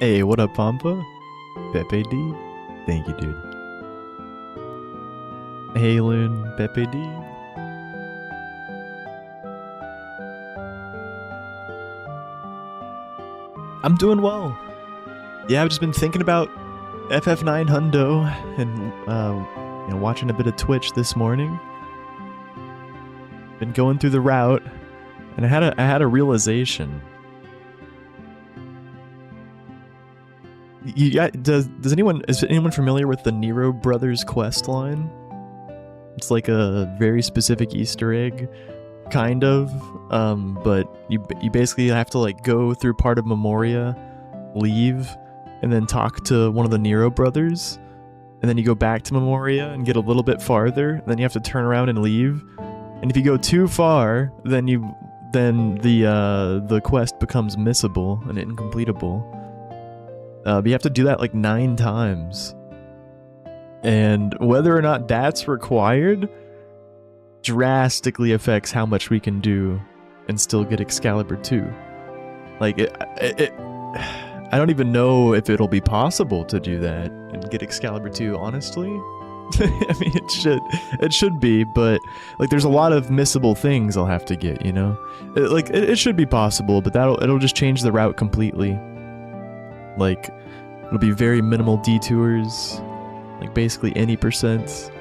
Hey, what up, Pampa? Pepe D? Thank you, dude. Hey, Loon, Pepe D? I'm doing well. Yeah, I've just been thinking about FF9 Hundo and, watching a bit of Twitch this morning. Been going through the route, and I had a realization. Is anyone familiar with the Nero Brothers quest line? It's like a very specific Easter egg, kind of. But you basically have to like go through part of Memoria, leave, and then talk to one of the Nero brothers, and then you go back to Memoria and get a little bit farther, and then you have to turn around and leave. And if you go too far, then the quest becomes missable and incompletable. But you have to do that like 9 times. And whether or not that's required drastically affects how much we can do and still get Excalibur 2. Like, I don't even know if it'll be possible to do that and get Excalibur 2, honestly. I mean, it should be, but like there's a lot of missable things I'll have to get, you know? It should be possible, but it'll just change the route completely. Like, it'll be very minimal detours, like basically any percent,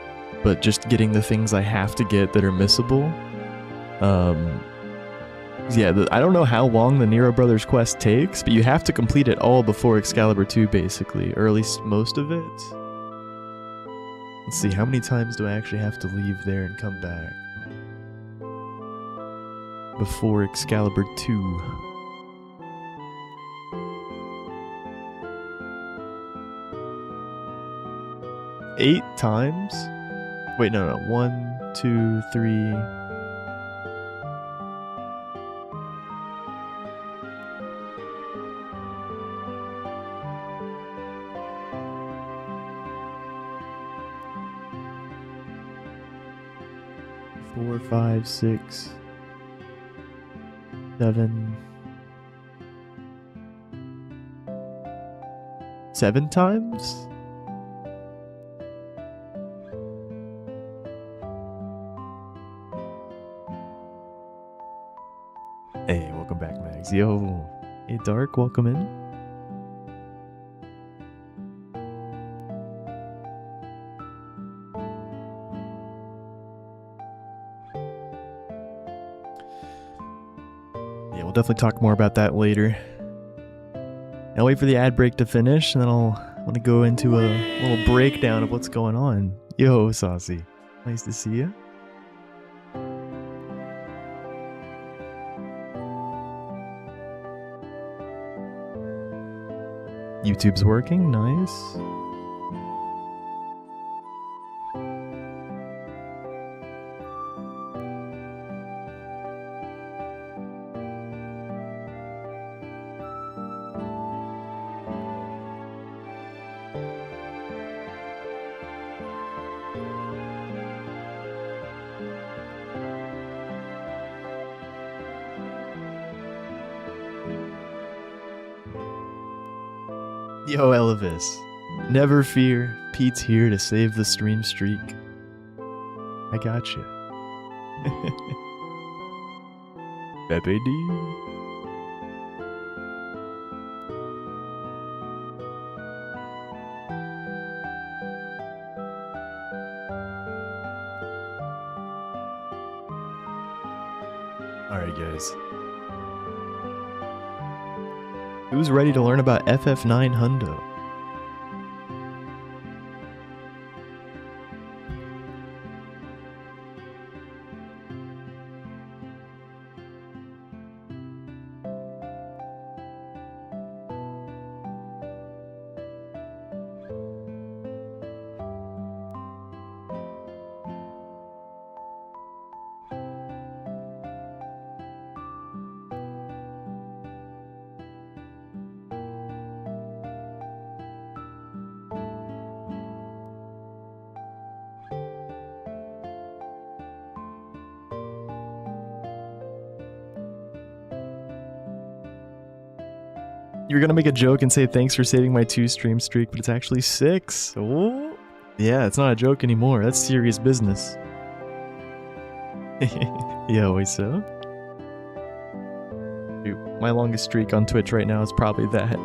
but just getting the things I have to get that are missable. Yeah, I don't know how long the Nero Brothers quest takes, but you have to complete it all before Excalibur 2, basically, or at least most of it. Let's see, how many times do I actually have to leave there and come back before Excalibur 2? Eight times? Wait, no. 1, 2, 3... 4, 5, 6, 7... 7 times? Hey, welcome back, Mags. Yo. Hey, Dark, welcome in. Yeah, we'll definitely talk more about that later. I'll wait for the ad break to finish, and then I want to go into a little breakdown of what's going on. Yo, Saucy. Nice to see you. YouTube's working, nice. Yo, Elvis. Never fear, Pete's here to save the stream streak. I got you. Pepe D. Alright, guys. Who's ready to learn about FF9 Hundo? You're gonna make a joke and say thanks for saving my 2 stream streak, but it's actually 6. Oh, yeah, it's not a joke anymore. That's serious business. Yeah, always so. Dude, my longest streak on Twitch right now is probably that.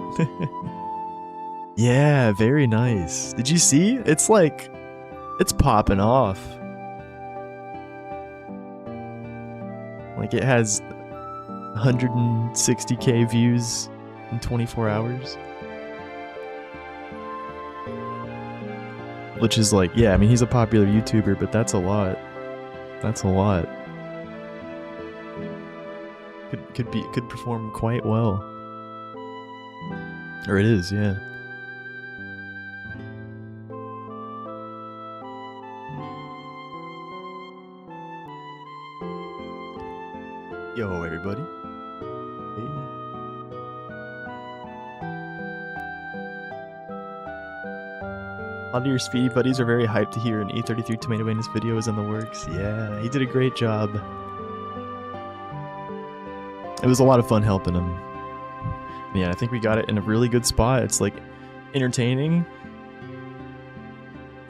Yeah, very nice. Did you see? It's like, it's popping off. Like it has 160k views in 24 hours. Which is like, yeah, I mean, he's a popular YouTuber, but that's a lot. That's a lot. Could perform quite well. Or it is, yeah. Yo, everybody. Hey. A lot of your Speedy buddies are very hyped to hear an E33 Tomato Anus video is in the works. Yeah, he did a great job. It was a lot of fun helping him. Yeah, I think we got it in a really good spot. It's like entertaining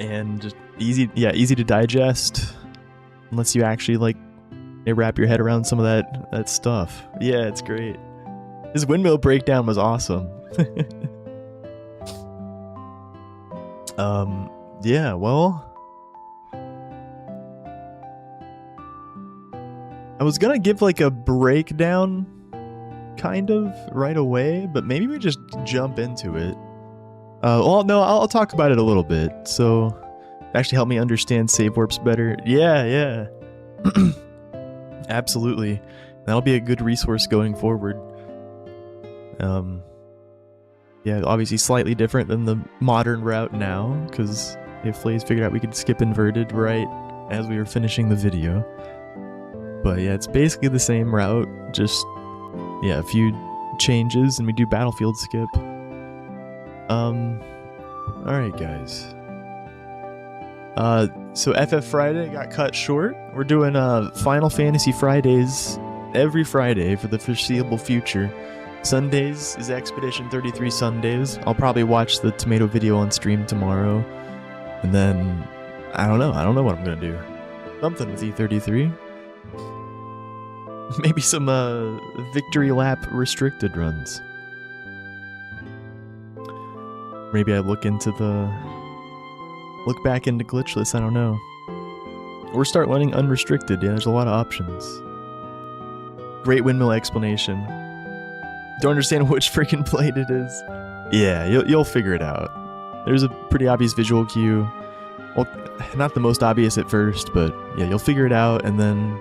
and just easy, yeah, easy to digest. Unless you actually like wrap your head around some of that stuff. Yeah, it's great. His windmill breakdown was awesome. Yeah, well, I was gonna give like a breakdown kind of right away, but maybe we just jump into it. Well, no, I'll talk about it a little bit. So actually help me understand save warps better. Yeah. Absolutely. That'll be a good resource going forward. Yeah, obviously slightly different than the modern route now, because if Flays figured out we could skip inverted right as we were finishing the video. But yeah, it's basically the same route, just, yeah, a few changes, and we do battlefield skip. Alright guys. So FF Friday got cut short. We're doing Final Fantasy Fridays every Friday for the foreseeable future. Sundays is Expedition 33 Sundays. I'll probably watch the tomato video on stream tomorrow. And then, I don't know what I'm gonna do. Something with E33. Maybe some victory lap restricted runs. Maybe I look back into glitchless, I don't know. Or start running unrestricted. Yeah, there's a lot of options. Great windmill explanation. Don't understand which freaking blade it is. Yeah, you'll figure it out. There's a pretty obvious visual cue. Well, not the most obvious at first, but yeah, you'll figure it out, and then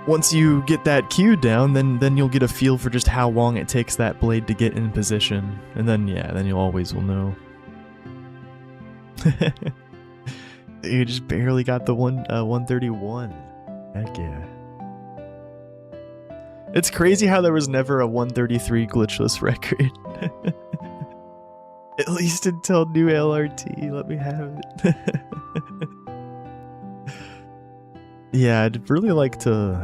once you get that cue down, then you'll get a feel for just how long it takes that blade to get in position, and then yeah, then you always will know. You just barely got the 131. Heck yeah. It's crazy how there was never a 133 glitchless record. At least until new LRT, let me have it. Yeah, I'd really like to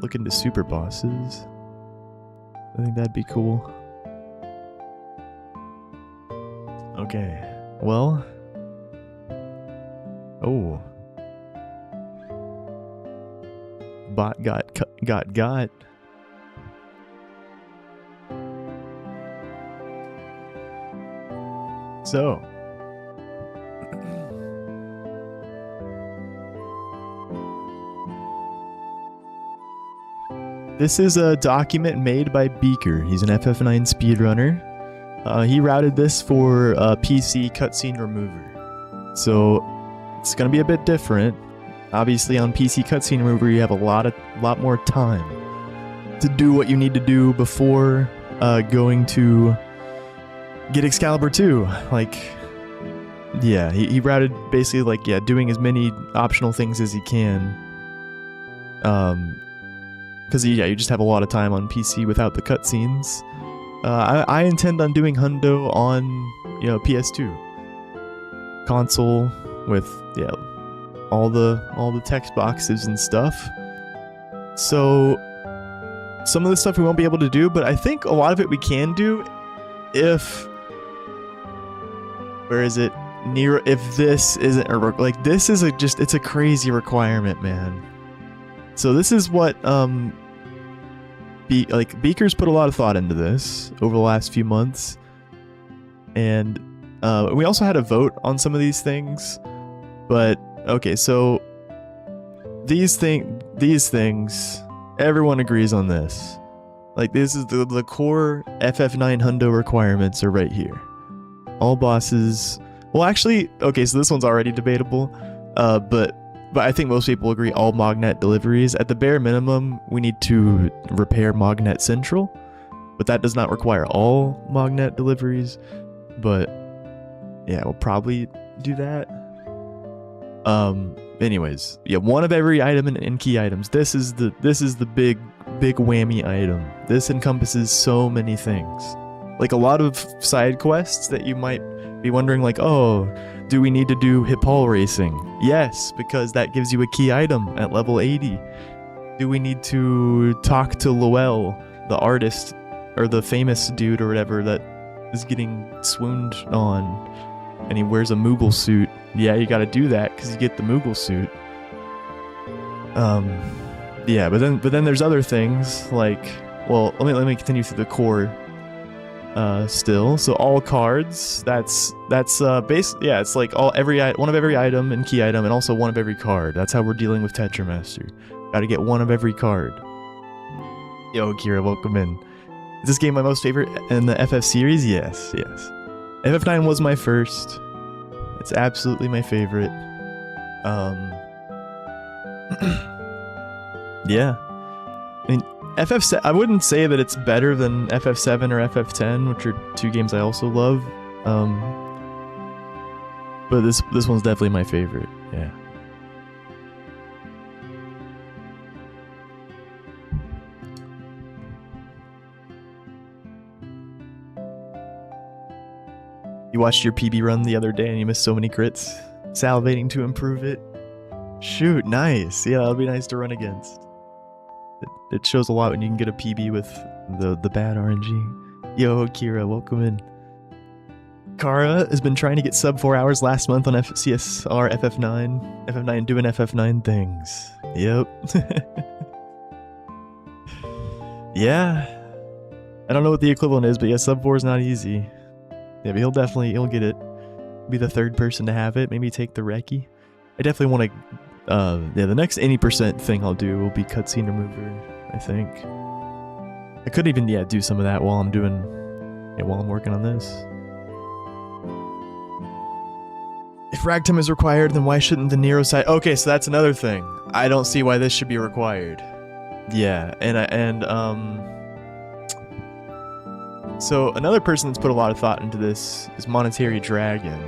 look into super bosses. I think that'd be cool. Okay, well. Oh. Bot got. So. This is a document made by Beaker. He's an FF9 speedrunner. He routed this for PC cutscene remover. So it's gonna be a bit different. Obviously on PC cutscene remover you have a lot more time to do what you need to do before going to get Excalibur 2. Like, yeah, he routed basically like, yeah, doing as many optional things as he can. Because yeah, you just have a lot of time on PC without the cutscenes. I intend on doing Hundo on, you know, PS2 console with, yeah, all the text boxes and stuff. So some of the stuff we won't be able to do, but I think a lot of it we can do if... Where is it? If this isn't a... Like, this is it's a crazy requirement, man. So this is what, Beaker's put a lot of thought into this over the last few months. And we also had a vote on some of these things. But, okay, so these things, everyone agrees on this. Like, this is the core FF9 hundo requirements are right here. All bosses... Well, actually, okay, so this one's already debatable. But I think most people agree all Mognet deliveries. At the bare minimum, we need to repair Mognet Central. But that does not require all Mognet deliveries. But, yeah, we'll probably do that. Anyways, yeah, one of every item in key items. This is the big whammy item. This encompasses so many things. Like a lot of side quests that you might be wondering, like, oh, do we need to do Hippol racing? Yes, because that gives you a key item at level 80. Do we need to talk to Lowell, the artist, or the famous dude or whatever that is getting swooned on, and he wears a Moogle suit? Yeah, you gotta do that because you get the Moogle suit. Yeah, but then there's other things like, well, let me continue through the core. Still, so all cards. That's basically, yeah, it's like one of every item and key item, and also one of every card. That's how we're dealing with Tetramaster. Got to get one of every card. Yo, Kira, welcome in. Is this game my most favorite in the FF series? Yes. FF9 was my first. It's absolutely my favorite. Yeah. I mean, FF7, I wouldn't say that it's better than FF7 or FF10, which are two games I also love. But this one's definitely my favorite. Yeah. You watched your PB run the other day and you missed so many crits. Salivating to improve it. Shoot, nice. Yeah, that'll be nice to run against. It shows a lot when you can get a PB with the bad RNG. Yo, Kira, welcome in. Kara has been trying to get sub 4 hours last month on CSR FF9. FF9 doing FF9 things. Yep. Yeah. I don't know what the equivalent is, but yeah, sub 4 is not easy. Yeah, but he'll get it. Be the third person to have it. Maybe take the recce. I definitely want to... yeah, the next any % thing I'll do will be cutscene remover, I think. I could even, yeah, do some of that while I'm working on this. If ragtime is required, then why shouldn't the Nero side... Okay, so that's another thing. I don't see why this should be required. Yeah, so another person that's put a lot of thought into this is Monetary Dragon.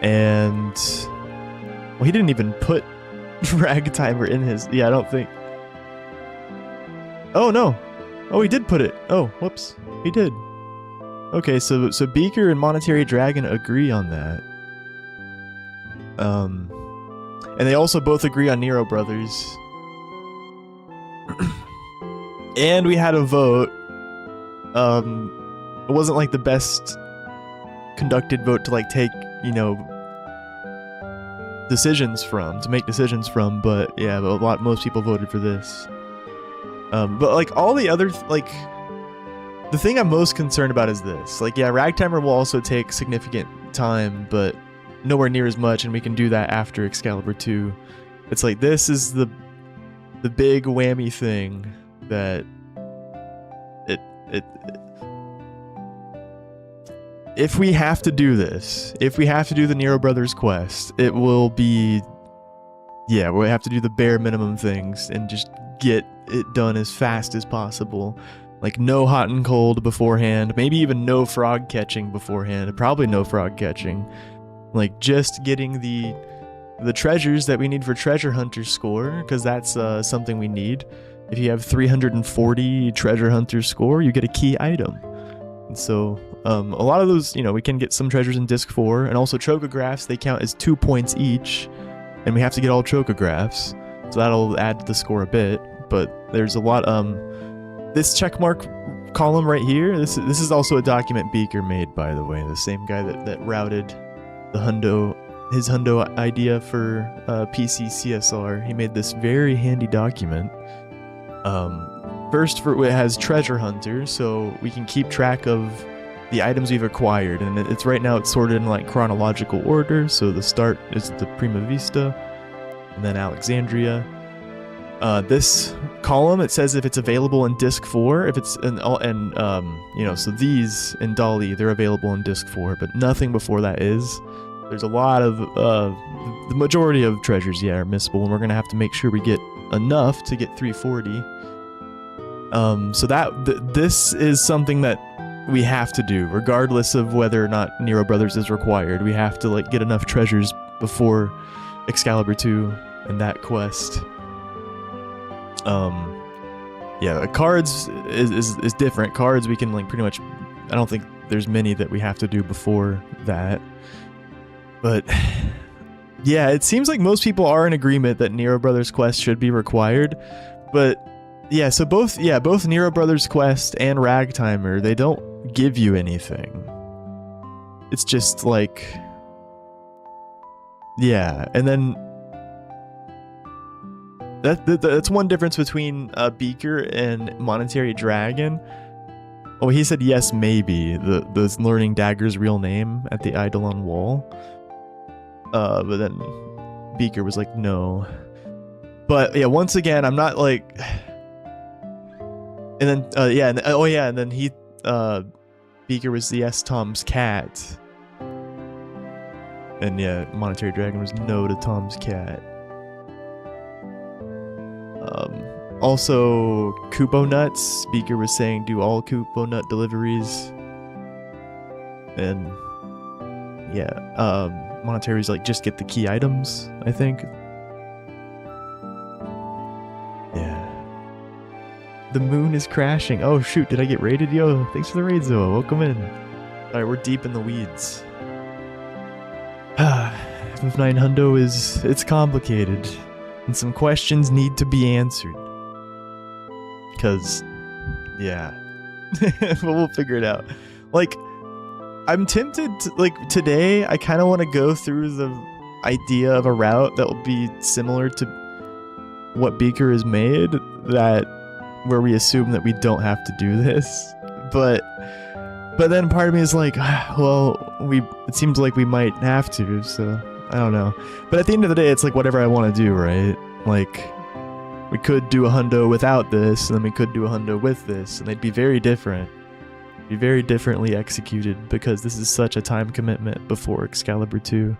And... well, he didn't even put Ragtimer in his... Yeah, I don't think... Oh, no. Oh, he did put it. Oh, whoops. He did. Okay, so Beaker and Monetary Dragon agree on that. And they also both agree on Nero Brothers. And we had a vote. It wasn't like the best conducted vote to like take, you know, to make decisions from, but yeah, most people voted for this. But like all the other, like, the thing I'm most concerned about is this. Like, yeah, Ragtimer will also take significant time, but nowhere near as much, and we can do that after Excalibur 2. It's like, this is the big whammy thing that if we have to do this, if we have to do the Nero Brothers quest, it will be, yeah, we'll have to do the bare minimum things and just get it done as fast as possible. Like, no hot and cold beforehand, maybe even no frog catching beforehand, probably no frog catching. Like, just getting the treasures that we need for Treasure Hunter score, because that's something we need. If you have 340 Treasure Hunter score, you get a key item. And so, a lot of those, you know, we can get some treasures in Disc 4, and also Chocographs, they count as 2 points each, and we have to get all Chocographs, so that'll add to the score a bit. but there's a lot. This checkmark column right here. This is also a document Beaker made, by the way. The same guy that routed the his hundo idea for PC CSR. He made this very handy document. First, it has treasure hunter, so we can keep track of the items we've acquired, and it's right now it's sorted in like chronological order. So the start is the Prima Vista, and then Alexandria. This column, it says if it's available in disk 4, if it's you know, so these in Dolly, they're available in disk 4, but nothing before that is. There's a lot of the majority of treasures, yeah, are missable, and we're gonna have to make sure we get enough to get 340. So this is something that we have to do, regardless of whether or not Nero Brothers is required. We have to like get enough treasures before Excalibur 2 and that quest. Yeah, cards is different. Cards we can like pretty much. I don't think there's many that we have to do before that. But yeah, it seems like most people are in agreement that Nero Brothers quest should be required. But yeah, so both Nero Brothers quest and Ragtimer, they don't give you anything. It's just like, yeah, and then that's one difference between Beaker and Monetary Dragon. Oh, he said yes, maybe the learning Dagger's real name at the Eidolon wall. But then Beaker was like no. But yeah, once again, I'm not like. And then yeah, and then he Beaker was the yes Tom's cat. And yeah, Monetary Dragon was no to Tom's cat. Also, Kupo Nuts. Beaker was saying do all Kupo Nut deliveries. And yeah, Monetary's like just get the key items, I think. Yeah. The moon is crashing. Oh shoot, did I get raided? Yo, thanks for the raid, Zoa. Welcome in. Alright, we're deep in the weeds. FF9 Hundo it's complicated. And some questions need to be answered. Because, yeah. But we'll figure it out. Like, I'm tempted to, like, today, I kind of want to go through the idea of a route that will be similar to what Beaker has made, where we assume that we don't have to do this. But then part of me is like, well, it seems like we might have to, so I don't know. But at the end of the day, it's like whatever I want to do, right? Like, we could do a hundo without this, and then we could do a hundo with this, and they'd be very different. Be very differently executed, because this is such a time commitment before Excalibur 2.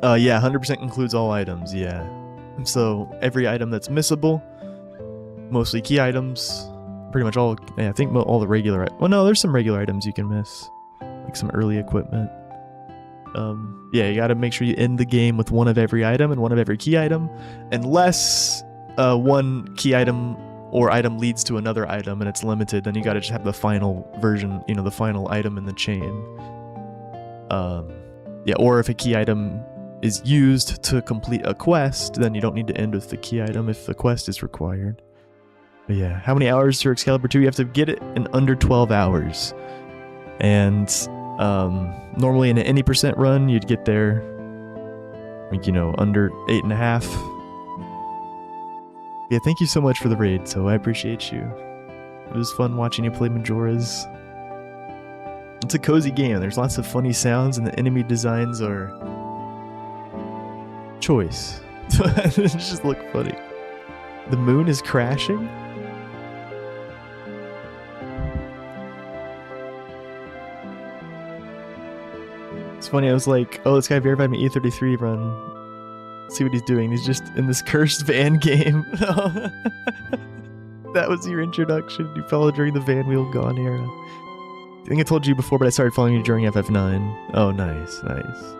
Yeah, 100% includes all items, yeah. So, every item that's missable, mostly key items, pretty much all, yeah, I think all the regular, well no, there's some regular items you can miss, like some early equipment. Yeah, you gotta make sure you end the game with one of every item and one of every key item, unless one key item or item leads to another item and it's limited, then you gotta just have the final version, you know, the final item in the chain. Yeah, or if a key item is used to complete a quest, then you don't need to end with the key item if the quest is required. But yeah, how many hours for Excalibur 2? You have to get it in under 12 hours. And normally in an any percent run, you'd get there, like, you know, under 8.5. Yeah, thank you so much for the raid, so I appreciate you. It was fun watching you play Majora's. It's a cozy game. There's lots of funny sounds, and the enemy designs are choice. It just look funny. The moon is crashing? It's funny, I was like, oh, this guy verified my E33 run. Let's see what he's doing. He's just in this cursed van game. That was your introduction. You followed during the Van Wheel Gone era. I think I told you before, but I started following you during FF9. Oh, nice, nice.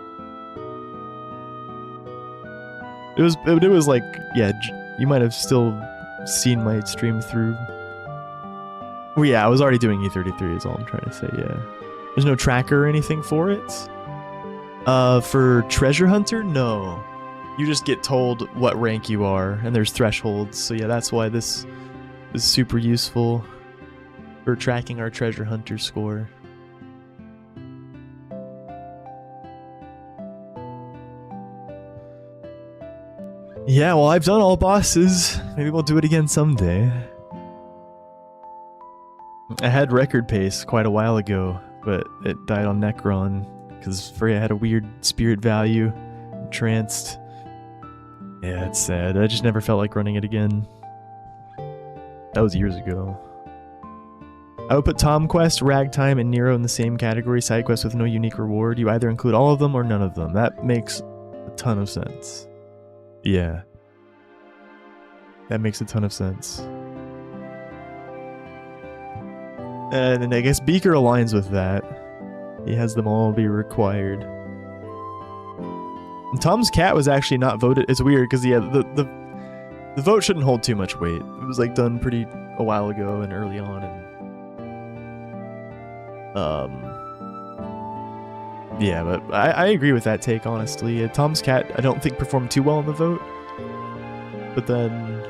It was like, yeah, you might have still seen my stream through. Well, yeah, I was already doing E33 is all I'm trying to say, yeah. There's no tracker or anything for it? For Treasure Hunter? No. You just get told what rank you are, and there's thresholds. So yeah, that's why this is super useful for tracking our treasure hunter score. Yeah, well, I've done all bosses. Maybe we'll do it again someday. I had record pace quite a while ago, but it died on Necron because Freya had a weird spirit value, tranced. Yeah, it's sad. I just never felt like running it again. That was years ago. I would put Tom Quest, Ragtime, and Nero in the same category, side quests with no unique reward. You either include all of them or none of them. That makes a ton of sense. Yeah. That makes a ton of sense. And I guess Beaker aligns with that. He has them all be required. And Tom's cat was actually not voted. It's weird because yeah, the vote shouldn't hold too much weight. It was like done pretty a while ago and early on, and yeah, but I agree with that take, honestly. Tom's cat I don't think performed too well in the vote, but then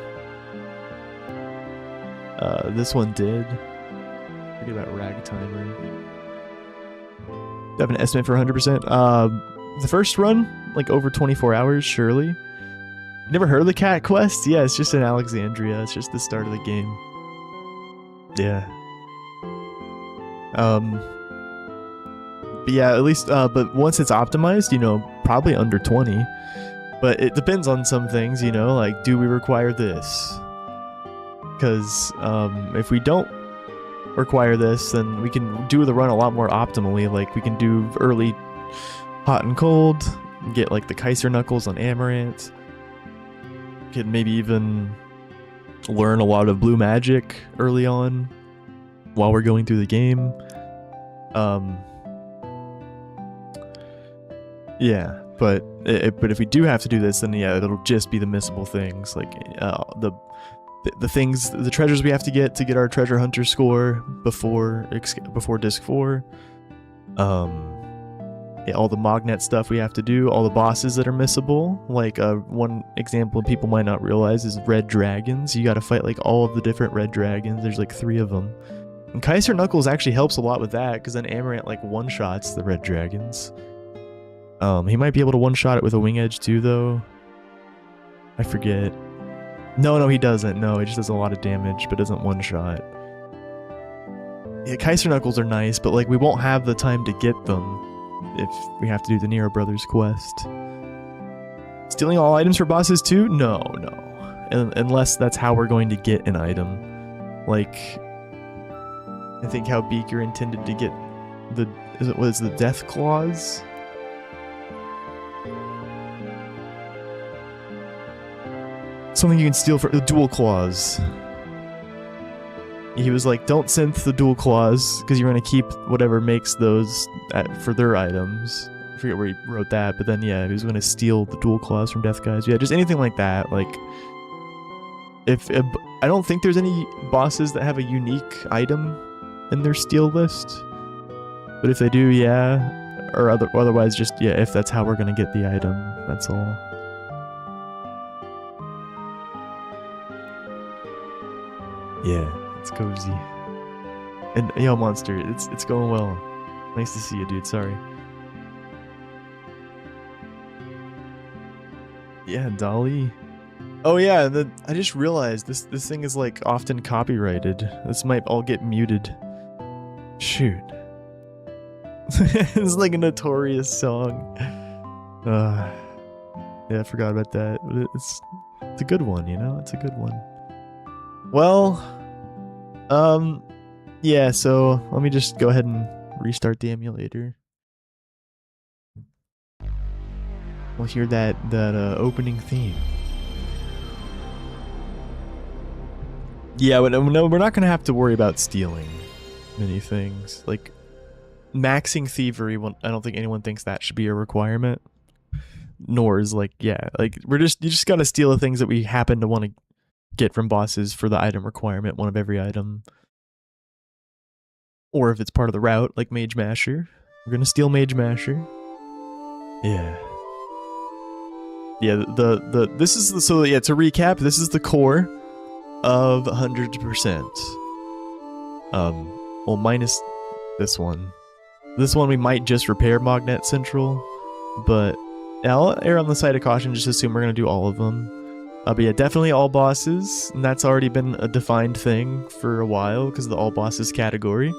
this one did. Forget about Ragtimer. Do I have an estimate for 100%? The first run, like over 24 hours, surely. You never heard of the cat quest? Yeah, it's just in Alexandria. It's just the start of the game. Yeah. But yeah, at least, but once it's optimized, you know, probably under 20. But it depends on some things, you know, like, do we require this? Because if we don't require this, then we can do the run a lot more optimally. Like, we can do early hot and cold, get like the Kaiser Knuckles on Amaranth. Could maybe even learn a lot of blue magic early on while we're going through the game. Yeah, but if we do have to do this, then yeah, it'll just be the missable things, like the things, the treasures we have to get our treasure hunter score before disc 4. Yeah, all the Mognet stuff we have to do, all the bosses that are missable. Like one example people might not realize is red dragons. You got to fight like all of the different red dragons. There's like 3 of them. And Kaiser Knuckles actually helps a lot with that, because then Amaranth like one-shots the red dragons. He might be able to one-shot it with a wing edge too, though. I forget. No, he doesn't. No, he just does a lot of damage, but doesn't one-shot. Yeah, Kaiser Knuckles are nice, but like we won't have the time to get them if we have to do the Nero Brothers quest. Stealing all items for bosses too? No. Unless that's how we're going to get an item. Like, I think how Beaker intended to get the the Death Claws? Something you can steal for the dual claws. He was like, don't synth the dual claws, because you're going to keep whatever makes those for their items. I forget where he wrote that, but then yeah, he was going to steal the dual claws from Death Guys. Yeah, just anything like that. Like, I don't think there's any bosses that have a unique item in their steal list. But if they do, yeah. Or otherwise, just, yeah, if that's how we're going to get the item, that's all. Yeah. It's cozy. And yo, Monster, it's going well. Nice to see you, dude. Sorry. Yeah, Dolly. Oh yeah, I just realized this thing is like often copyrighted. This might all get muted. Shoot. It's like a notorious song. Yeah, I forgot about that. But it's a good one, you know? It's a good one. Well, yeah, so let me just go ahead and restart the emulator. We'll hear that opening theme. Yeah, but no, we're not gonna have to worry about stealing many things. Like, maxing thievery, I don't think anyone thinks that should be a requirement. Nor is like, yeah, like you just gotta steal the things that we happen to want to get from bosses for the item requirement, one of every item. Or if it's part of the route, like Mage Masher. We're gonna steal Mage Masher. Yeah. Yeah, this is the, so yeah, to recap, this is the core of 100%. Well, minus this one. This one we might just repair Magnet Central, but yeah, I'll err on the side of caution, just assume we're gonna do all of them. But yeah, definitely all bosses, and that's already been a defined thing for a while because of the all bosses category.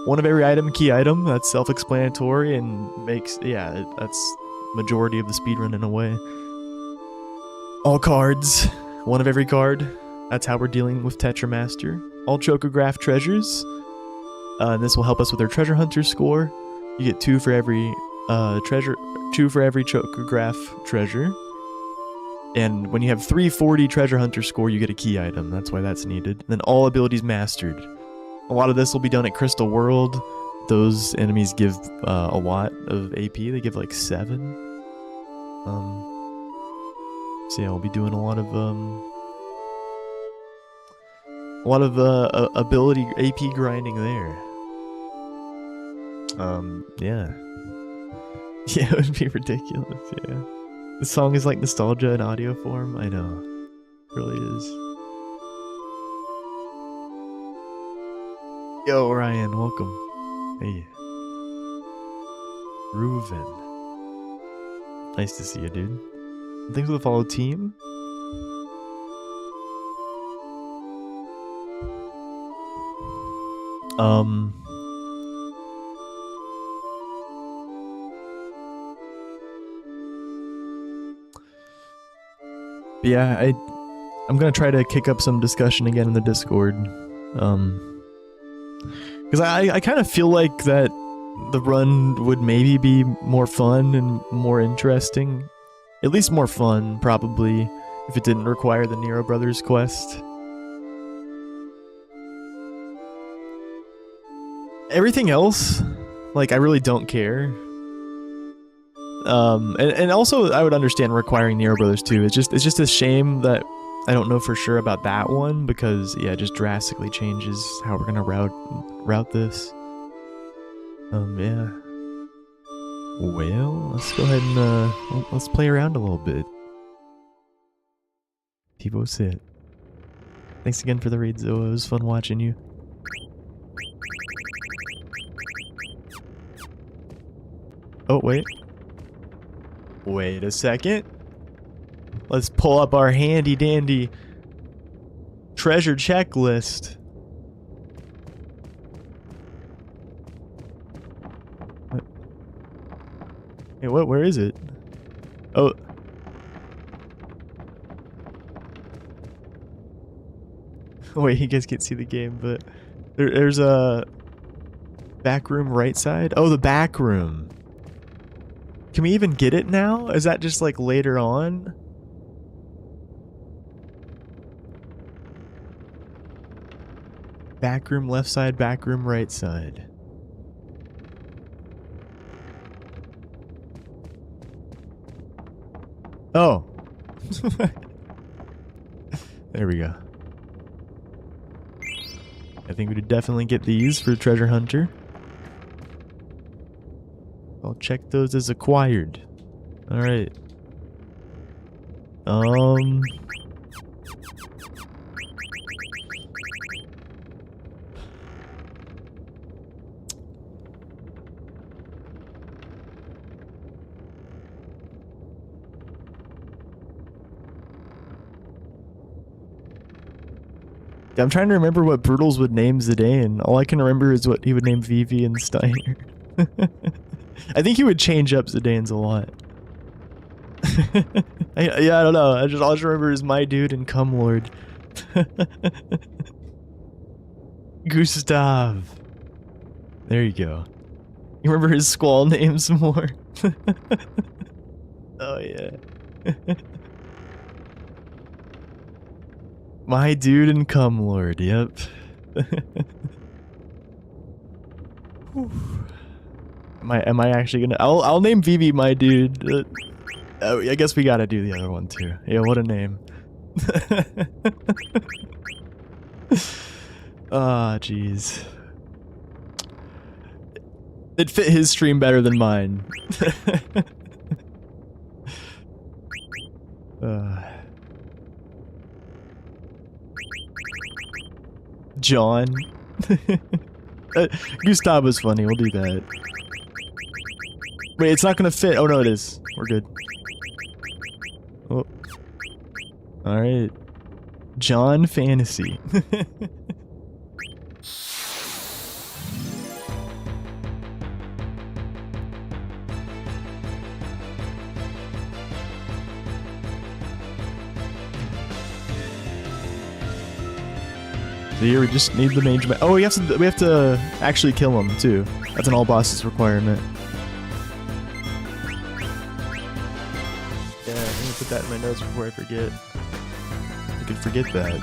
One of every item, key item, that's self-explanatory and makes, yeah, that's majority of the speedrun in a way. All cards, one of every card, that's how we're dealing with Tetramaster. All Chocograph treasures, and this will help us with our treasure hunter score. You get 2 for every two for every Chocograph treasure. And when you have 340 treasure hunter score, you get a key item. That's why that's needed. And then all abilities mastered. A lot of this will be done at Crystal World. Those enemies give a lot of AP. They give like 7. So yeah, we'll be doing a lot of ability AP grinding there. Yeah. Yeah, it would be ridiculous, yeah. The song is like nostalgia in audio form. I know. It really is. Yo, Ryan, welcome. Hey. Reuven. Nice to see you, dude. Thanks for the follow, team. Yeah, I'm gonna try to kick up some discussion again in the Discord. Because I kind of feel like that the run would maybe be more fun and more interesting. At least more fun, probably, if it didn't require the Nero Brothers quest. Everything else, like, I really don't care. And also I would understand requiring Nero Brothers too. It's just a shame that I don't know for sure about that one, because yeah, it just drastically changes how we're gonna route this. Yeah. Well, let's go ahead and let's play around a little bit. Pivo sit. Thanks again for the raid, Zoa. It was fun watching you. Oh, wait. Wait a second. Let's pull up our handy dandy treasure checklist. What? Hey, what? Where is it? Oh. Wait, you guys can't see the game, but there's a back room right side. Oh, the back room. Can we even get it now? Is that just like later on? Back room left side, back room right side. Oh. There we go. I think we could definitely get these for Treasure Hunter. I'll check those as acquired. Alright. I'm trying to remember what Brutals would name Zidane. All I can remember is what he would name Vivi and Steiner. I think he would change up Zidane's a lot. Yeah, I don't know. All I just remember is My Dude and Cumlord. Gustav. There you go. You remember his squall names more? Oh yeah. My Dude and Cumlord, yep. Am I actually gonna? I'll name Vivi My Dude. Oh, I guess we gotta do the other one too. Yeah, what a name. Ah, jeez. It fit his stream better than mine. John. Gustav was funny. We'll do that. Wait, it's not gonna fit. Oh no, it is. We're good. Oh. Alright. John Fantasy. So here we just need the mage. Oh, we have to actually kill him too. That's an all bosses requirement. Yeah, I'm gonna put that in my notes before I forget. I could forget that.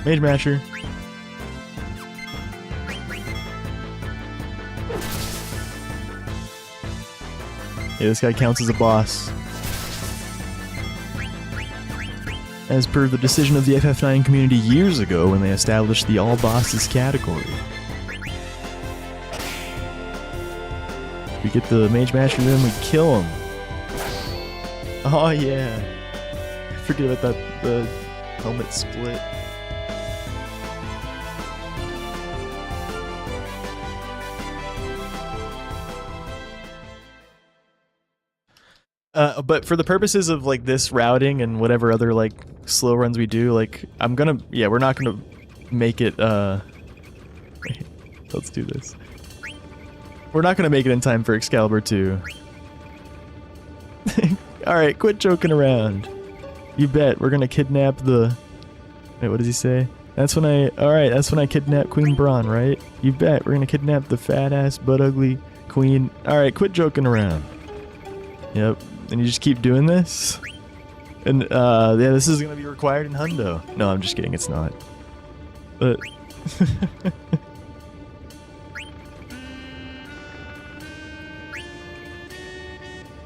Mage Masher. Yeah, this guy counts as a boss. As per the decision of the FF9 community years ago when they established the all bosses category. We get the Mage Masher, then we kill him. Oh yeah. Forget about that, the helmet split. But for the purposes of like this routing and whatever other like slow runs we do, like we're not gonna make it let's do this. We're not gonna make it in time for Excalibur 2. Alright, quit joking around. You bet, we're gonna kidnap the... Wait, what does he say? That's when I kidnap Queen Braun, right? You bet, we're gonna kidnap the fat-ass, butt-ugly queen. Alright, quit joking around. Yep, and you just keep doing this? And, yeah, this is gonna be required in Hundo. No, I'm just kidding, it's not. But...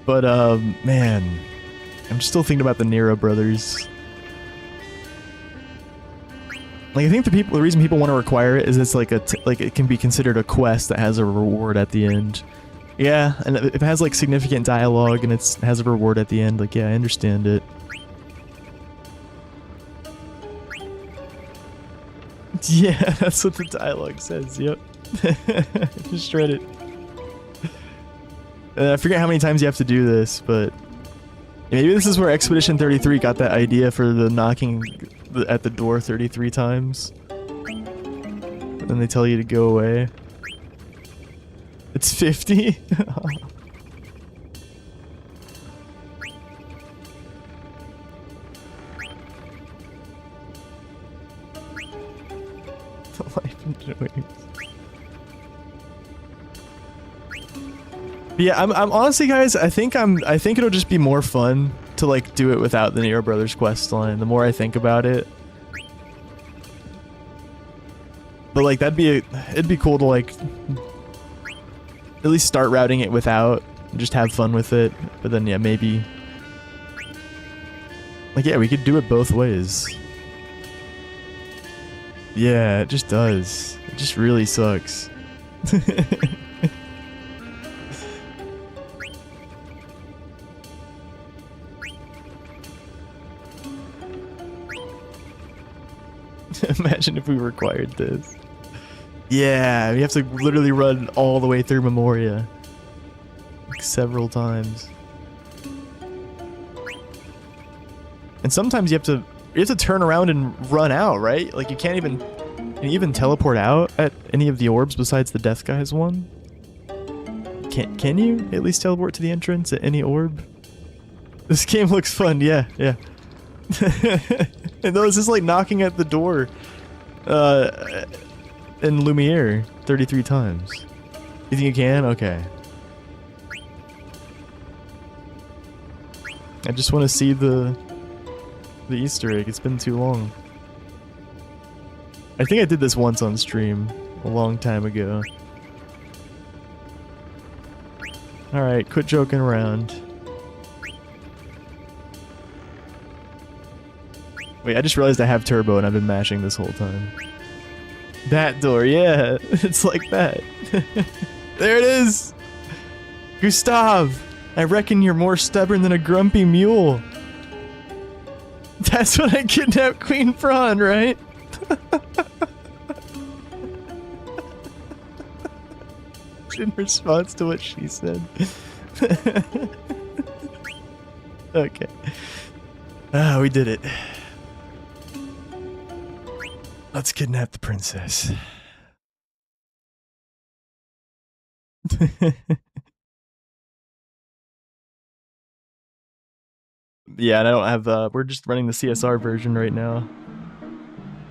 But, man, I'm still thinking about the Nero brothers. Like, I think the reason people want to require it is it's like it can be considered a quest that has a reward at the end. Yeah, and if it has like significant dialogue and it has a reward at the end, like, yeah, I understand it. Yeah, that's what the dialogue says, yep. Just read it. I forget how many times you have to do this, but maybe this is where Expedition 33 got that idea for the knocking at the door 33 times. And then they tell you to go away. It's 50? The life enjoys. Yeah, I'm honestly, guys, I think it'll just be more fun to like do it without the Nero Brothers quest line. The more I think about it, but like it'd be cool to like at least start routing it without, and just have fun with it. But then yeah, maybe like yeah, we could do it both ways. Yeah, it just does. It just really sucks. Imagine if we required this. Yeah, we have to literally run all the way through Memoria. Like several times. And sometimes you have to turn around and run out, right? Like you can't even teleport out at any of the orbs besides the Death Guys one? Can you at least teleport to the entrance at any orb? This game looks fun, yeah. And though it's just like knocking at the door in Lumiere 33 times. You think you can? Okay. I just want to see the Easter egg. It's been too long. I think I did this once on stream a long time ago. Alright, quit joking around. Wait, I just realized I have turbo and I've been mashing this whole time. That door, yeah, it's like that. There it is! Gustav! I reckon you're more stubborn than a grumpy mule. That's when I kidnapped Queen Prawn, right? In response to what she said. Okay. Ah, we did it. Let's kidnap the princess. Yeah, and I don't have we're just running the CSR version right now.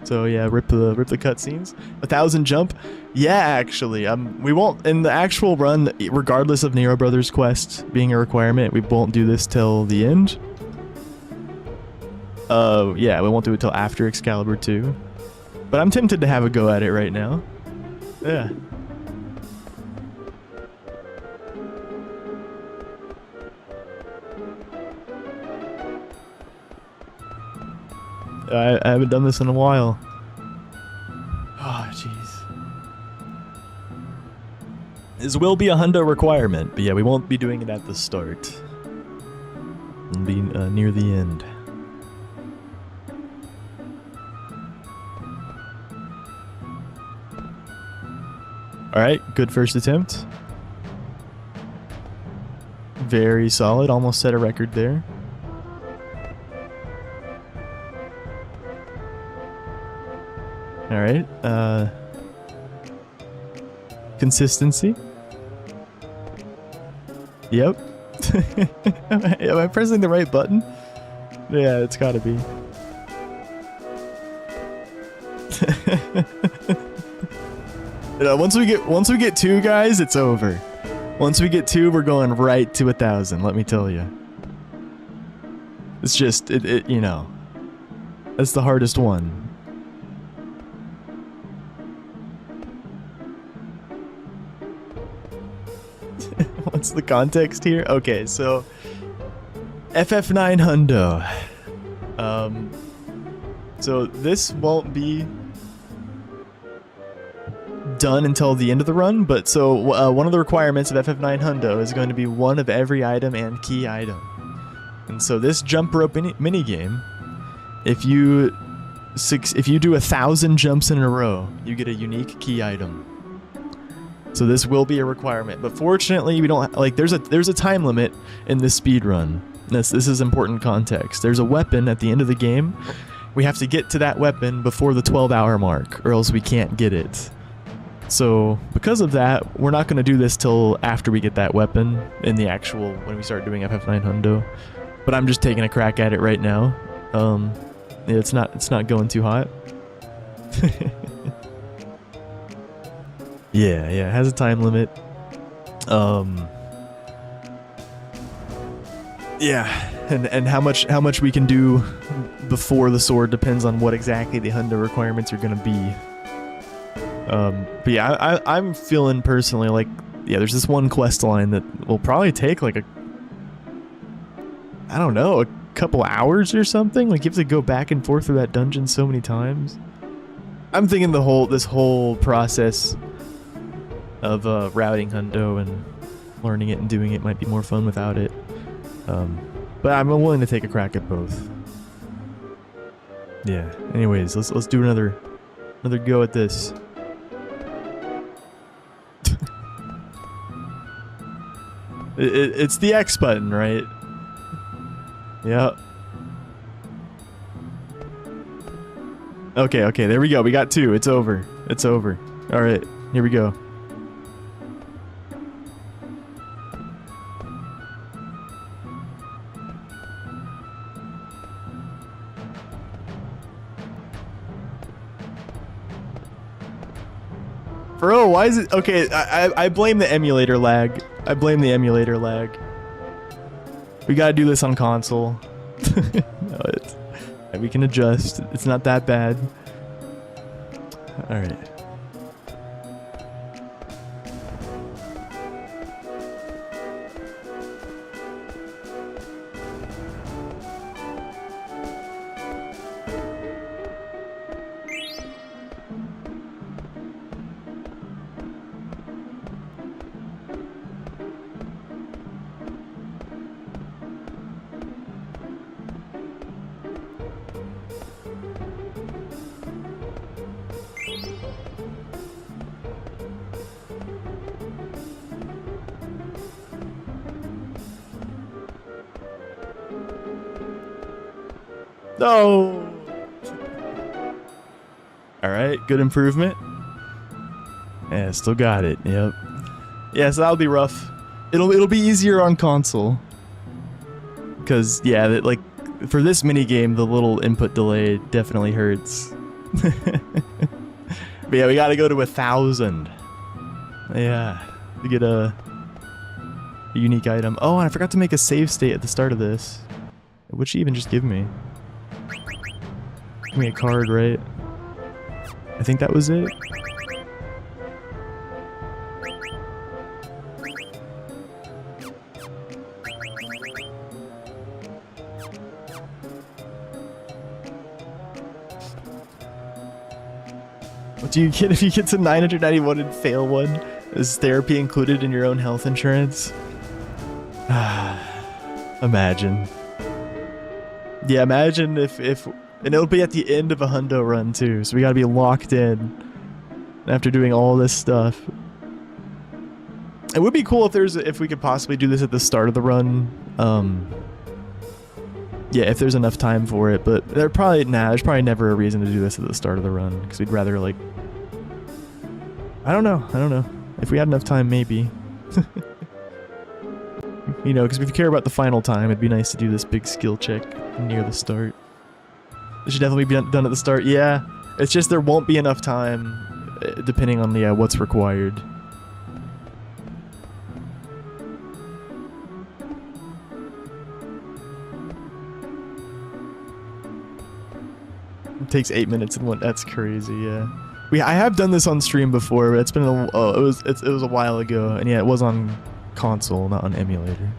So yeah, rip the cutscenes. 1,000 jump. Yeah, actually, we won't in the actual run, regardless of Nero Brothers quest being a requirement. We won't do this till the end. Yeah, we won't do it till after Excalibur 2. But I'm tempted to have a go at it right now. Yeah. I haven't done this in a while. Oh, jeez. This will be a hundo requirement, but yeah, we won't be doing it at the start. It'll be near the end. Alright, good first attempt. Very solid, almost set a record there. Alright, consistency. Yep. Am I pressing the right button? Yeah, it's gotta be. Once we get 2 guys, it's over. Once we get 2, we're going right to 1,000, let me tell you. It's just, you know, that's the hardest one. What's the context here? Okay, so FF9 hundo. So this won't be done until the end of the run, but so one of the requirements of FF9 hundo is going to be 1 of every item and key item. And so this jump rope mini game, if you do 1,000 jumps in a row, you get a unique key item. So this will be a requirement, but fortunately we don't like. There's a time limit in this speed run. This is important context. There's a weapon at the end of the game. We have to get to that weapon before the 12-hour mark, or else we can't get it. So because of that, we're not going to do this till after we get that weapon in the actual when we start doing FF9 hundo. But I'm just taking a crack at it right now. Yeah, it's not going too hot. Yeah, it has a time limit. Yeah, and how much we can do before the sword depends on what exactly the hundo requirements are gonna be. But yeah, I'm feeling personally like, yeah, there's this one quest line that will probably take like I don't know, a couple hours or something. Like you have to go back and forth through that dungeon so many times. I'm thinking this whole process of routing hundo and learning it and doing it might be more fun without it. But I'm willing to take a crack at both. Yeah. Anyways, let's do another go at this. It's the X button, right? Yeah. Okay, there we go. We got 2. It's over. All right, here we go. Bro, why is it... Okay, I blame the emulator lag. We gotta do this on console. No, we can adjust. It's not that bad. Alright. No! Alright, good improvement. Yeah, still got it, yep. Yeah, so that'll be rough. It'll be easier on console. Cause yeah, like for this mini game, the little input delay definitely hurts. But yeah, we gotta go to 1,000. Yeah, to get a unique item. Oh, and I forgot to make a save state at the start of this. What'd she even just give me? Give me a card, right? I think that was it. What do you get if you get to 991 and fail one? Is therapy included in your own health insurance? Imagine. Yeah, imagine if and it'll be at the end of a hundo run too, so we gotta be locked in after doing all this stuff. It would be cool if we could possibly do this at the start of the run. Yeah, if there's enough time for it, but there's probably never a reason to do this at the start of the run, because we'd rather, like, I don't know. If we had enough time, maybe. You know, because if you care about the final time, it'd be nice to do this big skill check near the start. It should definitely be done at the start. Yeah, it's just there won't be enough time, depending on the what's required. It takes 8 minutes and one. That's crazy. Yeah, I have done this on stream before, but it's been it was a while ago, and yeah, it was on console, not on emulator.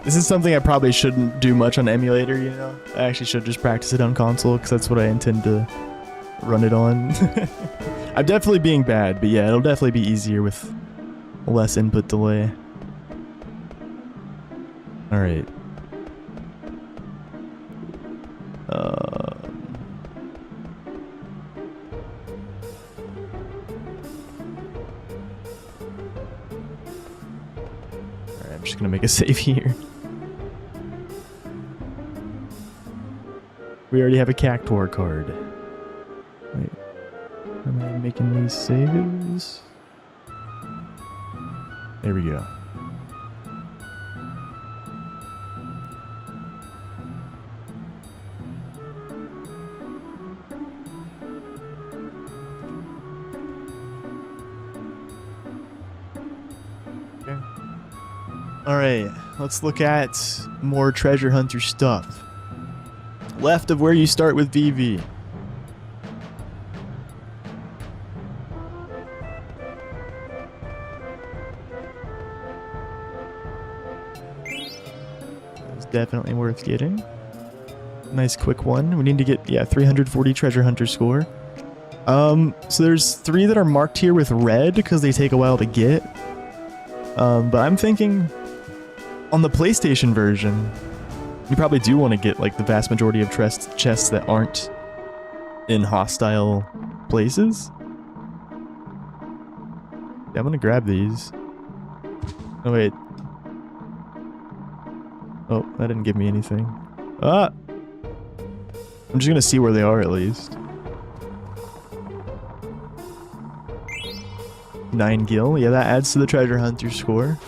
This is something I probably shouldn't do much on emulator, you know? I actually should just practice it on console, because that's what I intend to run it on. I'm definitely being bad, but yeah, it'll definitely be easier with less input delay. Alright. Alright, I'm just gonna make a save here. We already have a Cactuar card. Wait, am I making these saves? There we go. Okay. Alright, let's look at more treasure hunter stuff. Left of where you start with VV. It's definitely worth getting. Nice quick one. We need to get, yeah, 340 treasure hunter score. So there's 3 that are marked here with red because they take a while to get. But I'm thinking on the PlayStation version, you probably do want to get, like, the vast majority of chests that aren't in hostile places. Yeah, I'm gonna grab these. Oh, wait. Oh, that didn't give me anything. Ah! I'm just gonna see where they are, at least. 9 gil. Yeah, that adds to the treasure hunter score.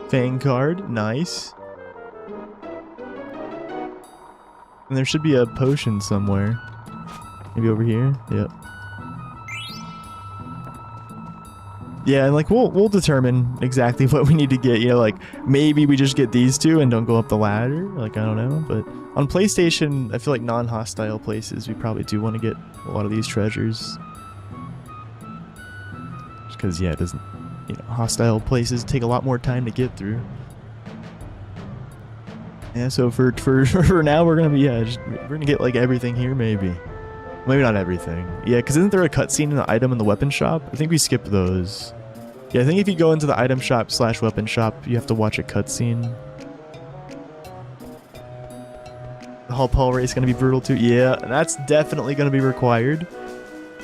Fang card, nice. And there should be a potion somewhere. Maybe over here? Yep. Yeah, and like we'll determine exactly what we need to get. You know, like maybe we just get these 2 and don't go up the ladder. Like, I don't know. But on PlayStation, I feel like non-hostile places, we probably do want to get a lot of these treasures. Just because, yeah, it doesn't... You know, hostile places take a lot more time to get through. Yeah, so for now we're gonna be we're gonna get like everything here, maybe not everything. Yeah, because isn't there a cutscene in the item in the weapon shop? I think we skipped those. Yeah, I think if you go into the item shop / weapon shop, you have to watch a cutscene. The Hall Paul race gonna be brutal too. Yeah, that's definitely gonna be required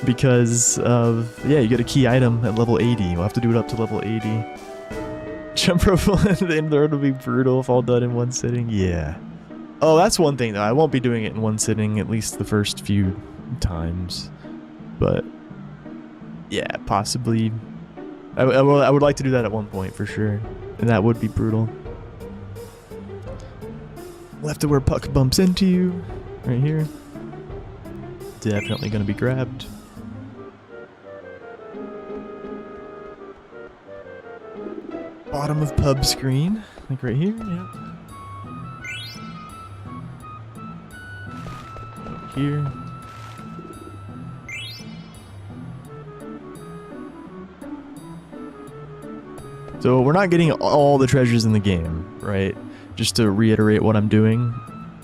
because of you get a key item at level 80. We'll have to do it up to level 80. Jump rope at the end of the road will be brutal if all done in one sitting. Yeah. Oh, that's one thing though. I won't be doing it in one sitting, at least the first few times. But yeah, possibly. I would like to do that at one point for sure, and that would be brutal. Left to where Puck bumps into you, right here. Definitely gonna be grabbed. Bottom of pub screen, like right here. Yeah. Over here. So we're not getting all the treasures in the game, right? Just to reiterate what I'm doing.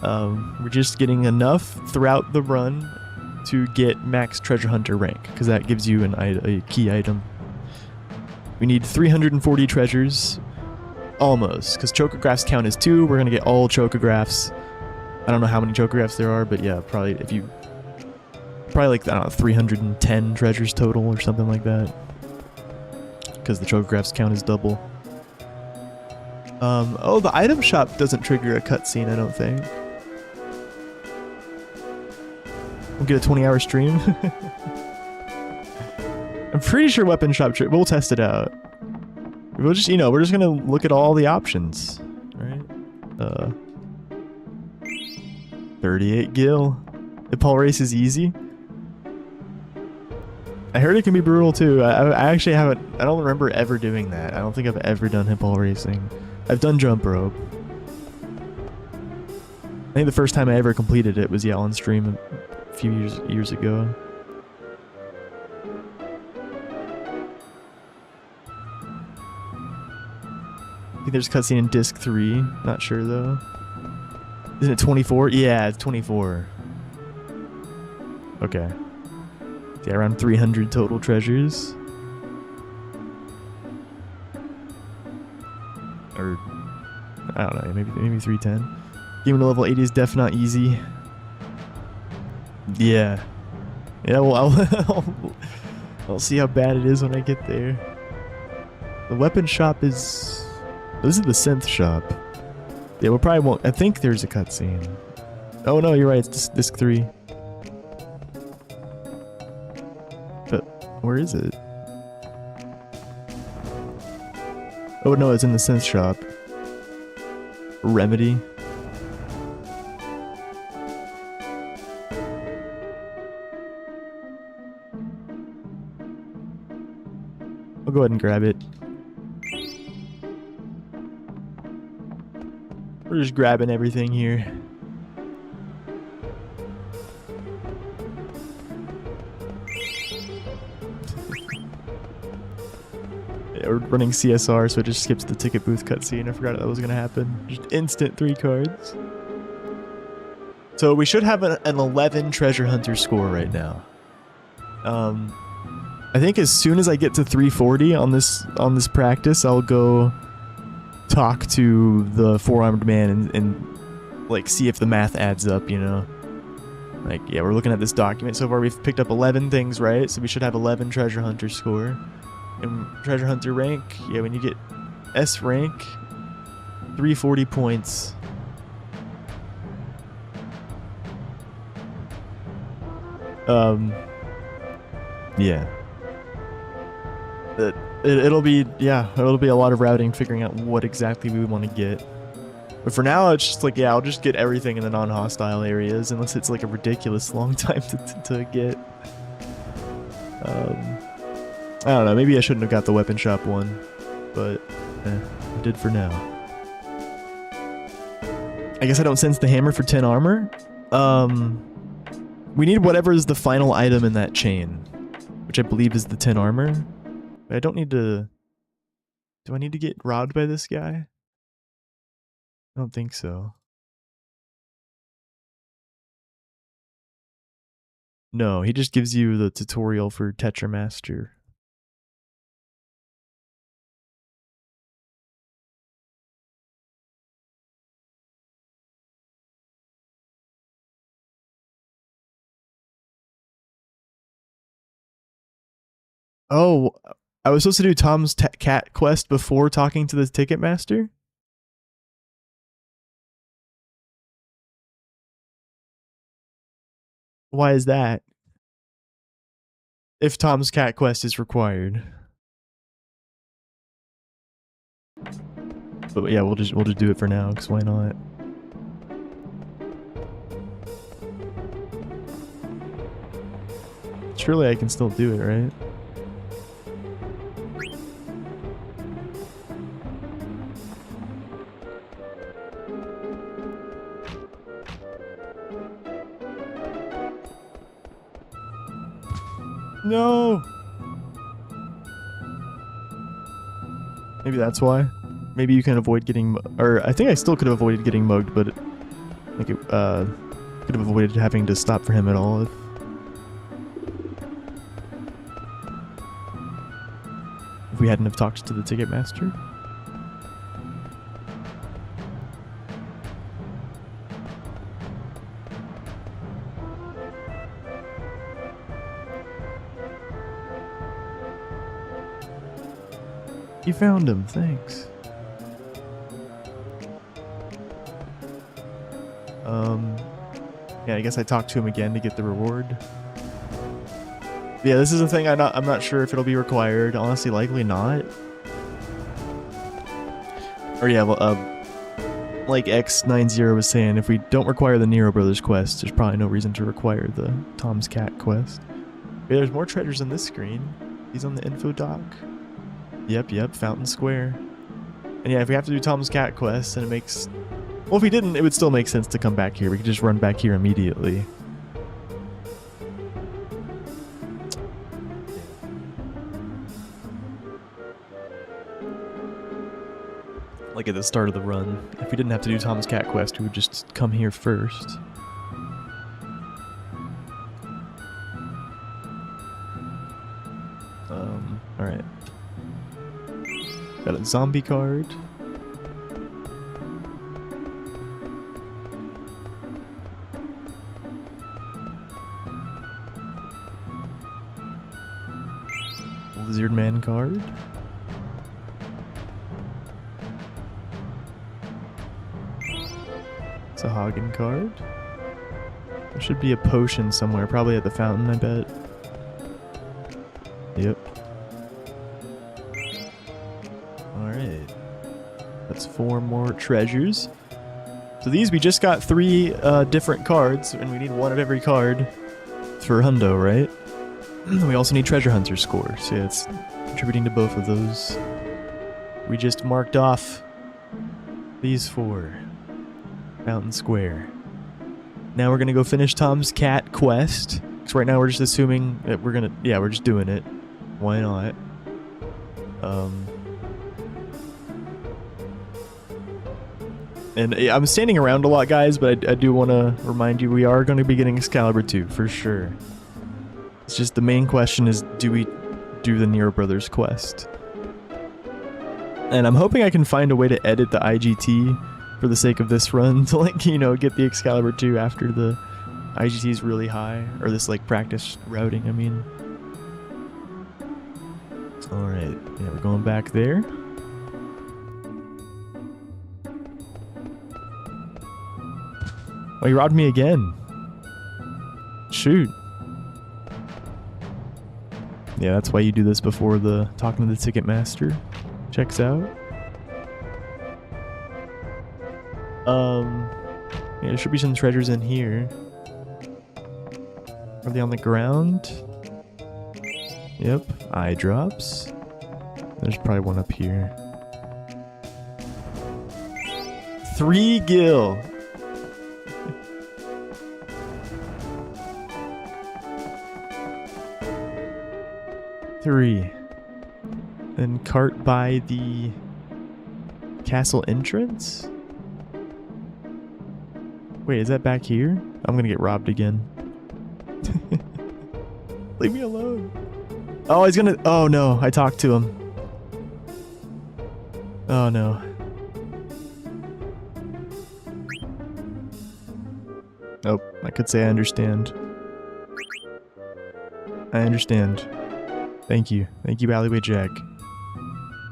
We're just getting enough throughout the run to get max treasure hunter rank, because that gives you a key item. We need 340 treasures, almost, because chocographs count as 2. We're gonna get all chocographs. I don't know how many chocographs there are, but yeah, probably like, I don't know, 310 treasures total or something like that, because the chocographs count as double. Oh, the item shop doesn't trigger a cutscene, I don't think. We'll get a 20-hour stream. I'm pretty sure weapon shop we'll test it out. We'll just, we're just gonna look at all the options, right? 38 gil. The Paul race is easy. I heard it can be brutal too. I actually haven't. I don't remember ever doing that. I don't think I've ever done hip hop racing. I've done jump rope. I think the first time I ever completed it was on stream a few years ago. I think there's a cutscene in disc 3. Not sure though. Isn't it 24? Yeah, it's 24. Okay. Yeah, around 300 total treasures. Or, I don't know, maybe 310. Getting to level 80 is def not easy. Yeah. Yeah, well, I'll see how bad it is when I get there. The weapon shop is... This is the synth shop. Yeah, we probably won't... I think there's a cutscene. Oh no, you're right, it's disc 3. But, where is it? Oh no, it's in the synth shop. Remedy. I'll go ahead and grab it. We're just grabbing everything here. Yeah, we're running CSR, so it just skips the ticket booth cutscene. I forgot that was gonna happen. Just instant 3 cards. So we should have an 11 treasure hunter score right now. I think as soon as I get to 340 on this practice, I'll go talk to the 4-armed man and like see if the math adds up, you know. Like, yeah, we're looking at this document. So far we've picked up 11 things, right? So we should have 11 treasure hunter score. And treasure hunter rank, yeah, when you get S rank, 340 points. Yeah. It'll be a lot of routing, figuring out what exactly we want to get. But for now, it's just like, yeah, I'll just get everything in the non-hostile areas, unless it's like a ridiculous long time to get. I don't know, maybe I shouldn't have got the weapon shop one, but I did for now. I guess I don't sense the hammer for 10 armor. We need whatever is the final item in that chain, which I believe is the 10 armor. But I don't need to... Do I need to get robbed by this guy? I don't think so. No, he just gives you the tutorial for Tetramaster. Oh, I was supposed to do Tom's cat quest before talking to the Ticketmaster? Why is that? If Tom's cat quest is required. But yeah, we'll just do it for now, because why not? Surely I can still do it, right? No! Maybe that's why. Maybe you can avoid getting... Or, I think I still could have avoided getting mugged, but... Like, it, could have avoided having to stop for him at all if we hadn't have talked to the Ticketmaster. You found him, thanks. Yeah, I guess I talked to him again to get the reward. Yeah, this is a thing I'm not sure if it'll be required. Honestly, likely not. Or yeah, well, like X90 was saying, if we don't require the Nero Brothers quest, there's probably no reason to require the Tom's Cat quest. Yeah, there's more treasures on this screen. He's on the info dock. Yep, Fountain Square. And yeah, if we have to do Tom's Cat quest, then it makes... Well, if we didn't, it would still make sense to come back here. We could just run back here immediately. Like at the start of the run. If we didn't have to do Tom's Cat quest, we would just come here first. Alright. Got a zombie card. Lizard Man card. It's a Hagen card. There should be a potion somewhere, probably at the fountain, I bet. Yep. Alright. That's 4 more treasures. So these, we just got 3 different cards, and we need 1 of every card for Hundo, right? We also need treasure hunter scores. So yeah, it's contributing to both of those. We just marked off these 4. Fountain Square. Now we're gonna go finish Tom's Cat quest. Because right now we're just assuming that we're gonna... Yeah, we're just doing it. Why not? And I'm standing around a lot, guys, but I do want to remind you we are going to be getting Excalibur 2, for sure. It's just the main question is, do we do the Nero Brothers quest? And I'm hoping I can find a way to edit the IGT for the sake of this run to, like, you know, get the Excalibur 2 after the IGT is really high. Or this, like, practice routing, I mean. Alright, yeah, we're going back there. Oh, you robbed me again. Shoot. Yeah, that's why you do this before the talking to the Ticketmaster checks out. Yeah, there should be some treasures in here. Are they on the ground? Yep, eye drops. There's probably one up here. 3 gil. Three. Then cart by the castle entrance? Wait, is that back here? I'm gonna get robbed again. Leave me alone. Oh, he's gonna... Oh no, I talked to him. Oh no. Nope, I could say I understand. I understand. Thank you. Thank you, Alleyway Jack.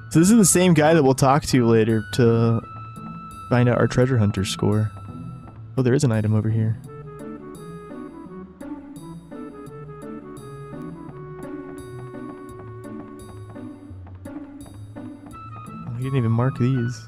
So this is the same guy that we'll talk to later to find out our treasure hunter score. Oh, there is an item over here. Oh, he didn't even mark these.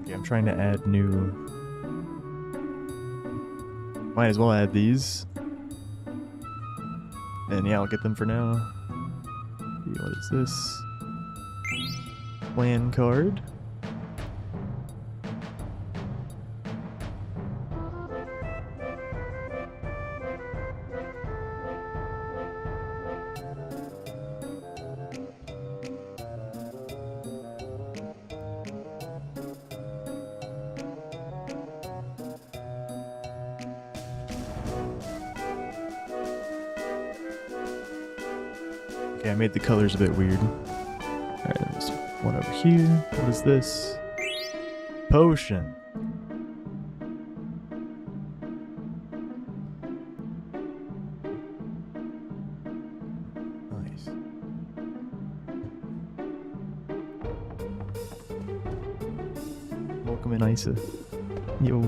Okay, I'm trying to add new... Might as well add these. And yeah, I'll get them for now. What is this? Plan card. Okay, I made the colors a bit weird. Alright, there's one over here. What is this? Potion. Nice. Welcome in, Isa. Yo.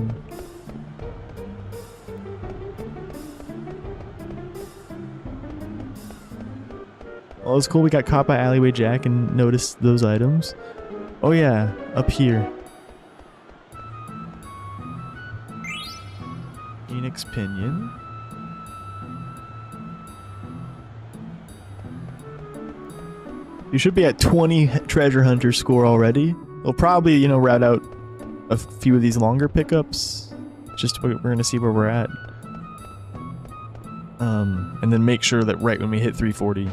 Well, it's cool we got caught by Alleyway Jack and noticed those items. Oh yeah, up here. Phoenix Pinion. You should be at 20 treasure hunter score already. We'll probably, you know, route out a few of these longer pickups. Just we're gonna see where we're at. And then make sure that right when we hit 340,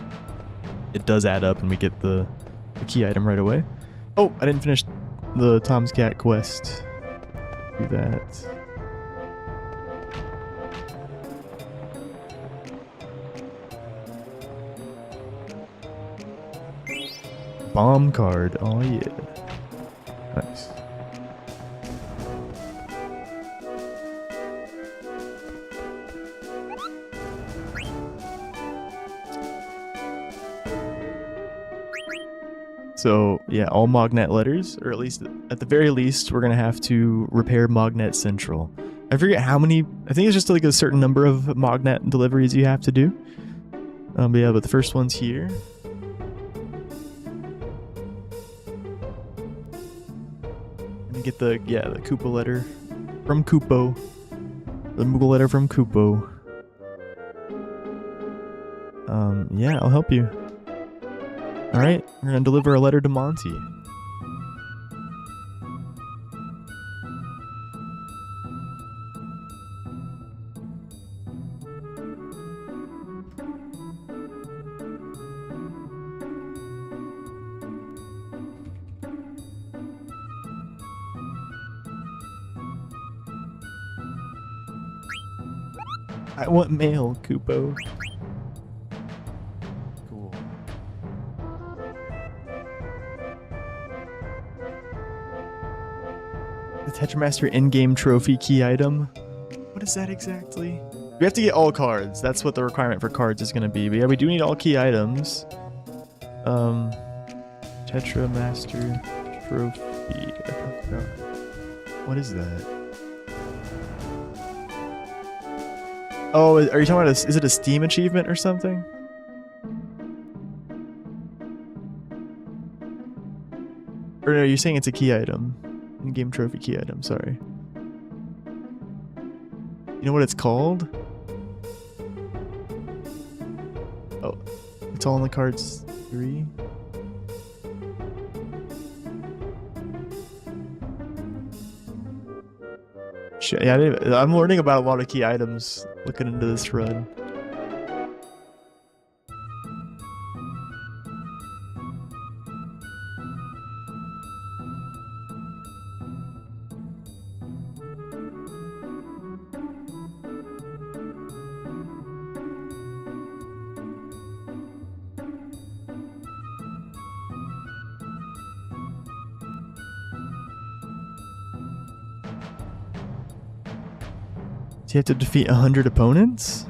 it does add up and we get the key item right away. Oh, I didn't finish the Tom's Cat quest. Do that. Bomb card. Oh yeah. Nice. So yeah, all Mognet letters, or at least at the very least, we're gonna have to repair Mognet Central. I forget how many. I think it's just like a certain number of Mognet deliveries you have to do. But yeah, but the first one's here. And get the the Koopa letter from Koopo. The Moogle letter from Koopo. Yeah, I'll help you. Alright, we're gonna deliver a letter to Monty. I want mail, Koopo. Cool. The Tetramaster in-game trophy key item. What is that exactly? We have to get all cards. That's what the requirement for cards is going to be. But yeah, we do need all key items. Tetra Master Trophy. What is that? Oh, are you talking about is it a Steam achievement or something? Or no, you're saying it's a key item. In-game trophy key item, sorry. You know what it's called? Oh, it's all in the cards 3. Shit, yeah, I'm learning about a lot of key items looking into this run. Do you have to defeat 100 opponents?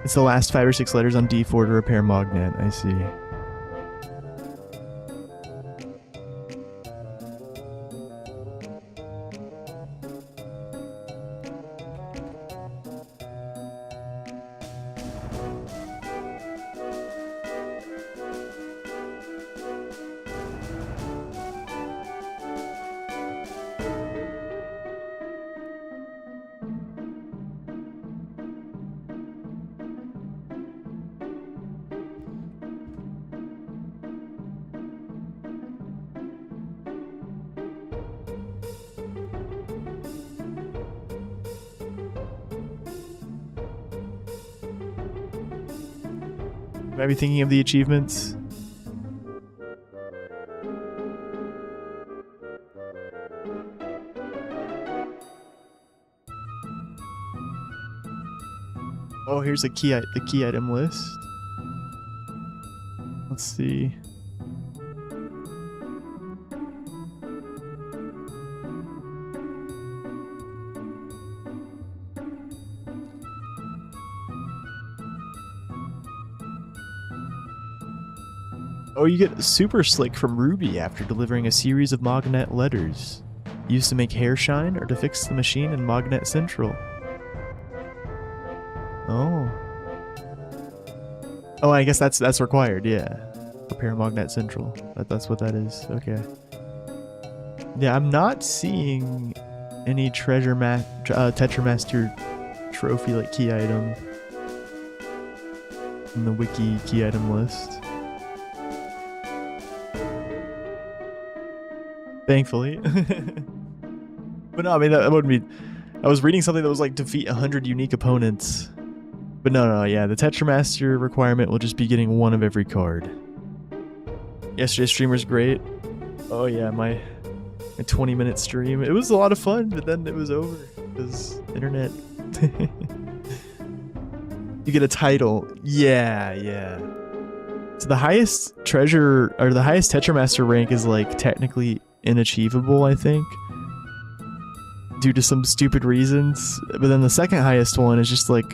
It's the last 5 or 6 letters on D4 to repair Mognet, I see. Might be thinking of the achievements. Oh, here's the key item list. Let's see. Oh, you get Super Slick from Ruby after delivering a series of Mognet letters. Used to make hair shine or to fix the machine in Mognet Central. Oh. Oh, I guess that's required, yeah. Repair Mognet Central. That's what that is. Okay. Yeah, I'm not seeing any Tetra Master trophy like key item in the wiki key item list. Thankfully. But no, I mean, that wouldn't be... I was reading something that was like defeat 100 unique opponents. But no, yeah, the Tetra Master requirement will just be getting one of every card. Yesterday's stream was great. Oh yeah, my 20-minute stream. It was a lot of fun, but then it was over. Because internet. You get a title. Yeah. So the highest treasure, or the highest Tetra Master rank is like technically inachievable, I think, due to some stupid reasons. But then the second highest one is just like,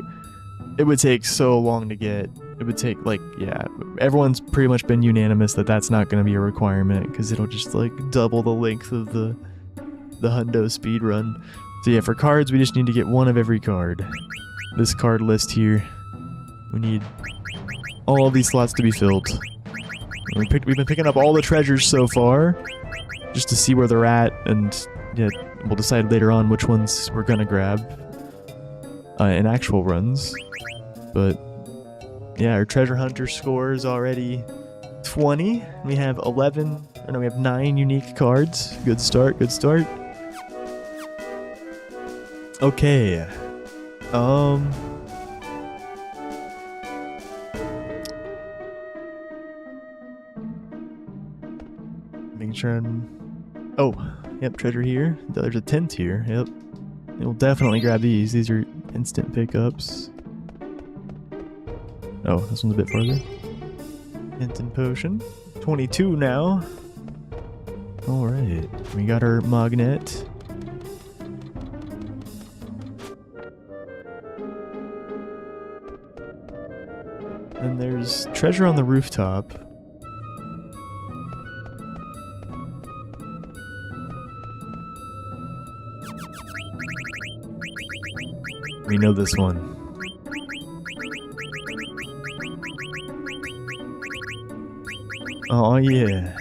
it would take so long to get. It would take like, yeah, everyone's pretty much been unanimous that that's not going to be a requirement because it'll just like double the length of the hundo speedrun. So yeah, for cards we just need to get one of every card. This card list here, we need all of these slots to be filled. We've been picking up all the treasures so far, just to see where they're at, and yeah, we'll decide later on which ones we're gonna grab in actual runs. But yeah, our treasure hunter score is already 20. We have 9 unique cards. Good start. Okay. Making sure I'm... Oh, yep, treasure here. There's a tent here. Yep. We'll definitely grab these. These are instant pickups. Oh, this one's a bit farther. Instant potion. 22 now. Alright. We got our Mognet. then there's treasure on the rooftop. We know this one. Oh yeah.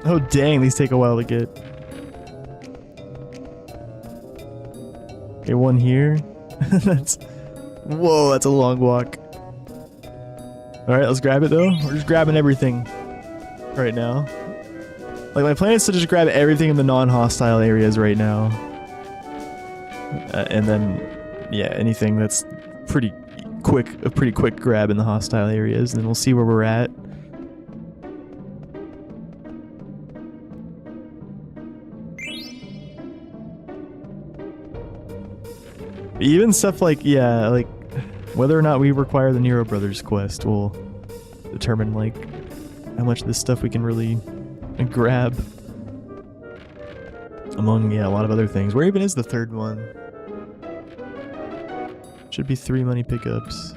Oh dang, these take a while to get. Okay, one here. That's... Whoa, that's a long walk. Alright, let's grab it though. We're just grabbing everything right now. Like, my plan is to just grab everything in the non-hostile areas right now. And then, yeah, anything that's pretty quick, a pretty quick grab in the hostile areas, and then we'll see where we're at. Even stuff like, yeah, like, whether or not we require the Nero Brothers quest will determine, like, how much of this stuff we can really grab. Among, yeah, a lot of other things. Where even is the third one? Should be 3 money pickups.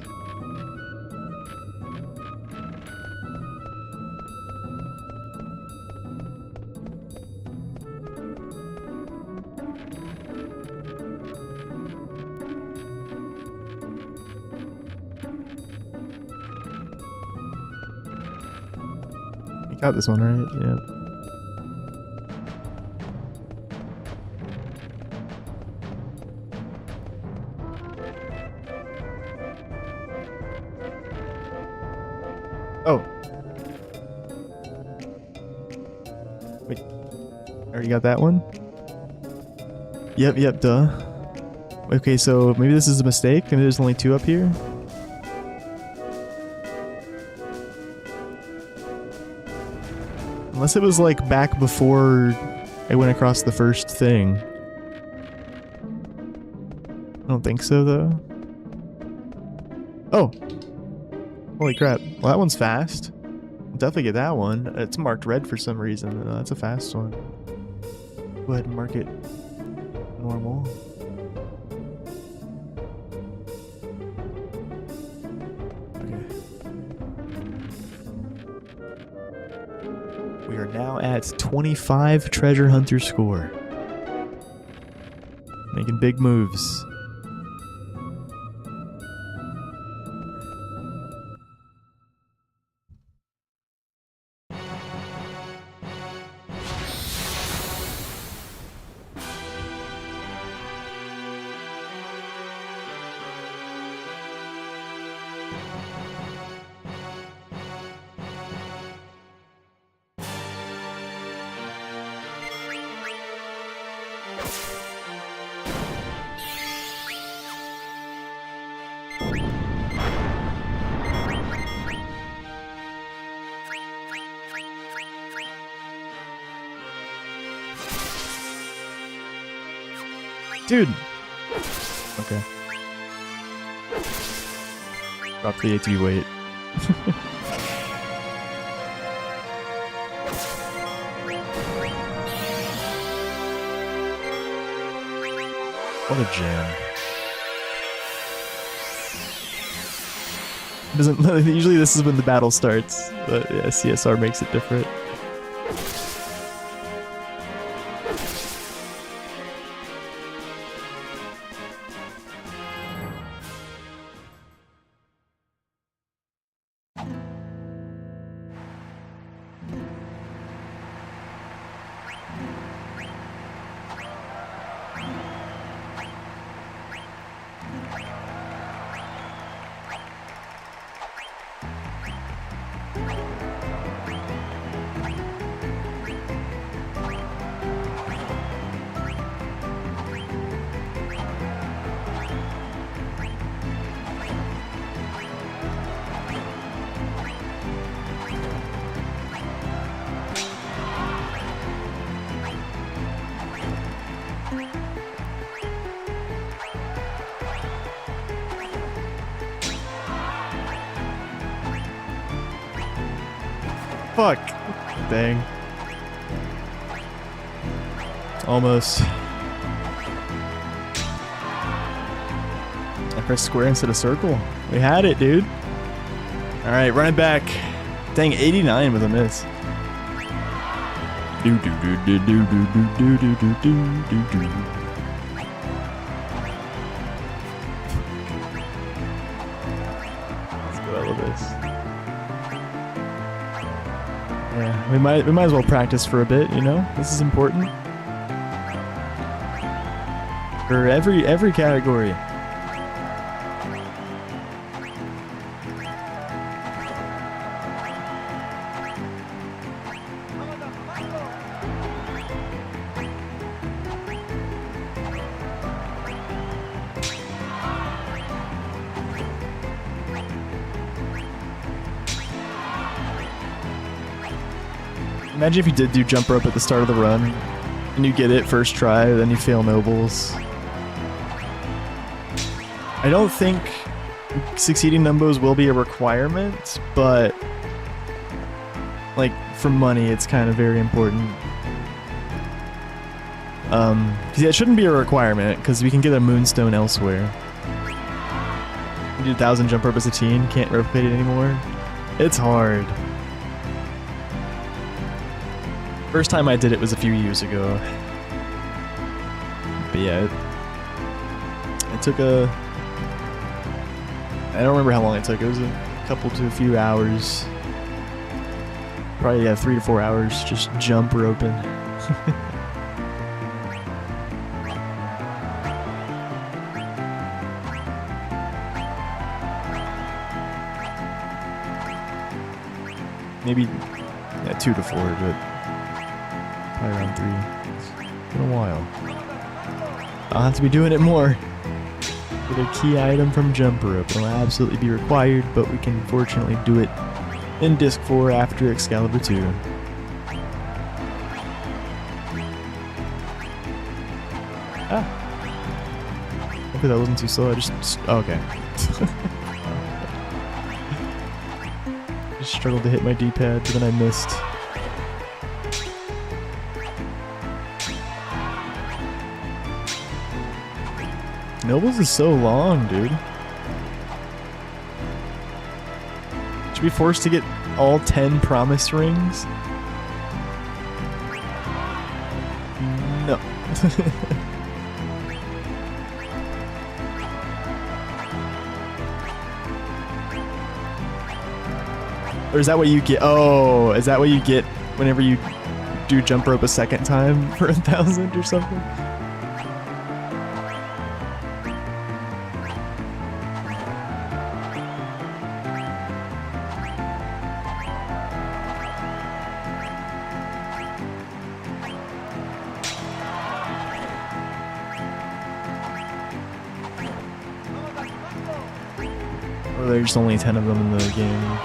Got this one, right? Yeah. Oh. Wait. Already got that one? Yep, duh. Okay, so maybe this is a mistake. Maybe there's only 2 up here. Unless it was like back before I went across the first thing. I don't think so though. Oh! Holy crap. Well, that one's fast. I'll definitely get that one. It's marked red for some reason. That's a fast one. Go ahead and mark it normal. We are now at 25 treasure hunter score. Making big moves. Dude! Okay. Drop the ATV weight. What a jam. Usually this is when the battle starts, but yeah, CSR makes it different. Fuck. Dang. Almost. I pressed square instead of circle. We had it, dude. All right, run it back. Dang, 89 with a miss. Do do do do do do do do do do do. Let's go Elvis. Yeah, we might as well practice for a bit, you know? This is important. For every category. Imagine if you did do jump rope at the start of the run, and you get it first try, then you fail nobles. I don't think succeeding numbos will be a requirement, but like for money, it's kind of very important. Yeah, it shouldn't be a requirement because we can get a moonstone elsewhere. You did 1,000 jump rope as a teen, can't replicate it anymore. It's hard. First time I did it was a few years ago. But yeah, it took a... I don't remember how long it took. It was a couple to a few hours. Probably, yeah, 3 to 4 hours just jump roping. Maybe, yeah, 2 to 4, but probably around 3. It's been a while. I'll have to be doing it more. Get a key item from jump rope. It'll absolutely be required, but we can fortunately do it in Disc 4 after Excalibur 2. Ah. Hopefully that wasn't too slow. I just... Oh, okay. Just struggled to hit my D-pad, but then I missed. Nobles is so long, dude. Should we be forced to get all 10 promise rings? No. Or is that what you get? Oh, is that what you get whenever you do jump rope a second time for 1,000 or something? Or there's only 10 of them in the game.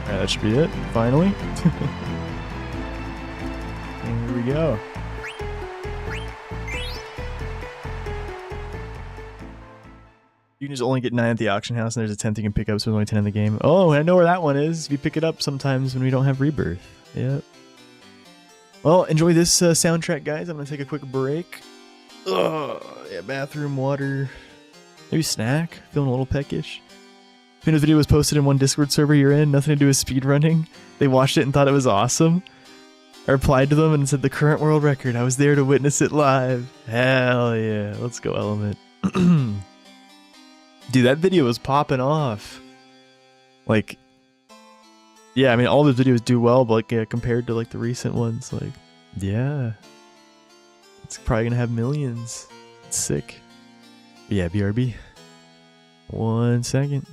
That should be it, finally. And here we go. You can just only get 9 at the auction house, and there's a 10th you can pick up, so there's only 10 in the game. Oh, I know where that one is. You pick it up sometimes when we don't have rebirth. Yep. Well, enjoy this soundtrack, guys. I'm gonna take a quick break. Ugh, yeah, bathroom, water, maybe snack. Feeling a little peckish. The video was posted in one Discord server you're in, nothing to do with speedrunning. They watched it and thought it was awesome. I replied to them and said the current world record. I was there to witness it live. Hell yeah. Let's go, Element. Dude, that video was popping off. Like, yeah, I mean, all the videos do well, but like, yeah, compared to like the recent ones, like, yeah. It's probably gonna have millions. It's sick. But yeah, BRB. 1 second.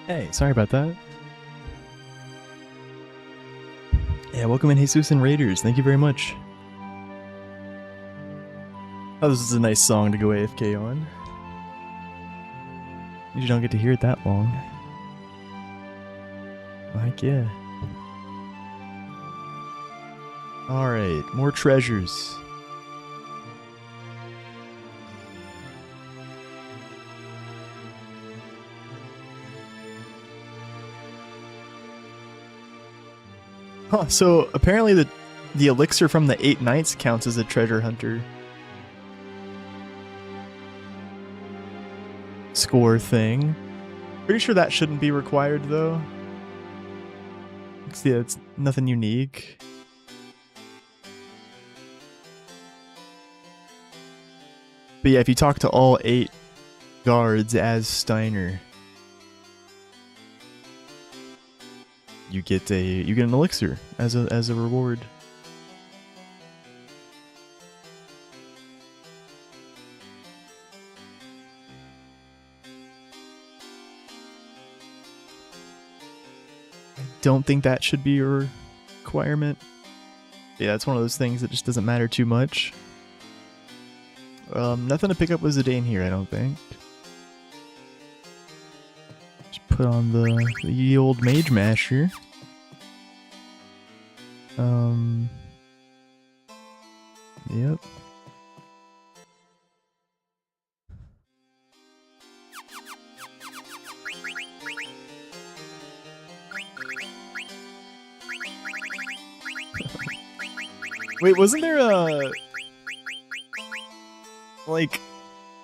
Hey, sorry about that. Yeah, welcome in Jesus and Raiders. Thank you very much. Oh, this is a nice song to go AFK on. You don't get to hear it that long. Like, yeah. Alright, more treasures. Huh, so apparently the elixir from the 8 Nights counts as a treasure hunter score thing. Pretty sure that shouldn't be required though. Yeah, it's nothing unique. But yeah, if you talk to all 8 guards as Steiner, you get an elixir as a reward. I don't think that should be a requirement. Yeah, it's one of those things that just doesn't matter too much. Nothing to pick up with Zidane here, I don't think. Just put on the ye old Mage Masher. Yep. Wait, wasn't there a... like,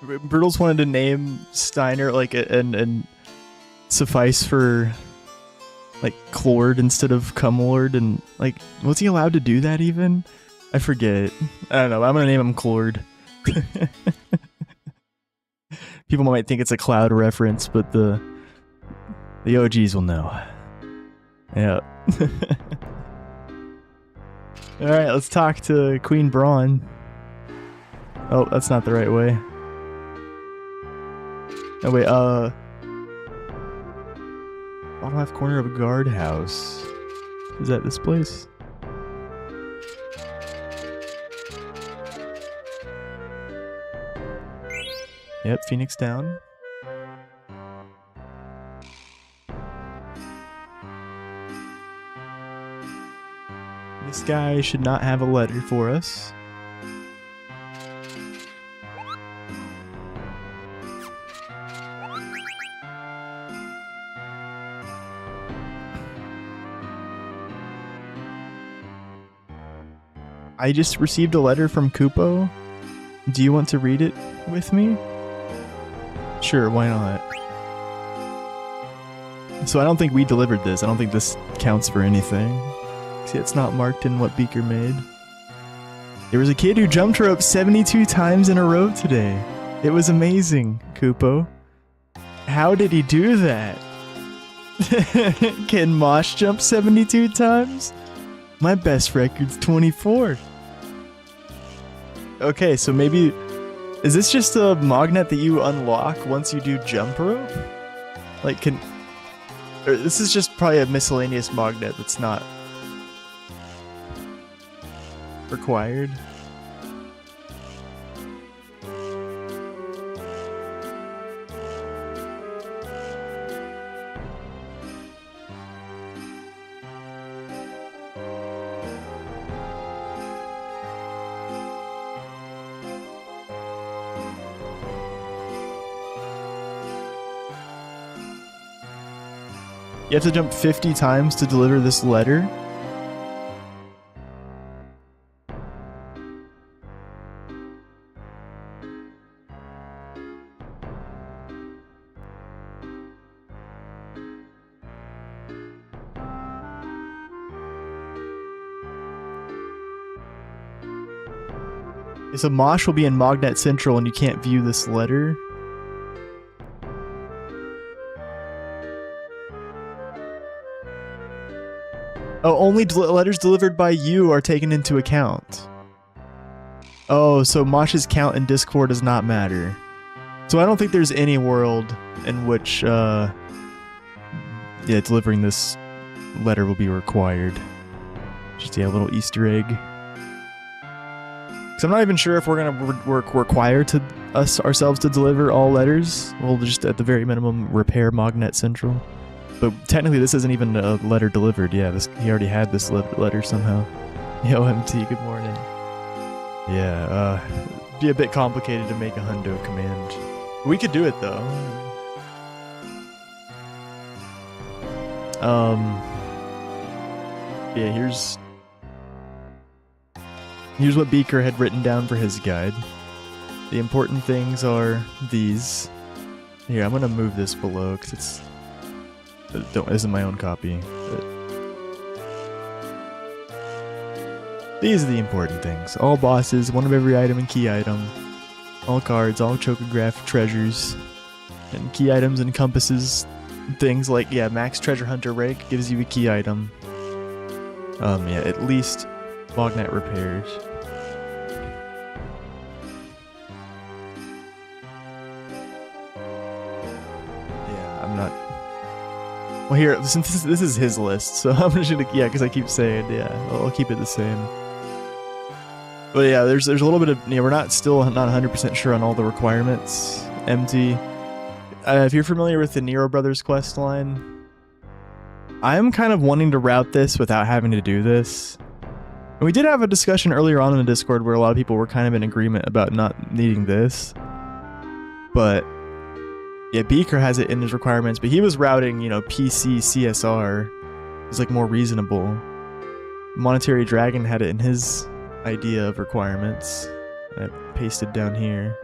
Brittles wanted to name Steiner, like, and suffice for, like, Clord instead of Cumlord, and, like, was he allowed to do that even? I forget. I don't know, I'm gonna name him Clord. People might think it's a Cloud reference, but the OGs will know. Yeah. Alright, let's talk to Queen Braun. Oh, that's not the right way. Oh wait, bottom left corner of a guardhouse. Is that this place? Yep, Phoenix down. This guy should not have a letter for us. I just received a letter from Kupo. Do you want to read it with me? Sure, why not? So I don't think we delivered this. I don't think this counts for anything. See, it's not marked in what Beaker made. There was a kid who jumped rope 72 times in a row today. It was amazing, Kupo. How did he do that? Can Mosh jump 72 times? My best record's 24. Okay, so maybe... is this just a magnet that you unlock once you do jump rope? Like, or this is just probably a miscellaneous magnet that's not required. You have to jump 50 times to deliver this letter? So Mosh will be in Mognet Central and you can't view this letter? Oh, only letters delivered by you are taken into account. Oh, so Mosh's count in Discord does not matter. So I don't think there's any world in which yeah, delivering this letter will be required. Just, yeah, a little Easter egg. So I'm not even sure if we're gonna require to ourselves to deliver all letters. We'll just at the very minimum repair Mognet Central. But technically this isn't even a letter delivered. Yeah, he already had this letter somehow. Yo, MT, good morning. Yeah, be a bit complicated to make a hundo command. We could do it though. Yeah, here's what Beaker had written down for his guide. The important things are these. Here, I'm gonna move this below because isn't my own copy. These are the important things. All bosses, one of every item and key item. All cards, all chocograph treasures. And key items encompasses things like, yeah, max treasure hunter rank gives you a key item. Yeah, at least Mognet repairs. Yeah, I'm not... Well, here, since this is his list, so I'm just gonna, yeah, because I keep saying, yeah, I'll keep it the same. But yeah, there's a little bit of, yeah, we're not 100% sure on all the requirements. MT. If you're familiar with the Nero Brothers quest line, I'm kind of wanting to route this without having to do this. And we did have a discussion earlier on in the Discord where a lot of people were kind of in agreement about not needing this. But yeah, Beaker has it in his requirements, but he was routing, you know, PC CSR. It's like more reasonable. Monetary Dragon had it in his idea of requirements. I pasted down here.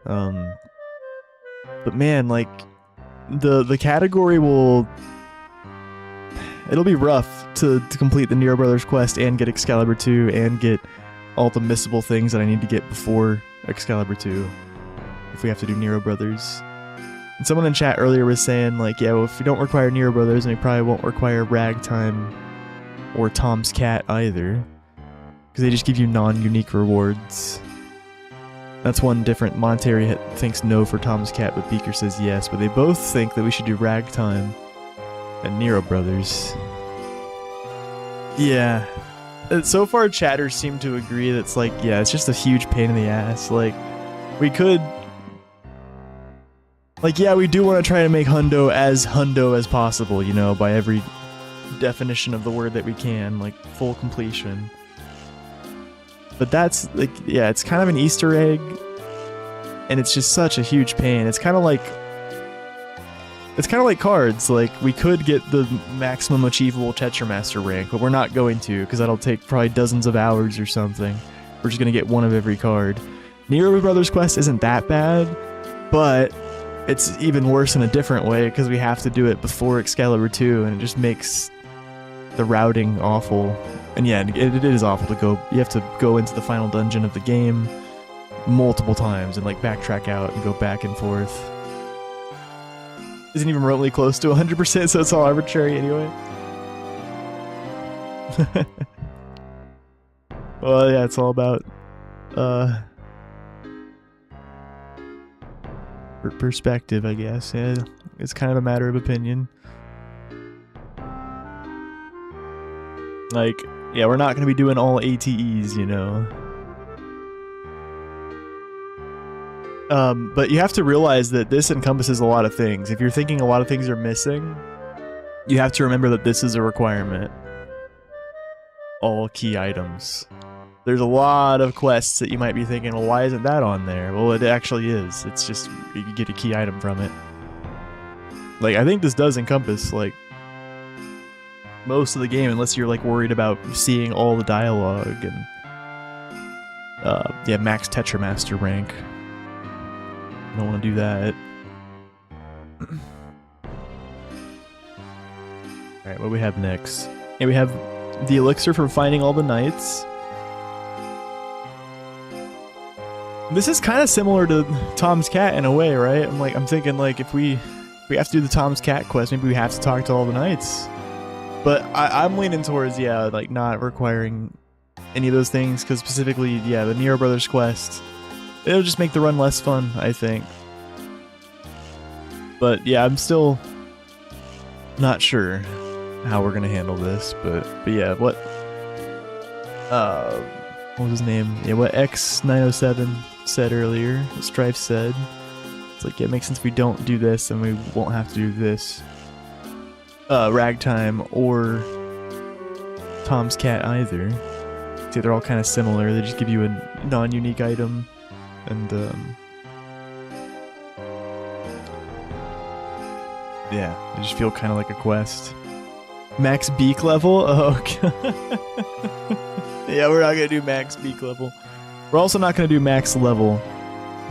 But man, like the category it'll be rough to complete the Nero Brothers quest and get Excalibur 2 and get all the missable things that I need to get before Excalibur 2 if we have to do Nero Brothers. And someone in chat earlier was saying like, yeah, well, if we don't require Nero Brothers, then we probably won't require Ragtime or Tom's Cat either, because they just give you non-unique rewards. That's one different. Monetary thinks no for Tom's Cat, but Beaker says yes. But they both think that we should do Ragtime and Nero Brothers. Yeah. So far, chatters seem to agree that it's like, yeah, it's just a huge pain in the ass. Like, we could... Like, yeah, we do want to try to make hundo as possible, you know, by every definition of the word that we can, like, full completion. But that's, like, yeah, it's kind of an Easter egg, and it's just such a huge pain. It's kind of like cards. Like, we could get the maximum achievable Tetramaster rank, but we're not going to, because that'll take probably dozens of hours or something. We're just going to get one of every card. Nero Brothers Quest isn't that bad, but it's even worse in a different way, because we have to do it before Excalibur 2, and it just makes the routing awful. And yeah, it is awful to go. You have to go into the final dungeon of the game multiple times and like backtrack out and go back and forth. Isn't even remotely close to 100%, so it's all arbitrary anyway. Well, yeah, it's all about perspective, I guess. Yeah, it's kind of a matter of opinion. Like, yeah, we're not going to be doing all ATEs, you know. But you have to realize that this encompasses a lot of things. If you're thinking a lot of things are missing, you have to remember that this is a requirement. All key items. There's a lot of quests that you might be thinking, well, why isn't that on there? Well, it actually is. It's just, you can get a key item from it. Like, I think this does encompass, like, most of the game, unless you're like worried about seeing all the dialogue and yeah, max Tetramaster rank. I don't want to do that. Alright, what do we have next? Yeah, we have the elixir from finding all the knights. This is kind of similar to Tom's Cat in a way, right? I'm thinking like if we have to do the Tom's Cat quest, maybe we have to talk to all the knights. But I'm leaning towards, yeah, like not requiring any of those things, because specifically, yeah, the Nero Brothers quest, it'll just make the run less fun, I think. But yeah, I'm still not sure how we're gonna handle this. But yeah, what was his name? Yeah, what X907 said earlier, what Strife said. It's like, yeah, it makes sense if we don't do this, and we won't have to do this. Ragtime or Tom's Cat either. See, they're all kind of similar. They just give you a non-unique item, and yeah, they just feel kind of like a quest. Max beak level? Oh, yeah, we're not gonna do max beak level. We're also not gonna do max level,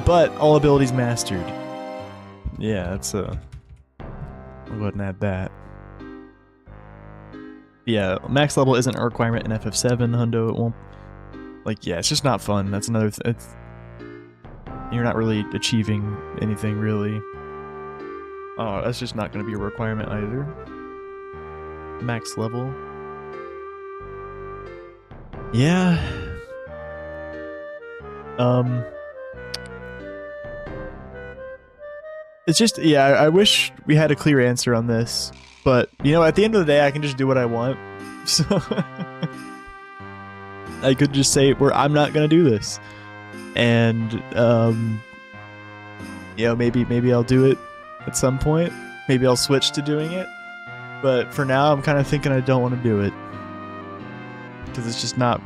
but all abilities mastered. Yeah, that's I'll go ahead and add that. Yeah, max level isn't a requirement in FF7, Hundo. It won't. Like, yeah, it's just not fun. That's another. You're not really achieving anything, really. Oh, that's just not going to be a requirement either. Max level. Yeah. It's just, yeah, I wish we had a clear answer on this. But, you know, at the end of the day, I can just do what I want. So, I could just say, I'm not going to do this. And, you know, maybe I'll do it at some point. Maybe I'll switch to doing it. But for now, I'm kind of thinking I don't want to do it. Because it's just not...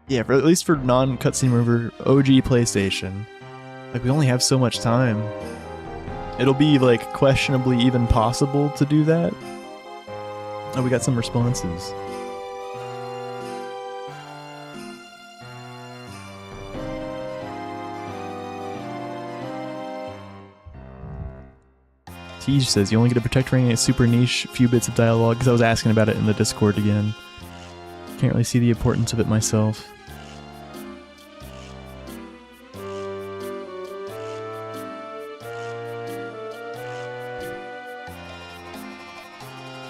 Yeah, at least for non-cutscene remover, OG PlayStation. Like, we only have so much time. It'll be, like, questionably even possible to do that. Oh, we got some responses. Tej says, you only get a protect ring and a super niche few bits of dialogue, because I was asking about it in the Discord again. Can't really see the importance of it myself.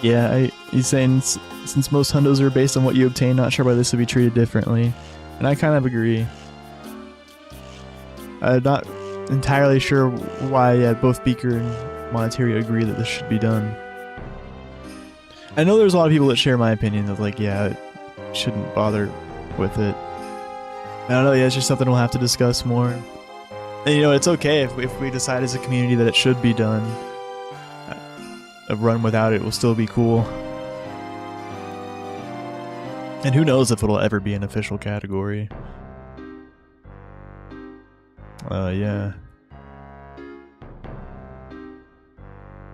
Yeah, he's saying, since most hundos are based on what you obtain, not sure why this would be treated differently. And I kind of agree. I'm not entirely sure why both Beaker and Monetaria agree that this should be done. I know there's a lot of people that share my opinion that, like, yeah, shouldn't bother with it. I don't know, yeah, it's just something we'll have to discuss more. And, you know, it's okay if we decide as a community that it should be done. A run without it will still be cool. And who knows if it'll ever be an official category. Yeah.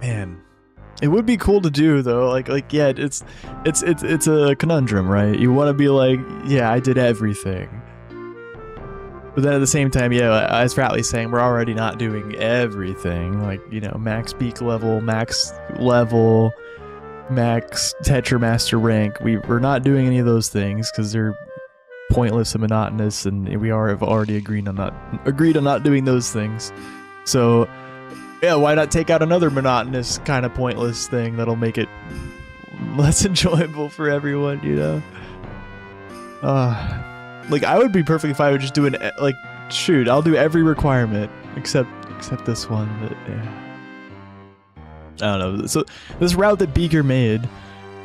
Man. It would be cool to do though, like yeah, it's a conundrum, right? You want to be like, yeah, I did everything. But then at the same time, yeah, as Fratley's saying, we're already not doing everything. Like, you know, max beak level, max Tetra Master rank. We're not doing any of those things because they're pointless and monotonous, and we have already agreed on not doing those things. So, yeah, why not take out another monotonous kind of pointless thing that'll make it less enjoyable for everyone, you know? Like, I would be perfectly fine with just doing, like, shoot, I'll do every requirement except this one, but yeah. I don't know. So, this route that Beaker made,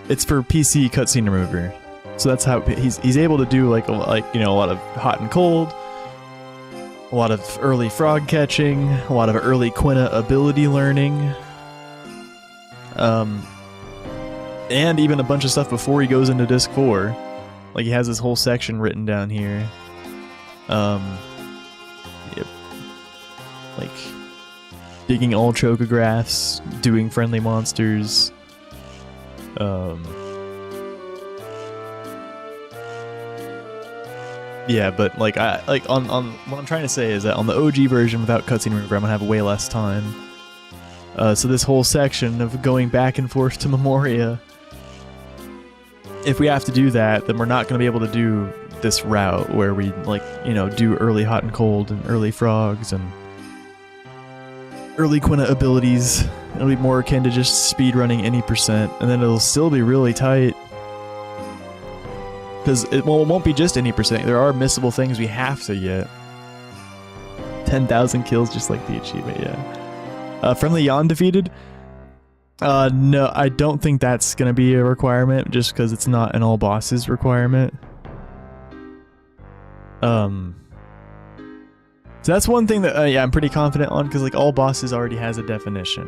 it's for PC cutscene remover. So that's how he's able to do, like, you know, a lot of hot and cold, a lot of early frog catching, a lot of early Quina ability learning, and even a bunch of stuff before he goes into Disc 4. Like, he has this whole section written down here. Yep. Like, digging all chocographs, doing friendly monsters. Yeah, but like on what I'm trying to say is that on the OG version without cutscene remover, I'm gonna have way less time. So this whole section of going back and forth to Memoria, if we have to do that, then we're not gonna be able to do this route where we, like, you know, do early hot and cold and early frogs and early Quina abilities. It'll be more akin to just speedrunning any percent, and then it'll still be really tight. Because it won't be just any percent. There are missable things we have to get. 10,000 kills, just like the achievement, yeah. Friendly Yon defeated? No, I don't think that's gonna be a requirement, just because it's not an all bosses requirement. So that's one thing that, yeah, I'm pretty confident on, because like all bosses already has a definition,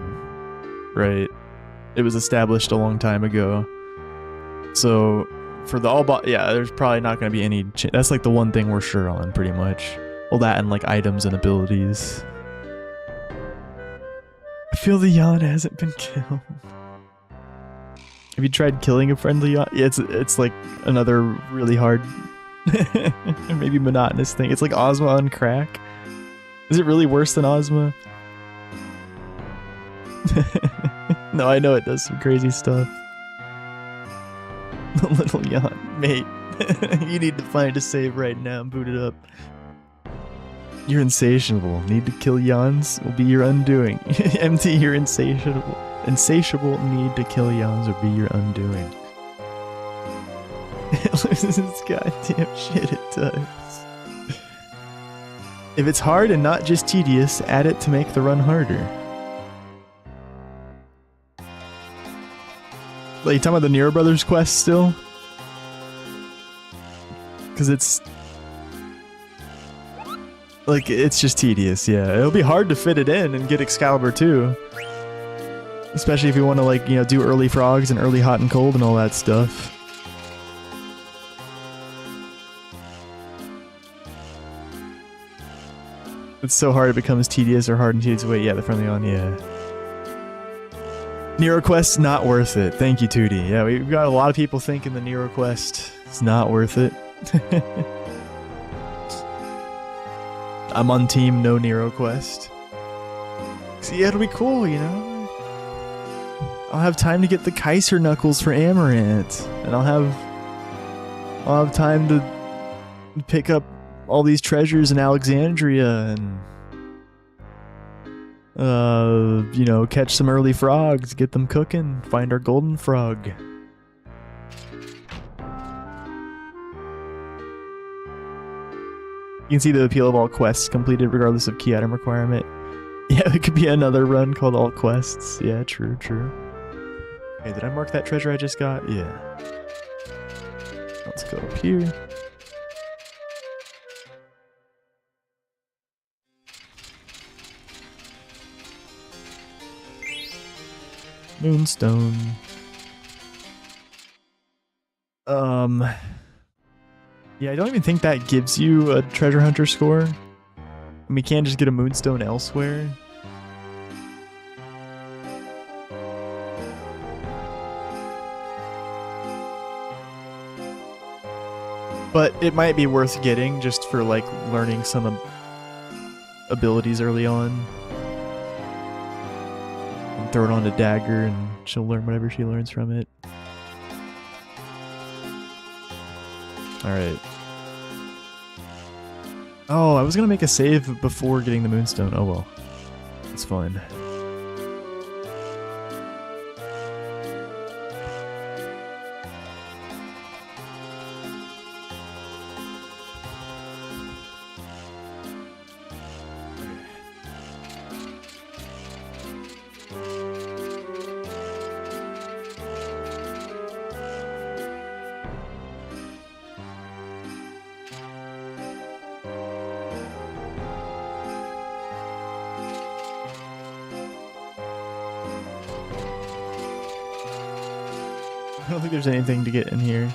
right? It was established a long time ago. So for the yeah, there's probably not going to be any that's like the one thing we're sure on, pretty much. Well, that and like items and abilities. I feel the Yon hasn't been killed. Have you tried killing a friendly Yon? Yeah, it's like another really hard, maybe monotonous thing. It's like Ozma on crack. Is it really worse than Ozma? No, I know it does some crazy stuff. The little Yon, mate. You need to find a save right now and boot it up. You're insatiable. Need to kill Yons will be your undoing. MT, you're insatiable. Insatiable need to kill Yons will be your undoing. It loses its goddamn shit it does. If it's hard and not just tedious, add it to make the run harder. Like, you talking about the Nero Brothers quest still? Because it's... like, it's just tedious, yeah. It'll be hard to fit it in and get Excalibur too. Especially if you want to, like, you know, do early frogs and early hot and cold and all that stuff. It's so hard it becomes tedious or hard and tedious. Wait, yeah, the friendly on, yeah. Nero Quest, not worth it. Thank you, Tootie. Yeah, we've got a lot of people thinking the Nero Quest is not worth it. I'm on team no Nero Quest. See, it'll be cool, you know? I'll have time to get the Kaiser Knuckles for Amaranth. And I'll have time to pick up all these treasures in Alexandria and you know, catch some early frogs, get them cooking, find our golden frog. You can see the appeal of all quests completed regardless of key item requirement. Yeah, it could be another run called all quests. Yeah, true, true. Okay, did I mark that treasure I just got? Yeah. Let's go up here. Moonstone. Yeah, I don't even think that gives you a treasure hunter score. And we can just get a moonstone elsewhere. But it might be worth getting just for like learning some abilities early on. And throw it on a dagger and she'll learn whatever she learns from it. Alright. Oh, I was gonna make a save before getting the moonstone. Oh well. It's fine. I don't think there's anything to get in here.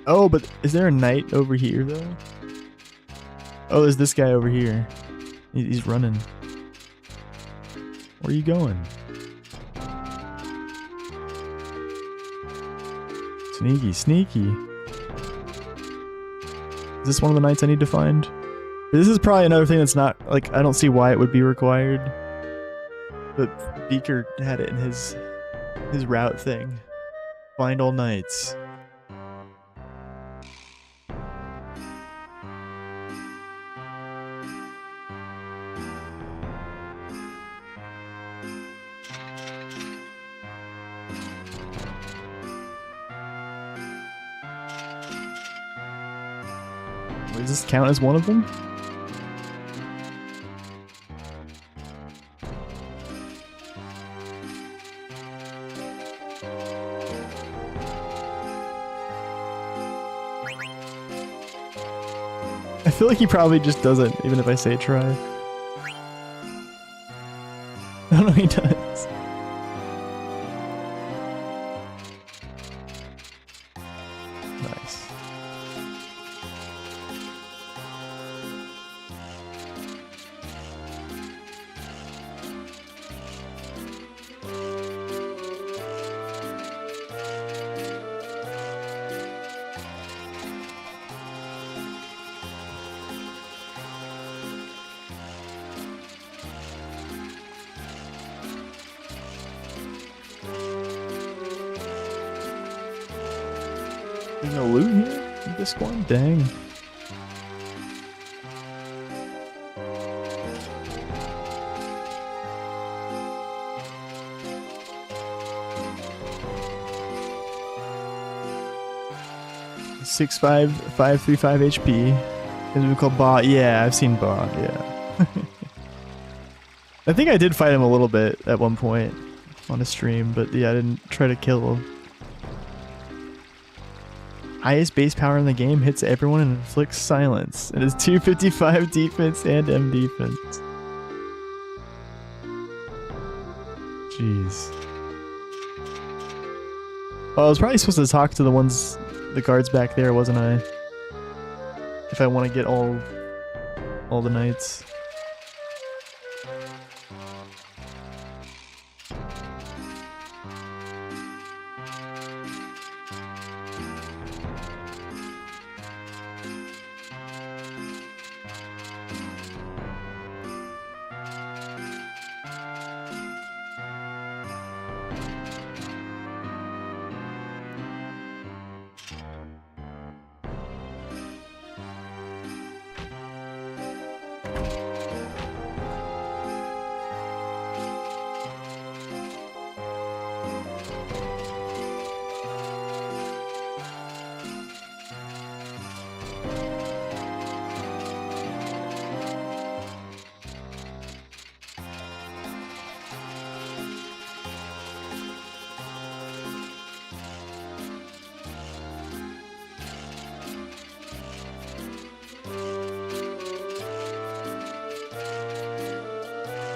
Oh, but is there a knight over here, though? Oh, there's this guy over here. He's running. Where are you going? Sneaky, sneaky. Is this one of the knights I need to find? This is probably another thing that's not, like, I don't see why it would be required. But Beaker had it in his route thing. Find all knights. Does this count as one of them? I feel like he probably just doesn't, even if I say try. I don't know, he does. Nice. There's no loot here in this one? Dang. $65535 HP. Is we call Ba? Yeah, I've seen Ba. Yeah. I think I did fight him a little bit at one point on a stream, but yeah, I didn't try to kill him. Highest base power in the game, hits everyone and inflicts silence. It is 255 defense and M defense. Jeez. Oh, I was probably supposed to talk to the guards back there, wasn't I? If I want to get all the knights.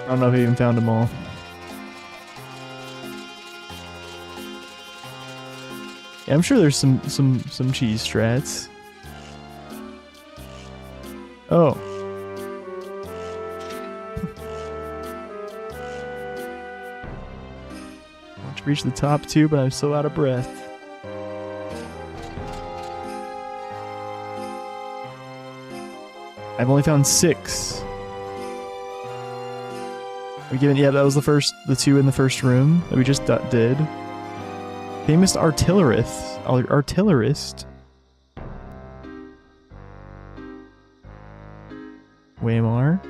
I don't know if I even found them all. Yeah, I'm sure there's some cheese strats. Oh. I want to reach the top two, but I'm so out of breath. I've only found 6. We given, yeah, that was the 2 in the first room that we just did. Famous artillerist. Waymar.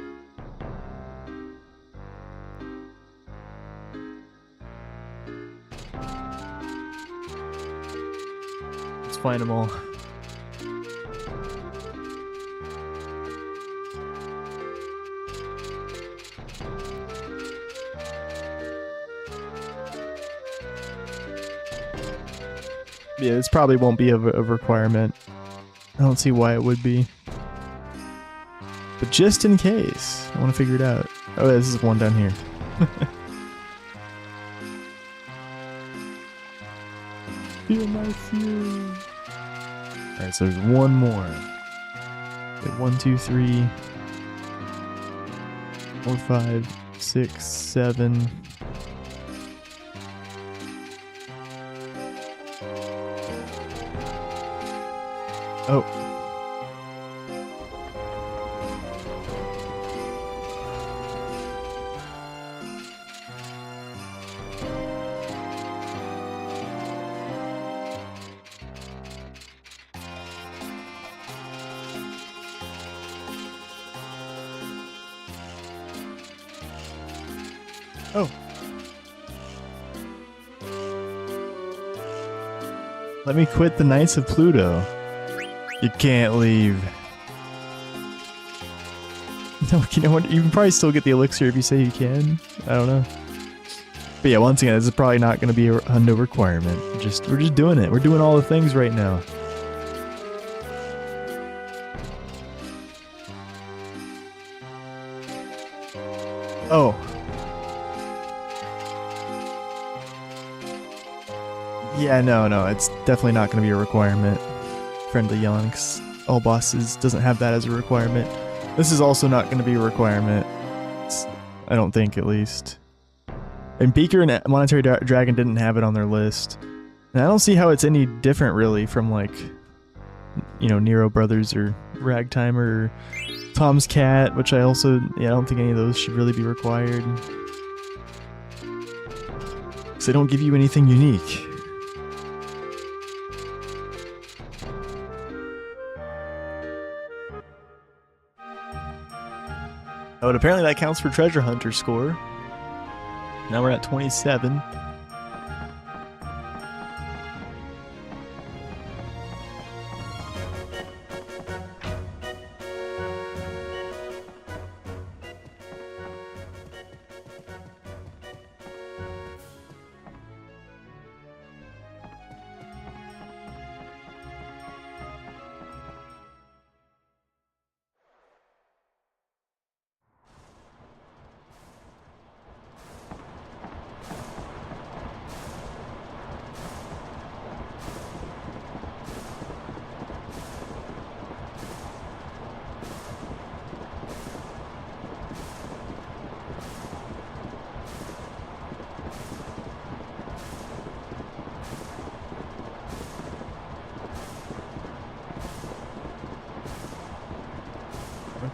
Let's find them all. Yeah, this probably won't be a requirement. I don't see why it would be. But just in case, I want to figure it out. Oh, this is one down here. Feel my fuel. Alright, so there's one more. Okay, 1, 2, 3, 4, 5, 6, 7. Oh. Oh. Let me quit the Knights of Pluto. You can't leave. You know what? You can probably still get the elixir if you say you can. I don't know. But yeah, once again, this is probably not going to be a hundo requirement. We're just doing it. We're doing all the things right now. Oh. Yeah, no, it's definitely not going to be a requirement. Friendly Yonix, all bosses doesn't have that as a requirement. This is also not going to be a requirement. I don't think, at least. And Beaker and Monetary Dragon didn't have it on their list. And I don't see how it's any different, really, from, like, you know, Nero Brothers or Ragtime or Tom's Cat, which I also, yeah, I don't think any of those should really be required. Because they don't give you anything unique. Oh, and apparently that counts for Treasure Hunter score. Now we're at 27.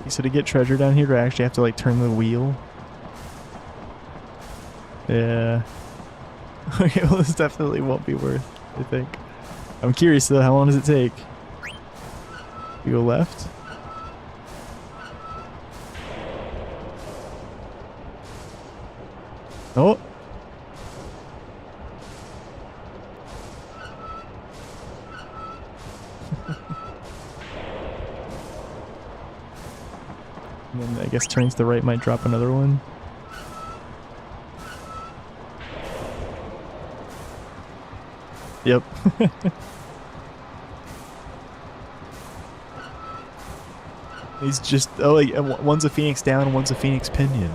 So to get treasure down here, do I actually have to like turn the wheel? Yeah. Okay, well this definitely won't be worth, I think. I'm curious though, how long does it take? You go left? Oh! And then I guess turning to the right might drop another one. Yep. He's just, oh, like, one's a Phoenix down and one's a Phoenix pinion.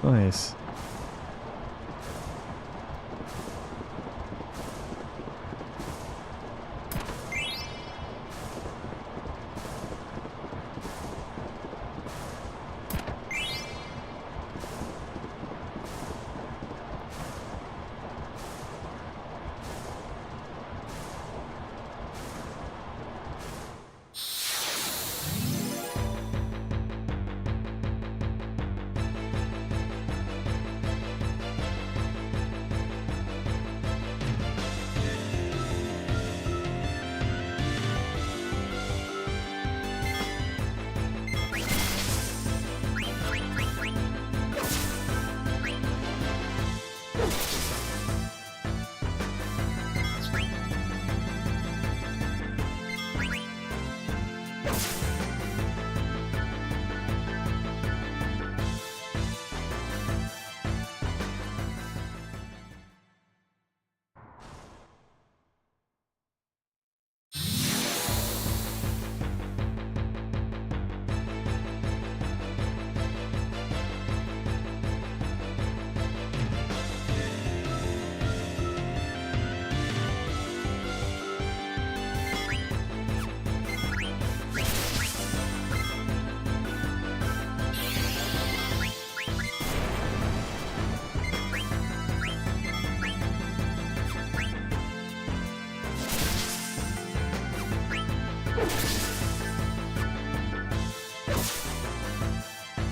Nice.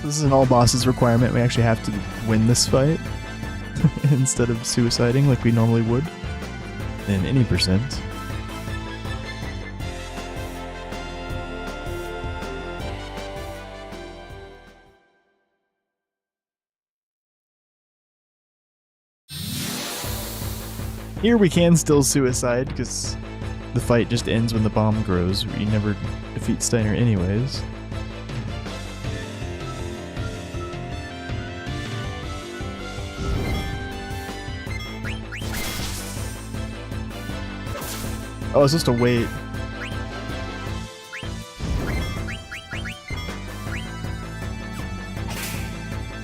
This is an all bosses requirement. We actually have to win this fight instead of suiciding like we normally would in any percent. Here we can still suicide because the fight just ends when the bomb grows. We never defeat Steiner anyways. Oh, I was supposed to wait.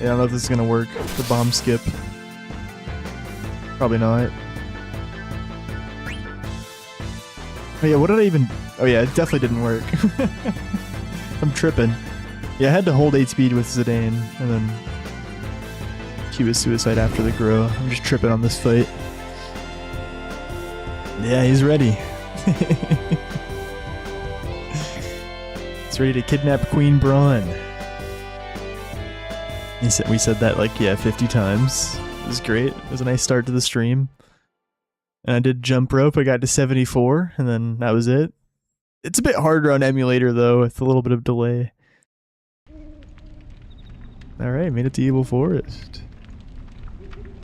Yeah, I don't know if this is gonna work. The bomb skip. Probably not. Oh yeah, what did I even... Oh yeah, it definitely didn't work. I'm tripping. Yeah, I had to hold 8 speed with Zidane, and then Q is suicide after the grow. I'm just tripping on this fight. Yeah, he's ready. He's ready to kidnap Queen Braun. We said that like, yeah, 50 times. It was great. It was a nice start to the stream. And I did jump rope. I got to 74, and then that was it. It's a bit harder on emulator, though, with a little bit of delay. Alright, made it to Evil Forest.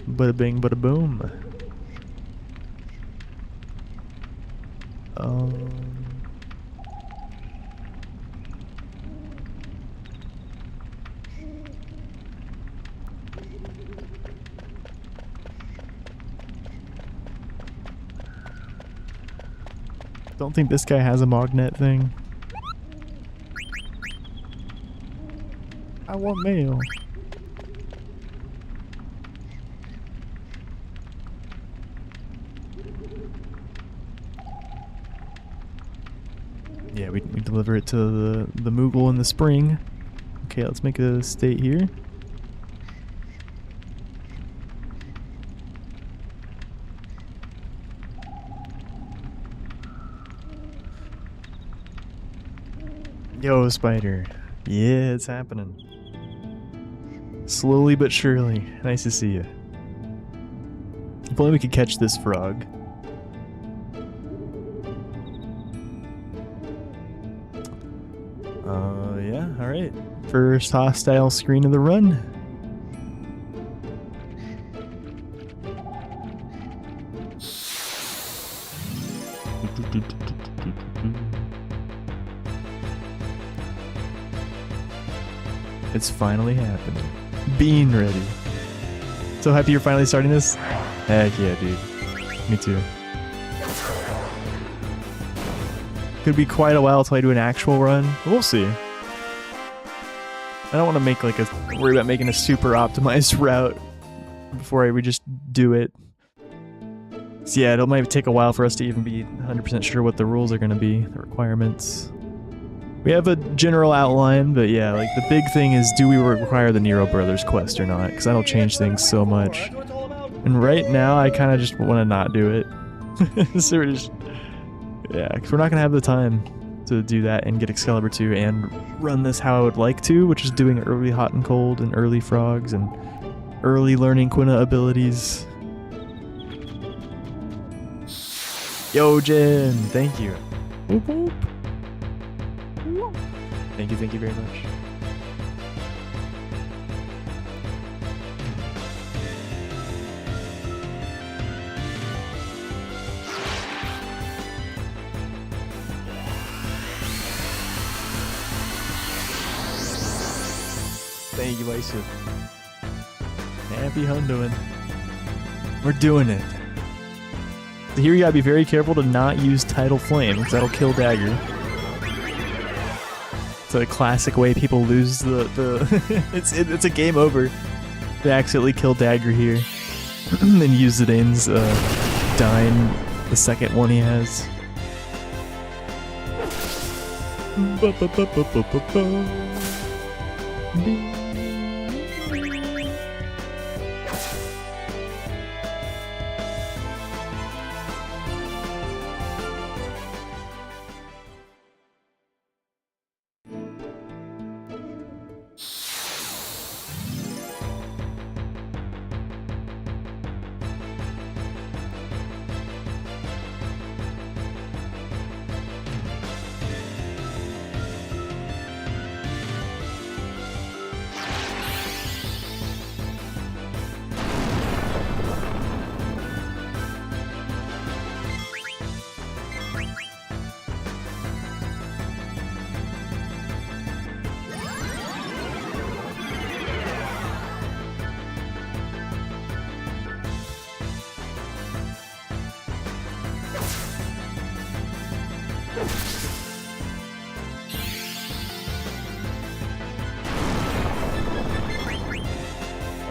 Bada bing, bada boom. Don't think this guy has a magnet thing. I want mail. Yeah, we deliver it to the Moogle in the spring. Okay, let's make a state here. Yo, spider. Yeah, it's happening. Slowly but surely. Nice to see you. If only we could catch this frog. Yeah, alright. First hostile screen of the run. It's finally happening. Being ready. So happy you're finally starting this? Heck yeah, dude. Me too. Could be quite a while till I do an actual run. We'll see. I don't want to make like worry about making a super optimized route before we just do it. So yeah, it might take a while for us to even be 100% sure what the rules are going to be, the requirements. We have a general outline, but yeah, like the big thing is, do we require the Nero Brothers quest or not? Because that'll change things so much. And right now, I kind of just want to not do it. So we're just... Yeah, because we're not going to have the time to do that and get Excalibur 2 and run this how I would like to, which is doing early Hot and Cold and early Frogs and early learning Quina abilities. Yo, Jen! Thank you. Whoop, whoop. Thank you very much. Thank you, Isu. Happy hundoing. We're doing it. So here you gotta be very careful to not use Tidal Flame, because that'll kill Dagger. It's a classic way people lose the it's a game over. They accidentally kill Dagger here. And use Zidane's Dine, the second one he has.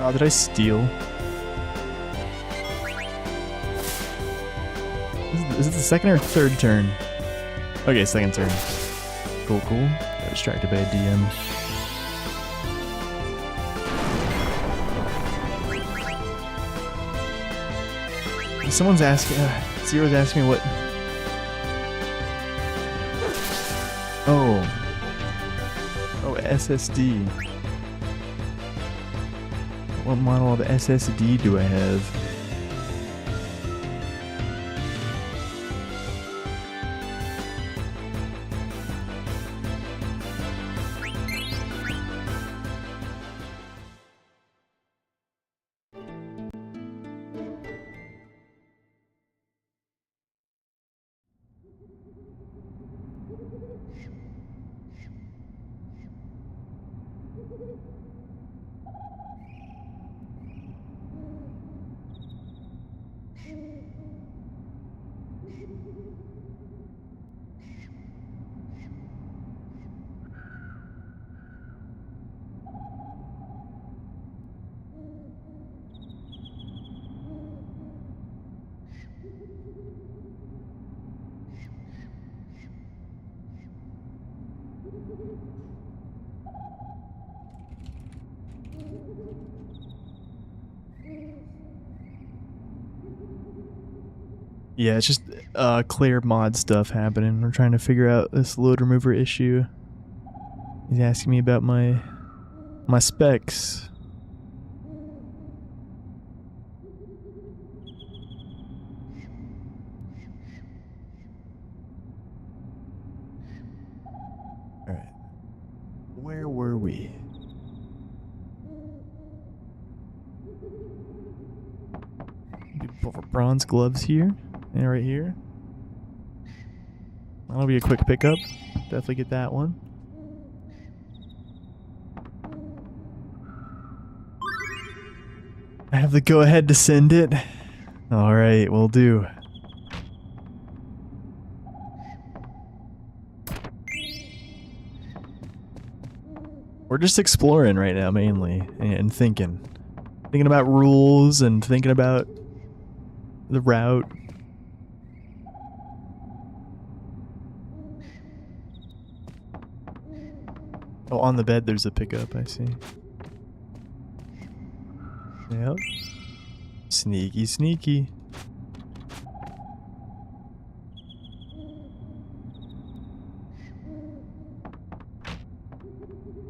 Oh, did I steal? Is it the second or third turn? Okay, second turn. Cool, cool. Got distracted by a DM. Someone's asking, Zero's asking me what... Oh, SSD. What model of SSD do I have? Yeah, it's just clear mod stuff happening. We're trying to figure out this load remover issue. He's asking me about my specs. Alright. Where were we? Bronze gloves here. And right here. That'll be a quick pickup. Definitely get that one. I have the go ahead to send it. Alright, will do. We're just exploring right now mainly and thinking. Thinking about rules and thinking about the route. Oh, on the bed there's a pickup, I see. Yep. Sneaky, sneaky.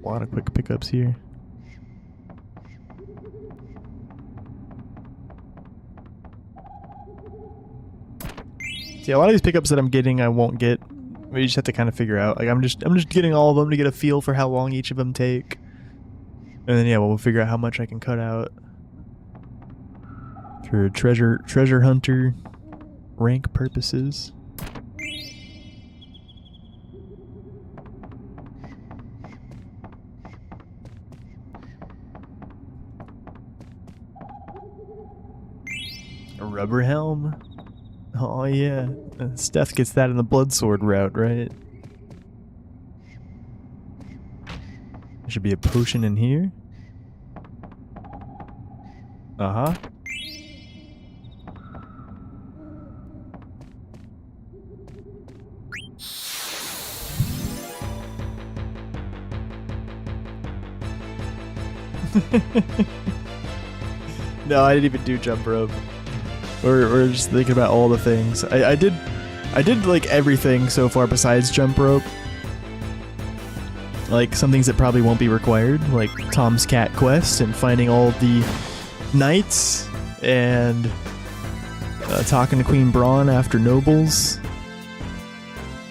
A lot of quick pickups here. See, a lot of these pickups that I'm getting I won't get. We just have to kind of figure out. Like I'm just getting all of them to get a feel for how long each of them take. And then yeah, we'll figure out how much I can cut out for treasure hunter rank purposes. A rubber helm. Oh yeah, Steph gets that in the Bloodsword route, right? There should be a potion in here. Uh-huh. No, I didn't even do jump rope. We're just thinking about all the things. I did like everything so far besides jump rope. Like some things that probably won't be required, like Tom's Cat Quest and finding all the knights and talking to Queen Braun after nobles.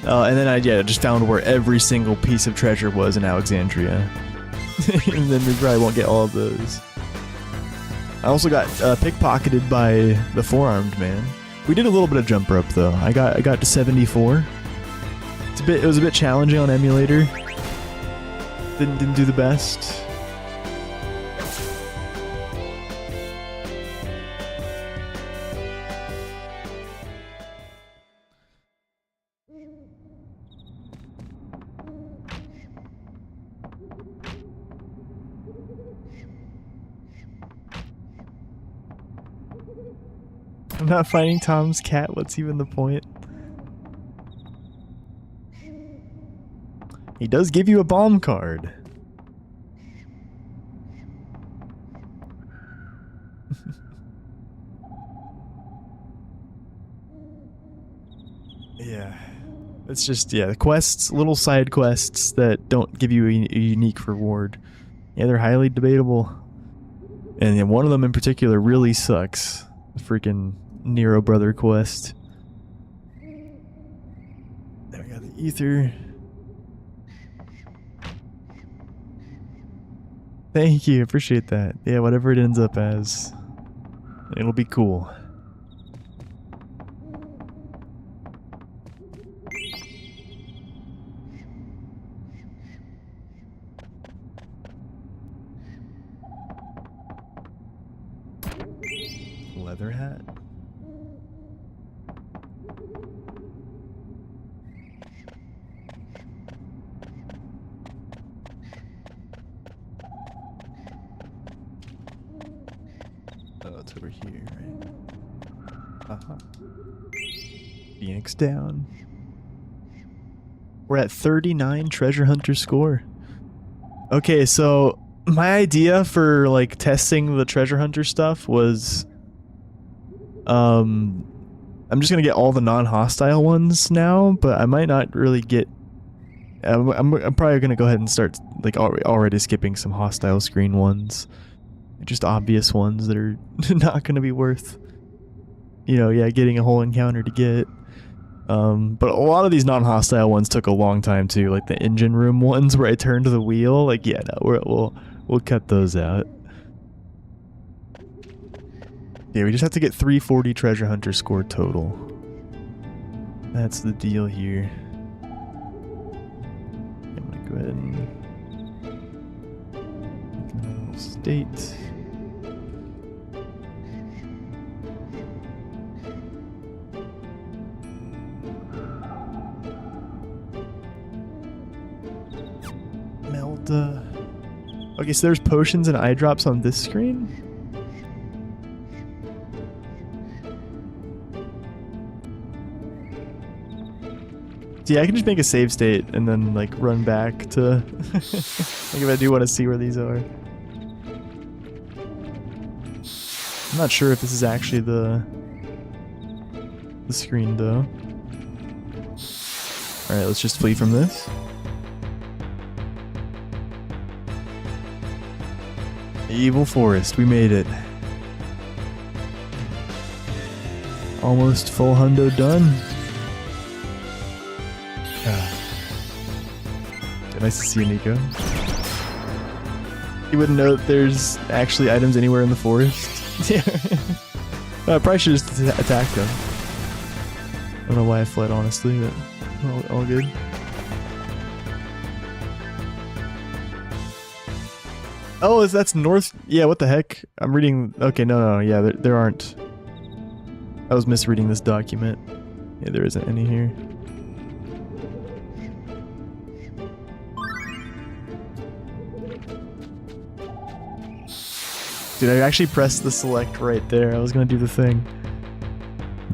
And then I just found where every single piece of treasure was in Alexandria. And then we probably won't get all of those. I also got pickpocketed by the four-armed man. We did a little bit of jump rope though. I got to 74. It was a bit challenging on emulator. Didn't do the best. not finding Tom's cat. What's even the point? He does give you a bomb card. Yeah. It's just, yeah, quests, little side quests that don't give you a unique reward. Yeah, they're highly debatable. And yeah, one of them in particular really sucks. The freaking Nero Brother quest. There we got the ether. Thank you, appreciate that. Yeah, whatever it ends up as, it'll be cool. Leather hat. Oh, it's over here, right? Uh-huh. Yanks down. We're at 39 treasure hunter score. Okay, so my idea for like testing the treasure hunter stuff was I'm just gonna get all the non-hostile ones now, but I might not really get I'm probably gonna go ahead and start like already skipping some hostile screen ones. Just obvious ones that are not gonna be worth, you know, yeah, getting a whole encounter to get. But a lot of these non-hostile ones took a long time too, like the engine room ones where I turned the wheel. Like, yeah, no, we'll cut those out. Yeah, we just have to get 340 treasure hunter score total. That's the deal here. I'm gonna go ahead and state. Okay, so there's potions and eye drops on this screen? See, I can just make a save state and then like run back to like if I do want to see where these are. I'm not sure if this is actually the screen though. Alright, let's just flee from this. Evil Forest, we made it. Almost full hundo done. Nice to see you, Nico. You wouldn't know that there's actually items anywhere in the forest. Yeah. I probably should just attack them. I don't know why I fled, honestly, but all good. Oh, that's north? Yeah, what the heck? I'm reading... Okay, no, yeah, there aren't... I was misreading this document. Yeah, there isn't any here. Dude, I actually pressed the select right there. I was gonna do the thing.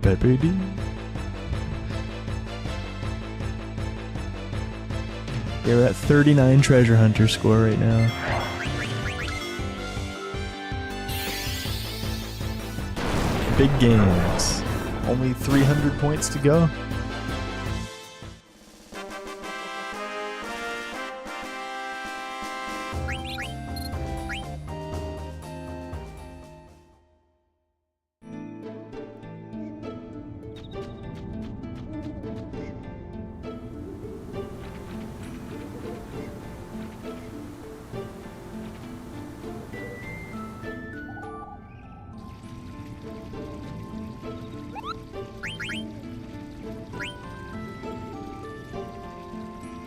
Baby. Yeah, we're at 39 treasure hunter score right now. Big games. Only 300 points to go.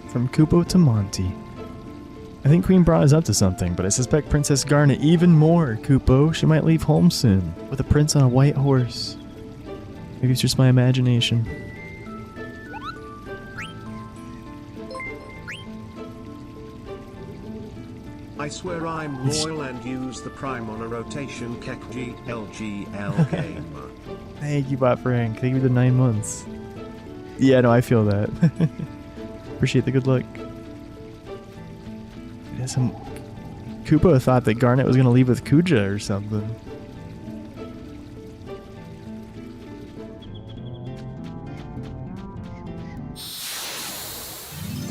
From Kupo to Monty. I think Queen Bra is up to something, but I suspect Princess Garnet even more, Kupo. She might leave home soon, with a prince on a white horse. Maybe it's just my imagination. I swear I'm loyal and use the prime on a rotation Kek GLGL game. Thank you, Bot Frank. Thank you for the 9 months. Yeah, no, I feel that. Appreciate the good luck. Yeah, some Koopa thought that Garnet was gonna leave with Kuja or something.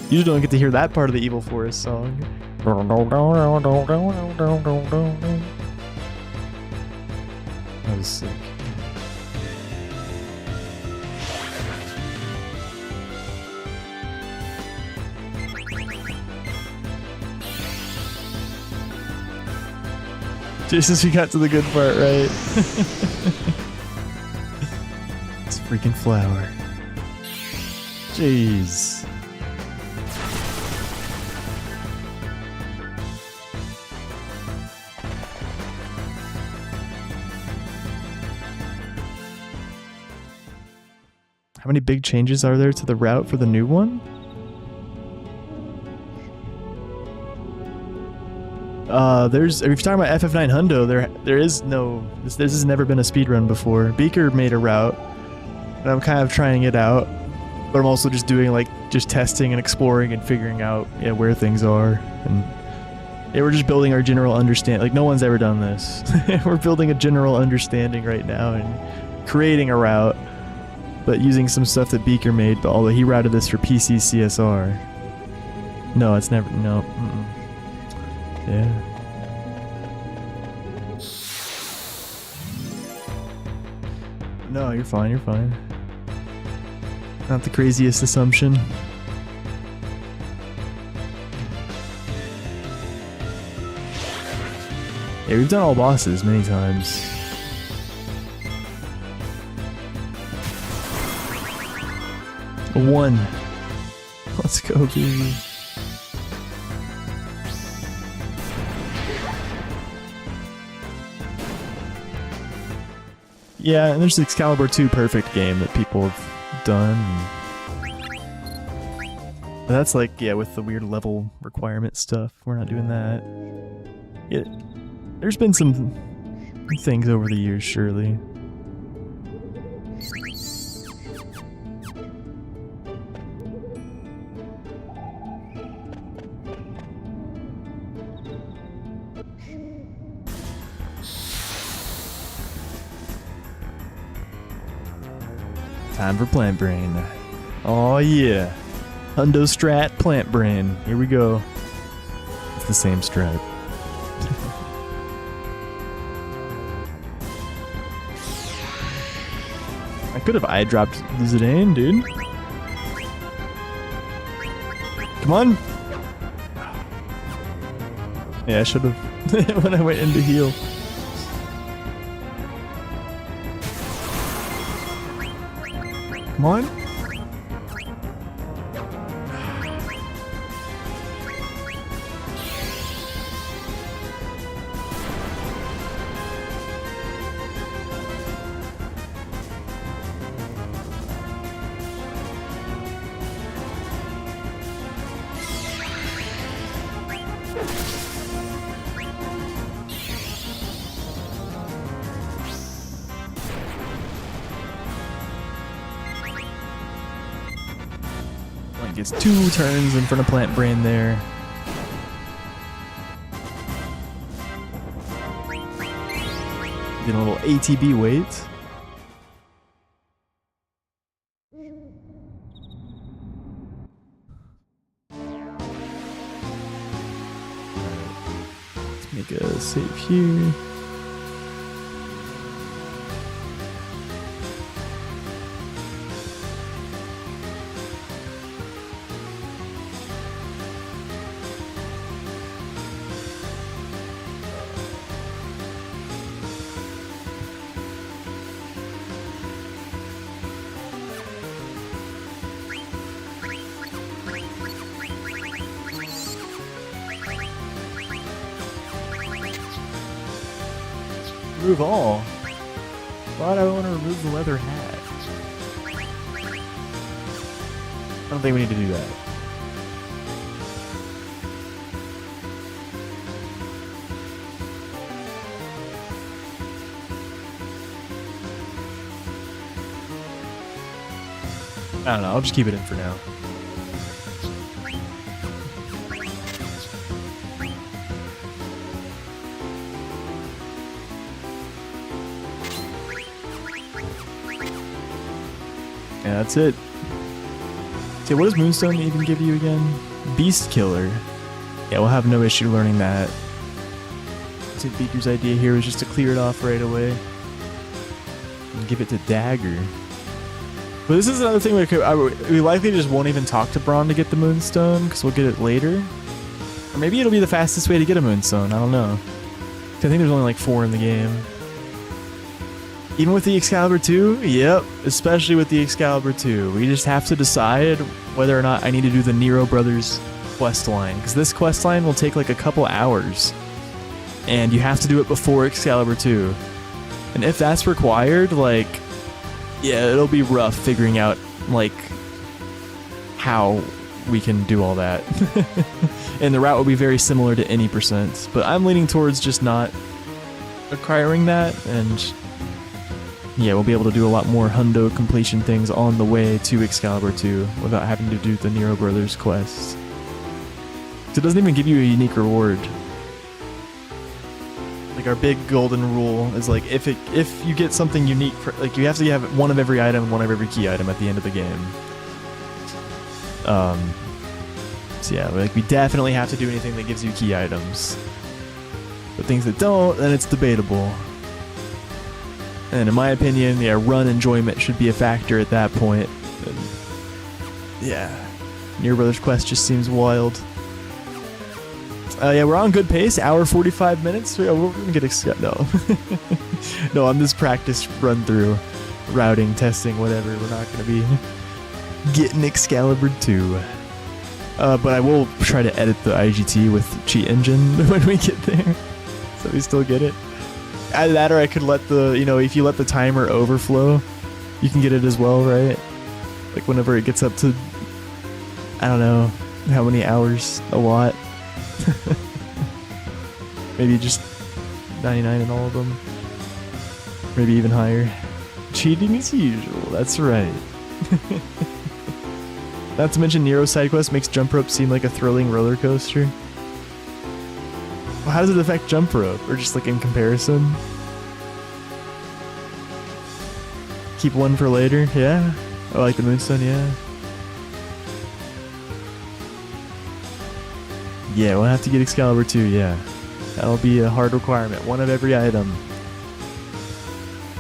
You just don't get to hear that part of the Evil Forest song. That was sick. Just as we got to the good part, right? This freaking flower. Jeez. How many big changes are there to the route for the new one? If you're talking about FF9 Hundo, there is no, this has never been a speedrun before. Beaker made a route, and I'm kind of trying it out, but I'm also just doing just testing and exploring and figuring out where things are, and we're just building our general understanding. Like, no one's ever done this. We're building a general understanding right now and creating a route, but using some stuff that Beaker made, but although he routed this for PC CSR. No, it's never, no, yeah. No, you're fine, you're fine. Not the craziest assumption. Yeah, we've done all bosses many times. A 1. Let's go, baby. Yeah, and there's the Excalibur 2 Perfect game that people have done. But that's with the weird level requirement stuff. We're not doing that. Yeah, there's been some things over the years, surely. Time for Plant Brain. Oh yeah. Hundo Strat Plant Brain. Here we go. It's the same strat. I could have eye dropped the Zidane, dude. Come on. Yeah, I should have when I went in to heal. Come on. Gets 2 turns in front of Plant Brain there. Getting a little ATB wait. Let's make a save here. Remove all. Why do I want to remove the leather hat? I don't think we need to do that. I don't know, I'll just keep it in for now. Yeah, that's it. See, what does Moonstone even give you again? Beast Killer. Yeah, we'll have no issue learning that. See, Beaker's idea here was just to clear it off right away. And give it to Dagger. But this is another thing we likely just won't even talk to Braun to get the Moonstone, because we'll get it later. Or maybe it'll be the fastest way to get a Moonstone, I don't know. I think there's only like 4 in the game. Even with the Excalibur 2? Yep, especially with the Excalibur 2. We just have to decide whether or not I need to do the Nero Brothers quest line, because this quest line will take like a couple hours. And you have to do it before Excalibur 2. And if that's required, like, yeah, it'll be rough figuring out, like, how we can do all that. And the route will be very similar to any %, but I'm leaning towards just not acquiring that, and yeah, we'll be able to do a lot more hundo completion things on the way to Excalibur 2 without having to do the Nero Brothers quest. So it doesn't even give you a unique reward. Like, our big golden rule is like, if you get something unique, like, you have to have one of every item and one of every key item at the end of the game. So yeah, like, we definitely have to do anything that gives you key items. But things that don't, then it's debatable. And in my opinion, yeah, run enjoyment should be a factor at that point. And yeah, Nero Brothers quest just seems wild. Yeah, we're on good pace. Hour 45 minutes. Yeah, we're gonna get no, no. On this practice run through, routing, testing, whatever. We're not gonna be getting Excalibur 2. But I will try to edit the IGT with Cheat Engine when we get there, so we still get it. Either that, or I could let the, if you let the timer overflow, you can get it as well, right? Like whenever it gets up to, I don't know how many hours, a lot. Maybe just 99 in all of them. Maybe even higher. Cheating as usual, that's right. Not to mention Nero's side quest makes jump rope seem like a thrilling roller coaster. Well, how does it affect jump rope? Or just like in comparison? Keep one for later? Yeah. Oh, like the Moonstone, yeah. Yeah, we'll have to get Excalibur 2, yeah. That'll be a hard requirement. One of every item.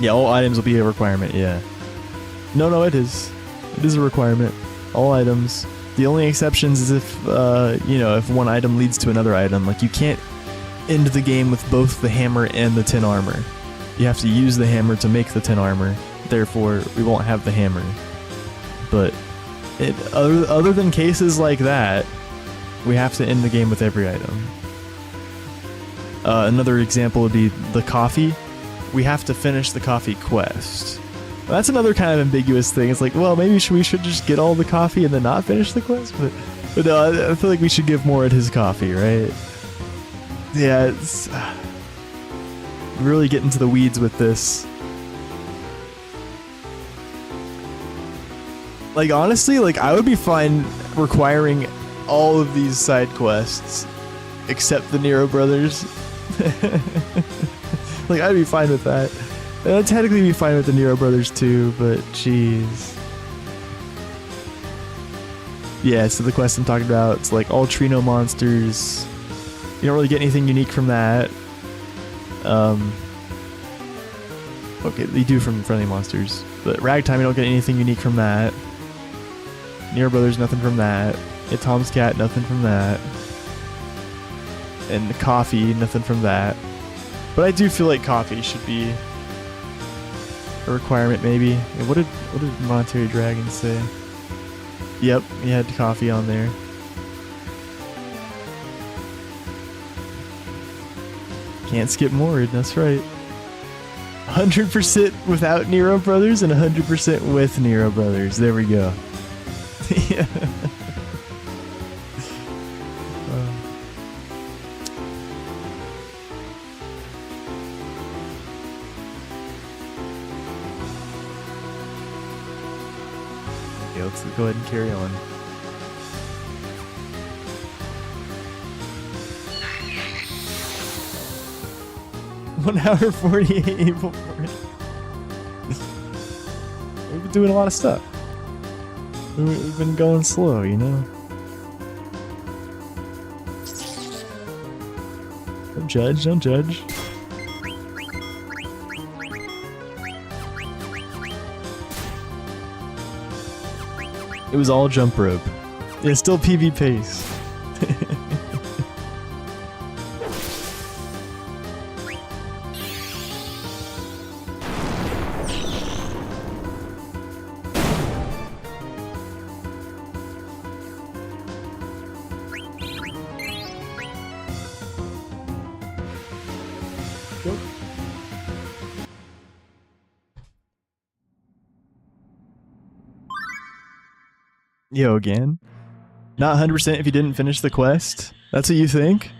Yeah, all items will be a requirement, yeah. No, it is. It is a requirement. All items. The only exceptions is if, if one item leads to another item. Like, you can't end the game with both the hammer and the 10 armor. You have to use the hammer to make the 10 armor. Therefore, we won't have the hammer. But other than cases like that, we have to end the game with every item. Another example would be the coffee. We have to finish the coffee quest. That's another kind of ambiguous thing. It's like, well, maybe we should just get all the coffee and then not finish the quest? But no, I feel like we should give more at his coffee, right? Yeah, it's... really get into the weeds with this. Like, honestly, like, I would be fine requiring all of these side quests except the Nero Brothers. Like, I'd be fine with that. And I'd technically be fine with the Nero Brothers too, but jeez. Yeah, so the quest I'm talking about, it's like all Trino monsters. You don't really get anything unique from that. Okay, you do from friendly monsters. But Ragtime, you don't get anything unique from that. Nero Brothers, nothing from that. Yeah, Tom's Cat, nothing from that. And the coffee, nothing from that. But I do feel like coffee should be a requirement, maybe. What did Monetary Dragon say? Yep, he had coffee on there. Can't skip Mord, that's right. 100% without Nero Brothers and 100% with Nero Brothers. There we go. Yeah. Okay, let's go ahead and carry on. One hour 48 April 4th. We've been doing a lot of stuff. We've been going slow, you know? Don't judge, don't judge. It was all jump rope. It's still PV pace. Yo, again? Not 100% if you didn't finish the quest? That's what you think?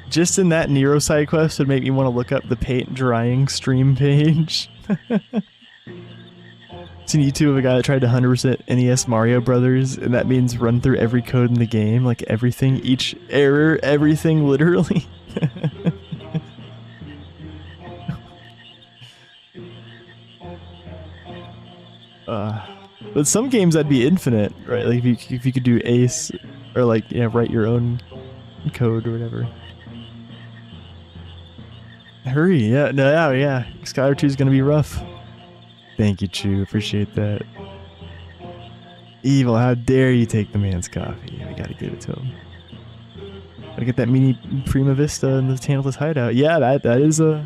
Just in that Nero side quest would make me want to look up the paint drying stream page. It's an YouTube of a guy that tried to 100% NES Mario Brothers, and that means run through every code in the game, like everything, each error, everything, literally. But some games that'd be infinite, right? Like if you could do Ace, or like, yeah, write your own code or whatever. Hurry, yeah, no, yeah. Skylar 2 is gonna be rough. Thank you, Chew. Appreciate that. Evil, how dare you take the man's coffee? We gotta give it to him. Gotta get that mini Prima Vista in the Tantalus hideout. Yeah, that is a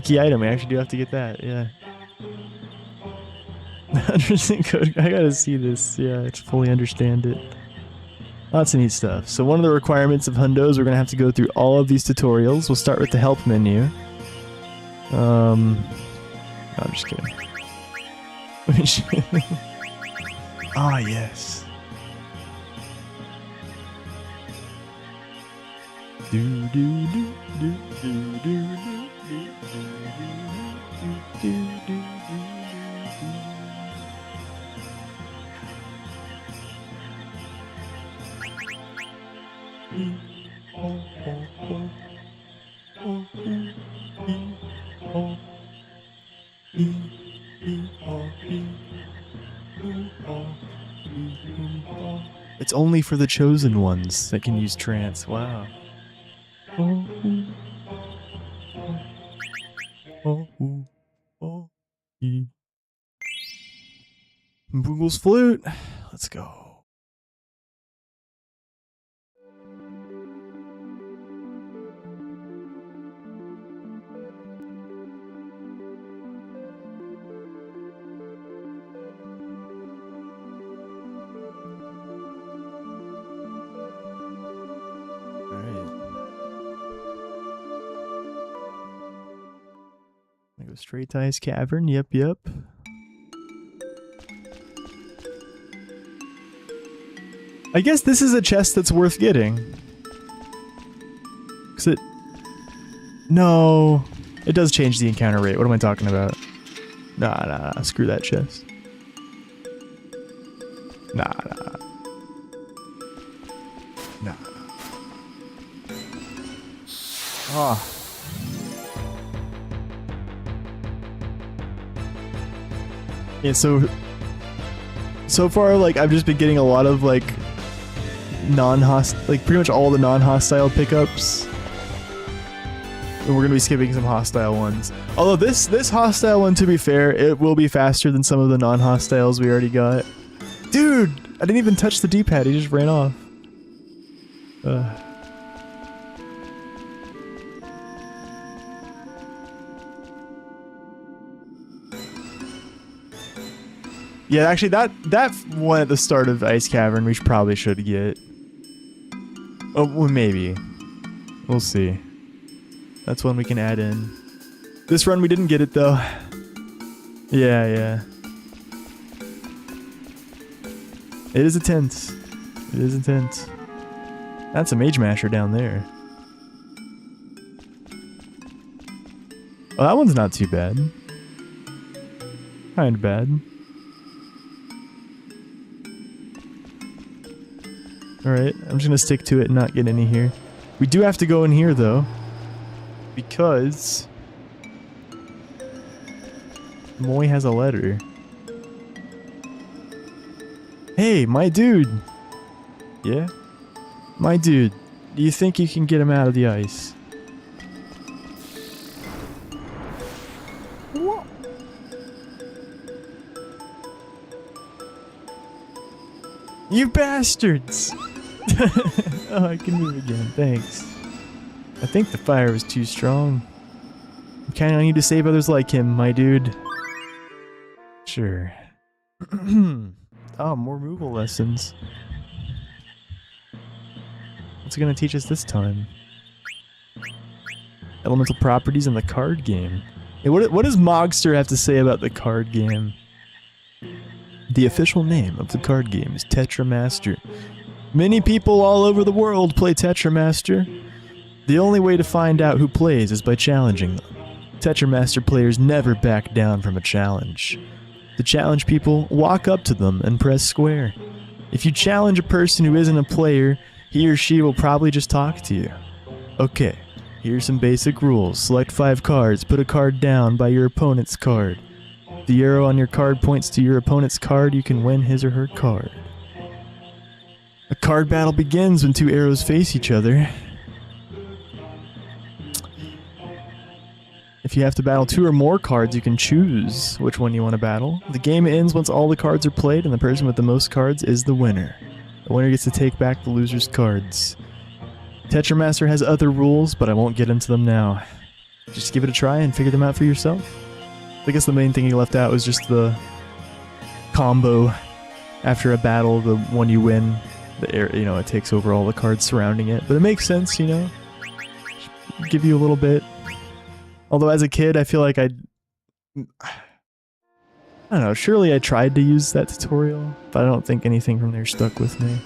key item. We actually do have to get that. Yeah. 100% code. I gotta see this. Yeah, to fully understand it. Lots of neat stuff. So one of the requirements of Hundos, we're gonna have to go through all of these tutorials. We'll start with the help menu. No, I'm just kidding. Ah, yes. Do do do do do do do do do do. It's only for the chosen ones that can use trance. Wow. Boogle's flute. Let's go. Straight Eyes Cavern, yep. I guess this is a chest that's worth getting. Cause it... No. It does change the encounter rate. What am I talking about? Nah, screw that chest. Nah. Ah. Yeah, so far, like, I've just been getting a lot of, like, like, pretty much all the non-hostile pickups. And we're gonna be skipping some hostile ones. Although this hostile one, to be fair, it will be faster than some of the non-hostiles we already got. Dude! I didn't even touch the D-pad, he just ran off. Yeah, actually, that one at the start of Ice Cavern we probably should get. Oh, well, maybe. We'll see. That's one we can add in. This run we didn't get it though. Yeah. It is intense. That's a Mage Masher down there. Oh, that one's not too bad. Kinda bad. Alright, I'm just gonna stick to it and not get any here. We do have to go in here though. Because Moy has a letter. Hey, my dude! Yeah? My dude, do you think you can get him out of the ice? What? You bastards! Oh, I can move again, thanks. I think the fire was too strong. I'm counting on you to save others like him, my dude. Sure. Oh, more removal lessons. What's it gonna teach us this time? Elemental properties in the card game. Hey, what does Mogster have to say about the card game? The official name of the card game is Tetramaster. Many people all over the world play Tetramaster. The only way to find out who plays is by challenging them. Tetramaster players never back down from a challenge. The challenge people walk up to them and press square. If you challenge a person who isn't a player, he or she will probably just talk to you. Okay, here's some basic rules. Select 5 cards, put a card down by your opponent's card. If the arrow on your card points to your opponent's card, you can win his or her card. A card battle begins when 2 arrows face each other. If you have to battle 2 or more cards, you can choose which one you want to battle. The game ends once all the cards are played, and the person with the most cards is the winner. The winner gets to take back the loser's cards. Tetramaster has other rules, but I won't get into them now. Just give it a try and figure them out for yourself. I guess the main thing he left out was just the combo. After a battle, the one you win, it takes over all the cards surrounding it. But it makes sense, you know? Give you a little bit. Although as a kid, I feel like I don't know, surely I tried to use that tutorial, but I don't think anything from there stuck with me.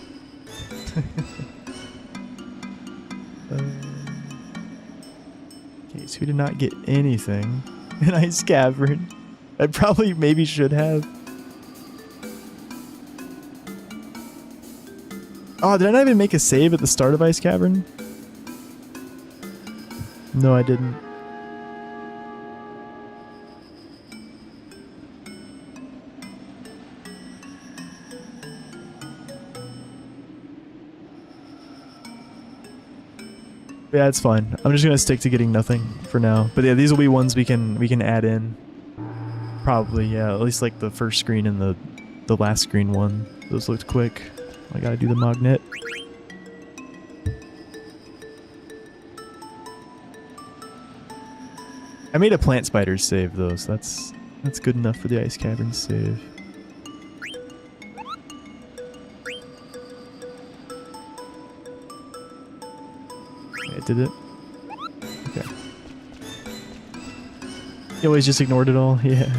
Okay, so we did not get anything in Ice Cavern. I probably maybe should have. Oh, did I not even make a save at the start of Ice Cavern? No, I didn't. Yeah, it's fine. I'm just gonna stick to getting nothing for now. But yeah, these will be ones we can add in. Probably, yeah. At least like the first screen and the last screen one. Those looked quick. I gotta do the magnet. I made a plant spider save though, so that's good enough for the Ice Cavern save. Did it? Okay. You always just ignored it all? Yeah.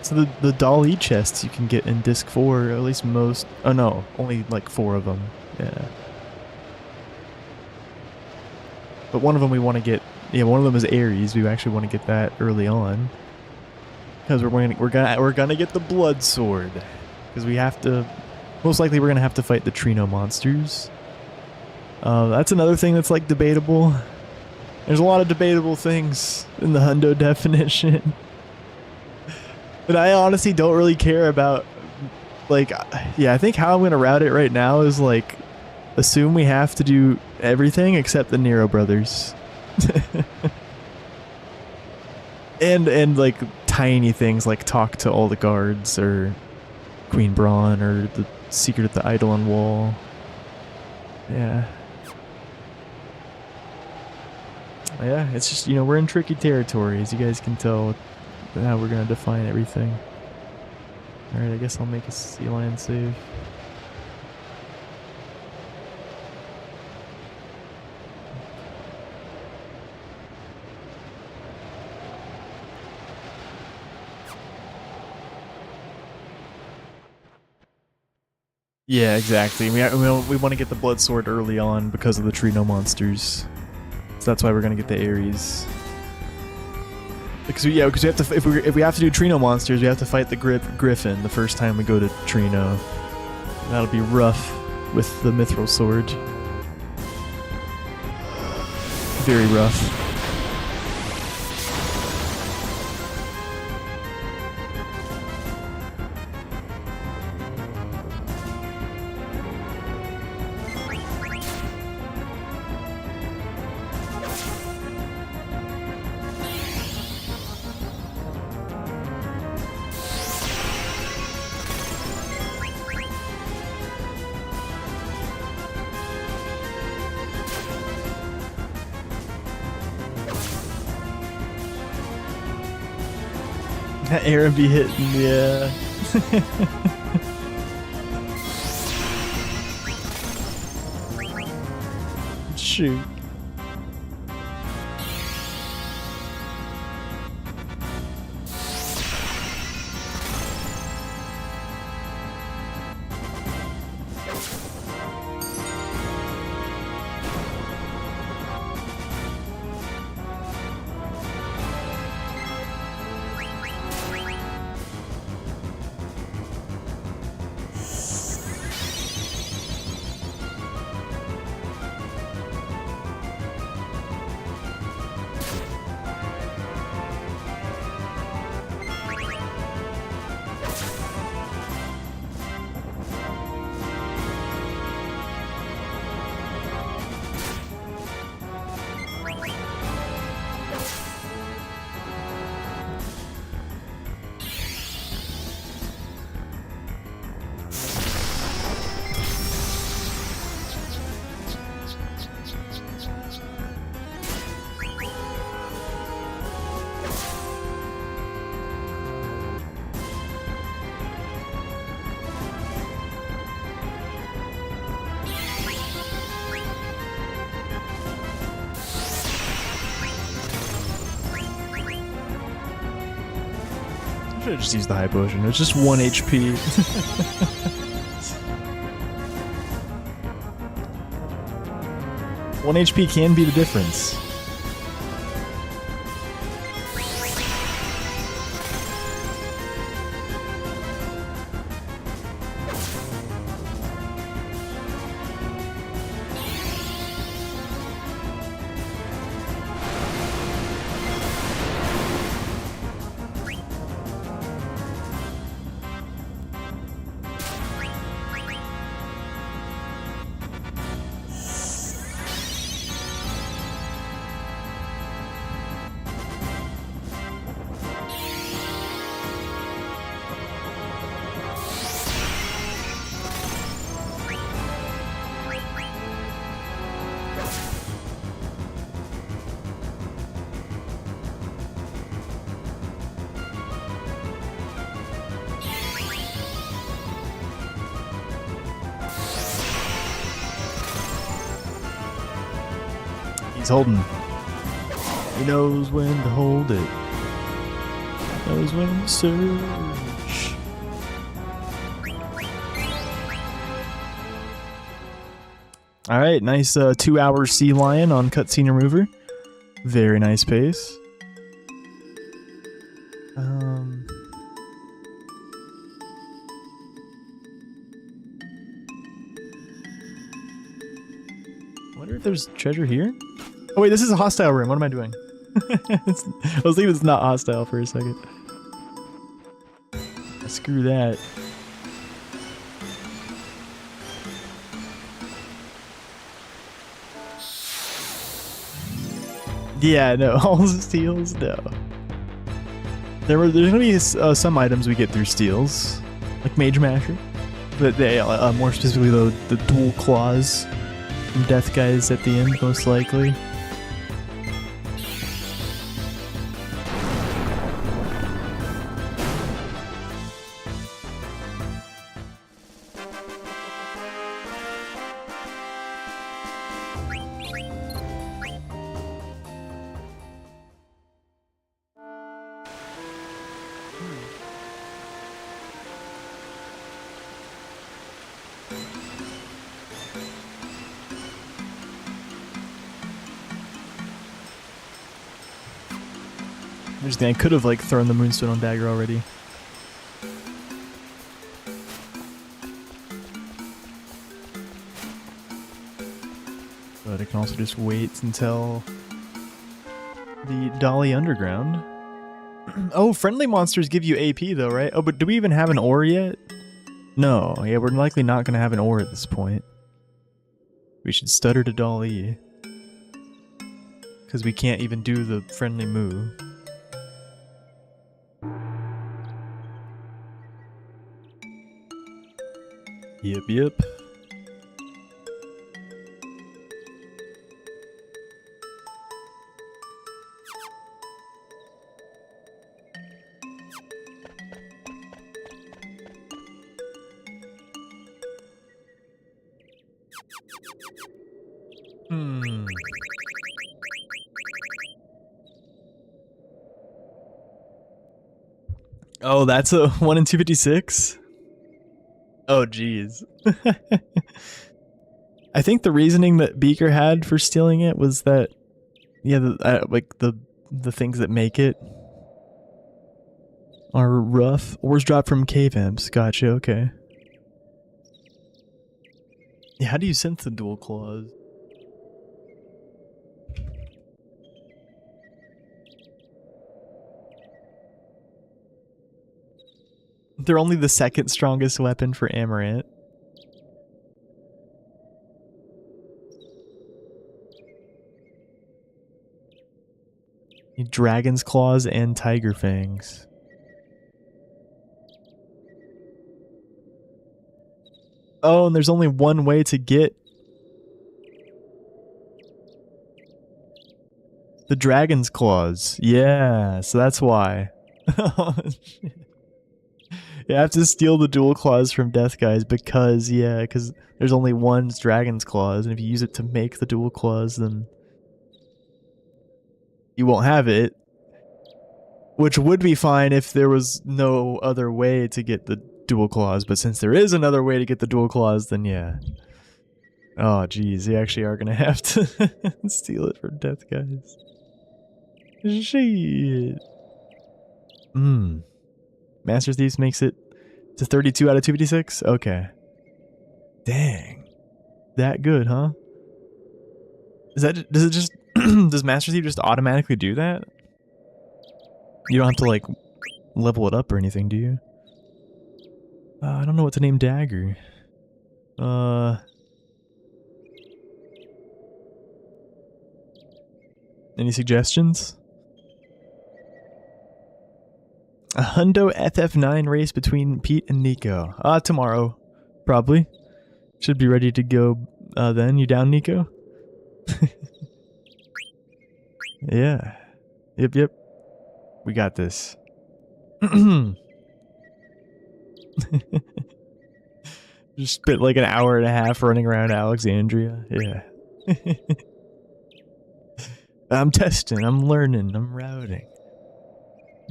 So the Dolly chests you can get in disc 4, or at least most. Oh no, only like 4 of them. Yeah. But one of them we want to get. Yeah, one of them is Ares. We actually want to get that early on because we're gonna get the Blood Sword because we have to. Most likely we're gonna have to fight the Trino monsters. That's another thing that's like debatable. There's a lot of debatable things in the Hundo definition. But I honestly don't really care about, like, yeah, I think how I'm going to route it right now is, like, assume we have to do everything except the Nero brothers. and, like, tiny things like talk to all the guards, or Queen Braun, or the Secret of the Eidolon Wall. Yeah. Yeah, it's just, you know, we're in tricky territory, as you guys can tell. How we're gonna define everything. Alright, I guess I'll make a sea lion save. Yeah, exactly. We want to get the blood sword early on because of the Trino monsters. So that's why we're gonna get the Ares. Because we have to if we have to do Trino monsters, we have to fight the Griffin the first time we go to Trino. That'll be rough with the Mithril sword. Very rough. That Aaron be hitting, yeah. Shoot. I should have just used the high potion. It's just 1 HP. 1 HP can be the difference. He's holding. He knows when to hold it. Knows when to surge. Alright, nice 2-hour sea lion on cutscene remover. Very nice pace. I wonder if there's treasure here? Oh wait, this is a hostile room. What am I doing? I was thinking it's not hostile for a second. Screw that. Yeah, no. All the steals? No. There's gonna be some items we get through steals. Like Mage Masher. But they, more specifically the dual claws from Death Guys at the end, most likely. I could have like thrown the Moonstone on Dagger already. But I can also just wait until the Dolly Underground. Oh, friendly monsters give you AP though, right? Oh, but do we even have an ore yet? No, yeah, we're likely not going to have an ore at this point. We should stutter to Dolly. Because we can't even do the friendly moo. Yep. Oh, that's a 1 in 256? Oh, jeez. I think the reasoning that Beaker had for stealing it was that, yeah, like the things that make it are rough. Ores drop from cave imps. Gotcha, okay. Yeah, how do you sense the dual claws? They're only the second strongest weapon for Amaranth. Dragon's claws and tiger fangs. Oh, and there's only one way to get the dragon's claws. Yeah, so that's why. You have to steal the dual claws from death guys because there's only one dragon's claws, and if you use it to make the dual claws, then you won't have it. Which would be fine if there was no other way to get the dual claws, but since there is another way to get the dual claws, then yeah. Oh geez, you actually are gonna have to steal it from death guys. Shit. Master Thieves makes it to 32 out of 256? Okay. Dang. That good, huh? Does it just does Master Thief just automatically do that? You don't have to like level it up or anything, do you? I don't know what to name Dagger. Any suggestions? A Hundo FF9 race between Pete and Nico. Tomorrow. Probably. Should be ready to go then. You down, Nico? Yeah. Yep. We got this. Just spent like an hour and a half running around Alexandria. Yeah. I'm testing, I'm learning, I'm routing.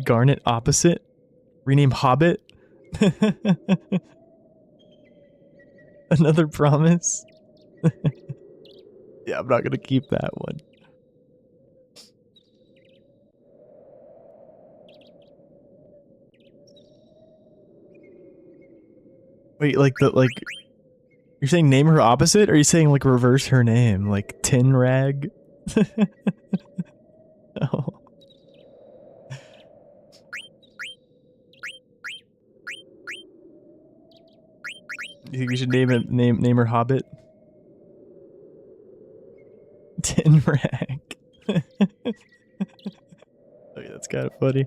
Garnet opposite? Rename Hobbit? Another promise? Yeah, I'm not gonna keep that one. Wait, you're saying name her opposite? Or are you saying like reverse her name? Like Tin Rag? Oh. You think we should name her Hobbit? Tin Rag. Okay, that's kind of funny.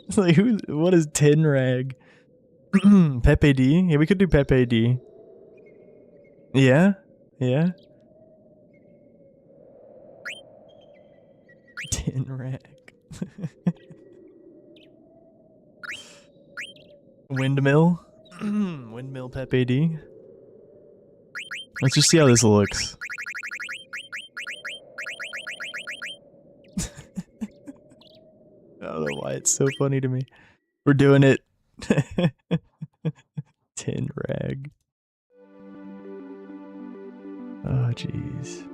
It's like what is Tin Rag? Pepe D? Yeah, we could do Pepe D. Yeah? Yeah? Tin Rag. Windmill? Windmill Pepe D. Let's just see how this looks. I don't know why it's so funny to me. We're doing it. Tin Rag. Oh, jeez.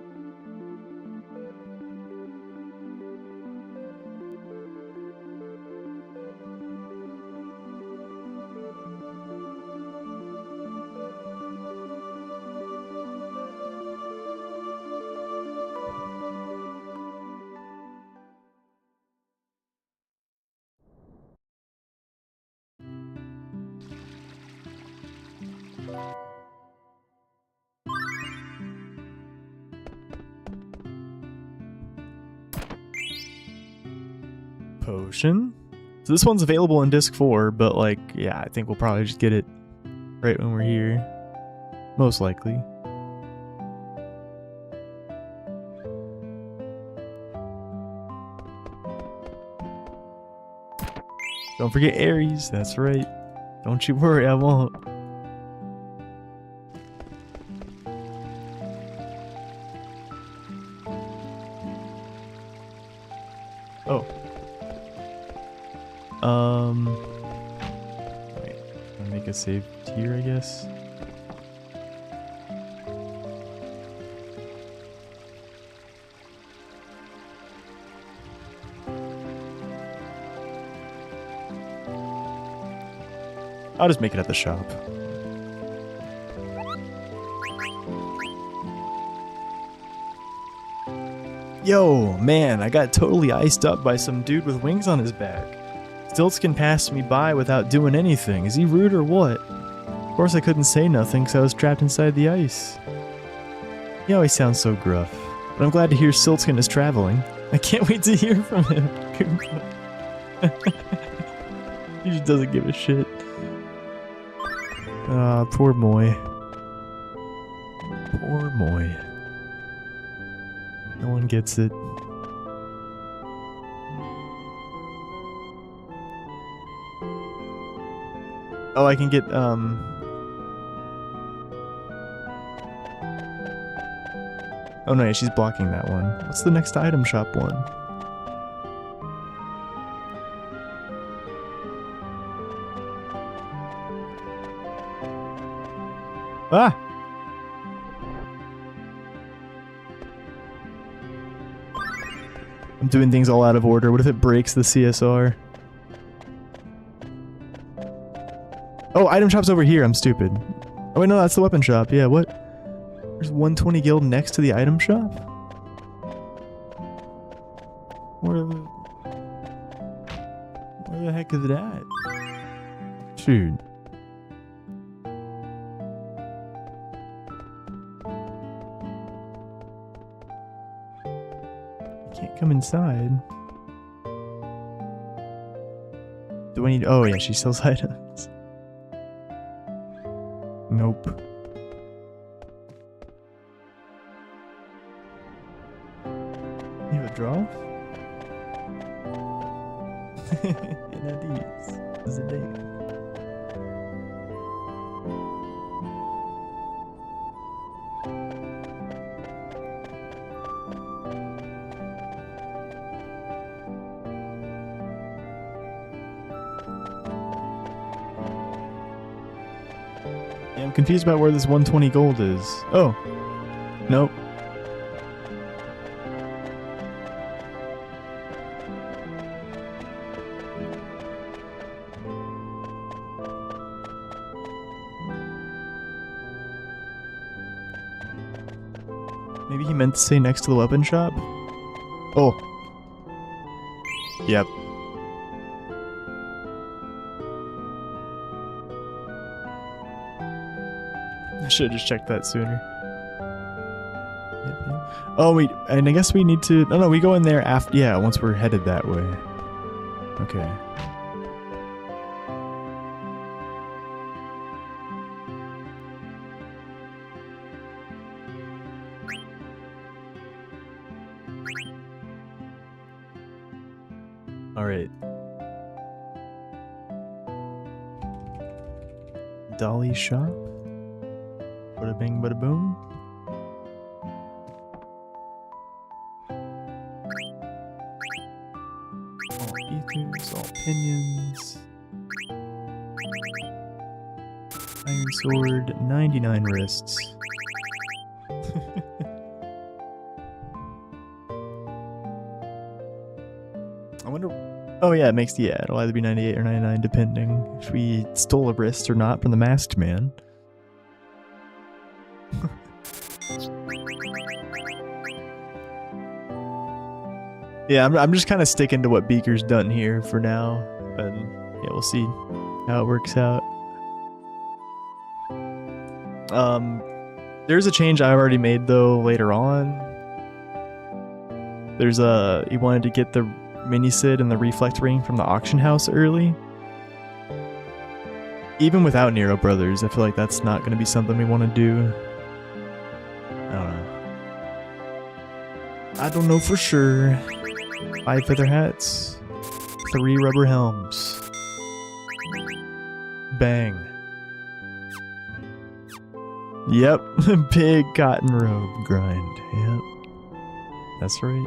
potion. So this one's available in disc 4, but like, yeah, I think we'll probably just get it right when we're here. Most likely. Don't forget Ares, that's right. Don't you worry, I won't. Oh. Wait, I'll make a save here, I guess. I'll just make it at the shop. Yo, man, I got totally iced up by some dude with wings on his back. Stiltskin passed me by without doing anything. Is he rude or what? Of course I couldn't say nothing because I was trapped inside the ice. He always sounds so gruff. But I'm glad to hear Stiltskin is traveling. I can't wait to hear from him. He just doesn't give a shit. Ah, poor Moy. Poor Moy. No one gets it. Oh, I can get, Oh no, yeah, she's blocking that one. What's the next item shop one? Ah! I'm doing things all out of order. What if it breaks the CSR? Oh, item shop's over here. I'm stupid. Oh wait, no, that's the weapon shop. Yeah, what? There's 120 guild next to the item shop? Where the heck is that? Shoot. Can't come inside. Do I need... Oh yeah, she sells items. Nope. You have a draw? NFTs. Is it day? I'm confused about where this 120 gold is. Oh. Nope. Maybe he meant to say next to the weapon shop? Oh. Yep. I should have just checked that sooner. Yep, yep. Oh, wait, and I guess we need to... No, we go in there after... Yeah, once we're headed that way. Okay. Alright. Dolly shop? Bada bing, bada boom. All ethers, all pinions. Iron sword, 99 wrists. I wonder. Oh, yeah, it makes. Yeah, it'll either be 98 or 99, depending if we stole a wrist or not from the masked man. Yeah, I'm just kind of sticking to what Beaker's done here for now, and yeah, we'll see how it works out. There's a change I already made though later on. There's he wanted to get the mini-sid and the reflect ring from the auction house early. Even without Nero Brothers, I feel like that's not going to be something we want to do. I don't know. I don't know for sure. 5 feather hats. 3 rubber helms. Bang. Yep, big cotton robe grind. Yep. That's right.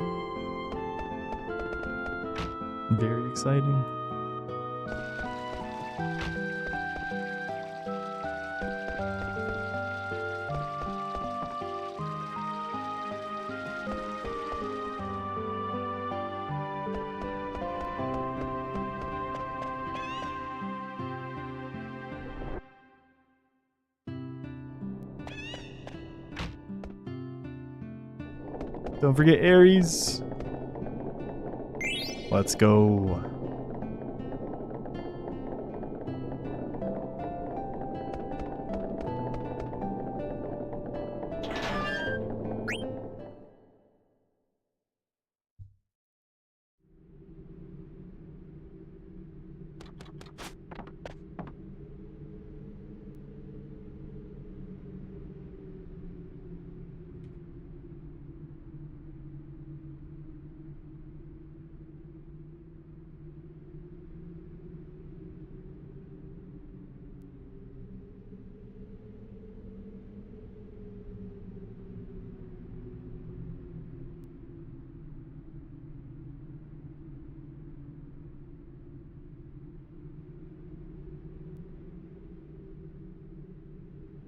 Very exciting. Don't forget Ares. Let's go.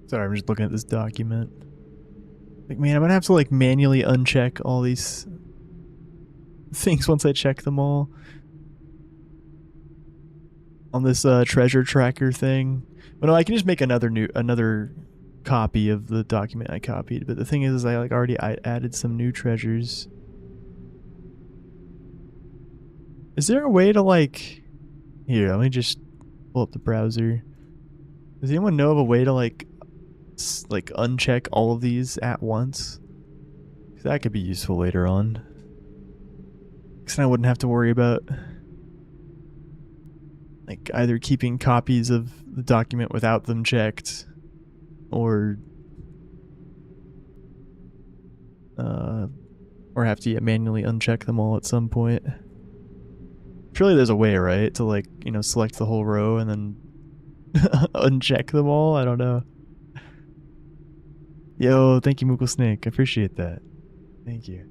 Sorry, I'm just looking at this document. Like, man, I'm gonna have to like manually uncheck all these things once I check them all. On this treasure tracker thing. But no, I can just make another copy of the document I copied. But the thing is I like already added some new treasures. Is there a way to like... Here, let me just pull up the browser. Does anyone know of a way to like uncheck all of these at once? 'Cause that could be useful later on. 'Cause then I wouldn't have to worry about like either keeping copies of the document without them checked, or have to manually uncheck them all at some point. Surely there's a way, right, to like, you know, select the whole row and then uncheck them all? I don't know. Yo, thank you, Moogle Snake. I appreciate that. Thank you.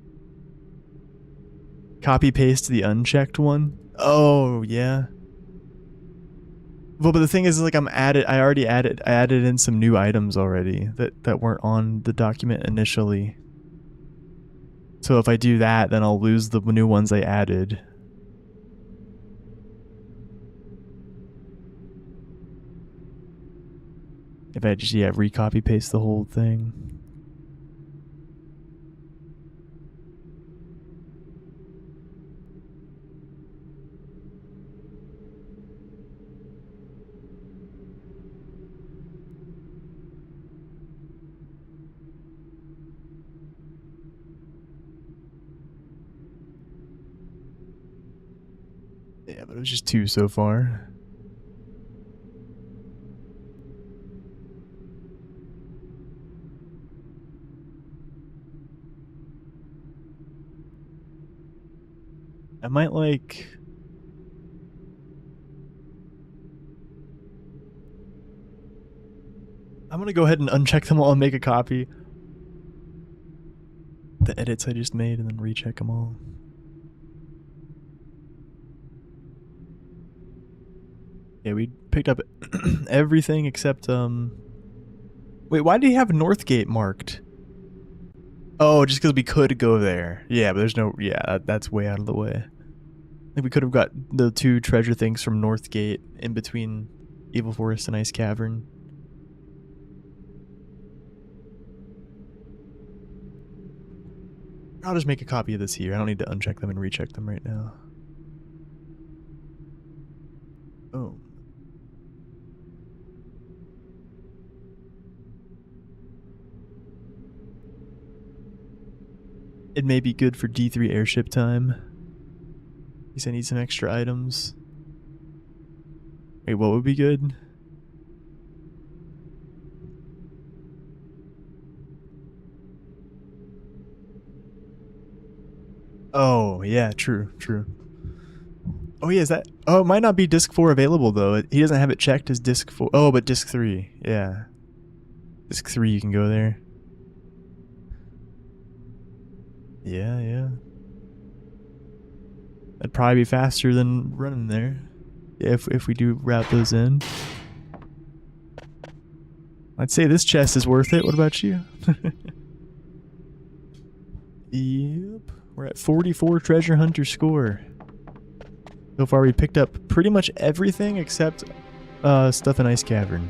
Copy paste the unchecked one? Oh, yeah. Well, but the thing is, like, I added in some new items already that weren't on the document initially. So if I do that, then I'll lose the new ones I added. If I just, yeah, recopy paste the whole thing. Yeah, but it was just 2 so far. I might like... I'm gonna go ahead and uncheck them all and make a copy. The edits I just made and then recheck them all. Yeah, we picked up everything except, Wait, why do you have Northgate marked? Oh, just because we could go there. Yeah, but there's no... Yeah, that's way out of the way. I think we could have got the 2 treasure things from Northgate in between Evil Forest and Ice Cavern. I'll just make a copy of this here. I don't need to uncheck them and recheck them right now. Oh. It may be good for D3 airship time. In case I need some extra items. Wait, what would be good? Oh, yeah, true, true. Oh, yeah, is that... Oh, it might not be disc 4 available, though. He doesn't have it checked as disc 4. Oh, but disc 3, yeah. Disc 3, you can go there. Yeah, yeah. That'd probably be faster than running there. Yeah, if we do route those in. I'd say this chest is worth it. What about you? Yep. We're at 44 treasure hunter score. So far we picked up pretty much everything except stuff in Ice Cavern.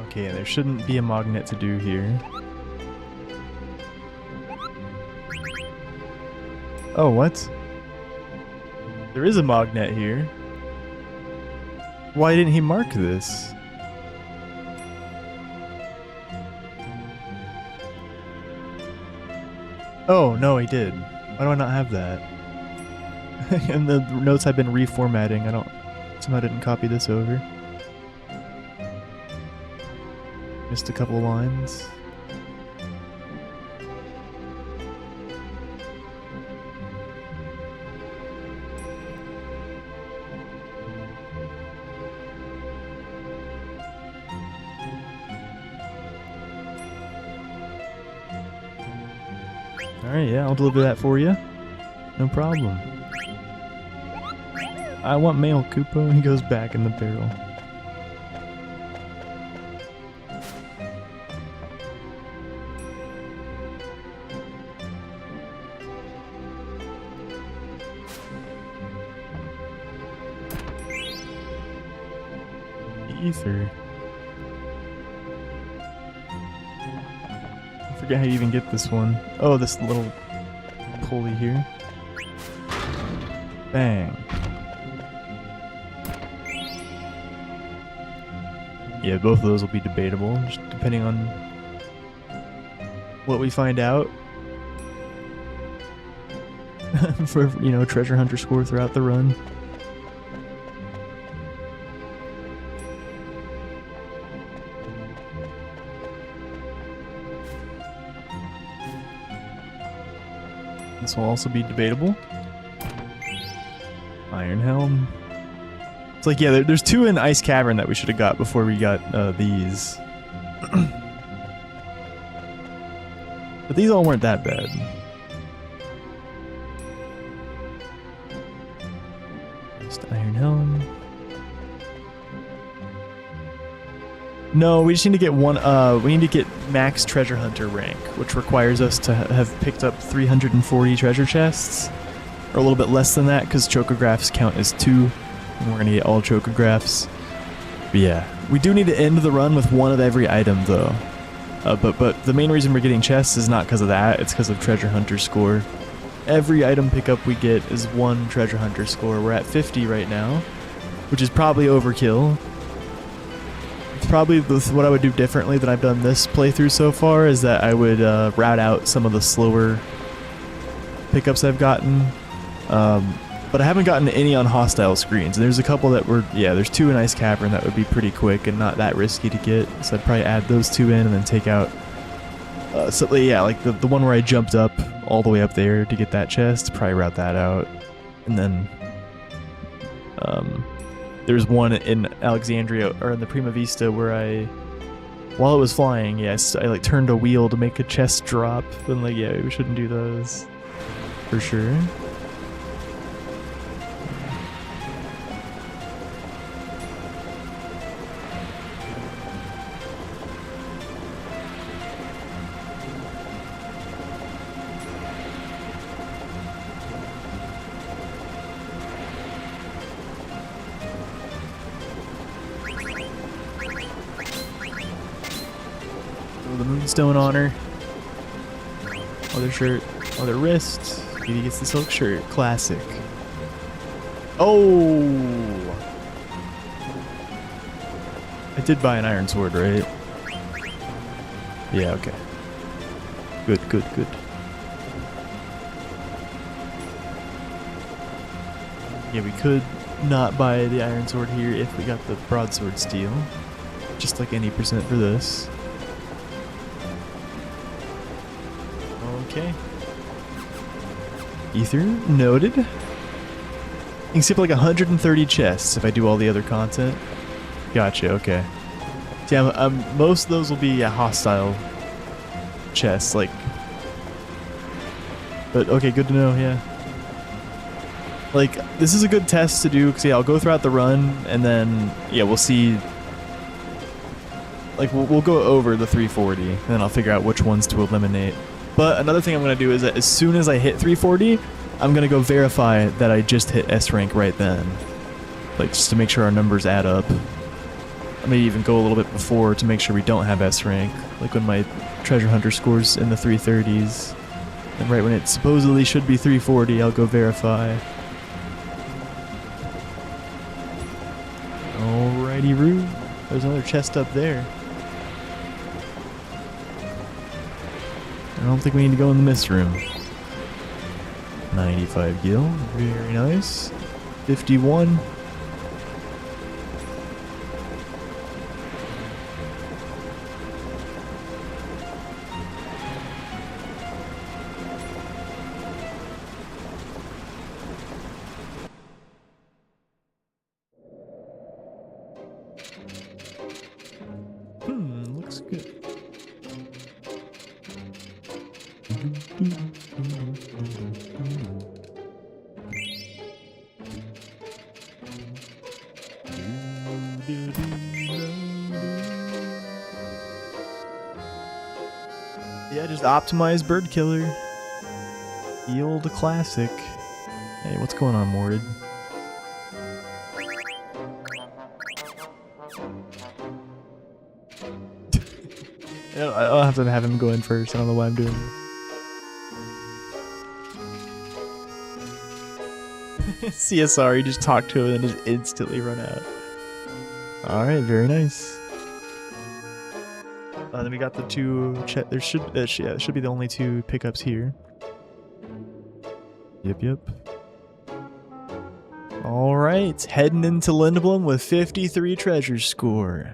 Okay, there shouldn't be a magnet to do here. Oh, what? There is a magnet here. Why didn't he mark this? Oh, no, he did. Why do I not have that? And the notes I've been reformatting, somehow didn't copy this over. Missed a couple lines. Alright, yeah, I'll deliver that for you. No problem. I want mail, Koopo. He goes back in the barrel. Ether. I forget how you even get this one. Oh, this little pulley here. Bang. Yeah, both of those will be debatable, just depending on what we find out. For, you know, treasure hunter score throughout the run. This will also be debatable. Iron Helm. It's like, yeah, there's two in Ice Cavern that we should have got before we got these. But these all weren't that bad. Just Iron Helm. No, we just need to get one, we need to get max treasure hunter rank, which requires us to have picked up 340 treasure chests, or a little bit less than that, because chocographs count as 2, and we're gonna get all chocographs. But yeah, we do need to end the run with one of every item, though. But the main reason we're getting chests is not because of that, it's because of treasure hunter score. Every item pickup we get is 1 treasure hunter score. We're at 50 right now, which is probably overkill. Probably what I would do differently than I've done this playthrough so far is that I would route out some of the slower pickups I've gotten. But I haven't gotten any on hostile screens. There's a couple that were, yeah, there's 2 in Ice Cavern that would be pretty quick and not that risky to get. So I'd probably add those 2 in and then take out, yeah, like the one where I jumped up all the way up there to get that chest, probably route that out. And then, there's one in Alexandria, or in the Prima Vista, where while it was flying, yes, I like turned a wheel to make a chest drop. Then like, yeah, we shouldn't do those. For sure. tombstone on her. Other shirt, other wrist. He gets the silk shirt. Classic. Oh! I did buy an iron sword, right? Yeah, okay. Good, good, good. Yeah, we could not buy the iron sword here if we got the broadsword steel. Just like any percent for this. Okay. Ether, noted. You can skip like 130 chests if I do all the other content. Gotcha, okay. Yeah, most of those will be hostile chests, like... But okay, good to know, yeah. Like, this is a good test to do, because yeah, I'll go throughout the run, and then, yeah, we'll see... Like, we'll go over the 340, and then I'll figure out which ones to eliminate. But another thing I'm going to do is that as soon as I hit 340, I'm going to go verify that I just hit S rank right then. Like, just to make sure our numbers add up. I may even go a little bit before to make sure we don't have S rank. Like when my treasure hunter scores in the 330s. And right when it supposedly should be 340, I'll go verify. Alrighty, Roo. There's another chest up there. I don't think we need to go in the mist room. 95 gil, very nice. 51. Looks good. Yeah, just optimize bird killer. Yield classic. Hey, what's going on, Morid? I'll have to have him go in first. I don't know why I'm doing this. CSR, you just talk to him and just instantly run out. Alright, very nice. Then we got the two. There should be the only two pickups here. Yep. Alright, heading into Lindblom with 53 treasure score.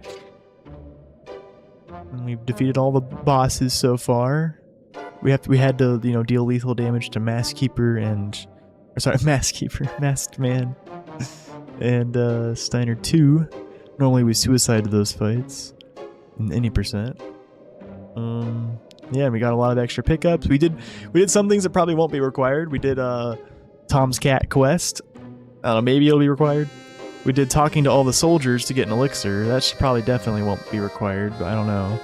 And we've defeated all the bosses so far. We had to, deal lethal damage to Masked Man, and Steiner 2. Normally we suicide to those fights, in any percent. Yeah, we got a lot of extra pickups. We did some things that probably won't be required. We did Tom's Cat quest. I don't know, maybe it'll be required. We did talking to all the soldiers to get an elixir. That should probably definitely won't be required, but I don't know.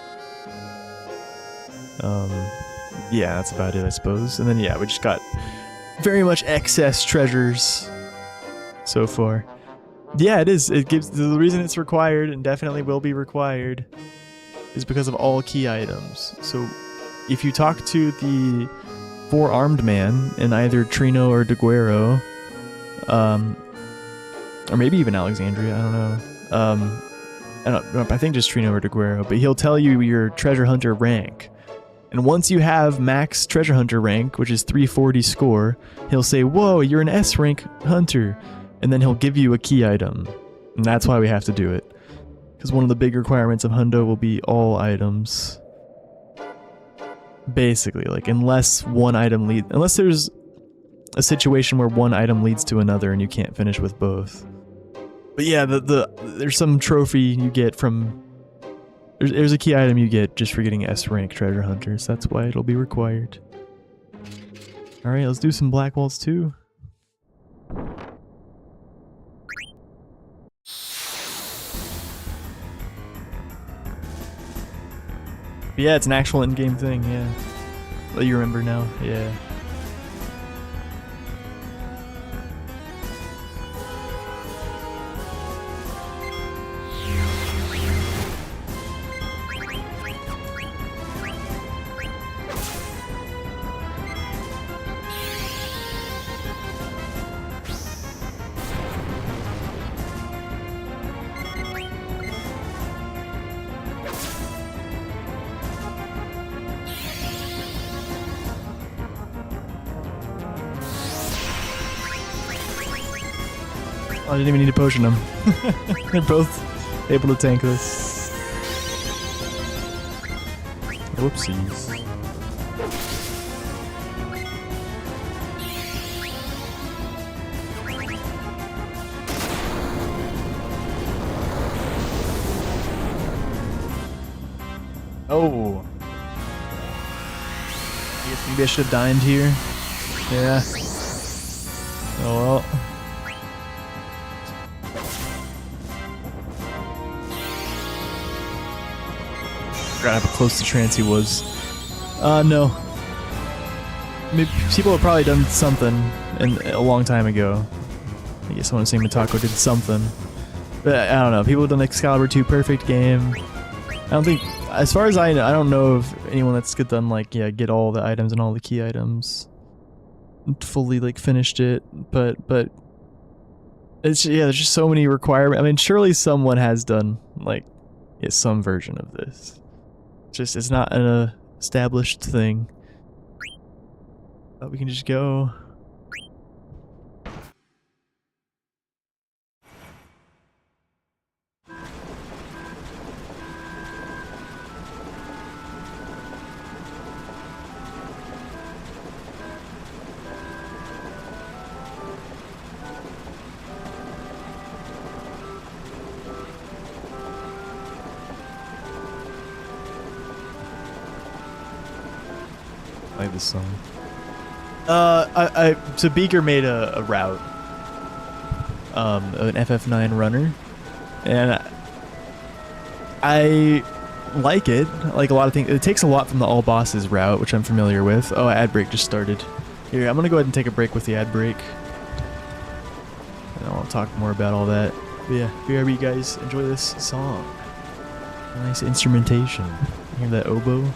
Yeah, that's about it, I suppose. And then yeah, we just got very much excess treasures so far. Yeah, it is. It gives the reason it's required and definitely will be required is because of all key items. So if you talk to the four-armed man in either Trino or Deguero, or maybe even Alexandria, I don't know. I think just Trino or Deguero, but he'll tell you your treasure hunter rank. And once you have max treasure hunter rank, which is 340 score, he'll say, whoa, you're an S rank hunter. And then he'll give you a key item. And that's why we have to do it. Because one of the big requirements of Hundo will be all items. Basically, like, unless there's a situation where one item leads to another and you can't finish with both. But yeah, there's some trophy you get from... There's a key item you get just for getting S rank treasure hunters. That's why it'll be required. Alright, let's do some Black Waltz 2. But yeah, it's an actual in-game thing, yeah. Oh, you remember now, yeah. I didn't even need to potion them. They're both able to tank this. Whoopsies. Oh. I guess maybe I should have dined here. Yeah. Oh well. Forgot how close to trance he was. No. Maybe people have probably done something a long time ago. I guess someone saying Mitako did something. But I don't know. People have done Excalibur 2 perfect game. I don't think, as far as I know, I don't know of anyone that's done like, yeah, get all the items and all the key items. Fully like finished it, but it's, yeah, there's just so many requirements. I mean, surely someone has done like, yeah, some version of this. Just, it's not an established thing. But we can just go. I like this song. So Beaker made a route, an FF9 runner, and I like it. Like a lot of things, it takes a lot from the all bosses route, which I'm familiar with. Oh, ad break just started. Here, I'm gonna go ahead and take a break with the ad break, and I'll talk more about all that. But yeah, BRB, you guys enjoy this song. Nice instrumentation. You hear that oboe?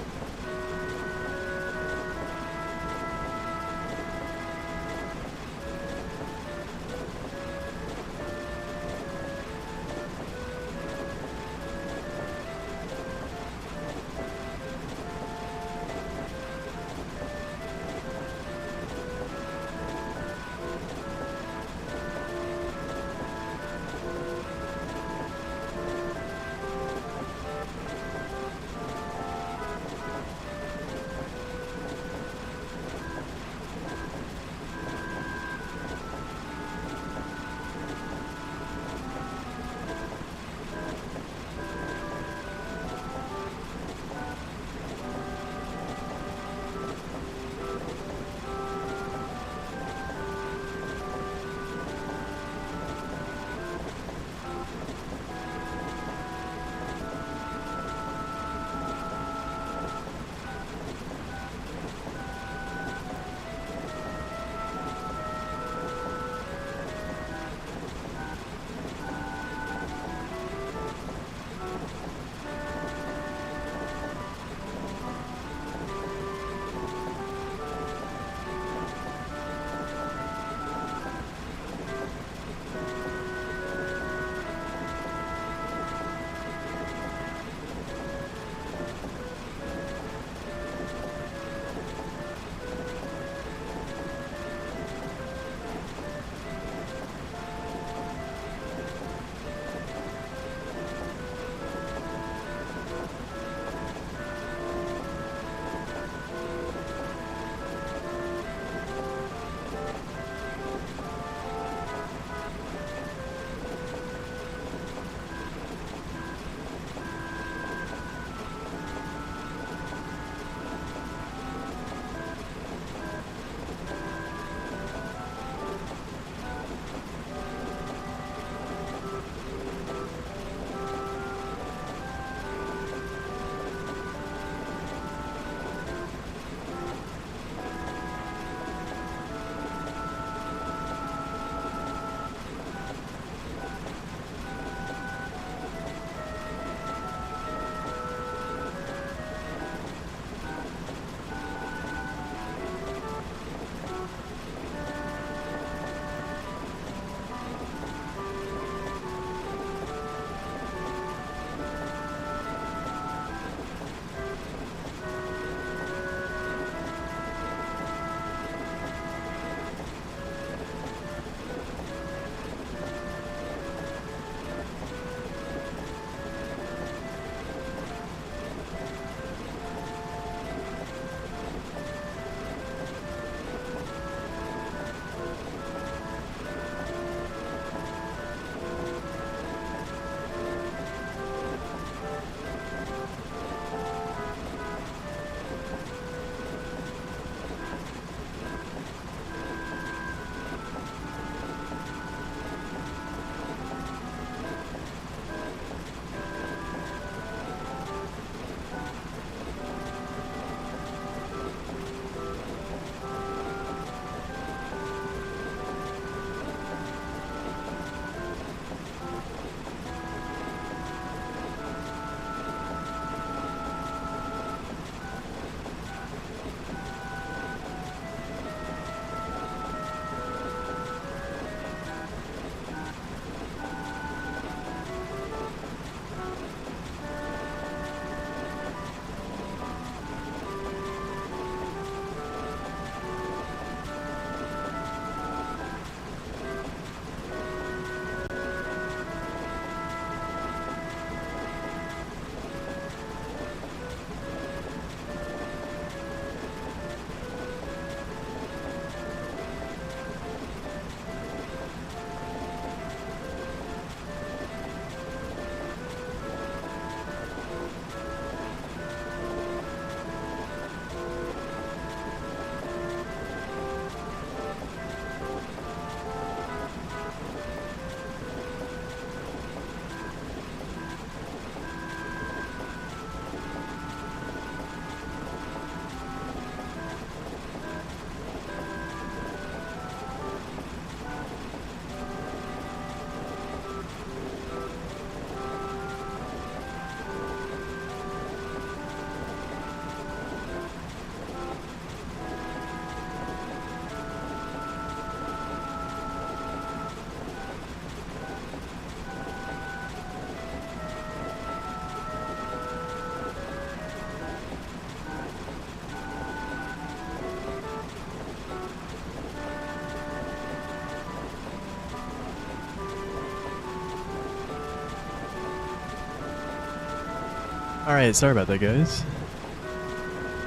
Alright, sorry about that, guys.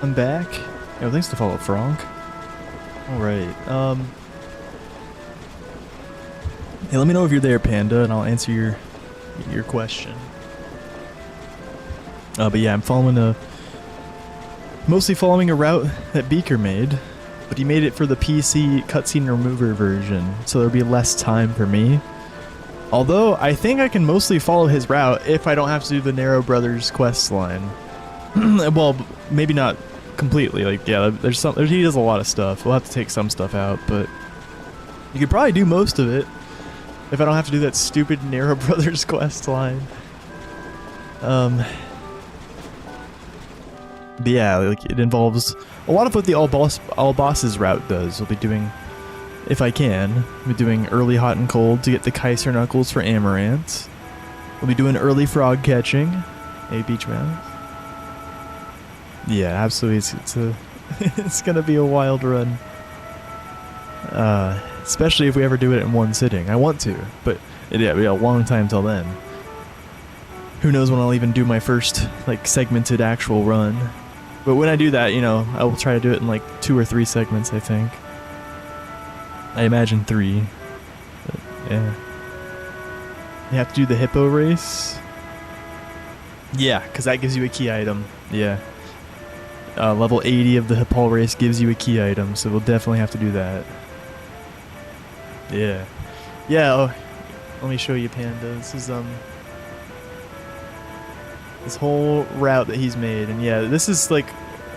I'm back. Yo, thanks to follow Frank. Alright, hey, let me know if you're there, Panda, and I'll answer your question. But yeah, I'm mostly following a route that Beaker made, but he made it for the PC cutscene remover version, so there'll be less time for me. Although, I think I can mostly follow his route if I don't have to do the Narrow Brothers quest line. Well, maybe not completely, like, yeah, he does a lot of stuff. We'll have to take some stuff out, but you could probably do most of it if I don't have to do that stupid Narrow Brothers quest line. But yeah, like, it involves a lot of what the all bosses route does. We'll be doing, if I can, we'll be doing early hot and cold to get the Kaiser Knuckles for Amaranth. We'll be doing early frog catching. Hey, Beach Mouse. Yeah, absolutely. It's gonna be a wild run. Especially if we ever do it in one sitting. I want to, but it'll be a long time till then. Who knows when I'll even do my first, like, segmented actual run. But when I do that, you know, I will try to do it in like 2 or 3 segments, I think. I imagine 3. But, yeah. You have to do the hippo race? Yeah, because that gives you a key item. Yeah. Level 80 of the hippo race gives you a key item, so we'll definitely have to do that. Yeah. Yeah, let me show you, Panda. This is, this whole route that he's made, and yeah, this is like,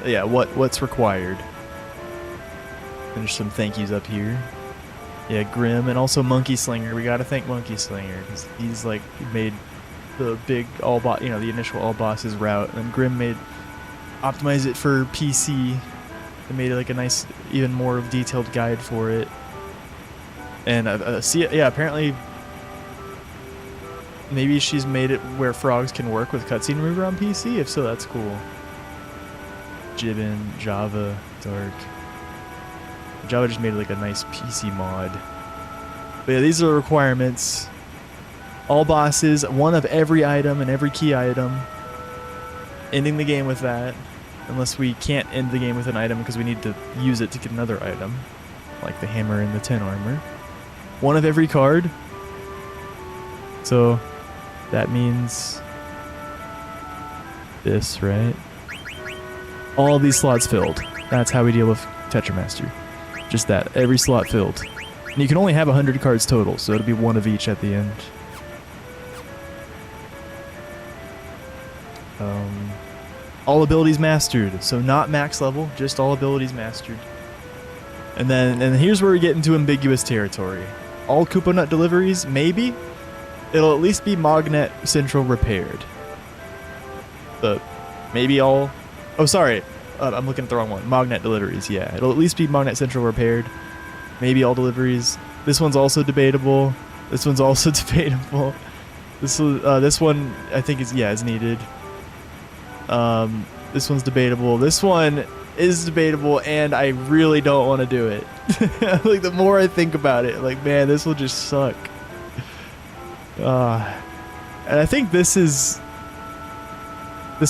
yeah, what's required. And there's some thank yous up here. Yeah, Grim, and also Monkey Slinger. We gotta thank Monkey Slinger, because he's like made the big you know, the initial all bosses route, and Grim optimized it for PC and made it like a nice, even more detailed guide for it. And see, yeah, apparently maybe she's made it where frogs can work with cutscene remover on PC. If so, that's cool. Jibbin, Java, Dark. Java just made like a nice PC mod. But yeah, these are the requirements. All bosses, one of every item and every key item. Ending the game with that. Unless we can't end the game with an item because we need to use it to get another item. Like the hammer and the 10 armor. One of every card. So that means this, right? All of these slots filled. That's how we deal with Tetramaster. Just that, every slot filled. And you can only have 100 cards total, so it'll be one of each at the end. All abilities mastered, so not max level, just all abilities mastered. And here's where we get into ambiguous territory. All Koopa Nut deliveries, maybe? It'll at least be Magnet Central repaired. But maybe all... Oh, sorry. I'm looking at the wrong one. Magnet deliveries, yeah. It'll at least be Magnet Central repaired. Maybe all deliveries. This one's also debatable. This one's also debatable. This one, I think, is needed. This one's debatable. This one is debatable, and I really don't want to do it. Like, the more I think about it, like, man, this will just suck. And I think this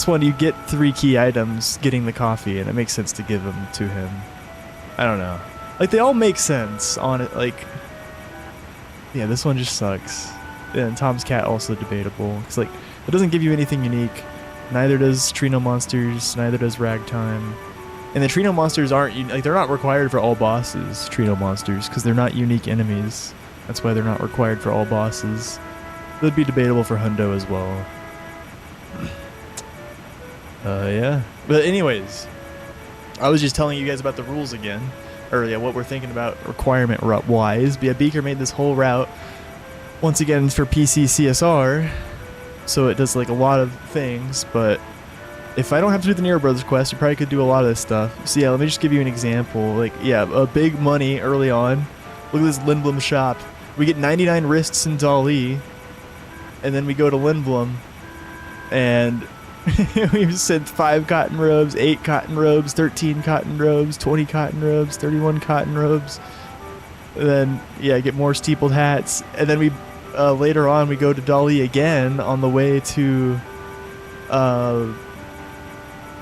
one, you get 3 key items getting the coffee, and it makes sense to give them to him. I don't know. Like, they all make sense on it. Like, yeah, this one just sucks. And Tom's Cat also debatable. It's like, it doesn't give you anything unique. Neither does Trino Monsters, neither does Ragtime. And the Trino Monsters aren't, like, they're not required for all bosses, Trino Monsters, because they're not unique enemies. That's why they're not required for all bosses. They'd be debatable for Hundo as well. Yeah. But anyways, I was just telling you guys about the rules again. Or yeah, what we're thinking about requirement-wise. But yeah, Beaker made this whole route, once again, for PC CSR. So it does like a lot of things, but if I don't have to do the Nero Brothers quest, you probably could do a lot of this stuff. So yeah, let me just give you an example. Like, yeah, a big money early on. Look at this Lindblom shop. We get 99 wrists in Dali, and then we go to Lindblom, and we've sent 5 cotton robes, 8 cotton robes, 13 cotton robes, 20 cotton robes, 31 cotton robes. And then, yeah, get more steepled hats. And then we, later on, we go to Dali again on the way to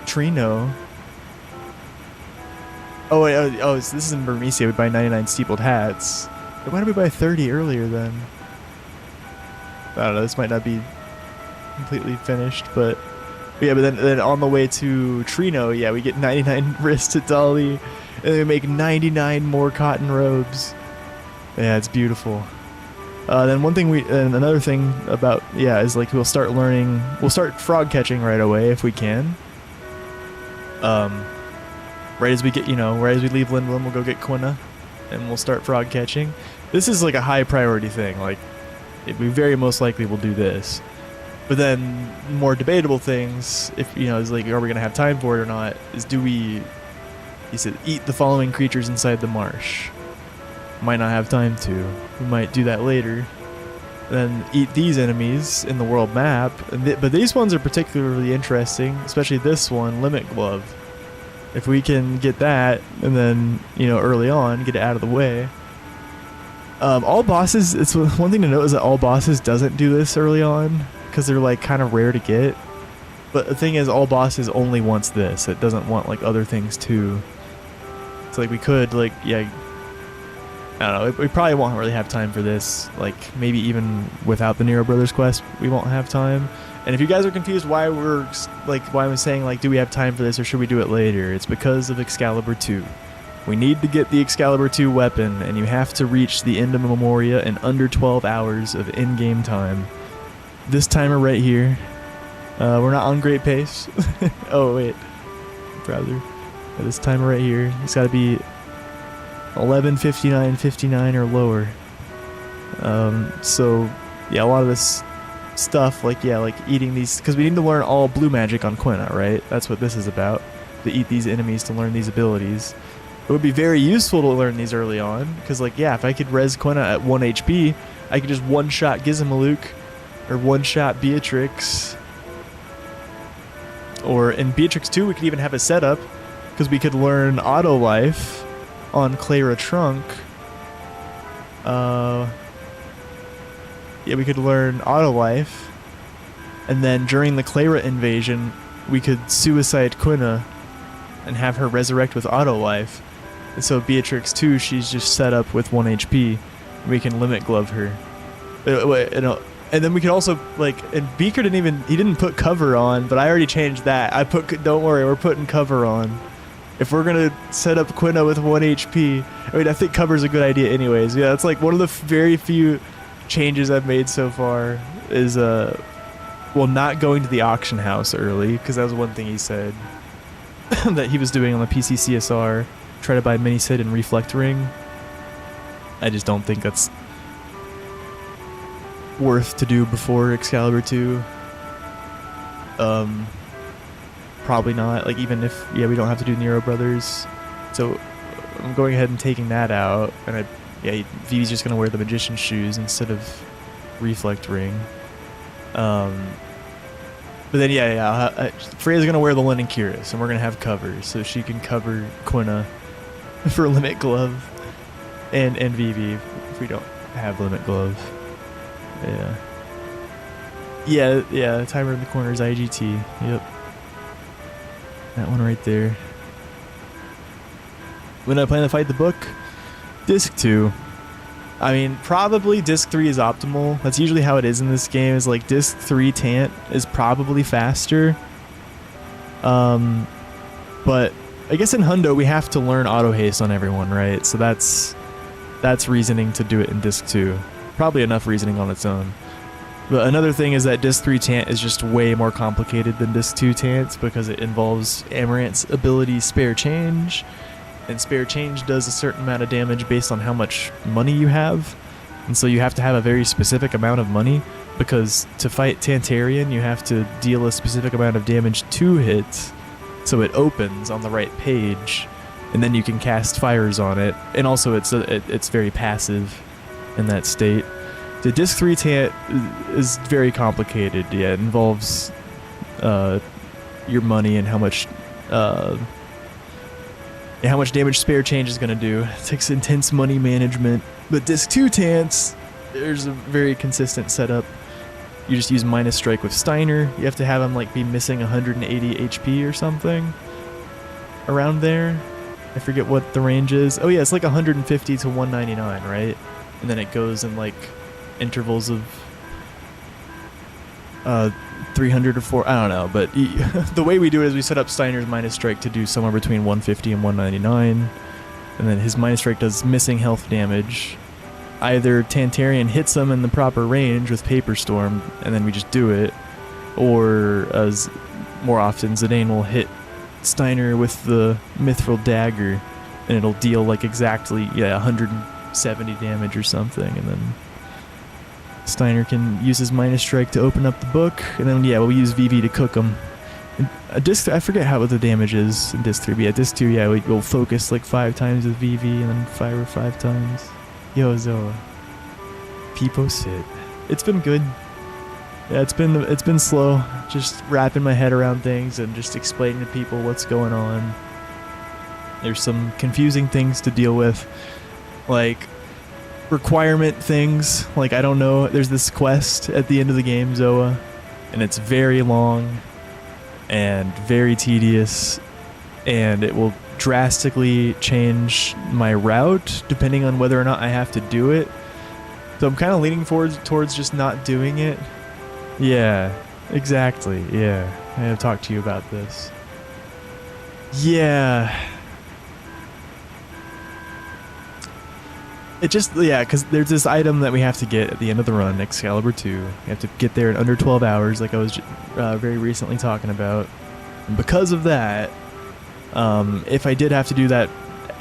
Trino. Oh, wait, this is in Burmecia. We buy 99 steepled hats. Why did we buy 30 earlier then? I don't know. This might not be completely finished, but yeah. But then on the way to Trino, yeah, we get 99 wrists to Dolly, and then we make 99 more cotton robes. Yeah, it's beautiful. Then another thing about, yeah, is like we'll start frog catching right away if we can. Right as we get, right as we leave Lindblom, we'll go get Quina, and we'll start frog catching. This is like a high priority thing. Like, we very most likely will do this. But then more debatable things, if is like, are we gonna have time for it or not? He said, eat the following creatures inside the marsh. Might not have time to. We might do that later. Then eat these enemies in the world map. But these ones are particularly interesting, especially this one, Limit Glove. If we can get that, and then, early on, get it out of the way. All bosses, it's one thing to note is that all bosses doesn't do this early on, because they're like kind of rare to get. But the thing is, all bosses only wants this. It doesn't want like other things too. So like we could like, yeah, I don't know, we probably won't really have time for this. Like maybe even without the Nero Brothers quest, we won't have time. And if you guys are confused why I'm saying like, do we have time for this or should we do it later? It's because of Excalibur 2. We need to get the Excalibur 2 weapon, and you have to reach the end of Memoria in under 12 hours of in-game time. This timer right here, we're not on great pace. Oh wait, brother, this timer right here, it's got to be 11:59:59 or lower. So yeah, a lot of this stuff, like eating these, because we need to learn all blue magic on Quina, right? That's what this is about. To eat these enemies to learn these abilities. It would be very useful to learn these early on, because like, yeah, if I could res Quina at 1 HP, I could just one-shot Gizmaluke, or one-shot Beatrix. Or in Beatrix 2, we could even have a setup, because we could learn Auto Life on Clara Trunk. Yeah, we could learn Auto Life, and then during the Clara invasion, we could suicide Quina and have her resurrect with Auto Life. And so Beatrix 2, she's just set up with 1 HP. And we can Limit Glove her. And then we could also, like, and Beaker didn't put cover on, but I already changed that. Don't worry, we're putting cover on. If we're gonna set up Quina with 1 HP, I think cover's a good idea anyways. Yeah, that's like one of the very few changes I've made so far is, not going to the auction house early, because that was one thing he said that he was doing on the PC CSR, try to buy Mini Sid and Reflect Ring. I just don't think that's worth to do before Excalibur 2. Probably not, like even if, yeah, we don't have to do Nero Brothers. So I'm going ahead and taking that out, and Vivi's just gonna wear the Magician's shoes instead of Reflect Ring. But then Freya's gonna wear the Linen Cuirass, and we're gonna have cover, so she can cover Quina for Limit Glove, and Vivi if we don't have Limit Glove. Yeah, the timer in the corner is IGT. Yep, that one right there. When I plan to fight the book, Disc 2. I mean, probably Disc 3 is optimal. That's usually how it is in this game, is like Disc 3 Tant is probably faster. But I guess in Hundo we have to learn Auto Haste on everyone, right? So that's reasoning to do it in Disc 2. Probably enough reasoning on its own. But another thing is that Disc 3 Tant is just way more complicated than Disc 2 Tant, because it involves Amarant's ability Spare Change. And Spare Change does a certain amount of damage based on how much money you have. And so you have to have a very specific amount of money, because to fight Tantarian you have to deal a specific amount of damage to hit, so it opens on the right page, and then you can cast fires on it. And also it's very passive in that state. The Disc 3 Tant is very complicated. Yeah, it involves your money and how much damage Spare Change is going to do. It takes intense money management. But Disc 2 Tants, there's a very consistent setup. you just use minus strike with Steiner. You have to have him like be missing 180 HP or something around there. I forget what the range is. Oh yeah, it's like 150 to 199, right? And then it goes in like intervals of 300 or 4, I don't know, but the way we do it is we set up Steiner's minus strike to do somewhere between 150 and 199, and then his minus strike does missing health damage. Either Tantarian hits him in the proper range with Paper Storm, and then we just do it, or as more often Zidane will hit Steiner with the Mithril Dagger, and it'll deal like exactly 170 damage or something, and then Steiner can use his minus strike to open up the book, and then we'll use VV to cook him. A disc, I forget what the damage is in disc 3, but yeah, disc 2, we'll focus like 5 times with VV and then fire 5 times. Yo, Zoa. Peepo sit. It's been good. Yeah, it's been slow, just wrapping my head around things and just explaining to people what's going on. There's some confusing things to deal with, like requirement things, like I don't know, there's this quest at the end of the game, Zoa, and it's very long and very tedious, and it will drastically change my route depending on whether or not I have to do it. So I'm kind of leaning towards just not doing it. Yeah, exactly, yeah. I have talked to you about this. Yeah. It just, because there's this item that we have to get at the end of the run, Excalibur 2. We have to get there in under 12 hours, like I was very recently talking about. And because of that, if I did have to do that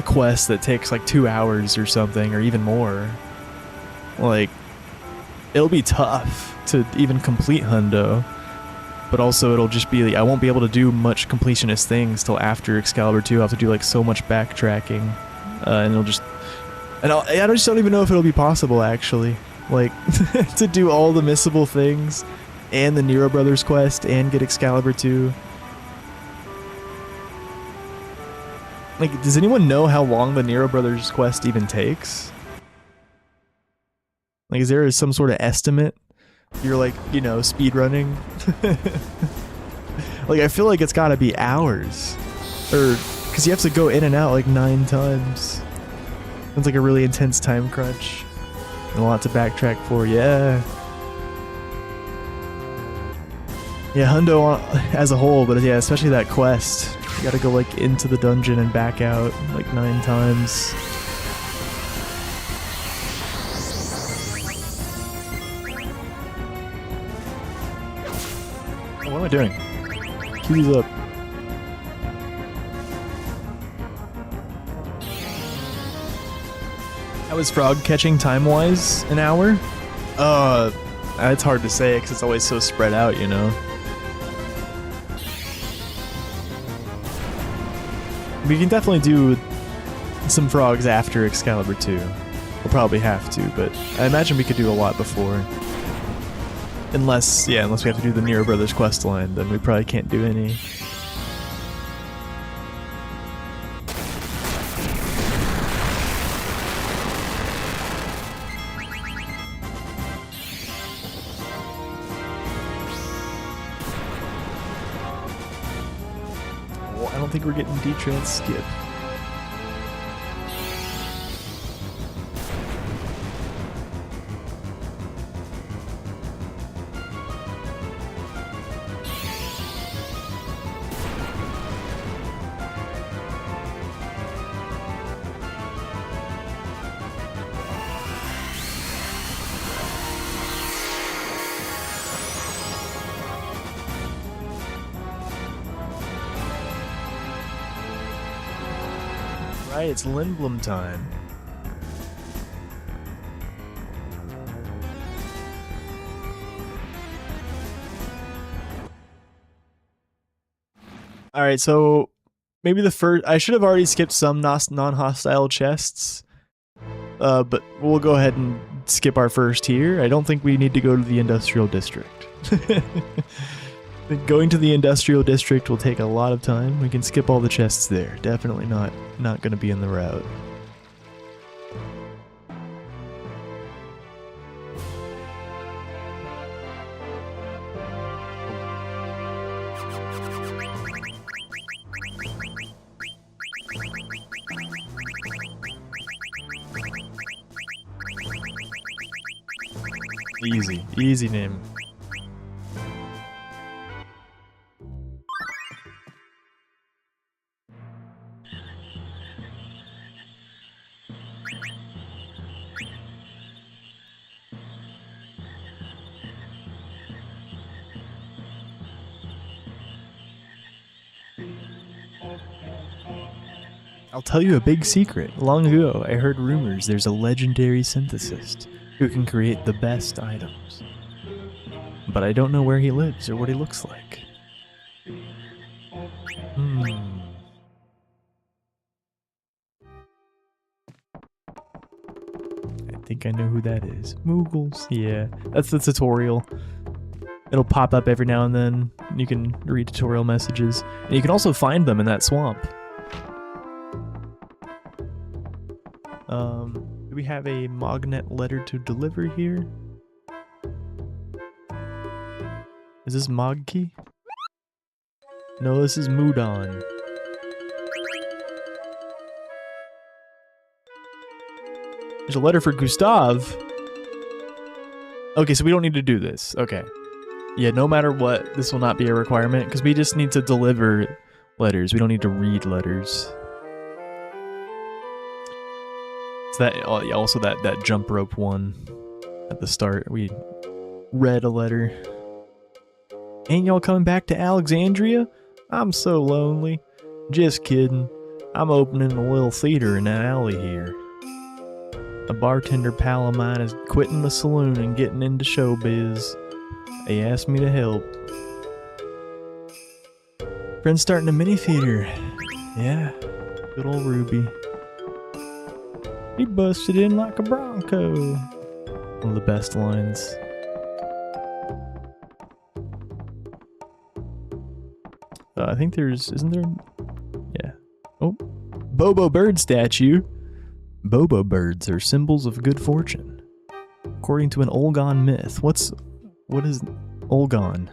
quest that takes like 2 hours or something, or even more, like, it'll be tough to even complete Hundo. But also it'll just be, like, I won't be able to do much completionist things till after Excalibur 2. I'll have to do like so much backtracking, and it'll just... And I just don't even know if it'll be possible, actually. Like, to do all the missable things, and the Nero Brothers quest, and get Excalibur 2. Like, does anyone know how long the Nero Brothers quest even takes? Like, is there some sort of estimate? You're like, speedrunning? Like, I feel like it's gotta be hours. Or, because you have to go in and out like 9 times. It's like a really intense time crunch. And a lot to backtrack for, yeah. Yeah, Hundo as a whole, but yeah, especially that quest. You gotta go like into the dungeon and back out like 9 times. Oh, what am I doing? Keys up. How is frog catching time-wise? An hour? It's hard to say because it's always so spread out, We can definitely do some frogs after Excalibur 2. We'll probably have to, but I imagine we could do a lot before. Unless we have to do the Nero Brothers quest line, then we probably can't do any. I don't think we're getting D-Trans skip. Right, it's Lindblom time. Alright, so maybe the first... I should have already skipped some non-hostile chests. But we'll go ahead and skip our first here. I don't think we need to go to the Industrial District. Going to the Industrial District will take a lot of time. We can skip all the chests there. Definitely not going to be in the route. Easy. Easy name. I'll tell you a big secret. Long ago, I heard rumors there's a legendary synthesist who can create the best items. But I don't know where he lives or what he looks like. I think I know who that is. Moogles. Yeah, that's the tutorial. It'll pop up every now and then. You can read tutorial messages. And you can also find them in that swamp. Do we have a magnet letter to deliver here? Is this Mogki? No, this is Mudon. There's a letter for Gustav. Okay, so we don't need to do this. Okay. Yeah, no matter what, this will not be a requirement, because we just need to deliver letters. We don't need to read letters. So that, also that jump rope one at the start, we read a letter. Ain't y'all coming back to Alexandria? I'm so lonely. Just kidding. I'm opening a little theater in that alley here. A bartender pal of mine is quitting the saloon and getting into showbiz. He asked me to help. Friend's starting a mini theater. Yeah, good old Ruby. He busted in like a bronco. One of the best lines. I think there's, isn't there? Yeah. Oh, Bobo bird statue. Bobo birds are symbols of good fortune. According to an Olgon myth. What is Olgon?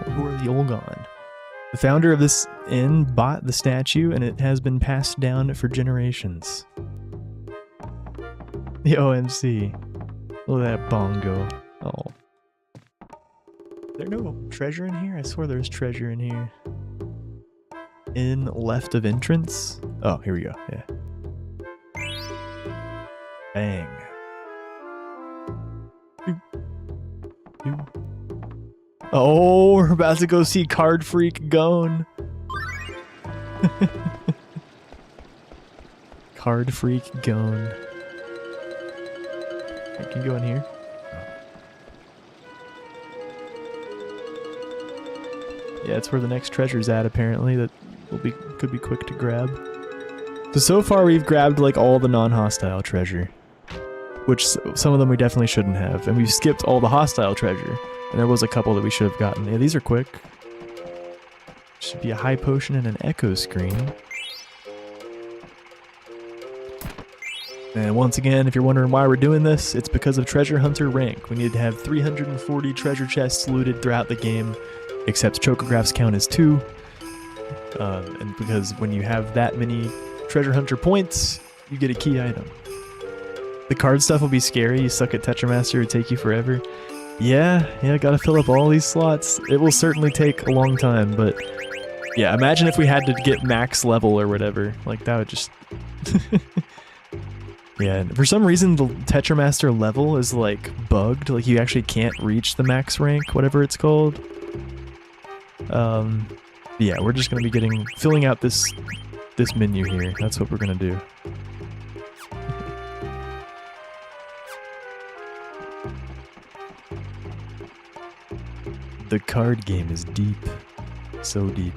Who are the Olgon? The founder of this inn bought the statue and it has been passed down for generations. The OMC. Look at that bongo. Oh. Is there no treasure in here? I swear there's treasure in here. In left of entrance? Oh, here we go. Yeah. Bang. Oh, we're about to go see Card Freak Gone. Card Freak Gone. Can you go in here? Yeah, it's where the next treasure's at, apparently. That could be quick to grab. So far we've grabbed like all the non-hostile treasure. Which some of them we definitely shouldn't have. And we've skipped all the hostile treasure. And there was a couple that we should have gotten. Yeah, these are quick. Should be a high potion and an echo screen. And once again, if you're wondering why we're doing this, it's because of treasure hunter rank. We need to have 340 treasure chests looted throughout the game, except chocographs count as 2. And because when you have that many treasure hunter points, you get a key item. The card stuff will be scary. You suck at Tetramaster, it would take you forever. Yeah, gotta fill up all these slots. It will certainly take a long time, but yeah, imagine if we had to get max level or whatever. Like, that would just... Yeah, for some reason the Tetramaster level is like bugged. Like, you actually can't reach the max rank, whatever it's called. Yeah, we're just gonna be filling out this menu here. That's what we're gonna do. The card game is deep. So deep.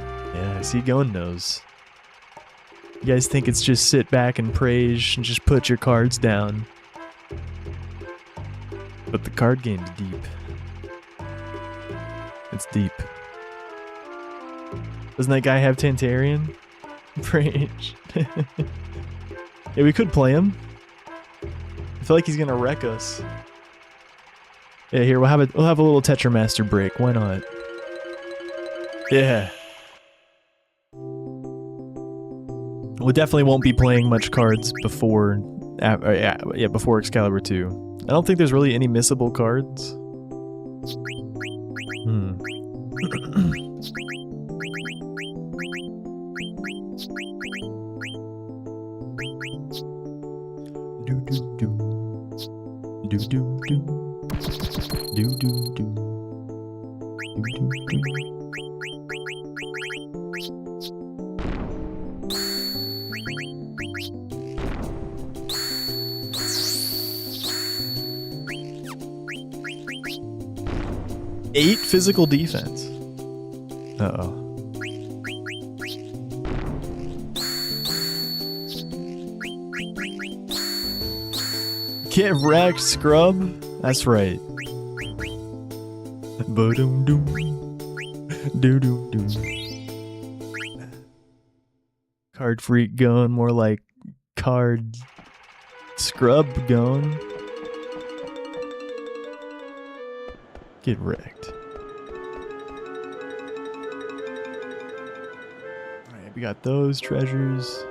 Yeah, I see going nose. You guys think it's just sit back and praise and just put your cards down. But the card game's deep. It's deep. Doesn't that guy have Tantarian? Praise. Yeah, we could play him. I feel like he's gonna wreck us. Yeah, here we'll have a little Tetramaster break. Why not? Yeah. We definitely won't be playing much cards before, before Excalibur 2. I don't think there's really any missable cards. Eight physical defense. Uh-oh. Get wrecked, scrub. That's right. Ba-doom-doom. Do-doom-doom. Card freak going, more like card scrub going. Get wrecked. Alright, we got those treasures.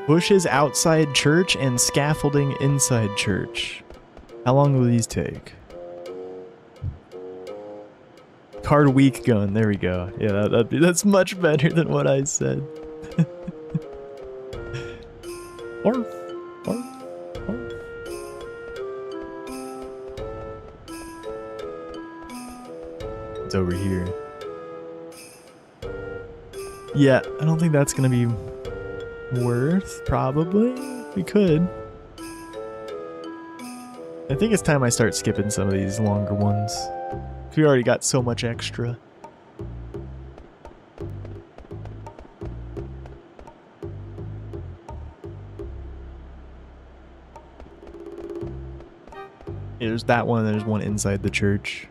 Bushes outside church and scaffolding inside church. How long will these take? Card weak gun. There we go. Yeah, that's much better than what I said. Orf. Orf. Orf. It's over here. Yeah, I don't think that's gonna be worth, probably. We could. I think it's time I start skipping some of these longer ones. We already got so much extra. Yeah, there's that one, and there's one inside the church.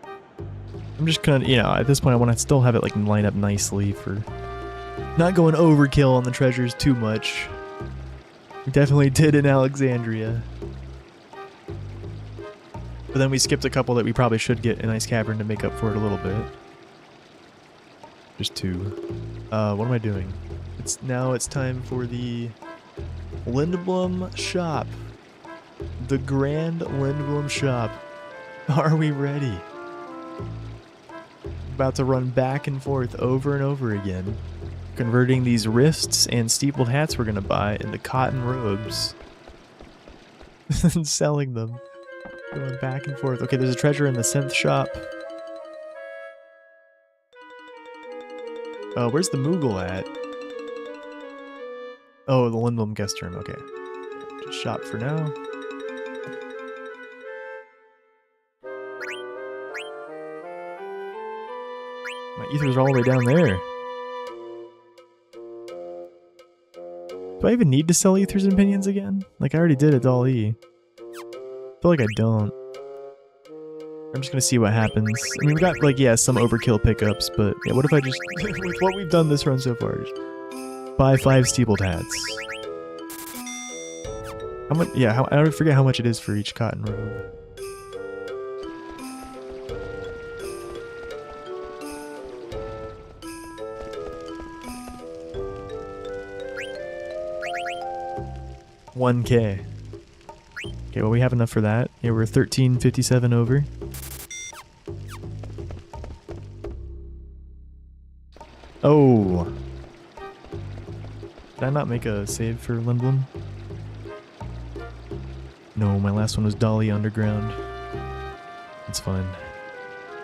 I'm just gonna, you know, at this point I want to still have it like lined up nicely for not going overkill on the treasures too much. We definitely did in Alexandria. But then we skipped a couple that we probably should get in Ice Cavern to make up for it a little bit. Just two. What am I doing? Now it's time for the Lindblom Shop. The Grand Lindblom Shop. Are we ready? About to run back and forth over and over again, converting these wrists and steepled hats we're gonna buy into cotton robes and selling them. Going back and forth. Okay, there's a treasure in the synth shop. Where's the Moogle at? Oh, the Lindblom guest room. Okay. Just shop for now. My ethers are all the way down there. Do I even need to sell ethers and opinions again? Like, I already did at Doll E. I feel like I don't. I'm just gonna see what happens. I mean, we got, like, yeah, some overkill pickups, but yeah, what if I just, with what we've done this run so far, just buy 5 steepled hats. How much, yeah, I don't forget how much it is for each cotton robe. $1K. Okay, well, we have enough for that. Yeah, we're 1357 over. Oh. Did I not make a save for Lindblom? No, my last one was Dolly Underground. It's fine.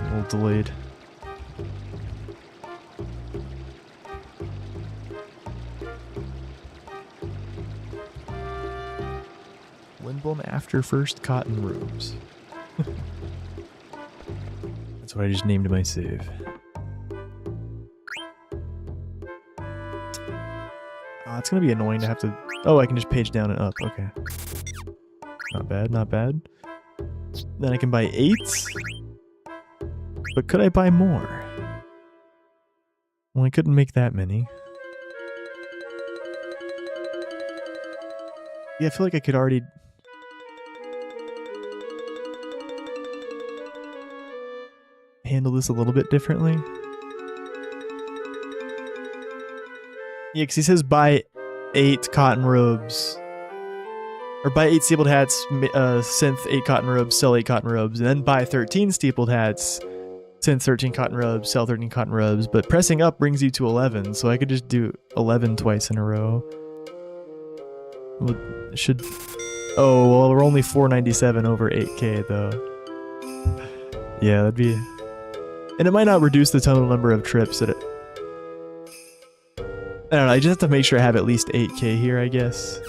A little delayed. Lindblom after first cotton robes. That's what I just named my save. Oh, it's gonna be annoying to have to... Oh, I can just page down and up. Okay. Not bad, not bad. Then I can buy 8. But could I buy more? Well, I couldn't make that many. Yeah, I feel like I could already... handle this a little bit differently. Yeah, because he says buy 8 cotton robes. Or buy 8 steepled hats, synth 8 cotton robes, sell 8 cotton robes, and then buy 13 steepled hats, synth 13 cotton robes, sell 13 cotton robes. But pressing up brings you to 11, so I could just do 11 twice in a row. Should... Oh, well, we're only 497 over 8k though. Yeah, that'd be... And it might not reduce the total number of trips that it... I don't know, I just have to make sure I have at least 8k here, I guess.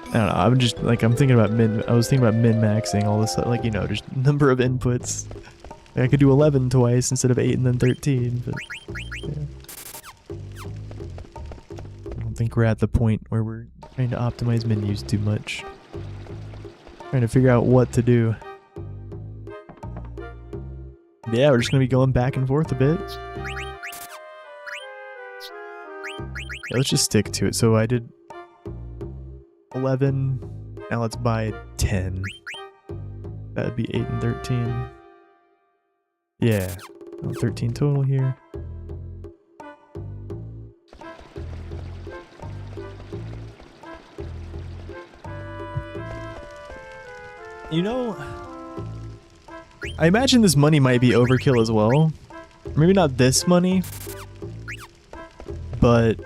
I don't know, I'm just, like, I'm thinking about I was thinking about min-maxing all this, like, you know, just number of inputs. Like, I could do 11 twice instead of 8 and then 13, but... Yeah. I don't think we're at the point where we're trying to optimize menus too much. Trying to figure out what to do. Yeah, we're just gonna be going back and forth a bit. Yeah, let's just stick to it. So I did 11. Now let's buy 10. That would be 8 and 13. Yeah. 13 total here. You know, I imagine this money might be overkill as well. Maybe not this money, but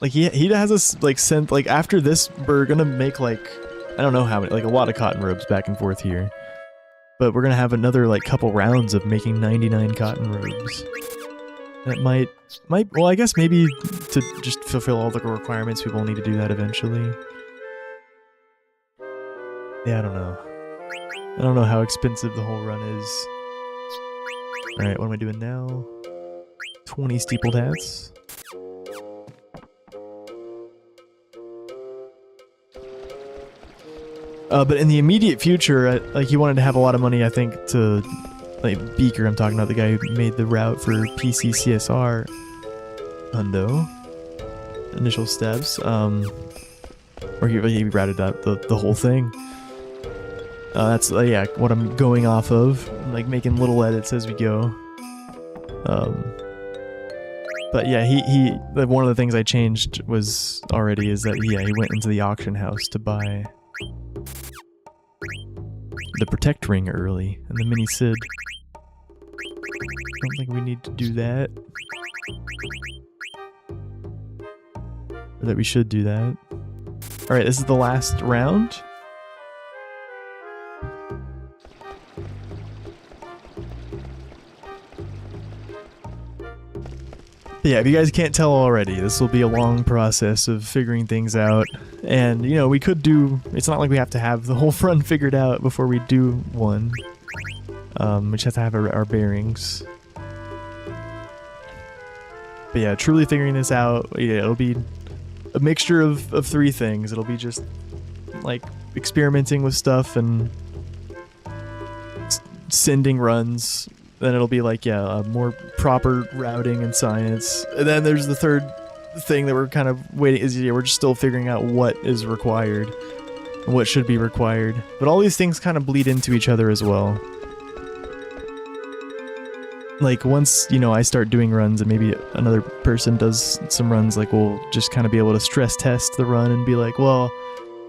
like he has this like synth, like after this we're gonna make like, I don't know how many, like a lot of cotton robes back and forth here. But we're gonna have another like couple rounds of making 99 cotton robes. That might, well, I guess maybe to just fulfill all the requirements we will need to do that eventually. Yeah, I don't know. I don't know how expensive the whole run is. Alright, what am I doing now? 20 steepled hats. But in the immediate future, like, he wanted to have a lot of money, I think, to... Like, Beaker, I'm talking about, the guy who made the route for PC CSR. Hundo. Initial steps. Or he routed out the whole thing. That's, yeah, what I'm going off of. I'm, like, making little edits as we go. But yeah, like, one of the things I changed was already is that, yeah, he went into the auction house to buy the Protect Ring early, and the Mini Sid. I don't think we need to do that. Or that we should do that. Alright, this is the last round. Yeah, if you guys can't tell already, this will be a long process of figuring things out. And, you know, we could do... It's not like we have to have the whole front figured out before we do one. We just have to have our bearings. But yeah, truly figuring this out, yeah, it'll be a mixture of 3 things. It'll be just, like, experimenting with stuff and sending runs. Then it'll be like, yeah, more proper routing and science. And then there's the third thing that we're kind of waiting, is, yeah, we're just still figuring out what is required and what should be required. But all these things kind of bleed into each other as well. Like, once, you know, I start doing runs and maybe another person does some runs, like, we'll just kind of be able to stress test the run and be like, well,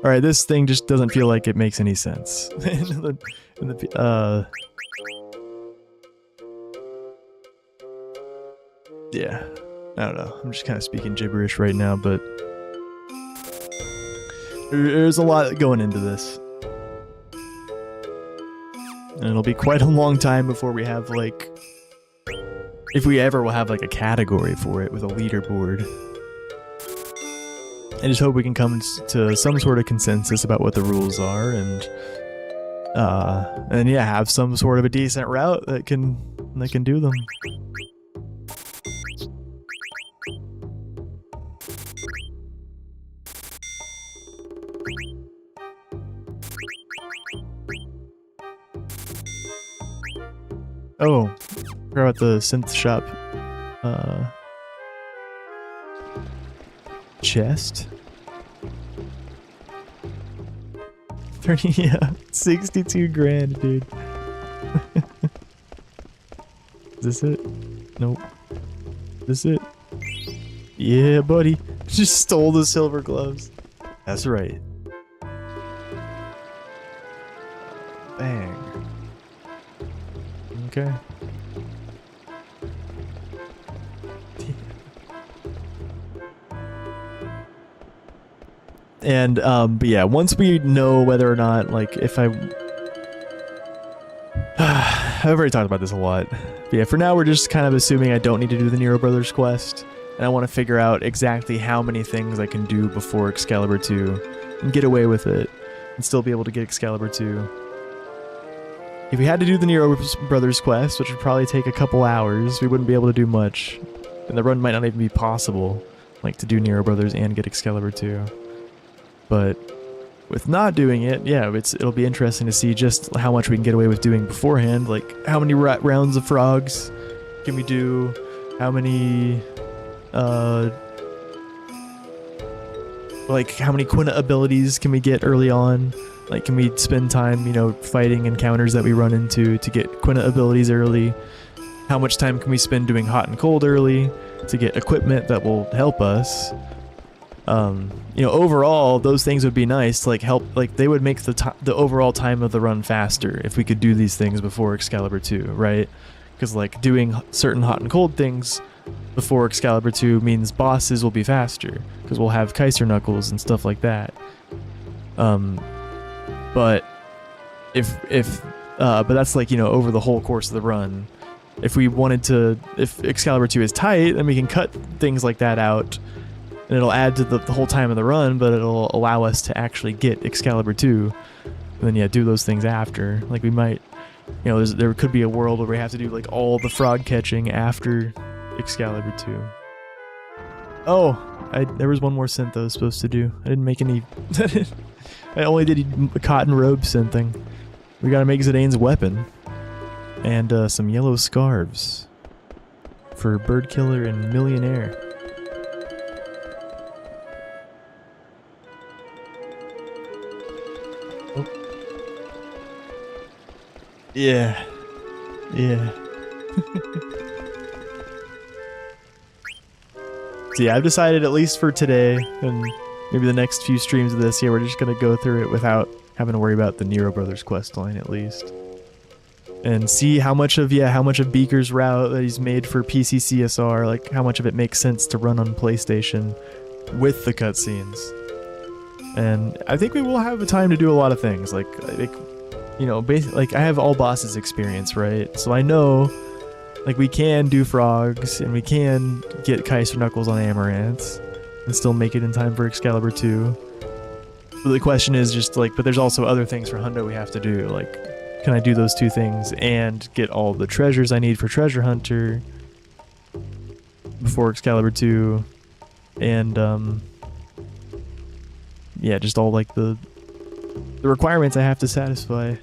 alright, this thing just doesn't feel like it makes any sense. Yeah, I don't know. I'm just kind of speaking gibberish right now, but there's a lot going into this. And it'll be quite a long time before we have, like, if we ever will have, like, a category for it with a leaderboard. I just hope we can come to some sort of consensus about what the rules are, and yeah, have some sort of a decent route that can do them. Oh, forgot about the synth shop chest. 30, yeah, 62 grand, dude. Is this it? Nope. This it? Yeah, buddy. Just stole the silver gloves. That's right. Bang. Okay. And but yeah, once we know whether or not, like, if I've already talked about this a lot. But yeah, for now we're just kind of assuming I don't need to do the Nero Brothers quest, and I want to figure out exactly how many things I can do before Excalibur 2 and get away with it and still be able to get Excalibur 2. If we had to do the Nero Brothers quest, which would probably take a couple hours, we wouldn't be able to do much, and the run might not even be possible, like, to do Nero Brothers and get Excalibur 2. But with not doing it, yeah, it'll be interesting to see just how much we can get away with doing beforehand. Like, how many rounds of frogs can we do? How many, like, how many Quina abilities can we get early on? Like, can we spend time, you know, fighting encounters that we run into to get Quina abilities early? How much time can we spend doing hot and cold early to get equipment that will help us? You know, overall, those things would be nice, like, they would make the overall time of the run faster if we could do these things before Excalibur 2, right? Because, like, doing certain hot and cold things before Excalibur 2 means bosses will be faster, because we'll have Kaiser Knuckles and stuff like that. But but that's, like, you know, over the whole course of the run. If Excalibur 2 is tight, then we can cut things like that out, and it'll add to the whole time of the run, but it'll allow us to actually get Excalibur 2. And then, yeah, do those things after. Like, we might, you know, there could be a world where we have to do, like, all the frog catching after Excalibur 2. Oh, there was one more synth I was supposed to do. I didn't make any... I only did a cotton robe synthing. We gotta make Zidane's weapon. And some yellow scarves. For Bird Killer and Millionaire. Yeah. Yeah. So yeah, I've decided, at least for today, and maybe the next few streams of this, yeah, we're just gonna go through it without having to worry about the Nero Brothers questline, at least. And see how much of Beaker's route that he's made for PCCSR, like, how much of it makes sense to run on PlayStation with the cutscenes. And I think we will have the time to do a lot of things, like you know, like, I have all bosses experience, right? So I know, like, we can do frogs, and we can get Kaiser Knuckles on Amaranth, and still make it in time for Excalibur 2. But the question is just, like, but there's also other things for Hundo we have to do, like, can I do those two things and get all the treasures I need for Treasure Hunter before Excalibur 2? And, yeah, just all, like, the requirements I have to satisfy.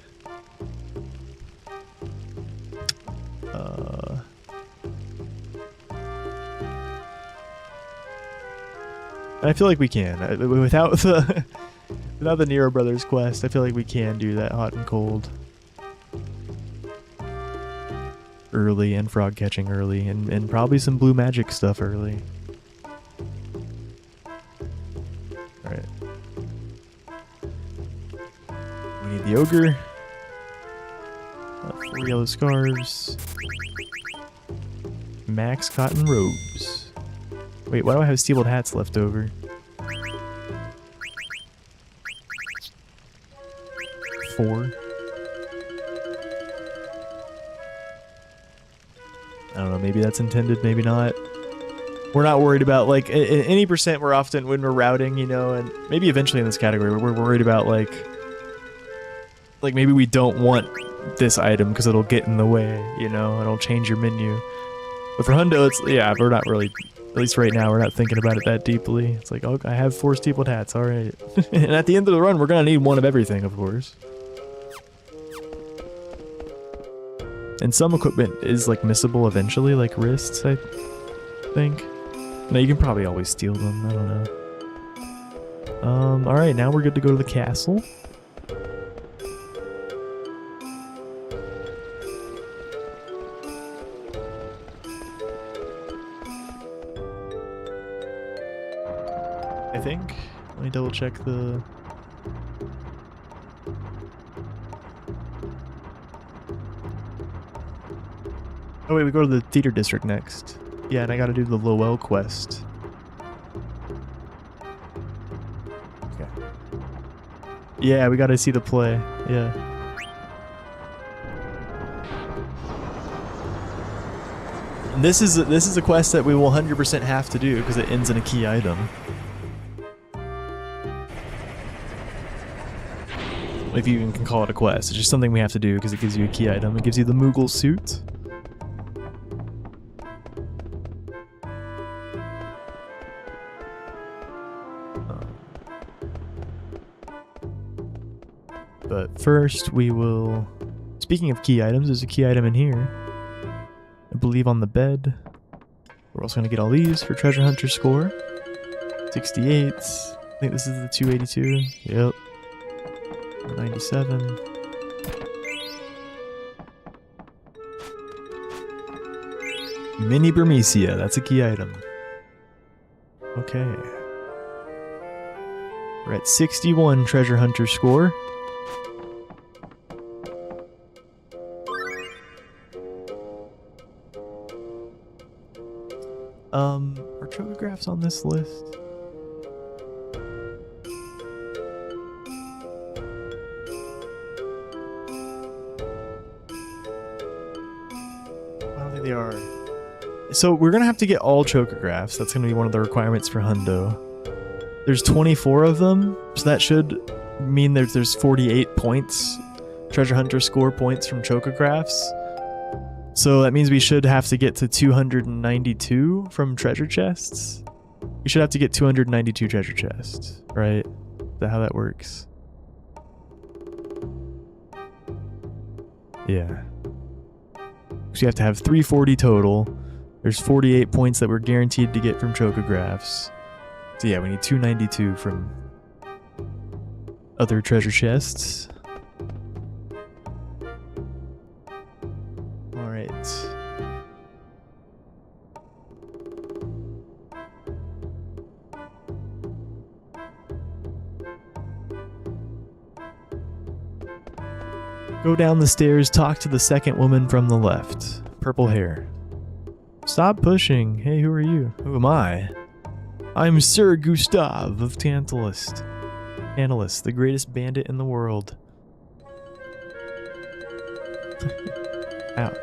I feel like we can. Without the Nero Brothers quest, I feel like we can do that hot and cold early, and frog catching early, and probably some blue magic stuff early. Alright. We need the ogre. 4 yellow scarves. Max cotton robes. Wait, why do I have steeled hats left over? 4. I don't know, maybe that's intended, maybe not. We're not worried about, like, any percent we're often, when we're routing, you know, and maybe eventually in this category, we're worried about, like maybe we don't want this item because it'll get in the way, you know, it'll change your menu. But for Hundo, it's, yeah, we're not really, at least right now, we're not thinking about it that deeply. It's like, oh, I have 4 steepled hats, alright. And at the end of the run, we're gonna need one of everything, of course. And some equipment is, like, missable eventually, like wrists, I think. No, you can probably always steal them, I don't know. Alright, now we're good to go to the castle. I think. Let me double check the... Oh wait, we go to the theater district next. Yeah, and I gotta do the Lowell quest. Okay. Yeah, we gotta see the play. Yeah. And this is a quest that we will 100% have to do because it ends in a key item. If you even can call it a quest, it's just something we have to do because it gives you a key item. It gives you the Moogle suit. But first we will... Speaking of key items, there's a key item in here. I believe on the bed. We're also going to get all these for Treasure Hunter score. 68. I think this is the 282. Yep. 97. Mini Burmecia, that's a key item. Okay. We're at 61 Treasure Hunter score. Are chocographs on this list? I don't think they are. So we're gonna have to get all chocographs. That's gonna be one of the requirements for Hundo. There's 24 of them, so that should mean there's 48 points, Treasure Hunter score points from chocographs. So that means we should have to get to 292 from treasure chests. We should have to get 292 treasure chests, right? Is that how that works? Yeah. So you have to have 340 total. There's 48 points that we're guaranteed to get from chocographs. So yeah, we need 292 from other treasure chests. Alright. Go down the stairs, talk to the second woman from the left. Purple hair. Stop pushing. Hey, who are you? Who am I? I'm Sir Gustav of Tantalus. Tantalus, the greatest bandit in the world. Ouch.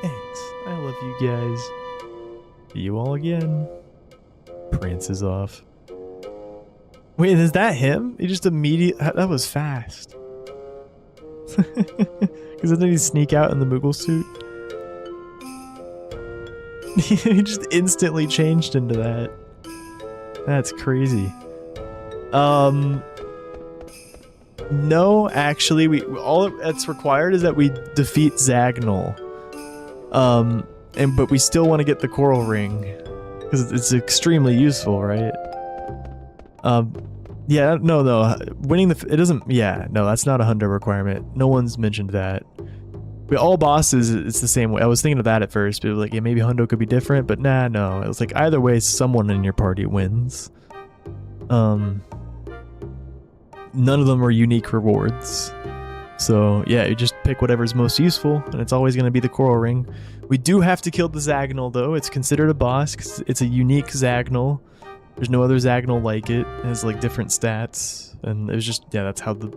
Thanks. I love you guys. See you all again. Prince is off. Wait, is that him? He just immediately... That was fast. Because didn't he sneak out in the Moogle suit? He just instantly changed into that. That's crazy. No, actually, all that's required is that we defeat Zagnol. But we still want to get the coral ring because it's extremely useful, right? Yeah, no, winning it doesn't. Yeah, no, that's not a hundo requirement. No one's mentioned that. But all bosses, it's the same way. I was thinking of that at first, but like, yeah, maybe hundo could be different, but nah, no. It was like either way, someone in your party wins. None of them are unique rewards. So yeah, you just pick whatever's most useful, and it's always going to be the coral ring. We do have to kill the Zagnol though. It's considered a boss because it's a unique Zagnol. There's no other Zagnol like it. It has like different stats, and it was just, yeah, that's how the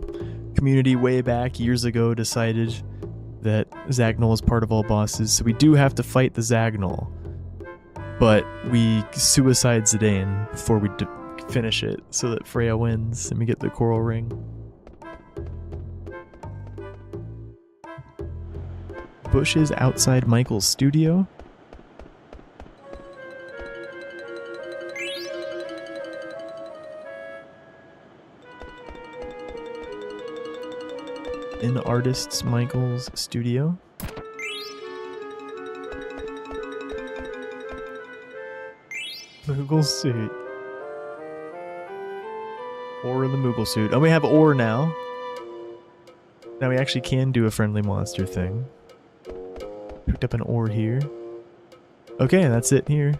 community way back years ago decided that Zagnol is part of all bosses. So we do have to fight the Zagnol, but we suicide Zidane before we finish it so that Freya wins and we get the coral ring. Bushes outside Michael's studio. In artist's Michael's studio. Moogle suit. Ore in the Moogle suit. Oh, we have ore now. Now we actually can do a friendly monster thing. Picked up an ore here. Okay, that's it here.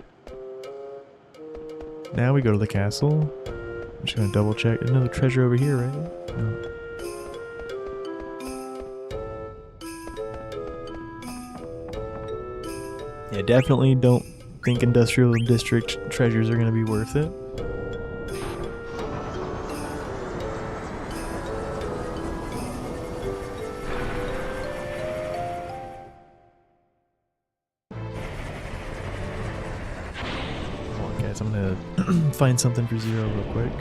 Now we go to the castle. I'm just gonna double check. There's another treasure over here, right? No. Yeah, definitely don't think industrial district treasures are gonna be worth it. I'm gonna find something for Zero real quick.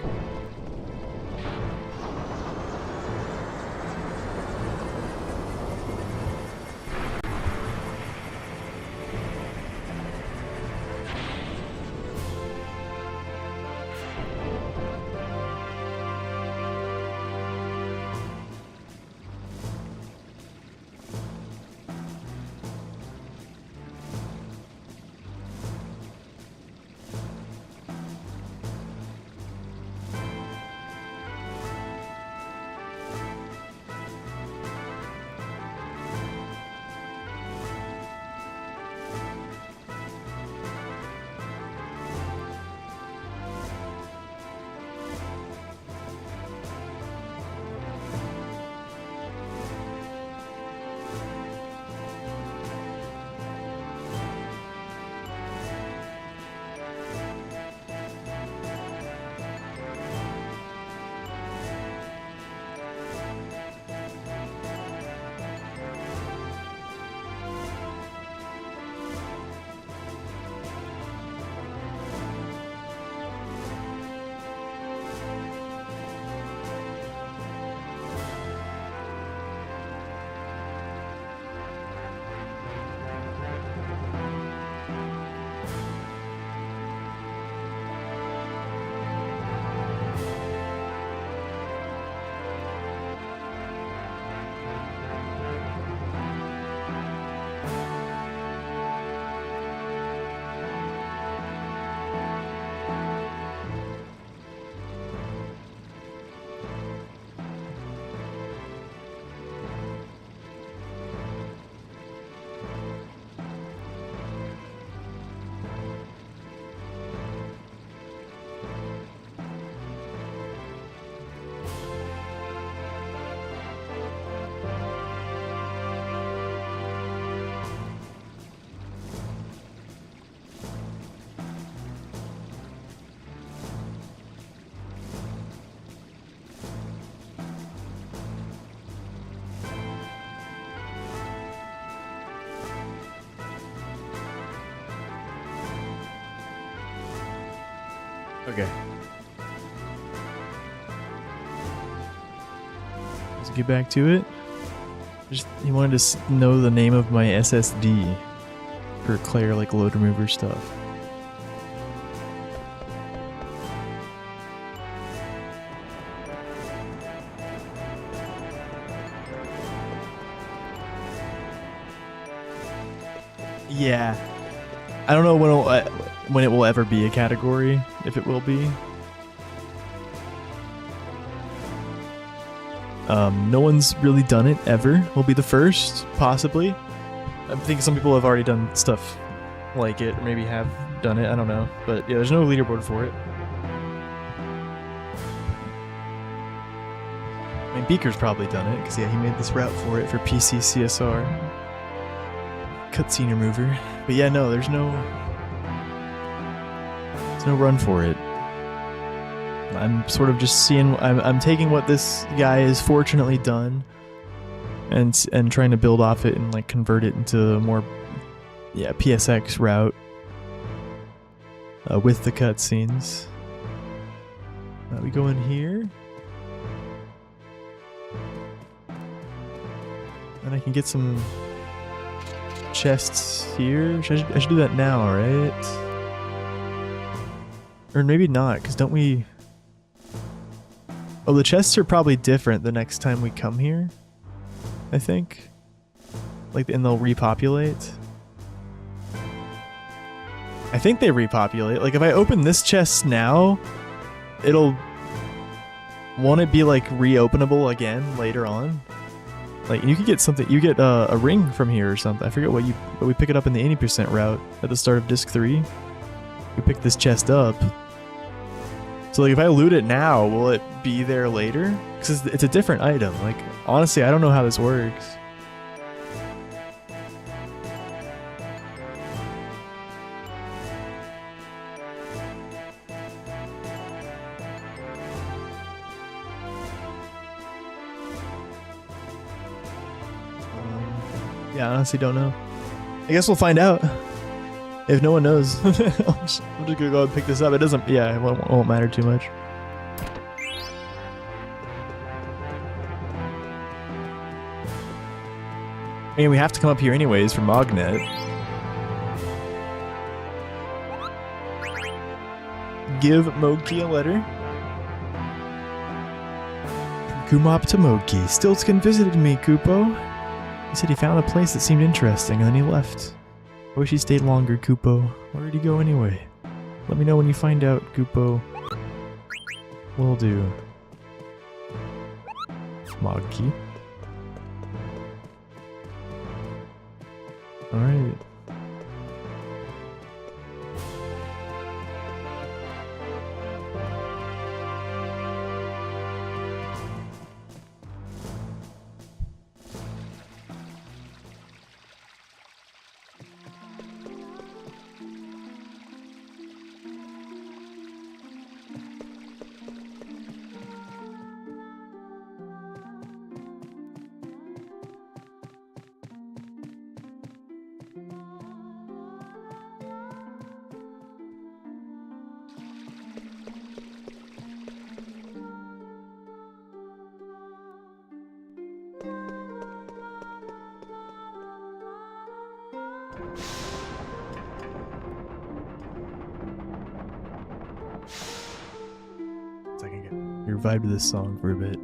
Okay. Let's get back to it. Just he wanted to know the name of my SSD for Claire, like load remover stuff. Yeah. I don't know when it will ever be a category, if it will be. No one's really done it ever. We'll be the first, possibly. I think some people have already done stuff like it, or maybe have done it, I don't know. But yeah, there's no leaderboard for it. I mean, Beaker's probably done it, because yeah, he made this route for it for PC CSR. Cutscene remover. But yeah, no, there's no run for it. I'm sort of just seeing, I'm taking what this guy has fortunately done and trying to build off it and like convert it into a more, yeah, PSX route with the cutscenes. We go in here. And I can get some chests here. I should do that now, right? Or maybe not, because don't we... Oh, the chests are probably different the next time we come here, I think. Like, and they'll repopulate. I think they repopulate. Like if I open this chest now, it'll... Won't it be like reopenable again later on? Like you could get something, you get a ring from here or something. I forget what we pick it up in the 80% route at the start of disc 3. We pick this chest up. So like if I loot it now, will it be there later? Because it's a different item. Like honestly, I don't know how this works. Yeah, I honestly don't know. I guess we'll find out. If no one knows, I'm just gonna go and pick this up. It doesn't, yeah, it won't matter too much. I mean, we have to come up here anyways for Mognet. Give Mogi a letter. Kumop to Mogi. Stiltskin visited me, Kupo. He said he found a place that seemed interesting, and then he left. I wish he stayed longer, Kupo. Where did he go anyway? Let me know when you find out, Kupo. Will do. Moggy. Alright. So I can get your vibe to this song for a bit.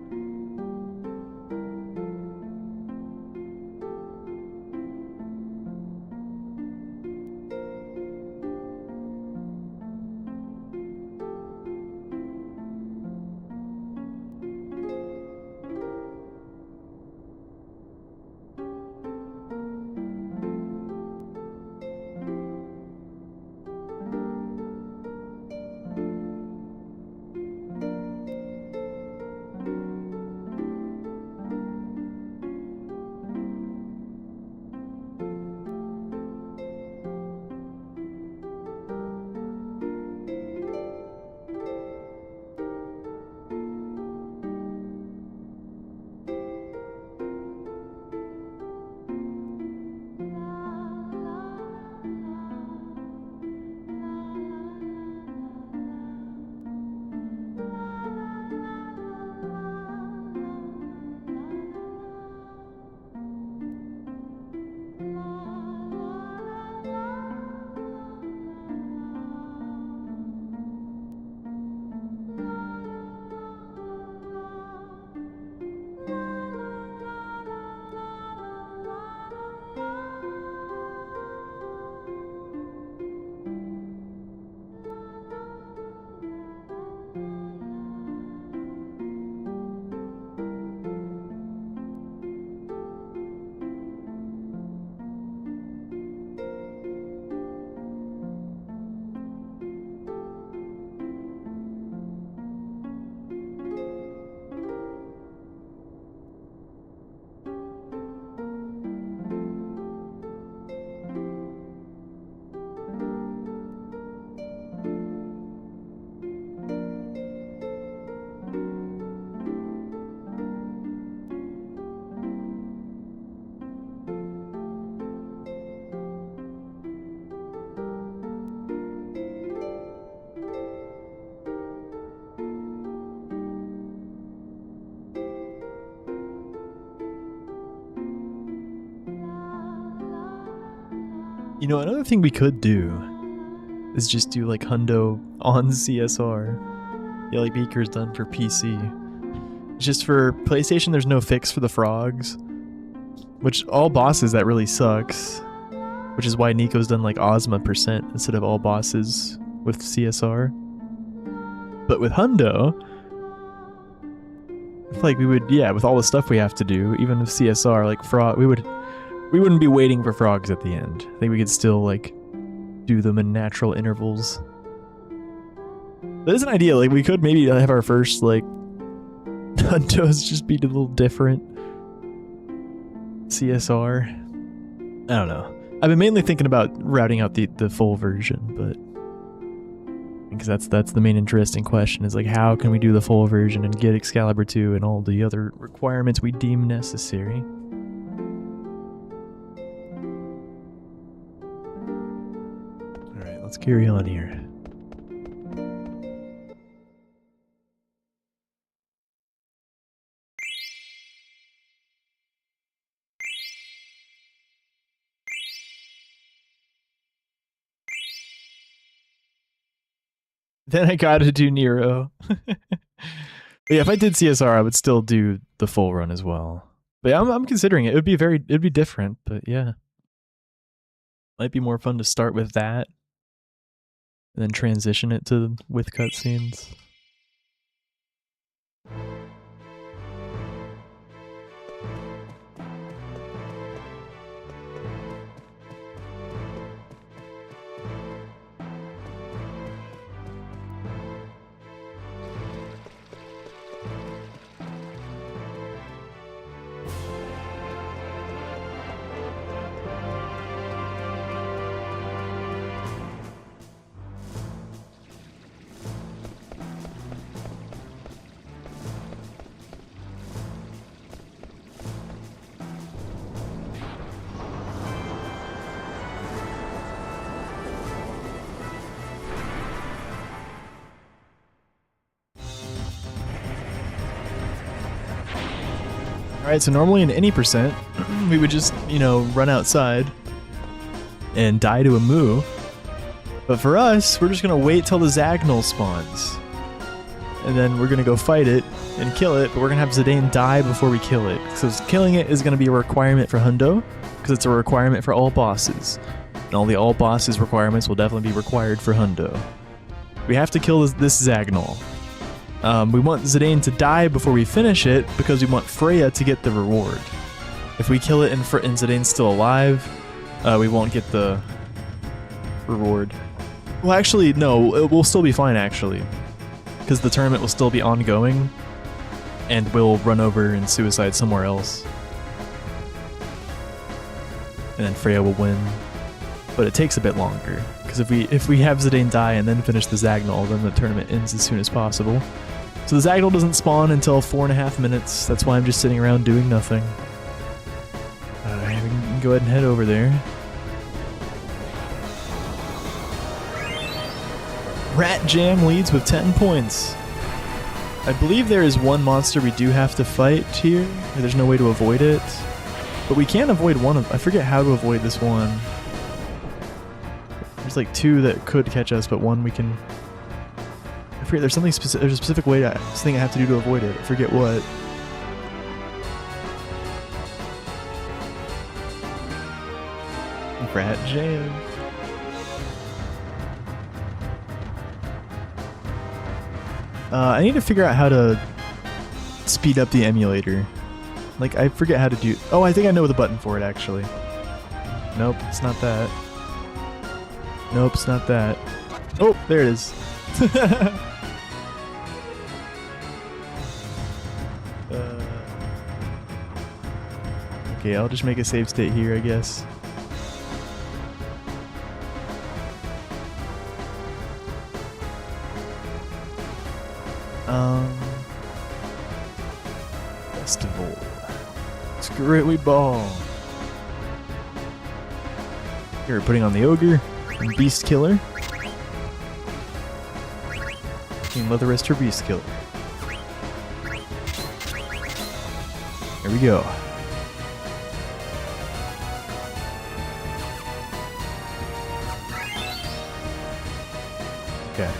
You know, another thing we could do is just do like Hundo on CSR. Yeah, like Beaker's done for PC. Just for PlayStation, there's no fix for the frogs. Which, all bosses, that really sucks. which is why Nico's done like Ozma % instead of all bosses with CSR. But with Hundo, I feel like we would, yeah, with all the stuff we have to do, even with CSR, like frog, we wouldn't be waiting for frogs at the end. I think we could still like do them in natural intervals. That is an idea. Like we could maybe have our first like Hundos just be a little different. CSR. I don't know. I've been mainly thinking about routing out the full version, but because that's the main interesting question is like how can we do the full version and get Excalibur 2 and all the other requirements we deem necessary. Alright, let's carry on here. Then I gotta do Nero. But yeah, if I did CSR, I would still do the full run as well. But yeah, I'm considering it. It'd be different, but yeah. Might be more fun to start with that and then transition it to with cutscenes. Alright, so normally in any percent, we would just, you know, run outside and die to a moo. But for us, we're just gonna wait till the Zagnol spawns. And then we're gonna go fight it and kill it, but we're gonna have Zidane die before we kill it. So killing it is gonna be a requirement for Hundo, because it's a requirement for all bosses. And all the all bosses requirements will definitely be required for Hundo. We have to kill this Zagnol. We want Zidane to die before we finish it because we want Freya to get the reward. If we kill it and Zidane's still alive, we won't get the reward. Well, actually, no, it will still be fine, actually. Because the tournament will still be ongoing, and we'll run over and suicide somewhere else. And then Freya will win. But it takes a bit longer, because if we have Zidane die and then finish the Zagnol, then the tournament ends as soon as possible. So the Zagnol doesn't spawn until 4.5 minutes. That's why I'm just sitting around doing nothing. Alright, we can go ahead and head over there. Rat Jam leads with 10 points. I believe there is one monster we do have to fight here. There's no way to avoid it. But we can avoid one of... I forget how to avoid this one. There's like two that could catch us, but one we can... I forget, there's something specific. There's a specific way thing I have to do to avoid it. I forget what. Rat Jam. I need to figure out how to speed up the emulator. Like, I forget how to do... Oh, I think I know the button for it, actually. Nope, it's not that. Nope, it's not that. Oh, there it is. Okay, I'll just make a save state here, I guess. Festival. Screw it, we ball. Here, we're putting on the Ogre and Beast Killer. Team Leatherist or Beast Killer. Here we go. Okay.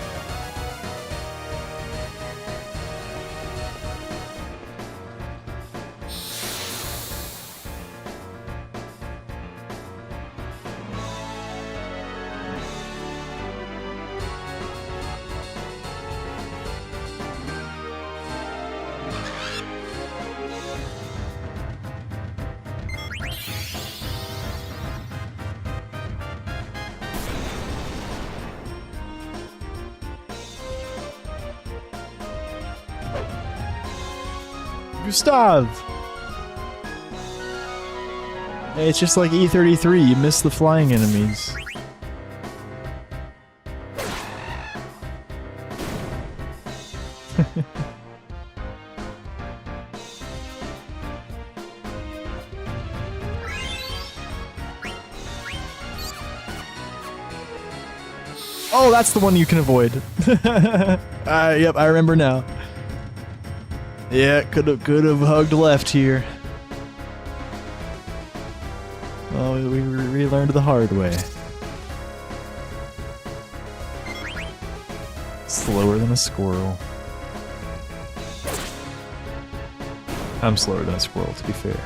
Gustav! Hey, it's just like E33, you miss the flying enemies. Oh, that's the one you can avoid. Yep, I remember now. Yeah, could have hugged left here. Oh, we relearned the hard way. Slower than a squirrel. I'm slower than a squirrel, to be fair.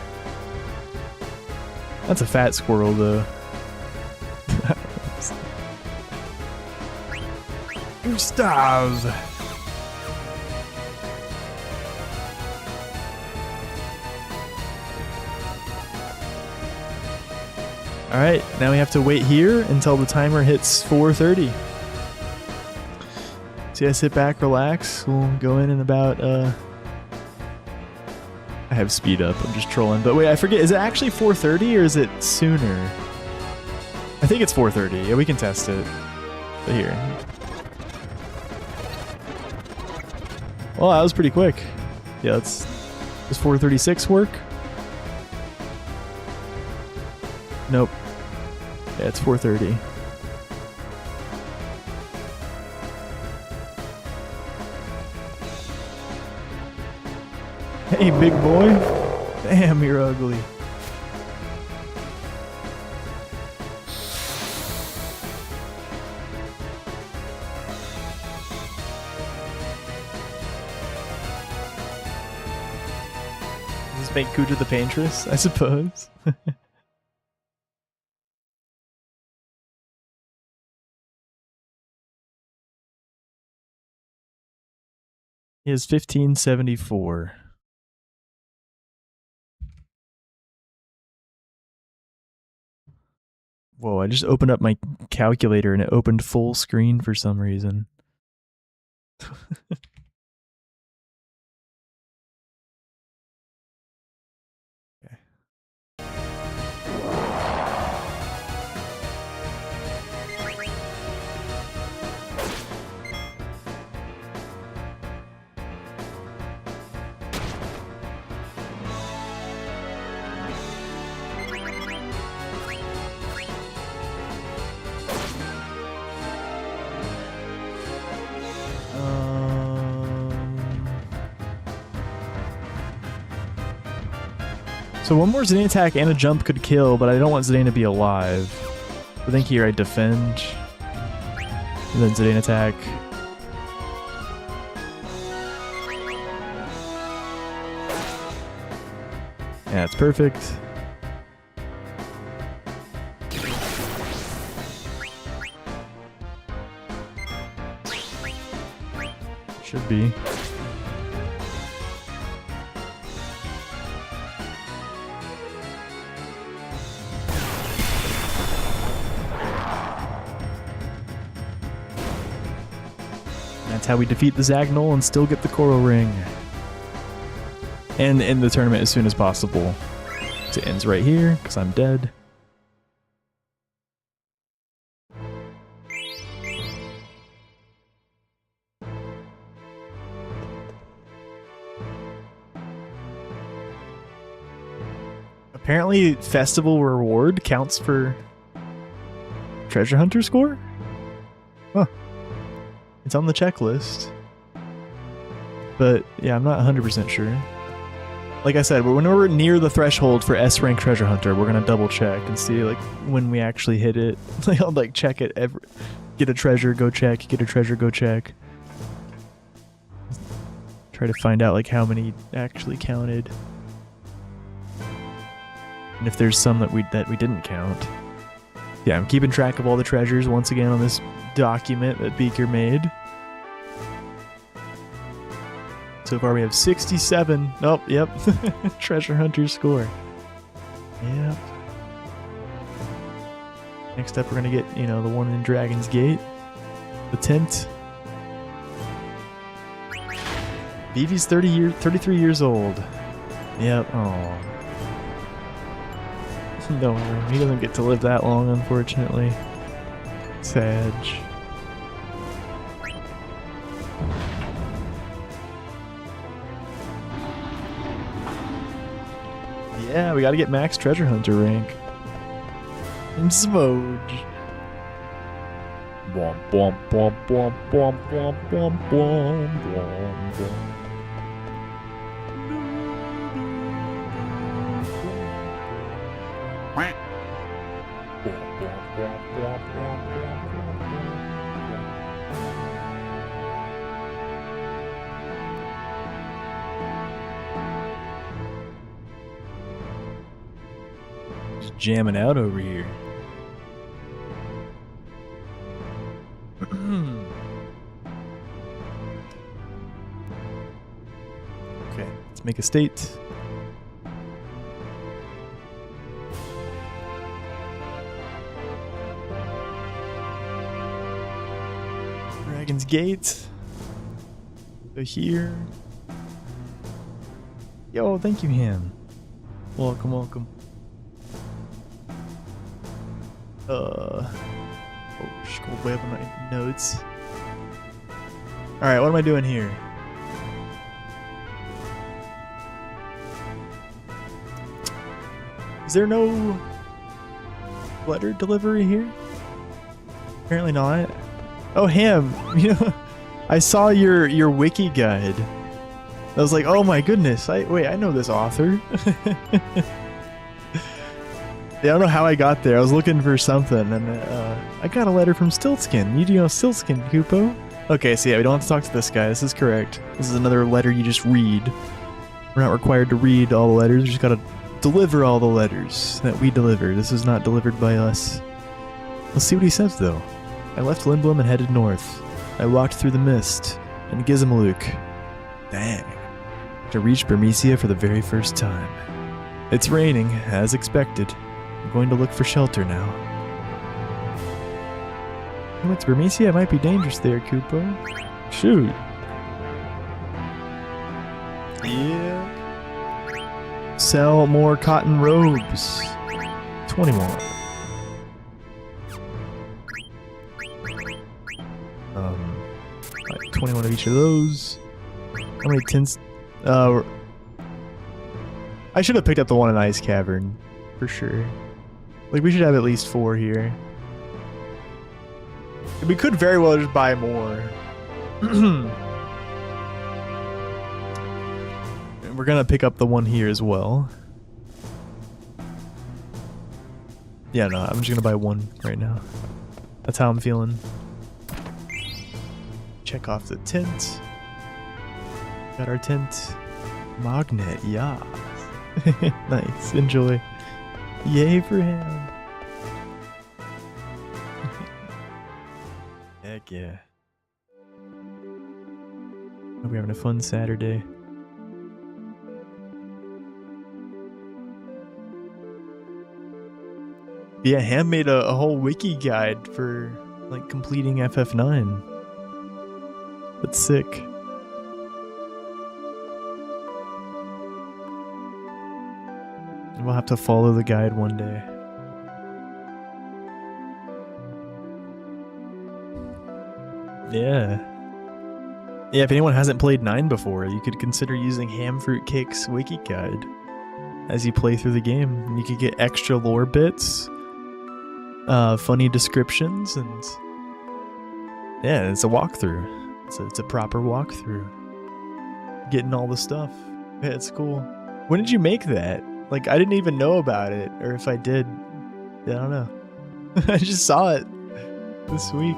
That's a fat squirrel, though. Gustav! Alright, now we have to wait here until the timer hits 4:30. So yeah, sit back, relax. We'll go in about, I have speed up, I'm just trolling. But wait, I forget, is it actually 4:30 or is it sooner? I think it's 4:30. Yeah, we can test it. But here. Well, that was pretty quick. Yeah, does 4:36 work? Nope. Yeah, it's 4:30. Hey, big boy. Damn, you're ugly. Does this make Kuja the Paintress, I suppose? He has 1574. Whoa, I just opened up my calculator and it opened full screen for some reason. Okay. So one more Zidane attack and a jump could kill, but I don't want Zidane to be alive. I think here I defend. And then Zidane attack. Yeah, it's perfect. Should be. That's how we defeat the Zagnol and still get the Coral Ring. And end the tournament as soon as possible. So it ends right here, because I'm dead. Apparently, Festival Reward counts for Treasure Hunter score? Huh. It's on the checklist. But, yeah, I'm not 100% sure. Like I said, when we're near the threshold for S-rank Treasure Hunter, we're gonna double check and see, like, when we actually hit it. Like, I'll, like, check it every... Get a treasure, go check. Get a treasure, go check. Try to find out, like, how many actually counted. And if there's some that we didn't count. Yeah, I'm keeping track of all the treasures once again on this document that Beaker made. So far we have 67. Oh, yep. Treasure Hunter score. Yep. Next up we're gonna get, you know, the one in Dragon's Gate. The tent. Vivi's 33 years old. Yep. Oh. No, he doesn't get to live that long, unfortunately. Sag. Yeah, we gotta get max treasure hunter rank. And Smooge. Bwomp, bwomp, bwomp, bwomp, bwomp, bwomp, bwomp, bwomp, bwomp, bwomp. Just jamming out over here. Okay, let's make a state. Dragon's Gate. So here. Yo, thank you, Ham. Welcome, welcome. Scrolled way up in my notes. Alright, what am I doing here? Is there no letter delivery here? Apparently not. Oh, Ham, you know, I saw your wiki guide. I was like, oh my goodness, wait, I know this author. Yeah, I don't know how I got there. I was looking for something, and I got a letter from Stiltskin. You do know Stiltskin, Kupo? Okay, so yeah, we don't have to talk to this guy. This is correct. This is another letter you just read. We're not required to read all the letters. We just gotta deliver all the letters that we deliver. This is not delivered by us. Let's see what he says, though. I left Lindblom and headed north. I walked through the mist and Gizmaluk. Dang. To reach Bermesia for the very first time. It's raining, as expected. I'm going to look for shelter now. Oh, it's Bermesia? It might be dangerous there, Kupo. Shoot. Yeah. Sell more cotton robes. 21. Like 21 of each of those. How many tins? I should have picked up the one in Ice Cavern, for sure. Like, we should have at least 4 here. We could very well just buy more. We're gonna pick up the one here as well. Yeah, no, I'm just gonna buy one right now. That's how I'm feeling. Check off the tint. Got our tint. Magnet, yeah. Nice, enjoy. Yay for him. Heck yeah. Hope you're having a fun Saturday. Yeah, Ham made a whole wiki guide for like completing FF9. That's sick. We'll have to follow the guide one day. Yeah. Yeah, if anyone hasn't played 9 before, you could consider using Ham Fruit Cake's wiki guide as you play through the game. And you could get extra lore bits, funny descriptions, and yeah, it's a walkthrough. It's a proper walkthrough. Getting all the stuff. Yeah, it's cool. When did you make that? Like, I didn't even know about it, or if I did, yeah, I don't know. I just saw it this week.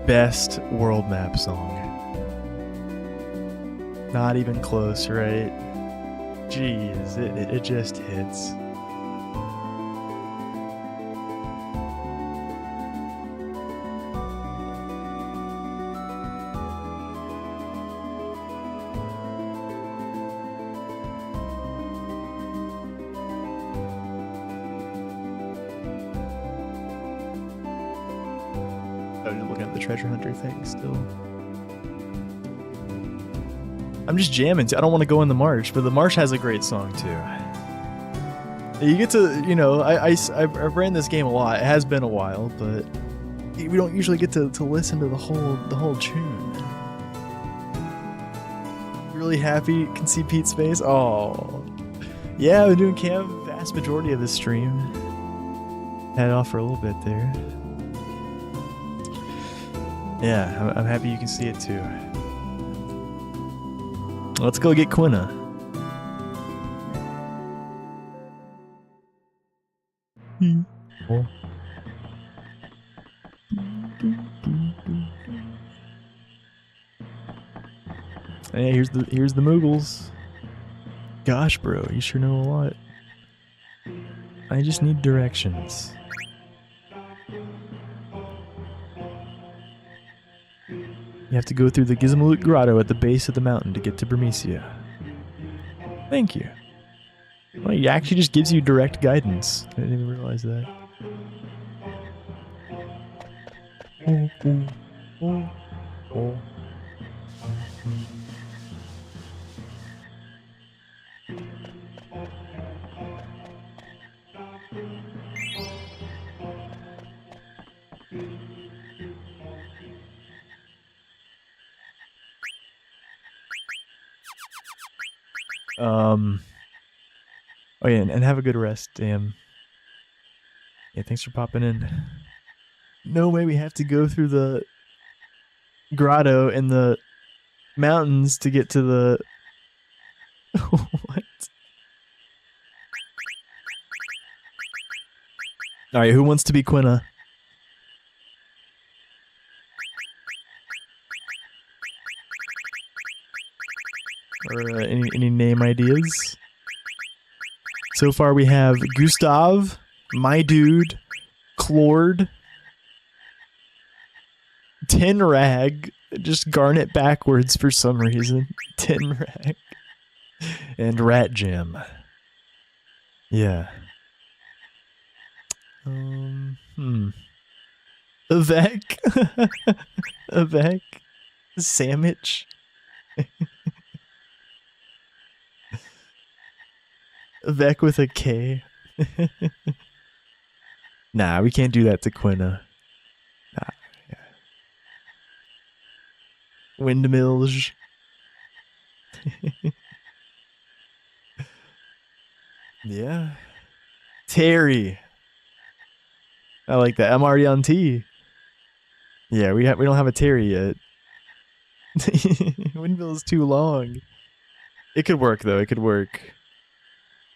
Best world map song. Not even close, right? Jeez, it just hits. I'm looking at the treasure hunter thing still. I'm just jamming. I don't want to go in the marsh, but the marsh has a great song too. You get to, you know, I've ran this game a lot. It has been a while, but we don't usually get to listen to the whole tune. Really happy. You can see Pete's face. Oh, yeah. I've been doing cam vast majority of this stream. Had off for a little bit there. Yeah, I'm happy you can see it too. Let's go get Quina. Oh. Hey, here's the Moogles. Gosh, bro, you sure know a lot. I just need directions. You have to go through the Gizmalut Grotto at the base of the mountain to get to Bermesia. Thank you. Well, he actually just gives you direct guidance. I didn't even realize that. Oh yeah, and have a good rest, damn. Yeah, thanks for popping in. No way we have to go through the grotto in the mountains to get to the... What? Alright, who wants to be Quina? Or any name ideas? So far we have Gustav, My Dude, Clord, Tin Rag, just Garnet backwards for some reason, Tin Rag, and Rat Jam. Yeah. Avec? Avec? Sandwich? Vec with a K. Nah, we can't do that to Quina. Nah, yeah. Windmills. Yeah. Terry. I like that. I'm already on T. Yeah, we don't have a Terry yet. Windmill is too long. It could work though. It could work.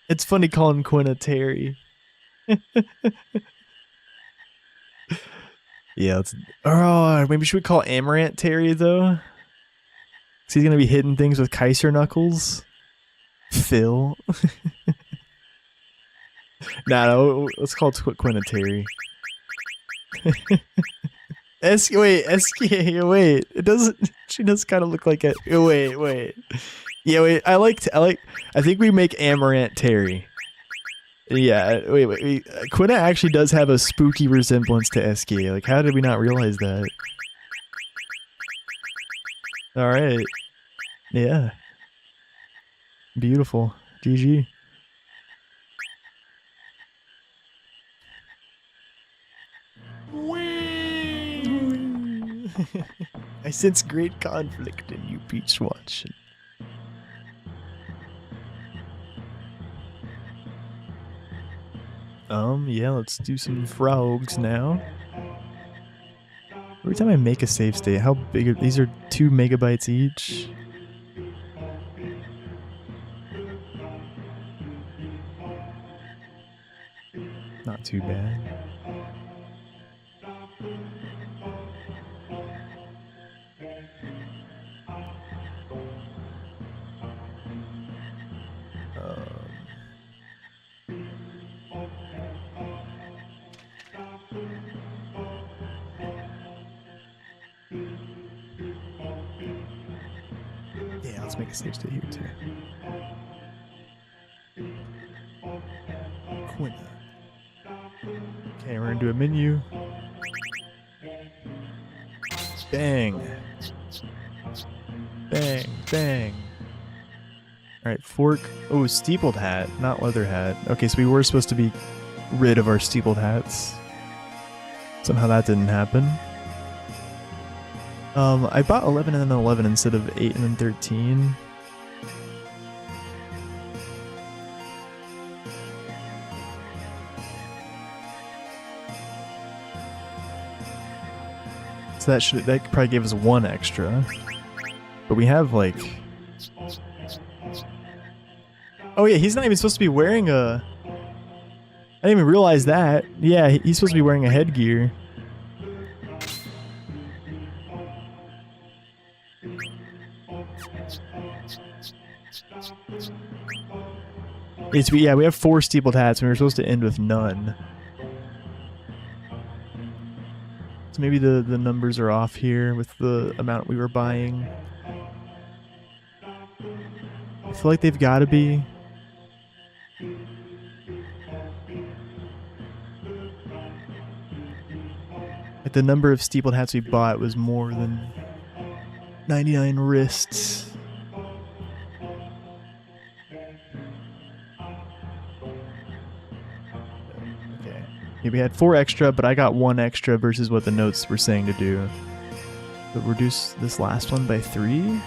It's funny calling Quina Terry. Yeah, let's... Oh, maybe should we call Amaranth Terry, though? Because he's going to be hitting things with Kaiser Knuckles. Phil. No, let's call Quina Terry. Wait. It doesn't... She does kind of look like a... Wait. Yeah, wait. I think we make Amaranth Terry. Yeah, wait. Quina actually does have a spooky resemblance to SK. Like, how did we not realize that? Alright. Yeah. Beautiful. GG. I sense great conflict in you, Peach Watch. Yeah, let's do some frogs now. Every time I make a save state, how big are these? Are 2 megabytes each? Not too bad. Yeah, let's make a save state here too. Quina. Okay, we're gonna do a menu. Bang. Bang, bang. Alright, fork. Oh, steepled hat, not leather hat. Okay, so we were supposed to be rid of our steepled hats. Somehow that didn't happen. I bought 11 and then 11 instead of 8 and then 13. So that probably gave us 1 extra. But we have like... Oh yeah, he's not even supposed to be wearing a... I didn't even realize that. Yeah, he's supposed to be wearing a headgear. Yeah, we have 4 steepled hats and we were supposed to end with none. So maybe the numbers are off here with the amount we were buying. I feel like they've got to be. Like the number of steepled hats we bought was more than 99 wrists. Okay, we had 4 extra, but I got 1 extra versus what the notes were saying to do. But reduce this last one by 3? I don't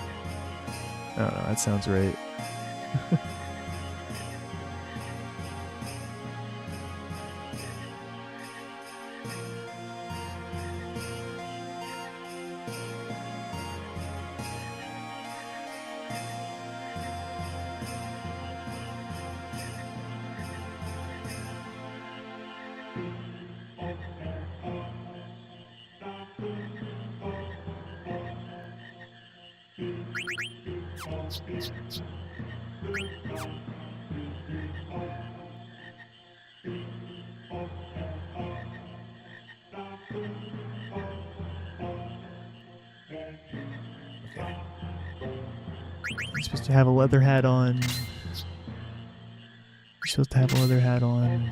know, that sounds right. You're supposed to have a leather hat on. You're supposed to have a leather hat on.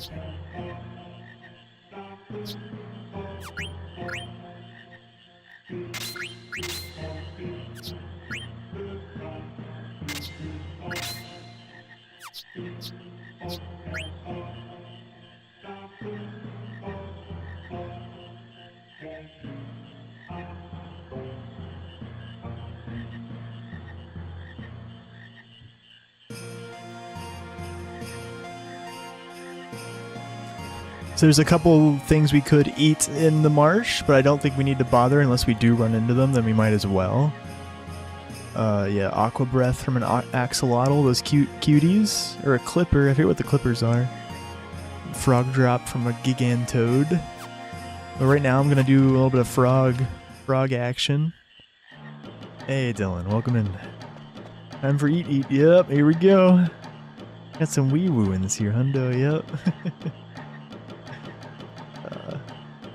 So there's a couple things we could eat in the marsh, but I don't think we need to bother unless we do run into them, then we might as well. Yeah, aqua breath from an axolotl, those cuties, or a clipper, I forget what the clippers are. Frog drop from a gigantode. But right now I'm gonna do a little bit of frog action. Hey Dylan, welcome in. Time for eat. Yep, here we go. Got some wee woo in this here, hundo. Yep.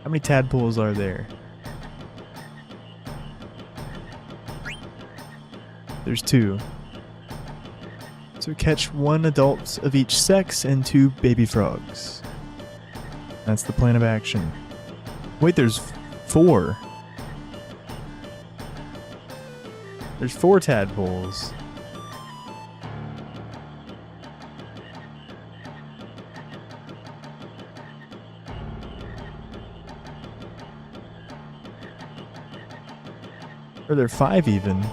How many tadpoles are there? There's 2. So catch 1 adult of each sex and 2 baby frogs. That's the plan of action. Wait, there's 4. There's 4 tadpoles. Or there are 5 even.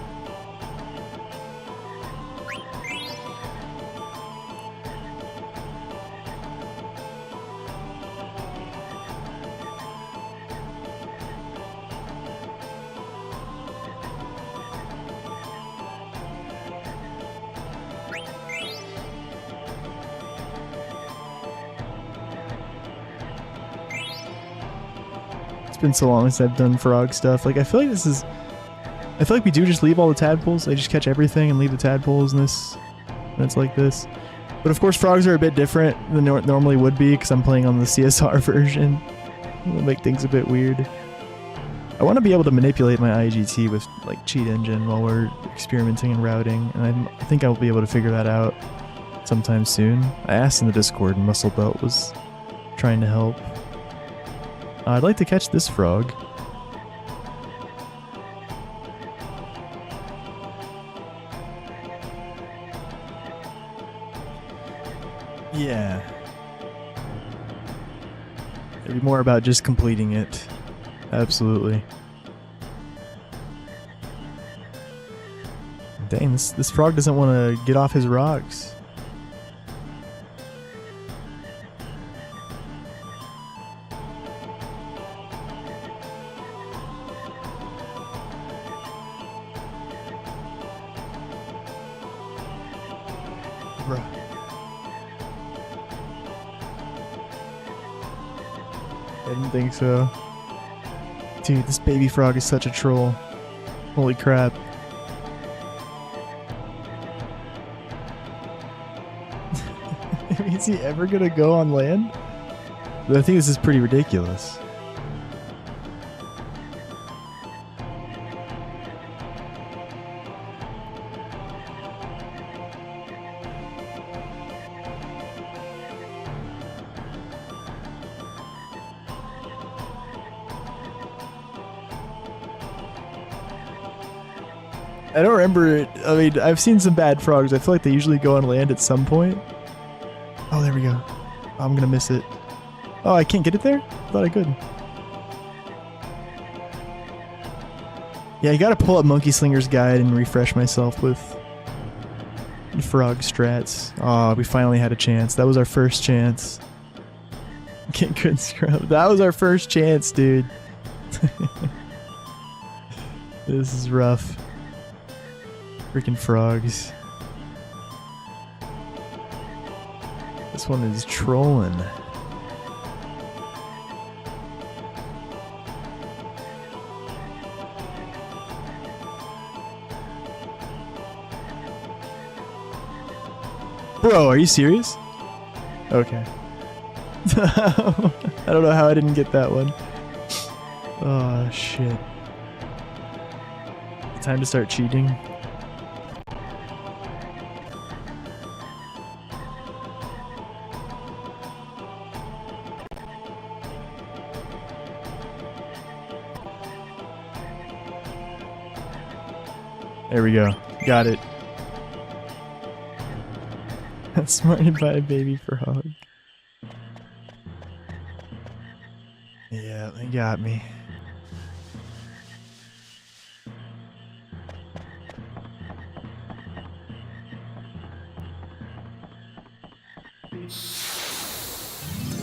It's been so long since I've done frog stuff. Like, I feel like we do just leave all the tadpoles. I just catch everything and leave the tadpoles in this. And it's like this. But of course, frogs are a bit different than it normally would be because I'm playing on the CSR version. It'll make things a bit weird. I want to be able to manipulate my IGT with like Cheat Engine while we're experimenting and routing, and I think I'll be able to figure that out sometime soon. I asked in the Discord and Muscle Belt was trying to help. I'd like to catch this frog. Yeah. It'd be more about just completing it. Absolutely. Dang, this frog doesn't want to get off his rocks. Bruh. I didn't think so. Dude, this baby frog is such a troll. Holy crap. Is he ever gonna go on land? I think this is pretty ridiculous. I don't remember it. I mean, I've seen some bad frogs. I feel like they usually go on land at some point. Oh, there we go. Oh, I'm gonna miss it. Oh, I can't get it there? I thought I could. Yeah, I gotta pull up Monkey Slinger's guide and refresh myself with frog strats. Oh, we finally had a chance. That was our first chance. Get good scrub. That was our first chance, dude. This is rough. Freaking frogs. This one is trolling. Bro, are you serious? Okay. I don't know how I didn't get that one. Oh, shit. Time to start cheating. There we go. Got it. Smarted by a baby frog. Yeah, they got me.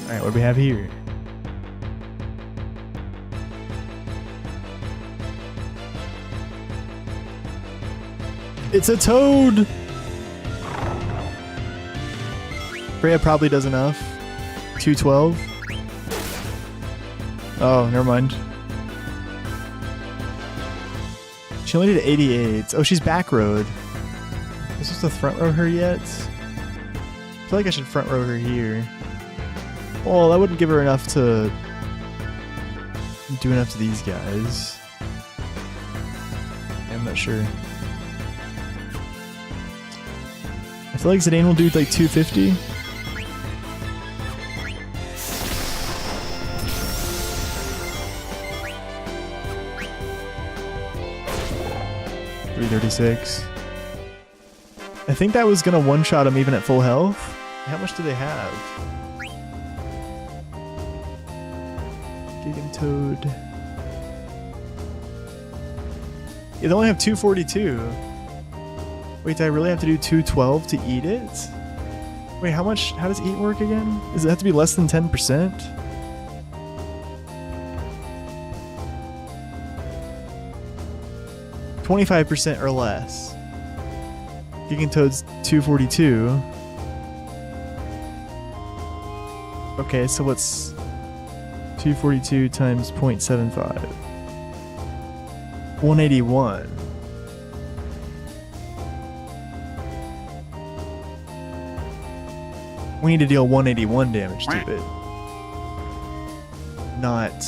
Alright, what do we have here? It's a toad! Freya probably does enough. 212. Oh, never mind. She only did 88. Oh, she's back road. Am I supposed to front row her yet? I feel like I should front row her here. Well, that wouldn't give her enough to do enough to these guys. I'm not sure. I feel like Zidane will do like 250. $336. I think that was gonna one-shot him even at full health. How much do they have? Gigantoad. Yeah, they only have 242. Wait, do I really have to do 212 to eat it? Wait, how much? How does eat work again? Does it have to be less than 10%? $25% or less. Gigantoad's 242. Okay, so what's 242 times 0.75? 181. We need to deal 181 damage to it. Not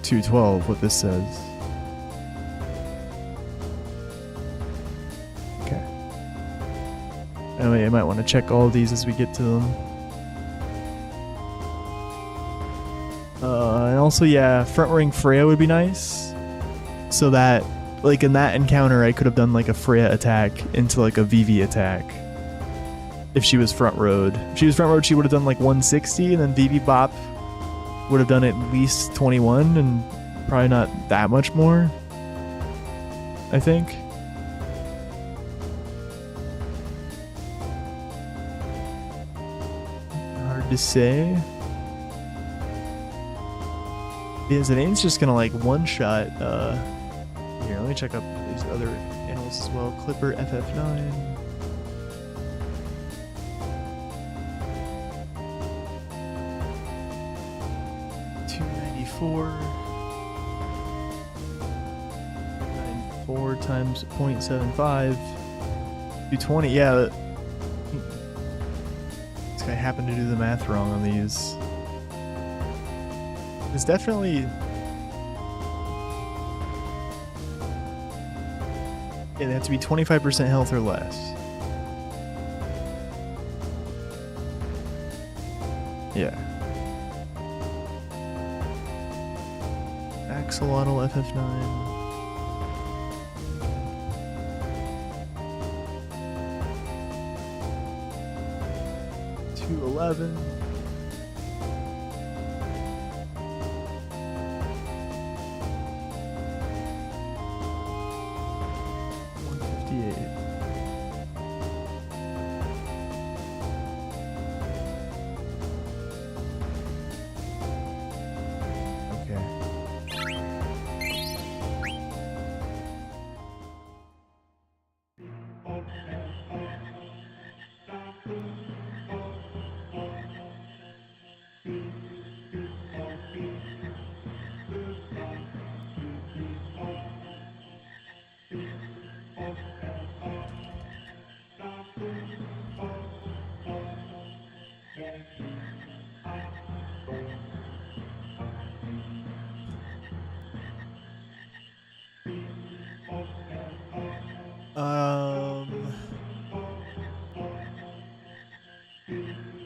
212, what this says. Okay. Anyway, I might want to check all of these as we get to them. And also, yeah, front ring Freya would be nice. So that, like in that encounter, I could have done like a Freya attack into like a VV attack. if she was front road. If she was front road, she would have done like 160, and then VB Bop would have done at least 21, and probably not that much more, I think. Hard to say. Yeah, Zidane's just gonna like one-shot. Here, let me check up these other animals as well. Clipper FF9. $294. 94 times 0.75. 220. Yeah. This guy happened to do the math wrong on these. It's definitely. Yeah, they have to be 25% health or less. Yeah. Axolotl FF9. 211.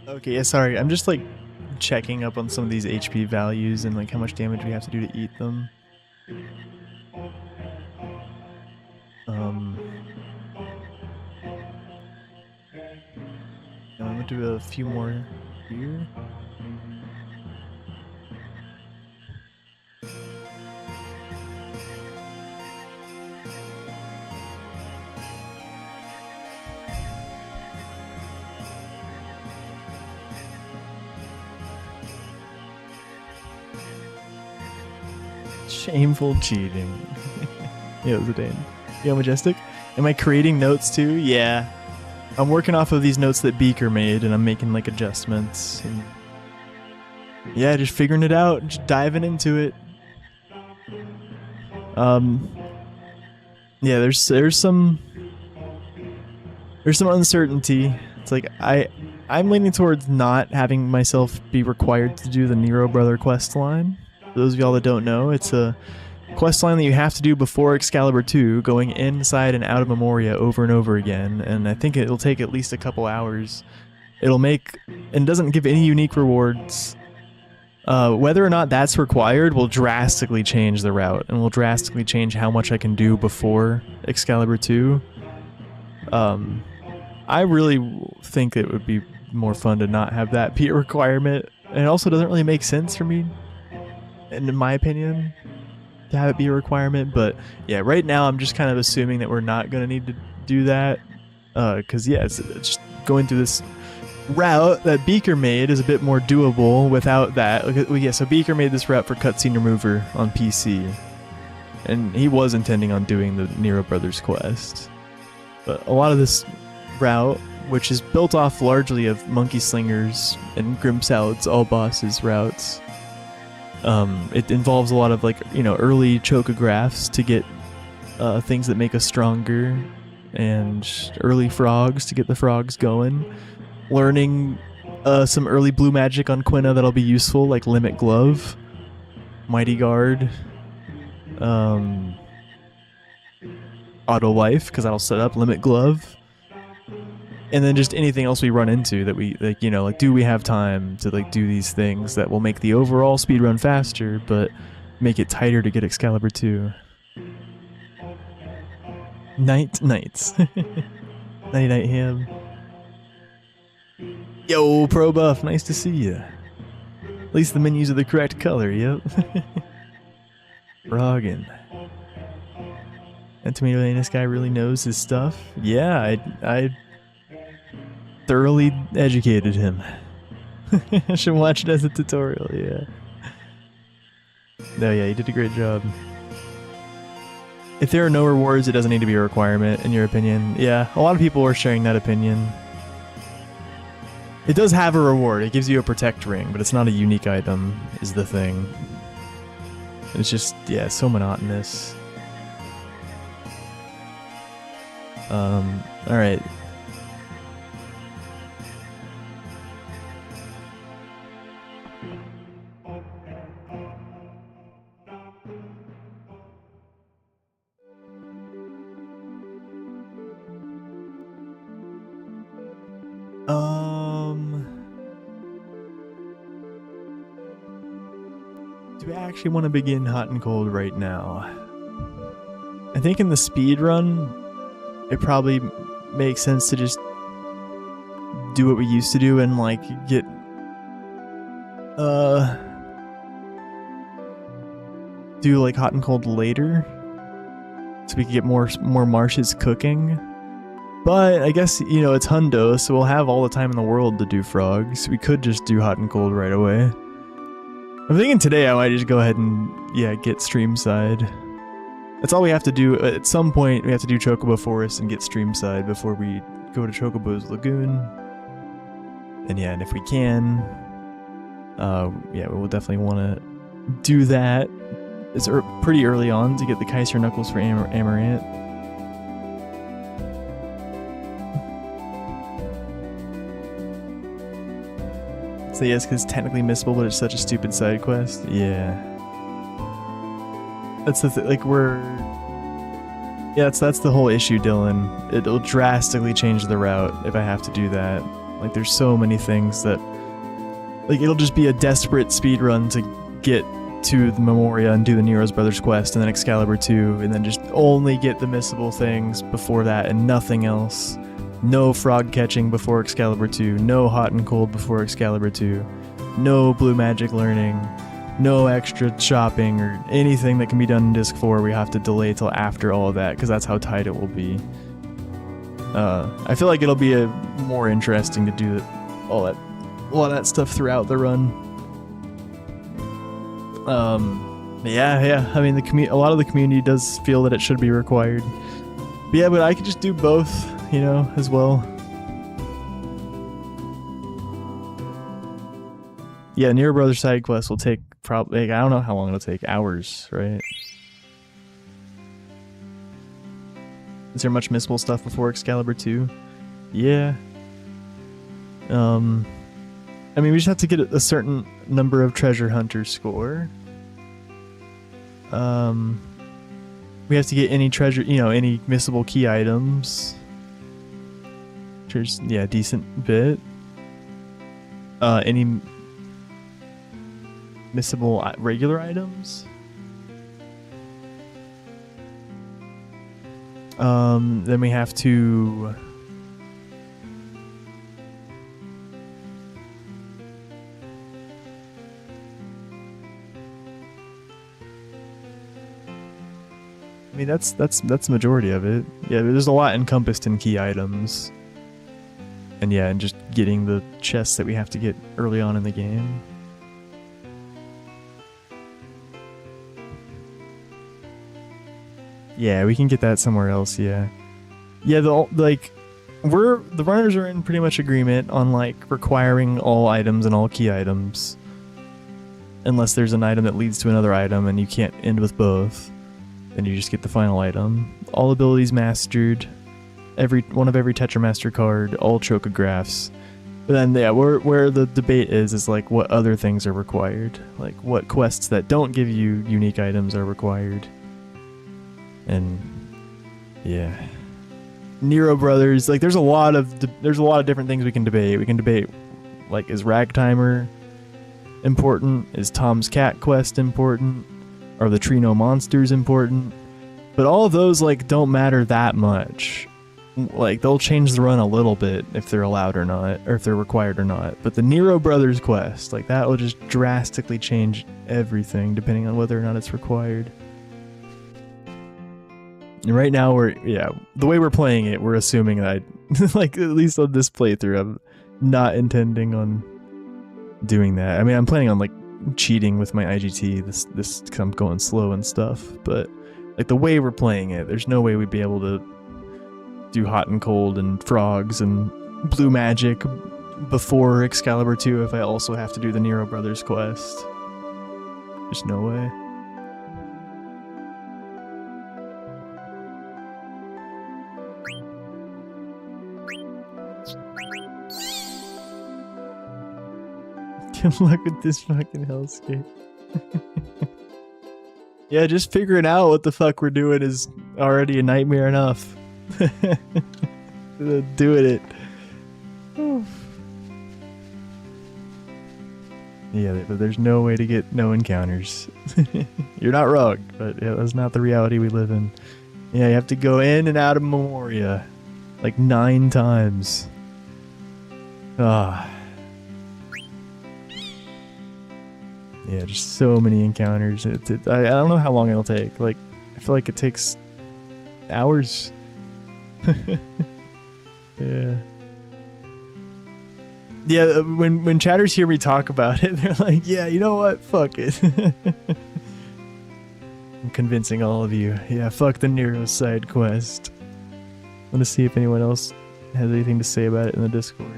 Okay, yeah, sorry. I'm just like checking up on some of these HP values and like how much damage we have to do to eat them. I'm gonna do a few more here. Shameful cheating. Yo, Zidane. Yo, Majestic. Am I creating notes too? Yeah. I'm working off of these notes that Beaker made, and I'm making like adjustments. And yeah, just figuring it out, just diving into it. Yeah, there's some uncertainty. It's like I'm leaning towards not having myself be required to do the Nero Brother quest line. For those of y'all that don't know, it's a quest line that you have to do before Excalibur 2, going inside and out of Memoria over and over again, and I think it'll take at least a couple hours. It'll make, and doesn't give any unique rewards. Whether or not that's required will drastically change the route, and will drastically change how much I can do before Excalibur 2. I really think it would be more fun to not have that be a requirement, and it also doesn't really make sense for me, and in my opinion, to have it be a requirement. But yeah, right now I'm just kind of assuming that we're not going to need to do that, because yeah, it's just going through this route that Beaker made is a bit more doable without that. Yeah, so Beaker made this route for Cutscene Remover on PC, and he was intending on doing the Nero Brothers quest, but a lot of this route, which is built off largely of Monkey Slingers and Grim Salad's all bosses routes, it involves a lot of, like, you know, early chocographs to get things that make us stronger, and early frogs to get the frogs going, learning some early blue magic on Quina that'll be useful, like Limit Glove, Mighty Guard, Auto Life, because that'll set up Limit Glove, and then just anything else we run into that we, like, you know, like, do we have time to, like, do these things that will make the overall speedrun faster, but make it tighter to get Excalibur 2. Nights. Nighty night ham. Yo, Pro Buff, nice to see you. At least the menus are the correct color, yep. Roggin. And Tomato Lane, this guy really knows his stuff. Yeah, I thoroughly educated him. I should watch it as a tutorial, yeah. No, yeah, he did a great job. If there are no rewards, it doesn't need to be a requirement, in your opinion. Yeah, a lot of people are sharing that opinion. It does have a reward. It gives you a protect ring, but it's not a unique item, is the thing. It's just, yeah, so monotonous. Alright. Do I actually want to begin hot and cold right now? I think in the speed run, it probably makes sense to just do what we used to do and like get do like hot and cold later, so we can get more marshes cooking. But I guess, you know, it's hundo, so we'll have all the time in the world to do frogs. We could just do hot and cold right away. I'm thinking today I might just go ahead and, yeah, get stream side. That's all we have to do. At some point, we have to do Chocobo Forest and get stream side before we go to Chocobo's Lagoon. And yeah, and if we can, yeah, we'll definitely want to do that. It's pretty early on to get the Kaiser Knuckles for Amaranth. So yes, because it's technically missable, but it's such a stupid side quest. Yeah. That's the like we're... Yeah, that's the whole issue, Dylan. It'll drastically change the route if I have to do that. Like, there's so many things that... Like, it'll just be a desperate speed run to get to the Memoria and do the Nero's Brothers quest, and then Excalibur 2, and then just only get the missable things before that and nothing else. No frog catching before Excalibur 2, no hot and cold before Excalibur 2, no blue magic learning, no extra shopping or anything that can be done in Disc 4. We have to delay till after all of that, because that's how tight it will be. I feel like it'll be more interesting to do a lot of that stuff throughout the run. Yeah. I mean, a lot of the community does feel that it should be required. But yeah, but I could just do both, you know, as well. Yeah, Nero Brothers side quest will take probably, like, I don't know how long it'll take. Hours, right? Is there much missable stuff before Excalibur 2? Yeah. I mean, we just have to get a certain number of treasure hunter score. We have to get any treasure, you know, any missable key items. There's, yeah, decent bit. Any missable regular items. Then we have to... I mean, that's the majority of it. Yeah, there's a lot encompassed in key items. And yeah, and just getting the chests that we have to get early on in the game. Yeah, we can get that somewhere else, yeah. Yeah, the runners are in pretty much agreement on, like, requiring all items and all key items. Unless there's an item that leads to another item and you can't end with both. Then you just get the final item. All abilities mastered. One of every Tetramaster card. All chocographs. But then, yeah, where the debate is like what other things are required. Like what quests that don't give you unique items are required. And yeah, Nero Brothers. Like, there's a lot of different things we can debate. We can debate, like, is Ragtimer important? Is Tom's Cat quest important? Are the Trino monsters important? But all of those, like, don't matter that much. like they'll change the run a little bit if they're allowed or not, or if they're required or not. But the Nero Brothers quest, like that will just drastically change everything depending on whether or not it's required. And right now the way we're playing it, we're assuming that like at least on this playthrough, I'm not intending on doing that. I mean, I'm planning on like cheating with my IGT this cause I'm going slow and stuff, but like the way we're playing it, there's no way we'd be able to do hot and cold and frogs and blue magic before Excalibur 2 if I also have to do the Nero Brothers quest. There's no way. Good luck with this fucking hellscape. Yeah, just figuring out what the fuck we're doing is already a nightmare enough. Doing it. Yeah, but there's no way to get no encounters. You're not wrong, but yeah, that's not the reality we live in. Yeah, you have to go in and out of Memoria like 9 times. Ah. Yeah, just so many encounters. I don't know how long it'll take. Like, I feel like it takes hours. Yeah. Yeah, when chatters hear me talk about it, they're like, yeah, you know what? Fuck it. I'm convincing all of you. Yeah, fuck the Nero side quest. I want to see if anyone else has anything to say about it in the Discord.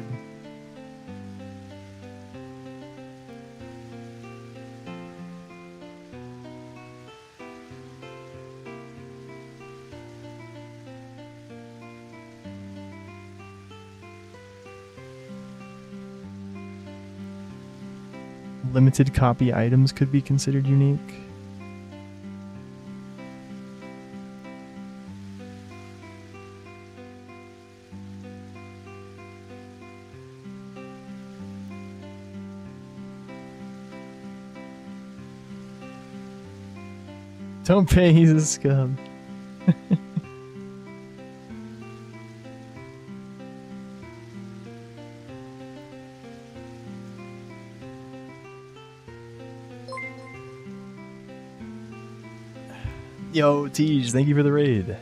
Limited copy items could be considered unique. Don't pay, he's a scum. Yo, Tej, thank you for the raid.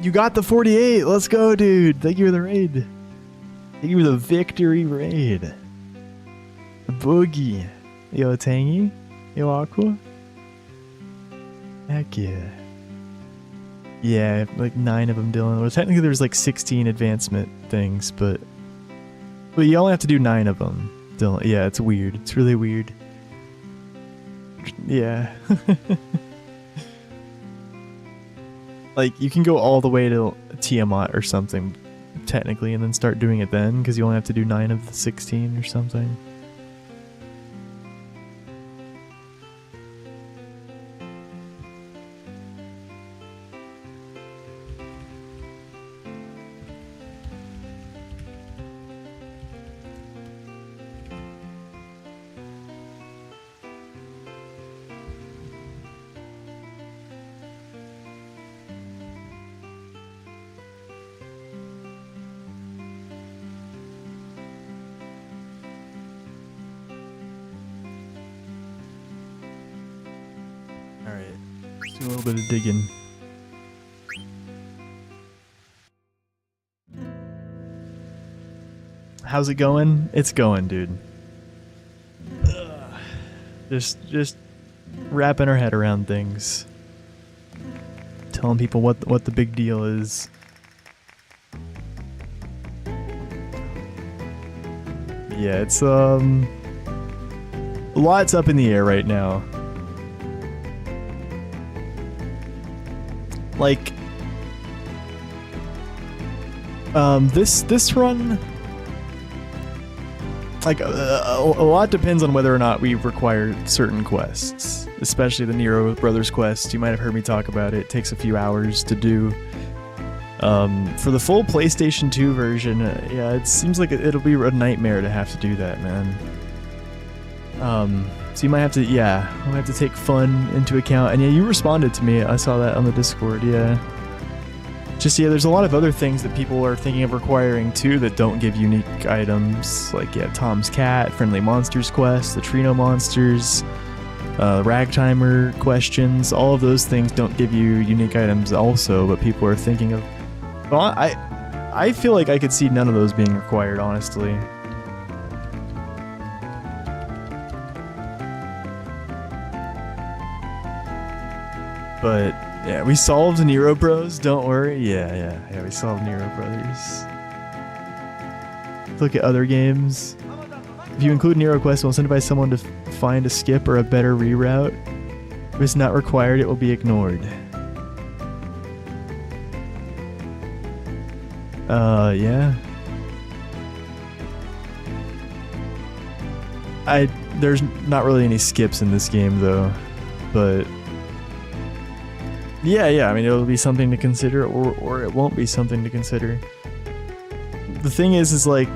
You got the 48. Let's go, dude. Thank you for the raid. Thank you for the victory raid. The Boogie. Yo, Tangy. Yo, Aqua. Heck yeah. Yeah, like 9 of them, Dylan. Well, technically there's like 16 advancement things, but you only have to do 9 of them, Dylan. Yeah, it's weird. It's really weird. Yeah. Like, you can go all the way to Tiamat or something, technically, and then start doing it then, because you only have to do 9 of the 16 or something. A little bit of digging. How's it going? It's going, dude. Just wrapping our head around things. Telling people what the big deal is. Yeah, it's a lot's up in the air right now. Like, This run, like a lot depends on whether or not we require certain quests, especially the Nero Brothers quest. You might have heard me talk about it. It takes a few hours to do. For the full PlayStation 2 version, yeah, it seems like it'll be a nightmare to have to do that, man. So you might have to, yeah, we'll have to take fun into account. And yeah, you responded to me. I saw that on the Discord, yeah. Just, yeah, there's a lot of other things that people are thinking of requiring too that don't give unique items. Like, yeah, Tom's Cat, Friendly Monsters quest, the Trino Monsters, Ragtimer questions. All of those things don't give you unique items also, but people are thinking of... Well, I feel like I could see none of those being required, honestly. But... yeah, we solved Nero Bros, don't worry. Yeah, we solved Nero Brothers. Look at other games. If you include Nero Quest, we'll incentivize someone to find a skip or a better reroute. If it's not required, it will be ignored. Yeah. There's not really any skips in this game, though. But... yeah, I mean, it'll be something to consider, or it won't be something to consider. The thing is like,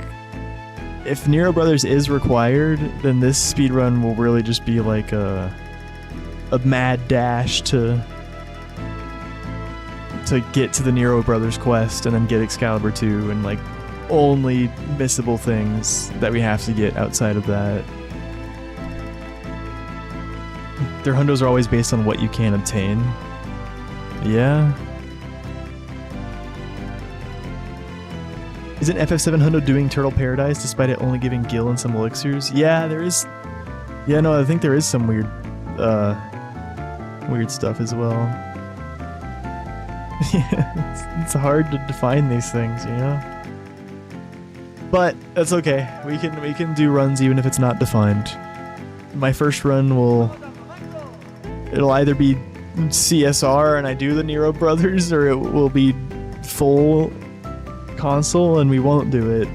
if Nero Brothers is required, then this speedrun will really just be like a mad dash to get to the Nero Brothers quest and then get Excalibur 2 and like only missable things that we have to get outside of that. Their hundos are always based on what you can obtain. Yeah. Isn't FF7 doing Turtle Paradise despite it only giving Gil and some elixirs? Yeah, there is. Yeah, no, I think there is some weird stuff as well. Yeah, it's hard to define these things, you know? But that's okay. We can do runs even if it's not defined. My first run it'll either be CSR and I do the Nero Brothers, or it will be full console and we won't do it.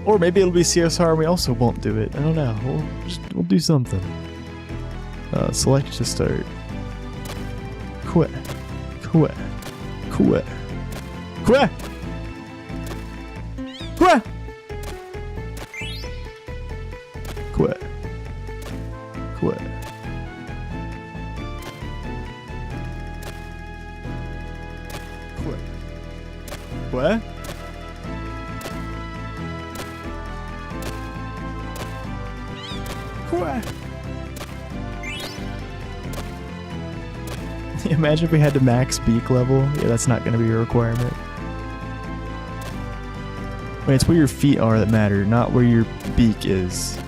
Or maybe it'll be CSR and we also won't do it. I don't know. We'll do something. Select to start. Quit. Quit. Quit. Quit. Quit. Quit. Quit. What? What? Imagine if we had to max beak level. Yeah, that's not going to be a requirement. Wait, it's where your feet are that matter, not where your beak is.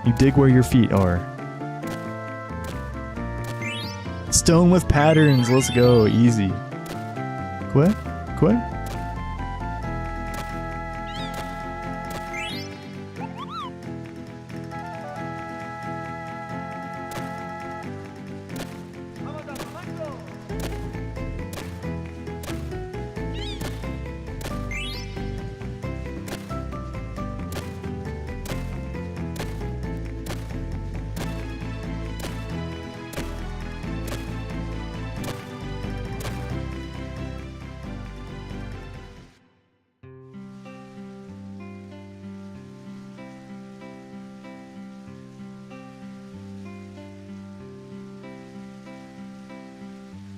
You dig where your feet are. Stone with patterns, let's go, easy. Quit? Quit?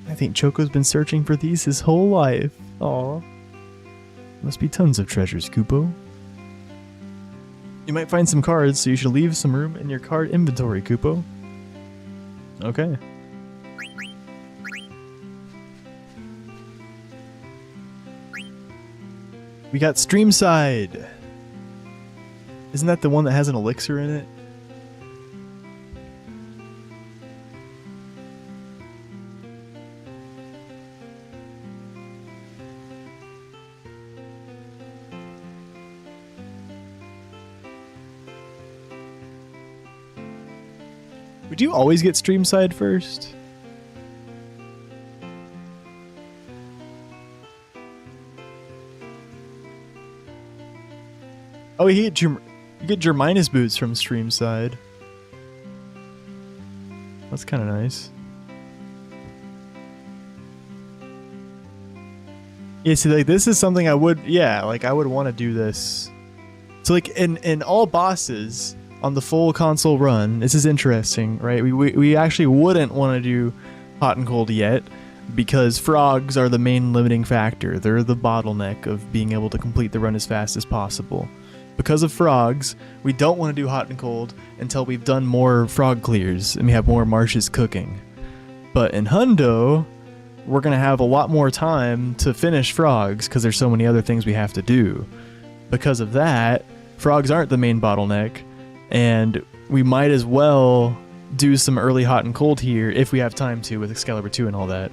I think Choco's been searching for these his whole life. Aw. Must be tons of treasures, Kupo. You might find some cards, so you should leave some room in your card inventory, Kupo. Okay. We got Streamside! Isn't that the one that has an elixir in it? Would you always get Streamside first? Oh, you get Germinus boots from stream side. That's kind of nice. Yeah, see, like, this is something I would, yeah, like, I would want to do this. So, like, in all bosses on the full console run, this is interesting, right? We actually wouldn't want to do hot and cold yet, because frogs are the main limiting factor. They're the bottleneck of being able to complete the run as fast as possible. Because of frogs, we don't want to do hot and cold until we've done more frog clears and we have more marshes cooking. But in Hundo, we're going to have a lot more time to finish frogs because there's so many other things we have to do. Because of that, frogs aren't the main bottleneck, and we might as well do some early hot and cold here if we have time to with Excalibur 2 and all that,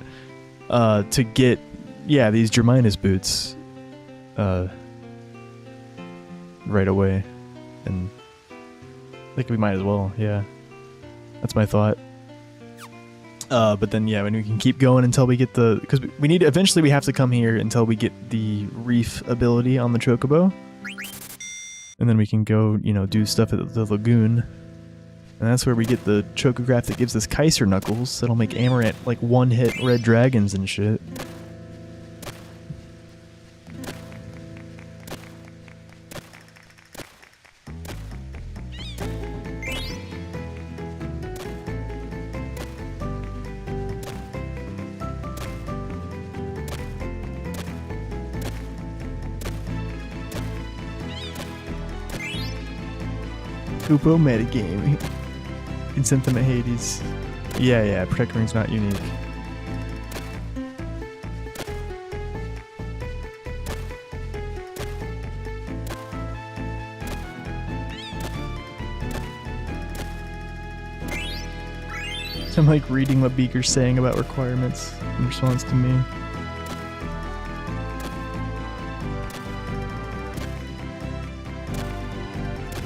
to get, yeah, these Germinus boots right away. And I think we might as well, yeah. That's my thought. But then, yeah, when we can keep going until we get the... Because we need... Eventually, we have to come here until we get the reef ability on the Chocobo. And then we can go, you know, do stuff at the lagoon. And that's where we get the Chocograph that gives us Kaiser Knuckles. That'll make Amaranth, like, one-hit red dragons and shit. Upo metagame. Insentiment Hades. Yeah, Protector Ring's not unique. I'm like reading what Beaker's saying about requirements in response to me.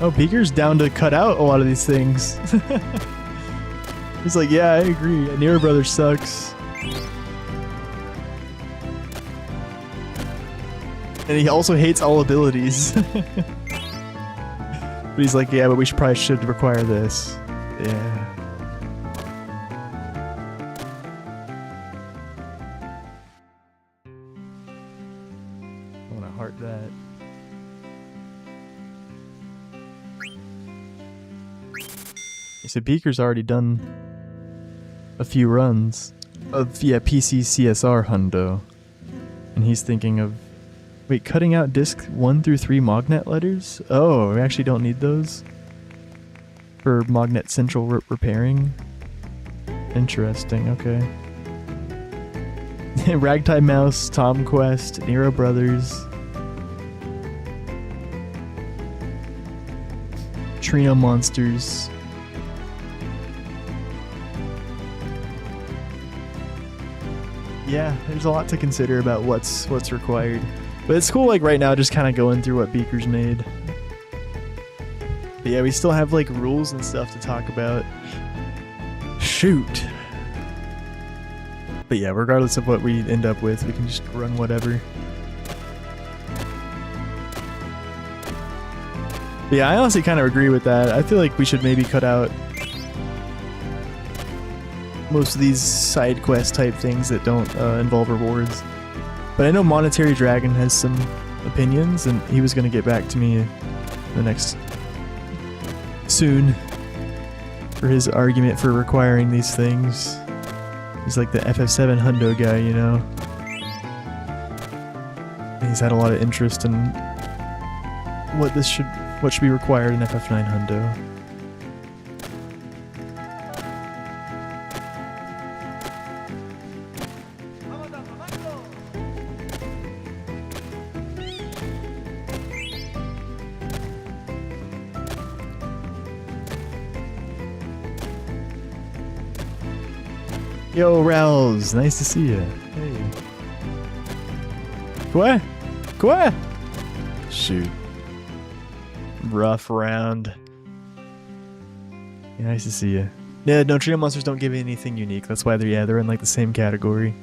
Oh, Beaker's down to cut out a lot of these things. He's like, yeah, I agree. Nero Brothers sucks. And he also hates all abilities. But he's like, yeah, but we should require this. Yeah. I want to heart that. So Beaker's already done a few runs of, yeah, PC CSR Hundo. And he's thinking of, wait, cutting out disc 1 through 3 Mognet letters? Oh, we actually don't need those for Mognet Central repairing? Interesting, okay. Ragtime Mouse, Tom Quest, Nero Brothers, Trino Monsters. Yeah, there's a lot to consider about what's required. But it's cool, like, right now, just kind of going through what Beaker's made. But yeah, we still have, like, rules and stuff to talk about. Shoot. But yeah, regardless of what we end up with, we can just run whatever. But yeah, I honestly kind of agree with that. I feel like we should maybe cut out most of these side quest type things that don't involve rewards. But I know Monetary Dragon has some opinions, and he was going to get back to me soon for his argument for requiring these things. He's like the FF7 Hundo guy, you know. And he's had a lot of interest in what should be required in FF9 Hundo. Yo, Rouse, nice to see you. Hey. Quoi? Shoot. Rough round. Yeah, nice to see you. Yeah, no, Trio Monsters don't give you anything unique. That's why they're in like the same category.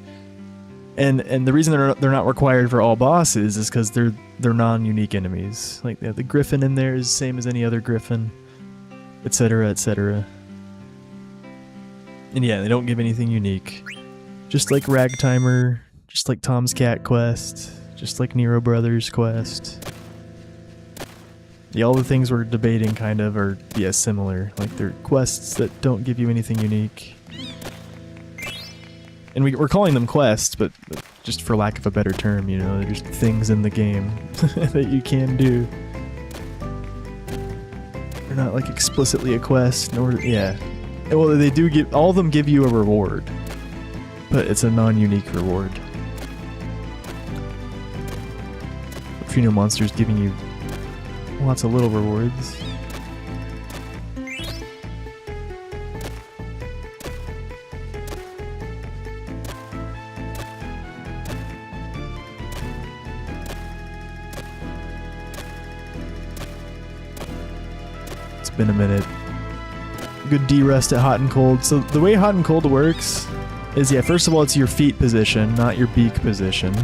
And the reason they're not required for all bosses is because they're non-unique enemies. Like the griffin in there is the same as any other griffin, etc., etc. And yeah, they don't give anything unique. Just like Ragtimer, just like Tom's Cat Quest, just like Nero Brothers Quest. Yeah, all the things we're debating kind of are, yeah, similar. Like they're quests that don't give you anything unique. And we're calling them quests, but just for lack of a better term, you know, they're just things in the game that you can do. They're not like explicitly a quest, nor, yeah. Well, they do give, all of them give you a reward, but it's a non-unique reward. Neutrino Monster's giving you lots of little rewards. It's been a minute. Good D-rest at hot and cold. So the way hot and cold works is, yeah, first of all, it's your feet position, not your beak position.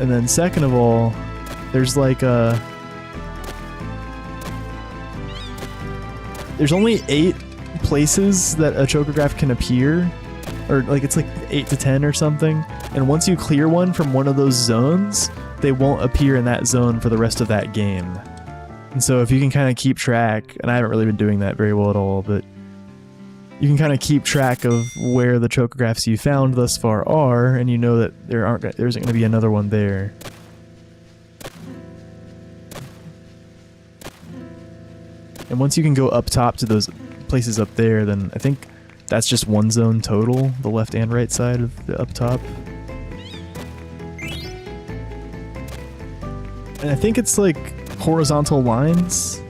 And then second of all, there's like a... There's only 8 places that a chocograph can appear. Or like it's like 8 to 10 or something. And once you clear one from one of those zones, they won't appear in that zone for the rest of that game. And so if you can kind of keep track, and I haven't really been doing that very well at all, but you can kind of keep track of where the chocographs you found thus far are, and you know that there isn't going to be another one there. And once you can go up top to those places up there, then I think that's just one zone total, the left and right side of the up top. And I think it's like horizontal lines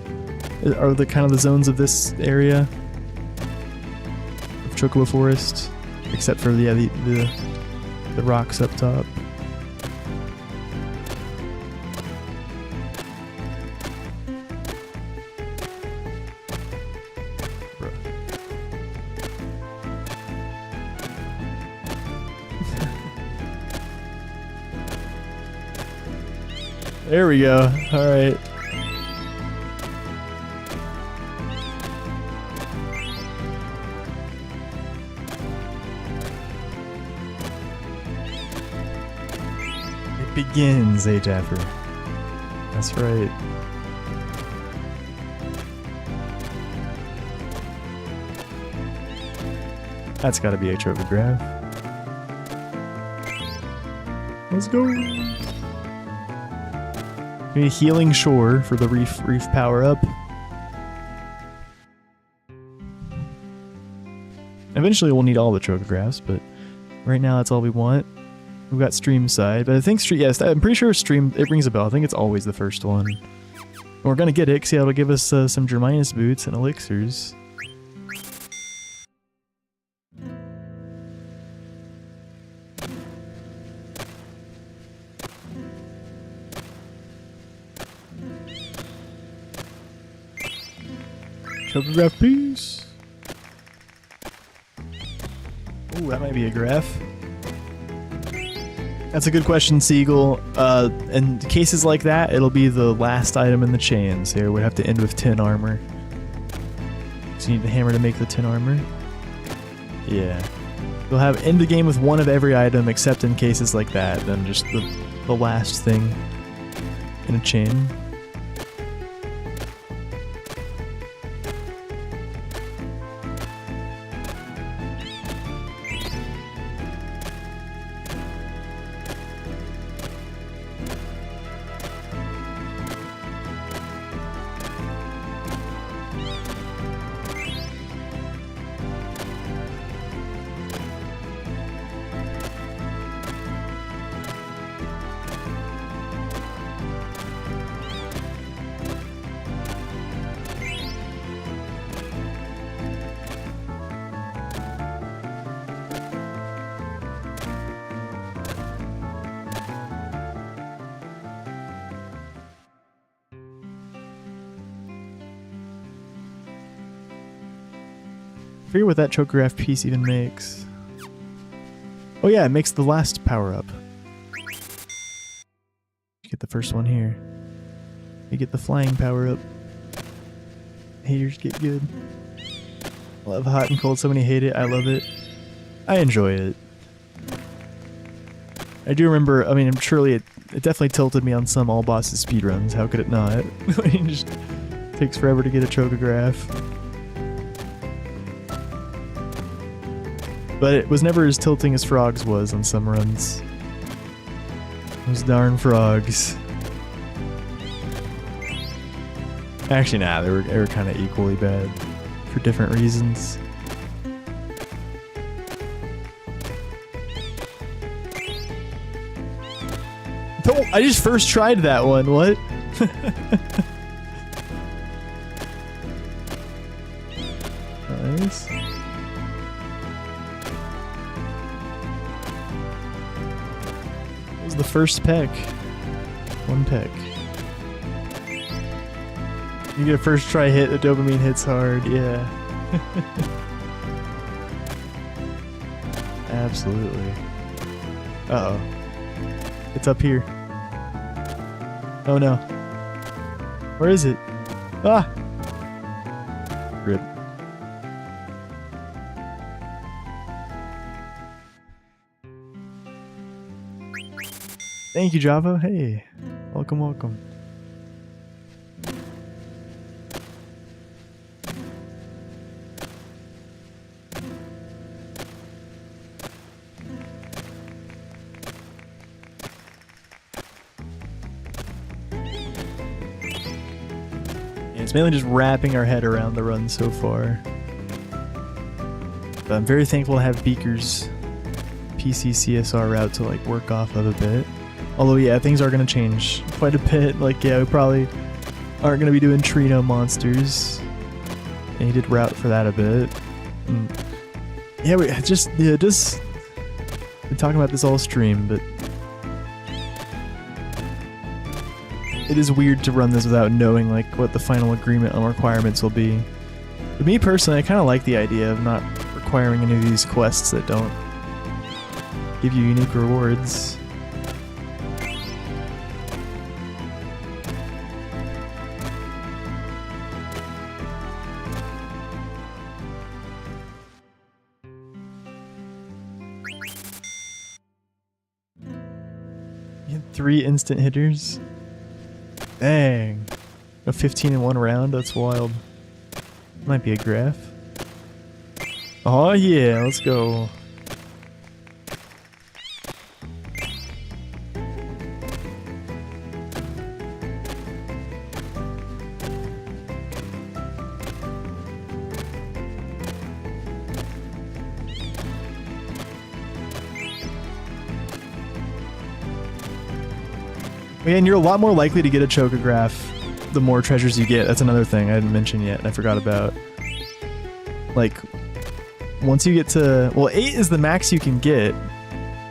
are the kind of the zones of this area of Chocobo Forest, except for the rocks up top. There we go. All right. It begins, Ataffer. That's right. That's got to be a chocograph. Let's go. A healing shore for the reef power up. Eventually we'll need all the chocographs, but right now that's all we want. We've got stream side, but I think yes, I'm pretty sure stream, it rings a bell. I think it's always the first one. And we're gonna get it because it'll give us some Germinus boots and elixirs. Chocograph piece. Ooh, that might be a graph. That's a good question, Siegel. In cases like that, it'll be the last item in the chain, so it would have to end with 10 armor. So you need the hammer to make the 10 armor. Yeah. You'll have end the game with one of every item, except in cases like that, then just the last thing in a chain. I forget what that chocograph piece even makes. Oh yeah, it makes the last power up. Get the first one here. You get the flying power up. Haters get good. Love hot and cold. So many hate it. I love it. I enjoy it. I do remember, I mean, surely it definitely tilted me on some all bosses speedruns. How could it not? It just takes forever to get a chocograph. But it was never as tilting as Frogs was on some runs. Those darn frogs. Actually, nah, they were kind of equally bad for different reasons. Oh, I just first tried that one. What? Nice. It was the first peck. One peck. You get a first try hit, the dopamine hits hard, yeah. Absolutely. Uh-oh. It's up here. Oh no. Where is it? Ah! Rip. Thank you, Java. Hey. Welcome, welcome. It's mainly just wrapping our head around the run so far. But I'm very thankful to have Beaker's PC CSR route to like work off of a bit. Although yeah, things are going to change quite a bit. Like yeah, we probably aren't going to be doing Trino monsters. And he did route for that a bit. And yeah, we just been talking about this all stream, but it is weird to run this without knowing like what the final agreement on requirements will be. But me personally, I kind of like the idea of not requiring any of these quests that don't give you unique rewards. You had 3 instant hitters. Dang. A 15 in one round? That's wild. Might be a graph. Oh yeah, let's go. And you're a lot more likely to get a chocograph the more treasures you get. That's another thing I didn't mention yet and I forgot about. Like, once you get to... Well, 8 is the max you can get,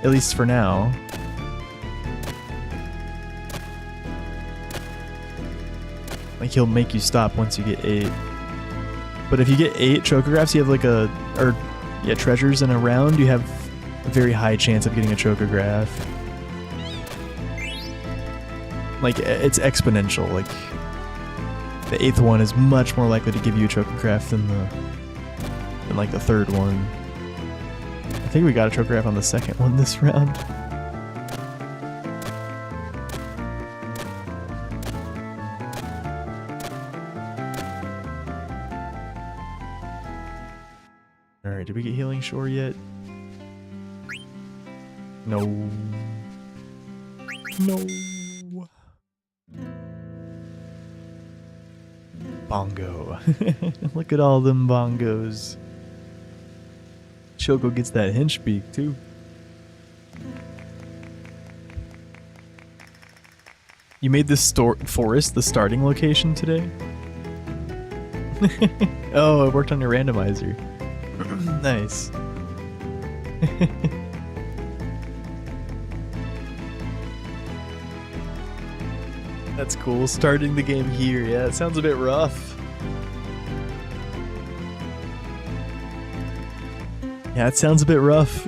at least for now. Like, he'll make you stop once you get 8. But if you get 8 chocographs, you have like a... Or, yeah, treasures in a round, you have a very high chance of getting a chocograph. Like, it's exponential. Like, the 8th one is much more likely to give you a chocograph than like the 3rd one. I think we got a chocograph on the 2nd one this round. Alright, did we get Healing Shore yet? No. No. Bongo. Look at all them bongos. Choco gets that hinge beak too. You made this forest the starting location today? Oh, it worked on your randomizer. Nice. That's cool. Starting the game here. Yeah, it sounds a bit rough. Yeah, it sounds a bit rough.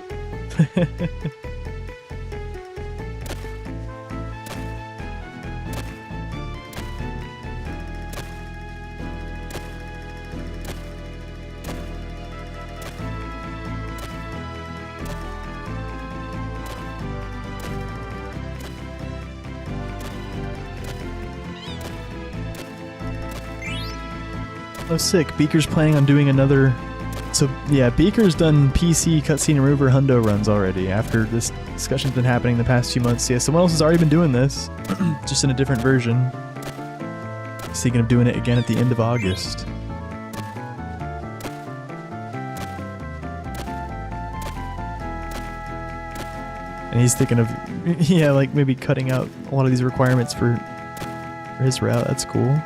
Oh, sick. Beaker's planning on doing another... So, yeah, Beaker's done PC cutscene remover hundo runs already after this discussion's been happening the past few months. Yeah, someone else has already been doing this, just in a different version. He's thinking of doing it again at the end of August. And he's thinking of, yeah, like maybe cutting out a lot of these requirements for his route. That's cool.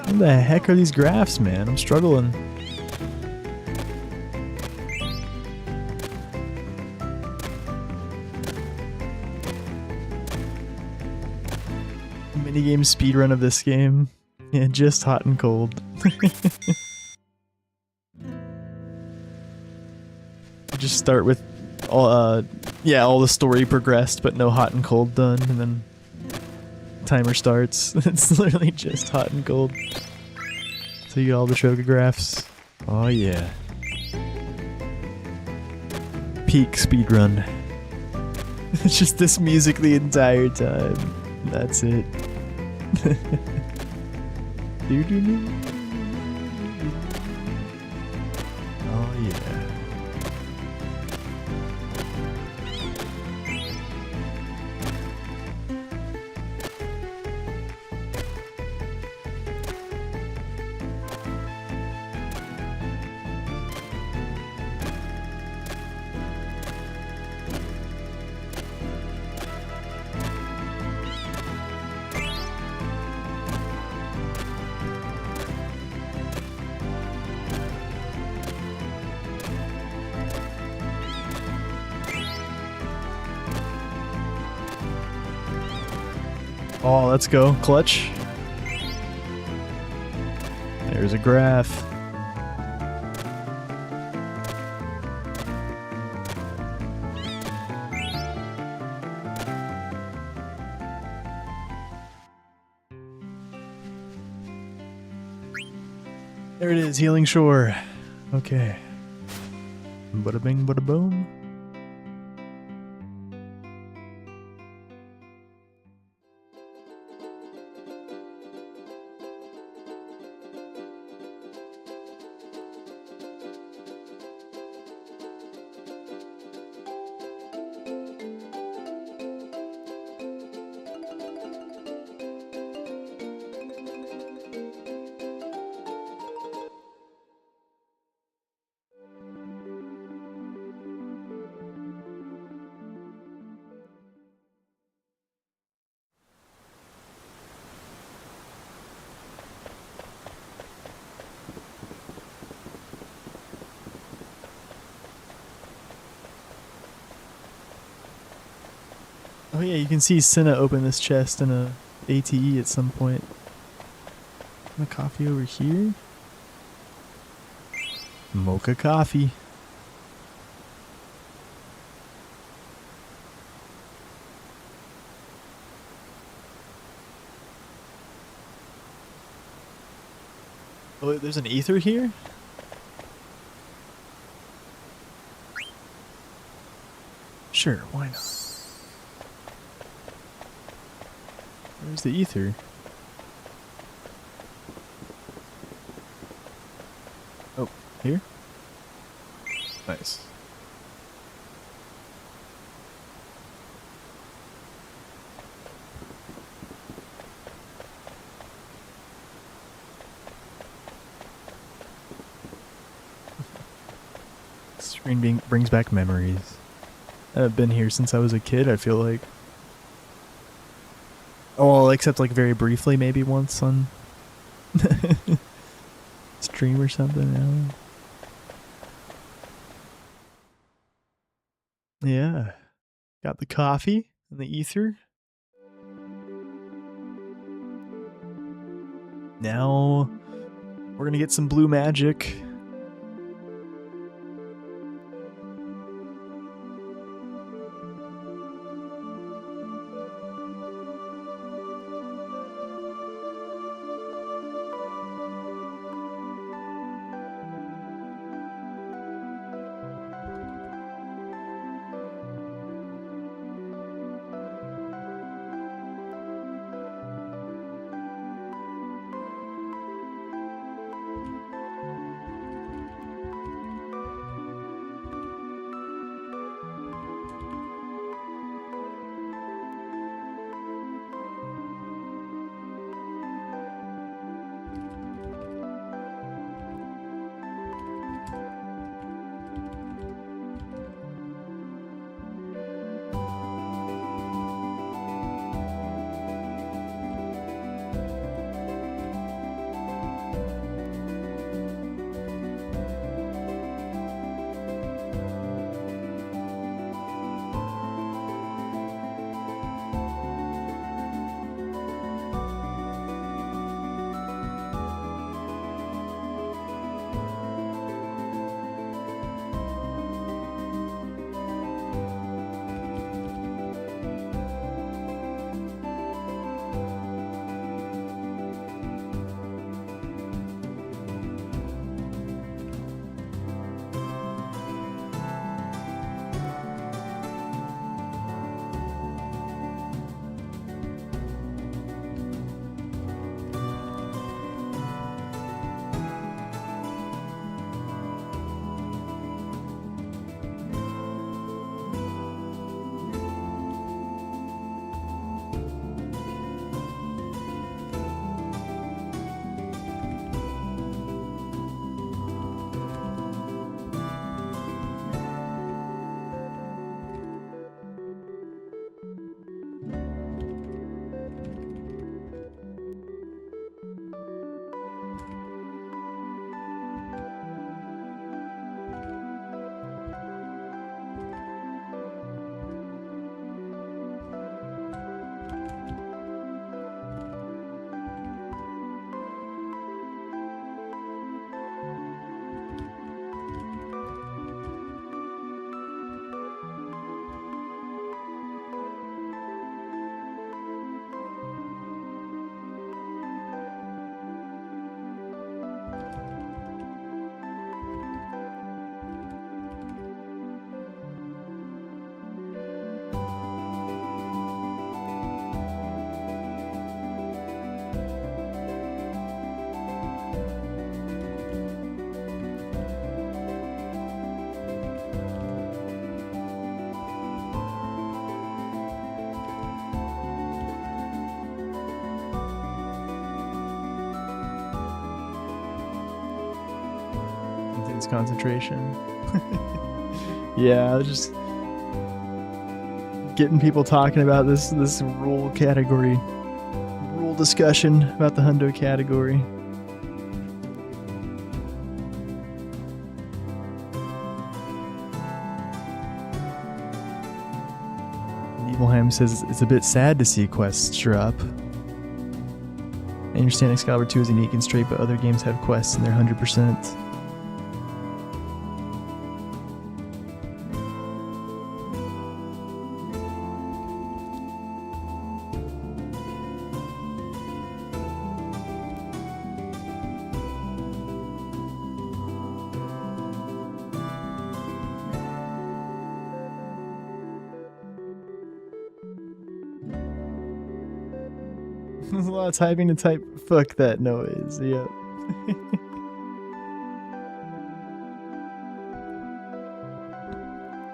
What the heck are these graphs, man? I'm struggling. Minigame speedrun of this game. Yeah, just hot and cold. Just start with all the story progressed but no hot and cold done, and then timer starts. It's literally just hot and cold. So you get all the trogographs. Oh yeah. Peak speedrun. It's just this music the entire time. That's it. Oh yeah. Oh, let's go. Clutch. There's a graph. There it is, Healing Shore. Okay. Bada bing, bada boom. Oh yeah, you can see Senna open this chest in a ATE at some point. The coffee over here. Mocha coffee. Oh, there's an ether here? Sure, why not? Where's the ether? Oh, here? Nice. Screen brings back memories. I've been here since I was a kid, I feel like. Oh, well, except like very briefly, maybe once on stream or something. Yeah. Got the coffee and the ether. Now we're gonna get some blue magic. intense concentration. Yeah, I was just getting people talking about this rule category, rule discussion about the hundo category. Evilheim says it's a bit sad to see quests drop. I understand Excalibur 2 is unique and straight, but other games have quests and they're 100%. There's a lot of typing to type. Fuck that noise. Yep.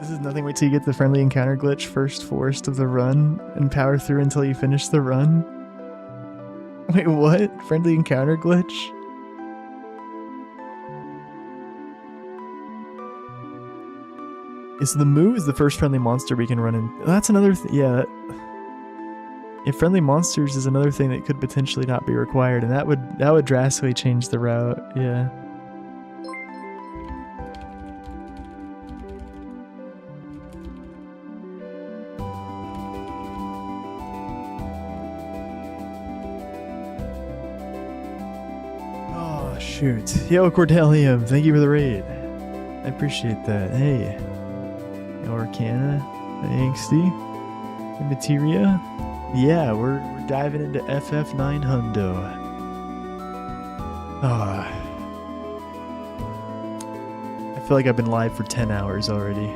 This is nothing. Wait till you get the friendly encounter glitch first forest of the run and power through until you finish the run. Wait, what? Friendly encounter glitch? Is the Moo is the first friendly monster we can run in? That's another yeah. If friendly monsters is another thing that could potentially not be required, and that would drastically change the route. Yeah. Oh shoot! Yo Cordelium, thank you for the raid. I appreciate that. Hey, Orcana, Angsty, Materia. Yeah, we're diving into FF9 hundo. I feel like I've been live for 10 hours already.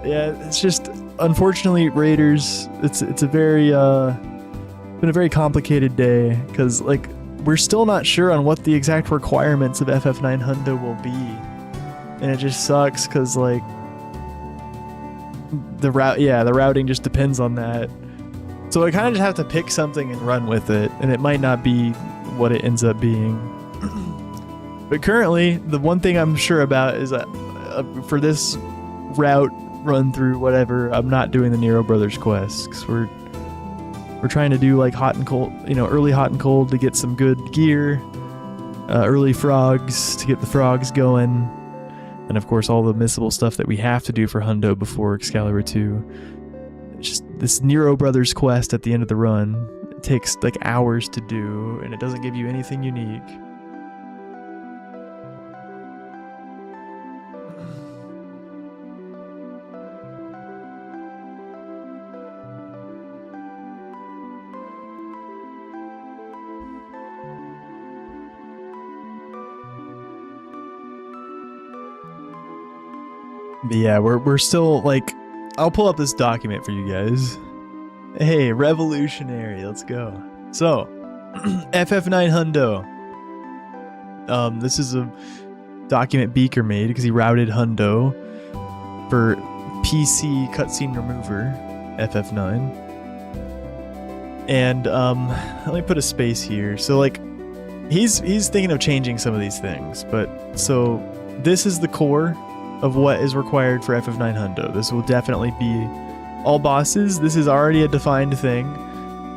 Yeah, it's just unfortunately Raiders. It's a very been a very complicated day because like we're still not sure on what the exact requirements of FF9 hundo will be, and it just sucks because like. The routing just depends on that. So I kind of just have to pick something and run with it, and it might not be what it ends up being. But currently, the one thing I'm sure about is that for this route run through whatever, I'm not doing the Nero Brothers quest because we're trying to do like hot and cold, early hot and cold to get some good gear, early frogs to get the frogs going. And of course, all the missable stuff that we have to do for hundo before Excalibur 2. It's just this Nero Brothers quest at the end of the run. It takes like hours to do, and it doesn't give you anything unique. But yeah, we're still like, I'll pull up this document for you guys. Hey, revolutionary, let's go. So, FF9 hundo. This is a document Beaker made because he routed hundo for PC cutscene remover, FF9. And let me put a space here. So like, he's thinking of changing some of these things, but so this is the core of what is required for FF9 hundo. This will definitely be all bosses. This is already a defined thing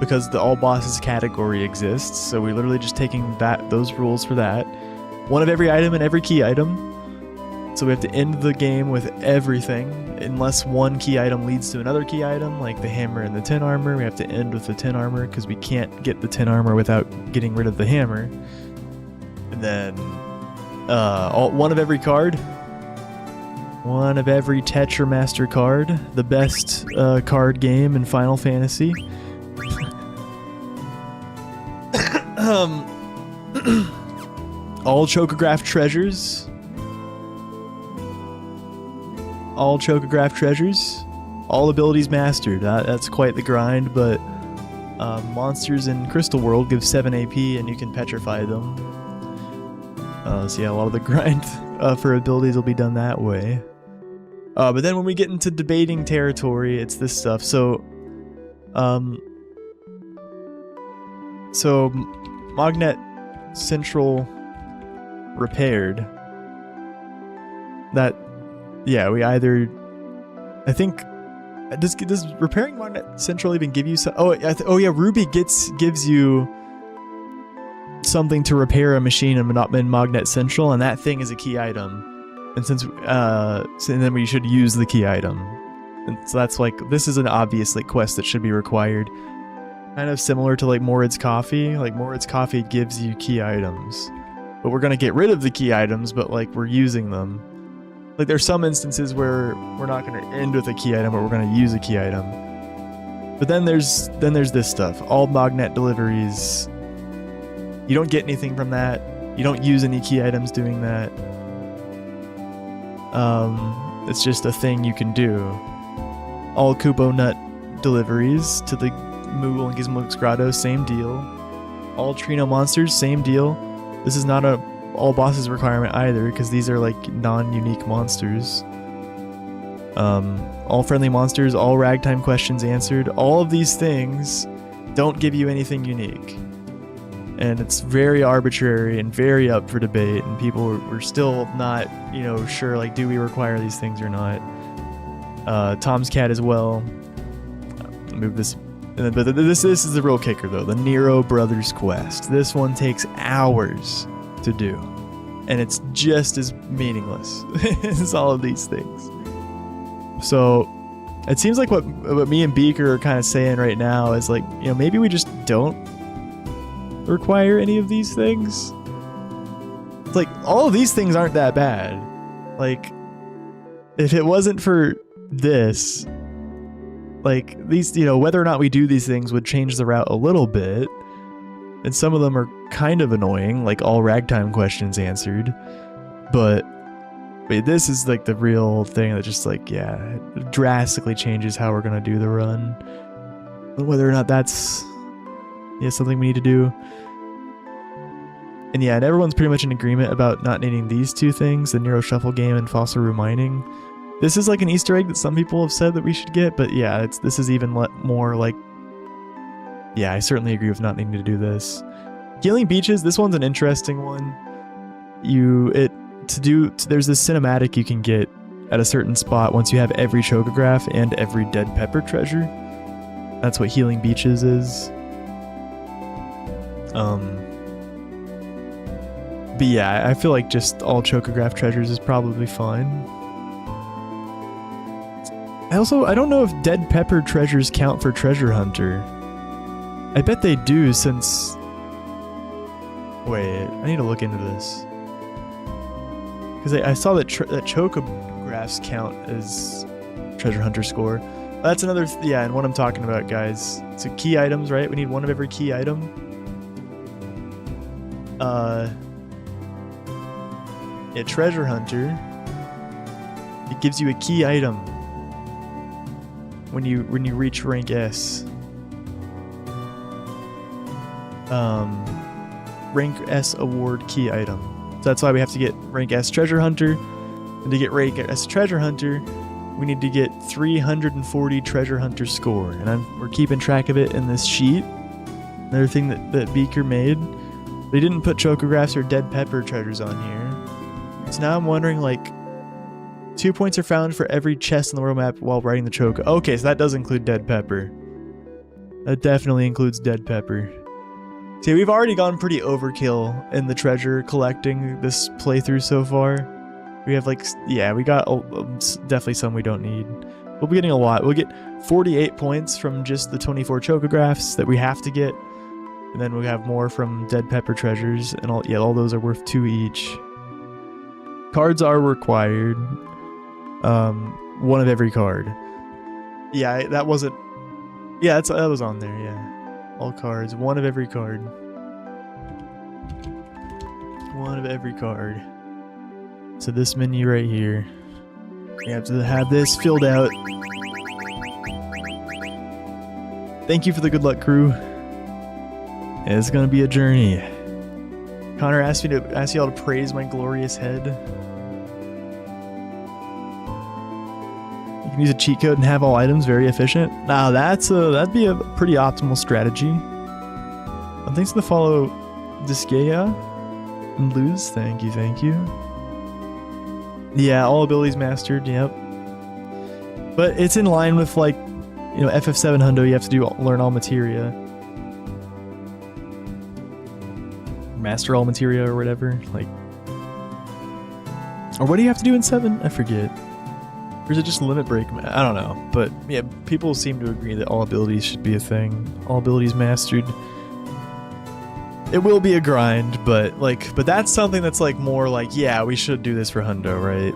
because the all bosses category exists. So we're literally just taking those rules for that. One of every item and every key item. So we have to end the game with everything unless one key item leads to another key item, like the hammer and the 10 armor. We have to end with the 10 armor because we can't get the 10 armor without getting rid of the hammer. And then one of every card. One of every Tetramaster card, the best card game in Final Fantasy. All Chocograph treasures. All Chocograph treasures. All abilities mastered. That's quite the grind, but monsters in Crystal World give 7 AP and you can petrify them. So yeah, a lot of the grind for abilities will be done that way. But then when we get into debating territory, it's this stuff. So Magnet central repaired, that, yeah, we either, I think, does repairing Magnet Central even give you some, oh yeah, Ruby gives you something to repair a machine in Magnet Central, and that thing is a key item. And and then we should use the key item. And so that's like, this is an obvious like quest that should be required. Kind of similar to like Moritz Coffee. Like Moritz Coffee gives you key items, but we're gonna get rid of the key items, but like we're using them. Like there's some instances where we're not gonna end with a key item, but we're gonna use a key item. But then there's this stuff. All Magnet deliveries. You don't get anything from that. You don't use any key items doing that. It's just a thing you can do. All Kupo Nut deliveries to the Moogle and Gizmo's Grotto, same deal. All Trino monsters, same deal. This is not a all bosses requirement either, because these are like non-unique monsters. All friendly monsters, all ragtime questions answered. All of these things don't give you anything unique. And it's very arbitrary and very up for debate, and people were still not, sure, like, do we require these things or not? Tom's Cat as well. Move this. But this is the real kicker, though. The Nero Brothers quest. This one takes hours to do, and it's just as meaningless as all of these things. So it seems like what me and Beaker are kind of saying right now is like, maybe we just don't require any of these things. It's like, all of these things aren't that bad. Like, if it wasn't for this, like, these, whether or not we do these things would change the route a little bit, and some of them are kind of annoying, like all ragtime questions answered, but this is like the real thing that just like, yeah, it drastically changes how we're gonna do the run. Whether or not that's something we need to do. And yeah, and everyone's pretty much in agreement about not needing these two things, the Nero Shuffle game and Fossil Room Mining. This is like an Easter egg that some people have said that we should get, but yeah, this is even more like, yeah, I certainly agree with not needing to do this. Healing Beaches, this one's an interesting one. There's this cinematic you can get at a certain spot once you have every chocograph and every Dead Pepper treasure. That's what Healing Beaches is. But yeah, I feel like just all chocograph treasures is probably fine. I don't know if Dead Pepper treasures count for Treasure Hunter. I bet they do, since... Wait, I need to look into this. Because I saw that chocographs count as Treasure Hunter score. That's another... and what I'm talking about, guys. So key items, right? We need one of every key item. Treasure Hunter, it gives you a key item when you reach rank S. Rank S award key item. So that's why we have to get rank S Treasure Hunter, and to get rank S Treasure Hunter, we need to get 340 Treasure Hunter score, and we're keeping track of it in this sheet. Another thing that Beaker made. They didn't put chocographs or Dead Pepper treasures on here. So now I'm wondering, like, 2 points are found for every chest in the world map while riding the choco. Okay, so that does include Dead Pepper. That definitely includes Dead Pepper. See, we've already gone pretty overkill in the treasure collecting this playthrough so far. We have like, yeah, we got definitely some we don't need. We'll be getting a lot. We'll get 48 points from just the 24 chocographs that we have to get. And then we'll have more from Dead Pepper treasures, and all those are worth 2 each. Cards are required. One of every card. Yeah, that wasn't... Yeah, that was on there, yeah. All cards. One of every card. One of every card. So this menu right here. You have to have this filled out. Thank you for the good luck, crew. It's gonna be a journey. Connor asked y'all to praise my glorious head. You can use a cheat code and have all items, very efficient. Now that'd be a pretty optimal strategy. Thanks to the follow Disgaea. Lose, thank you, thank you. Yeah, all abilities mastered, yep. But it's in line with, like, you know, FF7 Hundo, you have to learn all materia. Master all materia or whatever, like. Or what do you have to do in 7? I forget. Or is it just limit break? I don't know. But yeah, people seem to agree that all abilities should be a thing. All abilities mastered. It will be a grind, but that's something that's like more like, yeah, we should do this for Hundo, right?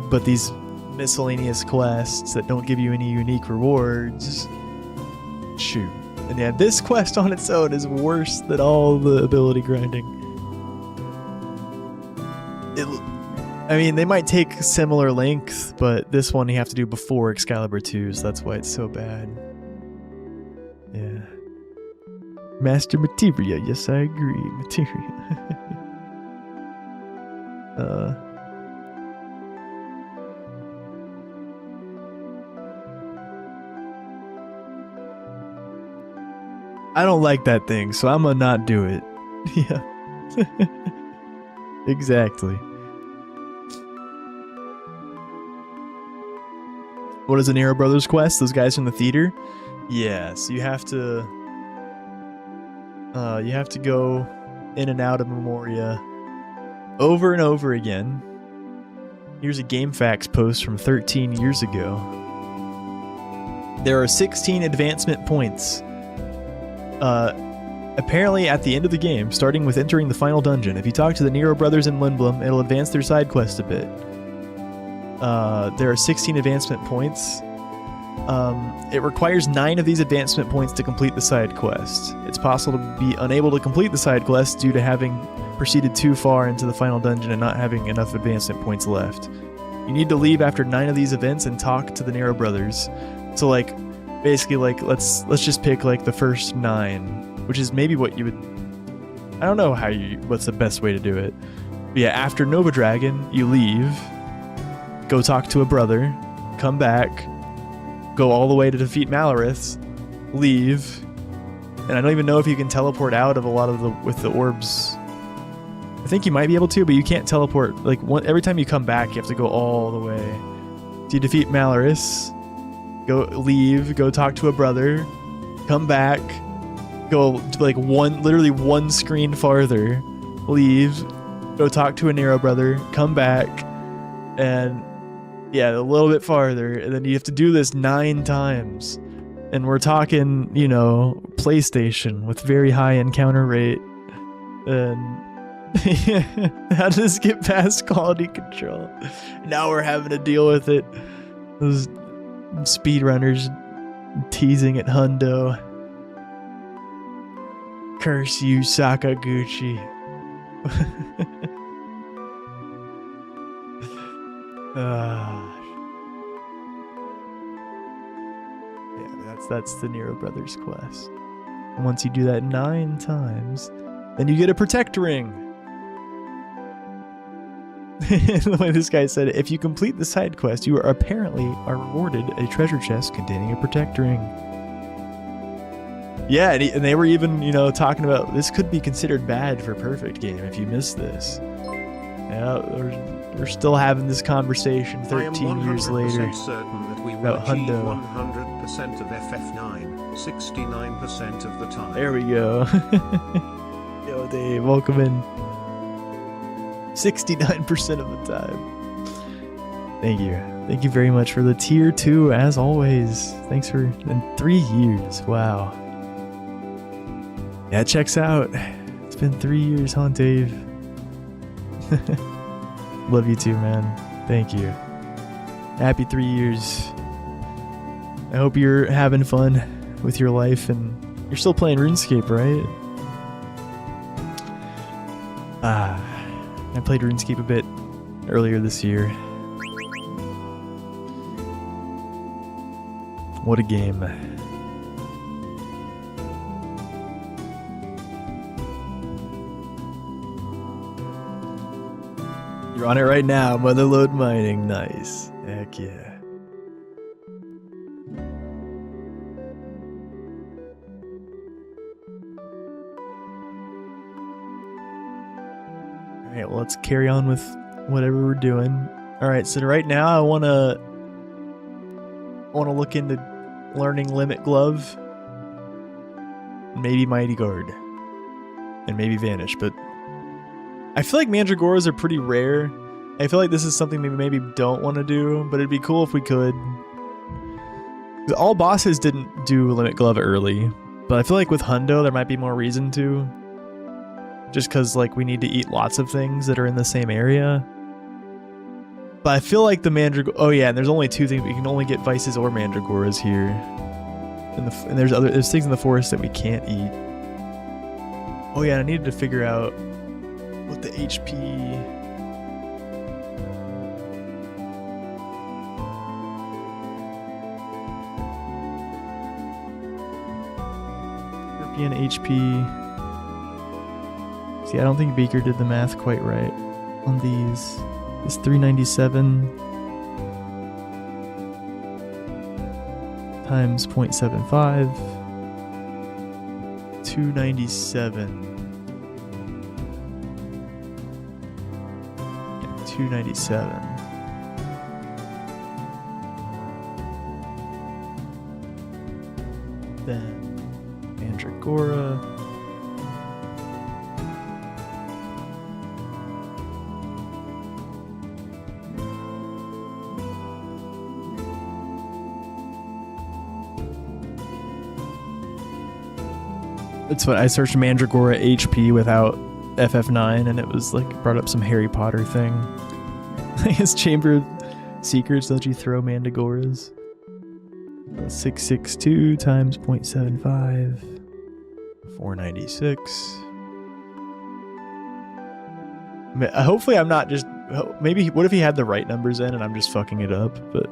But these miscellaneous quests that don't give you any unique rewards, shoot. And yeah, this quest on its own is worse than all the ability grinding. I mean, they might take similar length, but this one you have to do before Excalibur 2, so that's why it's so bad. Yeah. Master materia, yes I agree. Materia. I don't like that thing, so I'm gonna not do it. Yeah. Exactly. What is the Nero Brothers quest? Those guys from the theater? Yes, you have to go in and out of Memoria over and over again. Here's a GameFAQs post from 13 years ago. There are 16 advancement points. Apparently at the end of the game, starting with entering the final dungeon. If you talk to the Nero Brothers in Lindblom, it'll advance their side quest a bit. There are 16 advancement points. It requires 9 of these advancement points to complete the side quest. It's possible to be unable to complete the side quest due to having proceeded too far into the final dungeon and not having enough advancement points left. You need to leave after 9 of these events and talk to the Nero Brothers. So like, basically like, let's just pick like the first 9, which is maybe what you would, I don't know what's the best way to do it. But yeah, after Nova Dragon, you leave, go talk to a brother, come back, go all the way to defeat Malorith, leave, and I don't even know if you can teleport out of a lot of with the orbs. I think you might be able to, but you can't teleport. Like every time you come back, you have to go all the way. So you defeat Malorith, leave, go talk to a brother, come back, go like literally one screen farther, leave, go talk to a Nero brother, come back, and yeah, a little bit farther, and then you have to do this 9 times. And we're talking, you know, PlayStation with very high encounter rate. And how does this get past quality control? Now we're having to deal with it. Those speedrunners teasing at Hundo. Curse you, Sakaguchi. Yeah, that's the Nero Brothers quest. And once you do that 9 times, then you get a Protect Ring. The way this guy said it, if you complete the side quest, you are rewarded a treasure chest containing a Protect Ring. Yeah, and they were even, you know, talking about this could be considered bad for Perfect Game if you miss this. Yeah, we're still having this conversation 13 years later certain that we will about achieve Hundo. 100% of FF9, 69% of the time. There we go. Yo, Dave, welcome in. 69% of the time. Thank you. Thank you very much for the tier 2, as always. Thanks for 3 years. Wow. Yeah, it checks out. It's been 3 years, huh, Dave? Love you too, man. Thank you. Happy 3 years. I hope you're having fun with your life and you're still playing RuneScape, right? I played RuneScape a bit earlier this year. What a game. You're on it right now, Motherlode Mining. Nice. Heck yeah. Alright, well, let's carry on with whatever we're doing. Alright, so right now I wanna look into learning Limit Glove. Maybe Mighty Guard. And maybe Vanish, but I feel like Mandragoras are pretty rare. I feel like this is something we maybe don't want to do, but it'd be cool if we could. All bosses didn't do Limit Glove early, but I feel like with Hundo there might be more reason to. Just because like we need to eat lots of things that are in the same area. But I feel like the Mandragora... Oh yeah, and there's only two things. We can only get Vices or Mandragoras here. And there's things in the forest that we can't eat. Oh yeah, I needed to figure out what the HP... European HP... See, I don't think Beaker did the math quite right on these. It's 397 times 0.75. 297. Yeah, 297. Then Mandragora. It's what I searched Mandragora HP without FF9 and it was like brought up some Harry Potter thing. His Chamber of Secrets, don't you throw Mandragoras? 662 times 0.75. 496. Hopefully I'm not just... Maybe... What if he had the right numbers in and I'm just fucking it up? But...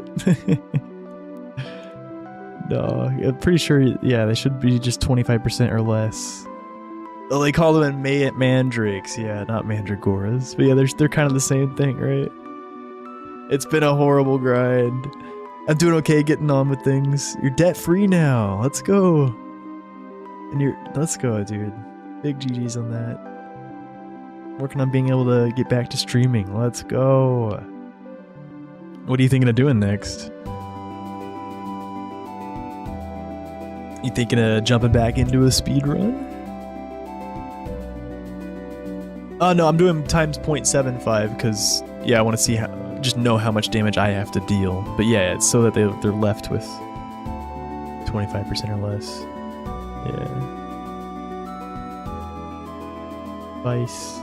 No, I'm pretty sure, yeah, they should be just 25% or less. Oh, they call them mandrakes, yeah, not mandragoras. But yeah, they're kind of the same thing, right? It's been a horrible grind. I'm doing okay getting on with things. You're debt-free now. Let's go. Let's go, dude. Big GG's on that. Working on being able to get back to streaming. Let's go. What are you thinking of doing next? You thinking of jumping back into a speed run? Oh no, I'm doing times 0.75 because yeah, I want to see just know how much damage I have to deal. But yeah, it's so that they're left with 25% or less. Yeah. Vice.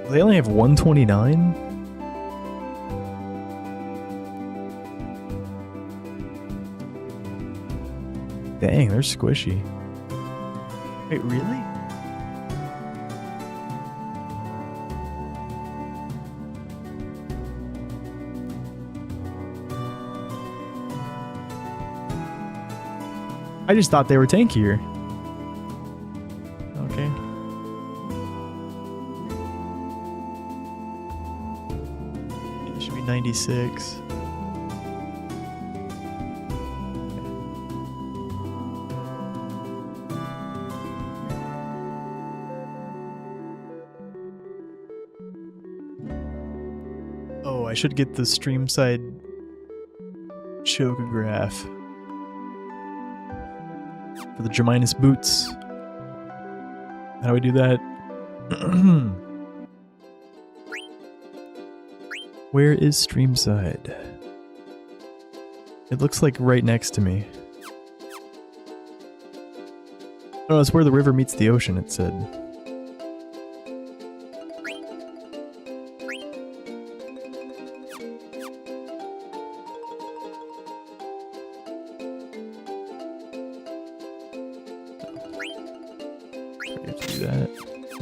They only have 129? Dang, they're squishy. Wait, really? I just thought they were tankier. Okay. It should be 96. I should get the stream side chocograph for the Germinus boots. How do I do that? Where is stream side? It looks like right next to me. Oh, it's where the river meets the ocean, it said.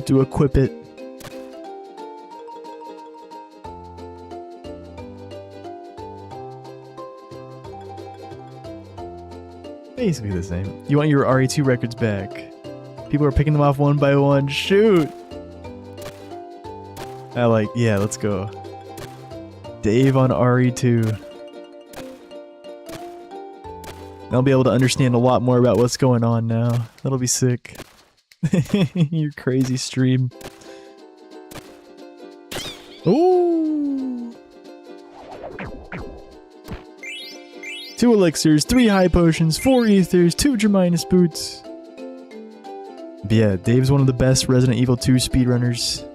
To equip it. Basically the same. You want your RE2 records back. People are picking them off one by one. Shoot! Yeah, let's go. Dave on RE2. I'll be able to understand a lot more about what's going on now. That'll be sick. Your crazy stream. Ooh. 2 elixirs, 3 high potions, 4 ethers, 2 Germinus boots. But yeah, Dave's one of the best Resident Evil 2 speedrunners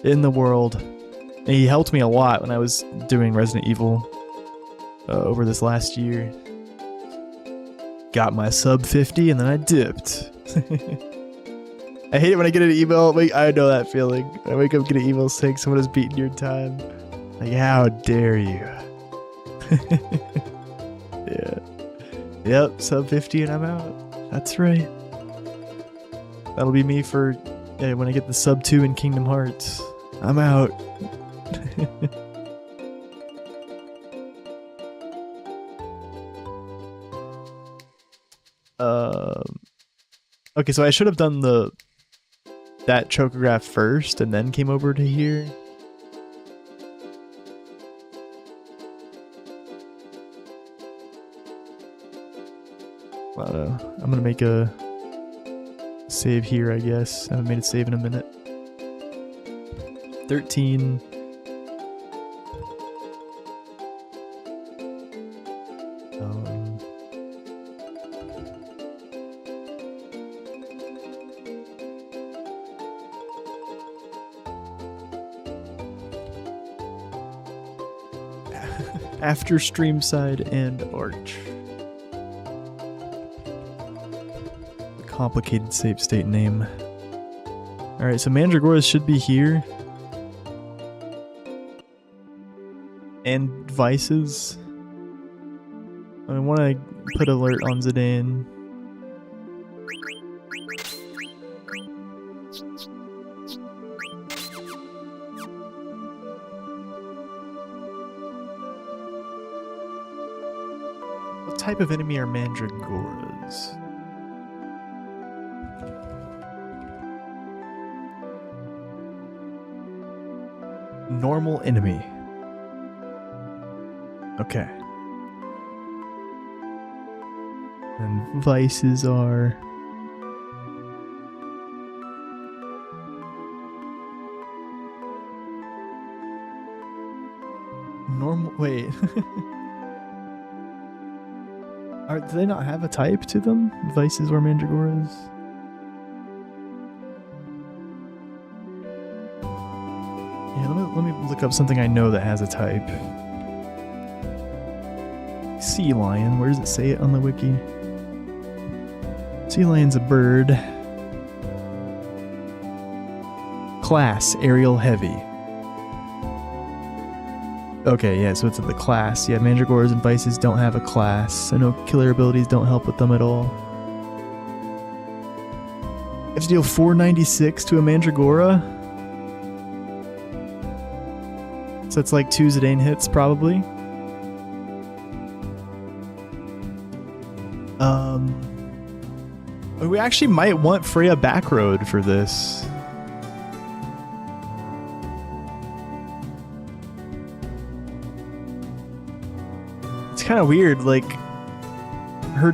in the world. And he helped me a lot when I was doing Resident Evil over this last year. Got my sub 50 and then I dipped. I hate it when I get an email. I know that feeling. I wake up, get an email saying someone has beaten your time. Like, how dare you? Yeah. Yep, sub 50 and I'm out. That's right. That'll be me for when I get the sub 2 in Kingdom Hearts. I'm out. Okay, so I should have done that chocograph first and then came over to here. I'm gonna make a save here, I guess. I haven't made a save in a minute. 13. After Streamside and Arch. A complicated save state name. Alright, so Mandragoras should be here. And Vices. I want to put alert on Zidane. What type of enemy are Mandragoras? Normal enemy. Okay. And Vices are... Normal... Wait. Do they not have a type to them? Vices or Mandragoras? Yeah, let me look up something I know that has a type. Sea lion. Where does it say it on the wiki? Sea lion's a bird. Class, aerial heavy. Okay, yeah, so it's in the class. Yeah, Mandragoras and Vices don't have a class, so no killer abilities don't help with them at all. You have to deal 496 to a Mandragora? So it's like 2 Zidane hits, probably. We actually might want Freya Backroad for this. It's kind of weird, like her.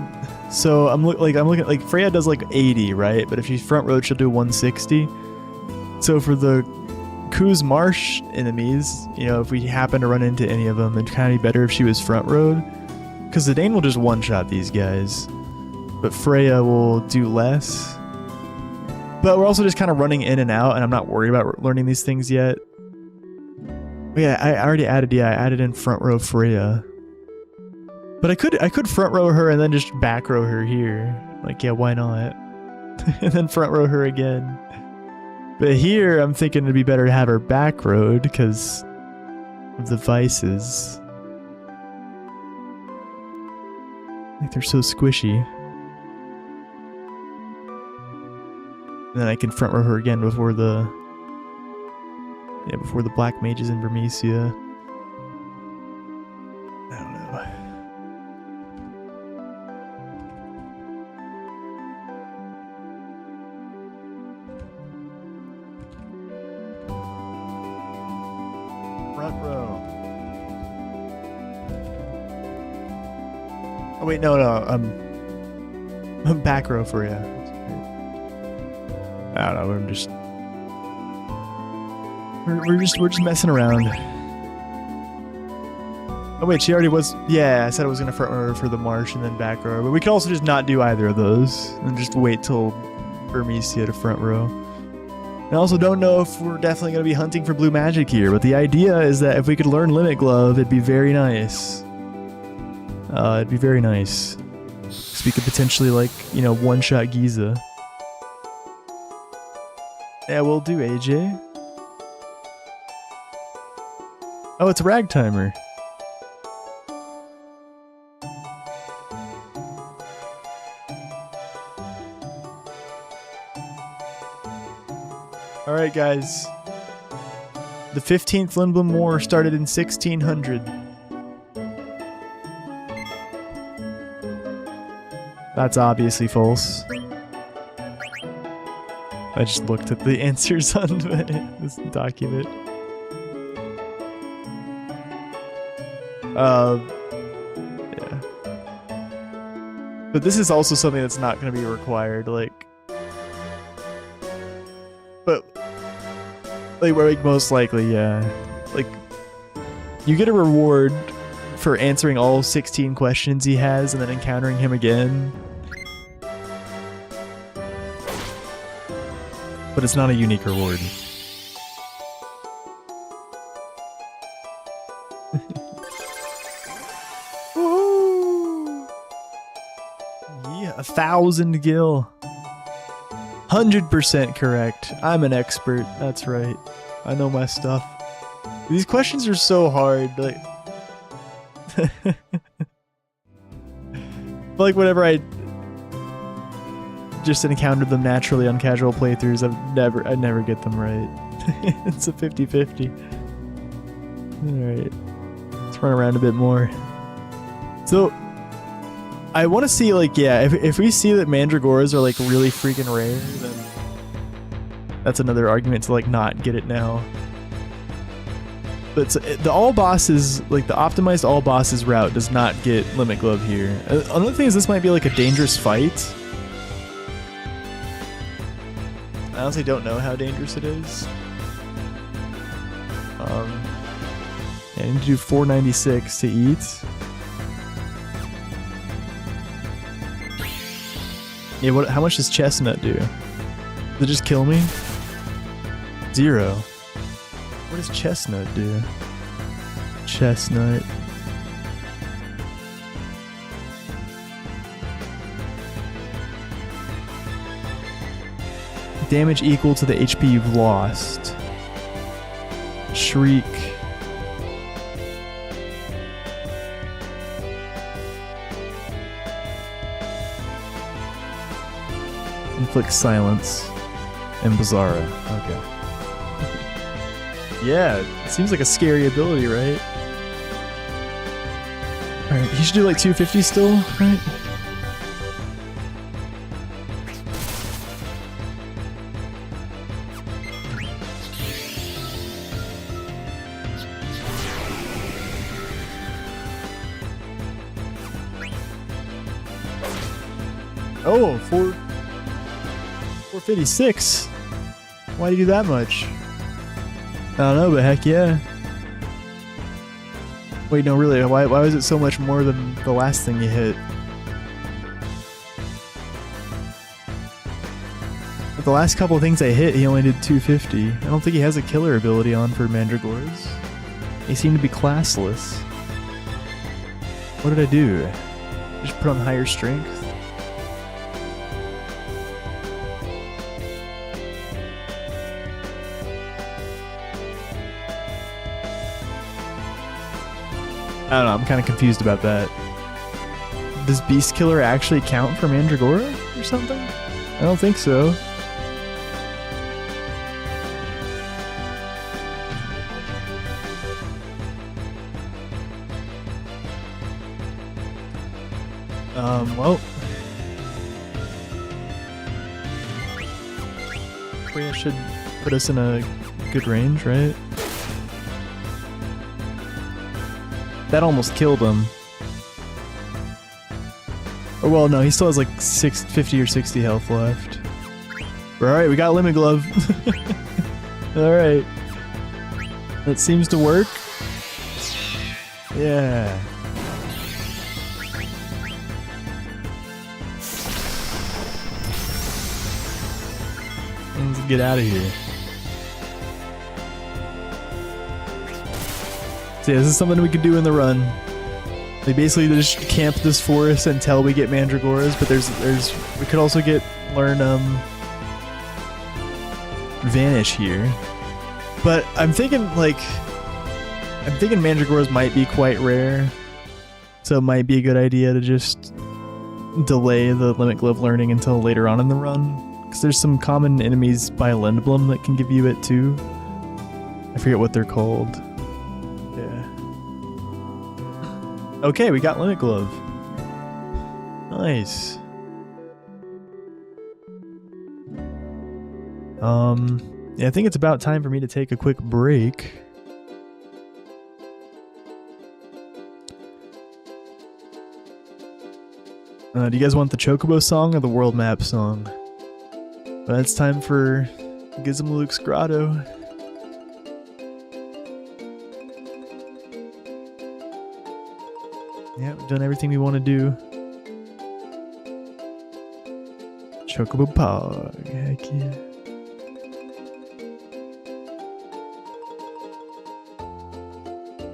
So I'm looking like Freya does like 80, right? But if she's front road, she'll do 160. So for the Kuz Marsh enemies, you know, if we happen to run into any of them, it'd kind of be better if she was front road, because Zidane will just one-shot these guys, but Freya will do less. But we're also just kind of running in and out, and I'm not worried about learning these things yet. But yeah, I already added. Yeah, I added in front row Freya. But I could front row her and then just back row her here. Like, yeah, why not? And then front row her again. But here, I'm thinking it'd be better to have her back rowed because of the Vices. Like, they're so squishy. And then I can front row her again before the Black Mages in Vermesia. I don't know. Front row. Oh wait, no. Back row for you. I don't know. We're just messing around. Oh wait, she already was. Yeah, I said I was gonna front row for the marsh and then back row, but we could also just not do either of those and just wait till Burmese at a front row. I also don't know if we're definitely gonna be hunting for blue magic here, but the idea is that if we could learn Limit Glove, it'd be very nice. It'd be very nice. So we could potentially, like, you know, one-shot Giza. Yeah, we'll do AJ. Oh, it's a Ragtimer. Alright guys, the 15th Lindblom War started in 1600. That's obviously false. I just looked at the answers on this document. Yeah. But this is also something that's not going to be required, like... But... Like, most likely, yeah. Like, you get a reward for answering all 16 questions he has and then encountering him again. But it's not a unique reward. Woo! Yeah, 1,000 gil. 100% correct. I'm an expert. That's right. I know my stuff. These questions are so hard. Like, like whenever I just encountered them naturally on casual playthroughs, I never get them right. It's a 50-50. Alright. Let's run around a bit more. So, I want to see, like, yeah, if we see that Mandragoras are, like, really freaking rare, then that's another argument to, like, not get it now. But the all bosses, like, the optimized all bosses route does not get Limit Glove here. Another thing is this might be, like, a dangerous fight. I honestly don't know how dangerous it is. Yeah, I need to do 496 to eat. Yeah, how much does Chestnut do? Does it just kill me? 0. What does Chestnut do? Chestnut. Damage equal to the HP you've lost. Shriek. Inflict silence. And Bizarra. Okay. Yeah, it seems like a scary ability, right? Alright, he should do like 250 still, right? Oh, 456. Why do you do that much? I don't know, but heck yeah. Wait, no, really, why was it so much more than the last thing you hit? But the last couple of things I hit, he only did 250. I don't think he has a killer ability on for Mandragoras. They seem to be classless. What did I do? Just put on higher strength? I don't know, I'm kind of confused about that. Does Beast Killer actually count for Mandragora or something? I don't think so. Well. Freya should put us in a good range, right? That almost killed him. Or well, no, he still has like 50 or 60 health left. Alright, we got Lemon Glove. Alright. That seems to work. Yeah. Let's get out of here. So yeah, this is something we could do in the run. They basically just camp this forest until we get Mandragoras, but we could also learn Vanish here. But I'm thinking Mandragoras might be quite rare, so it might be a good idea to just delay the Limit Glove learning until later on in the run, because there's some common enemies by Lindblom that can give you it too. I forget what they're called. Yeah. Okay, we got Limit Glove. Nice. Yeah, I think it's about time for me to take a quick break. Do you guys want the Chocobo song or the World Map song? Well, it's time for Gizmluke's Grotto. Yeah, we've done everything we want to do. Chocobo Pog, heck yeah.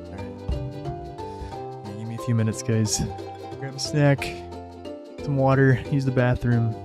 Alright. Yeah, give me a few minutes, guys. Grab a snack, some water, use the bathroom.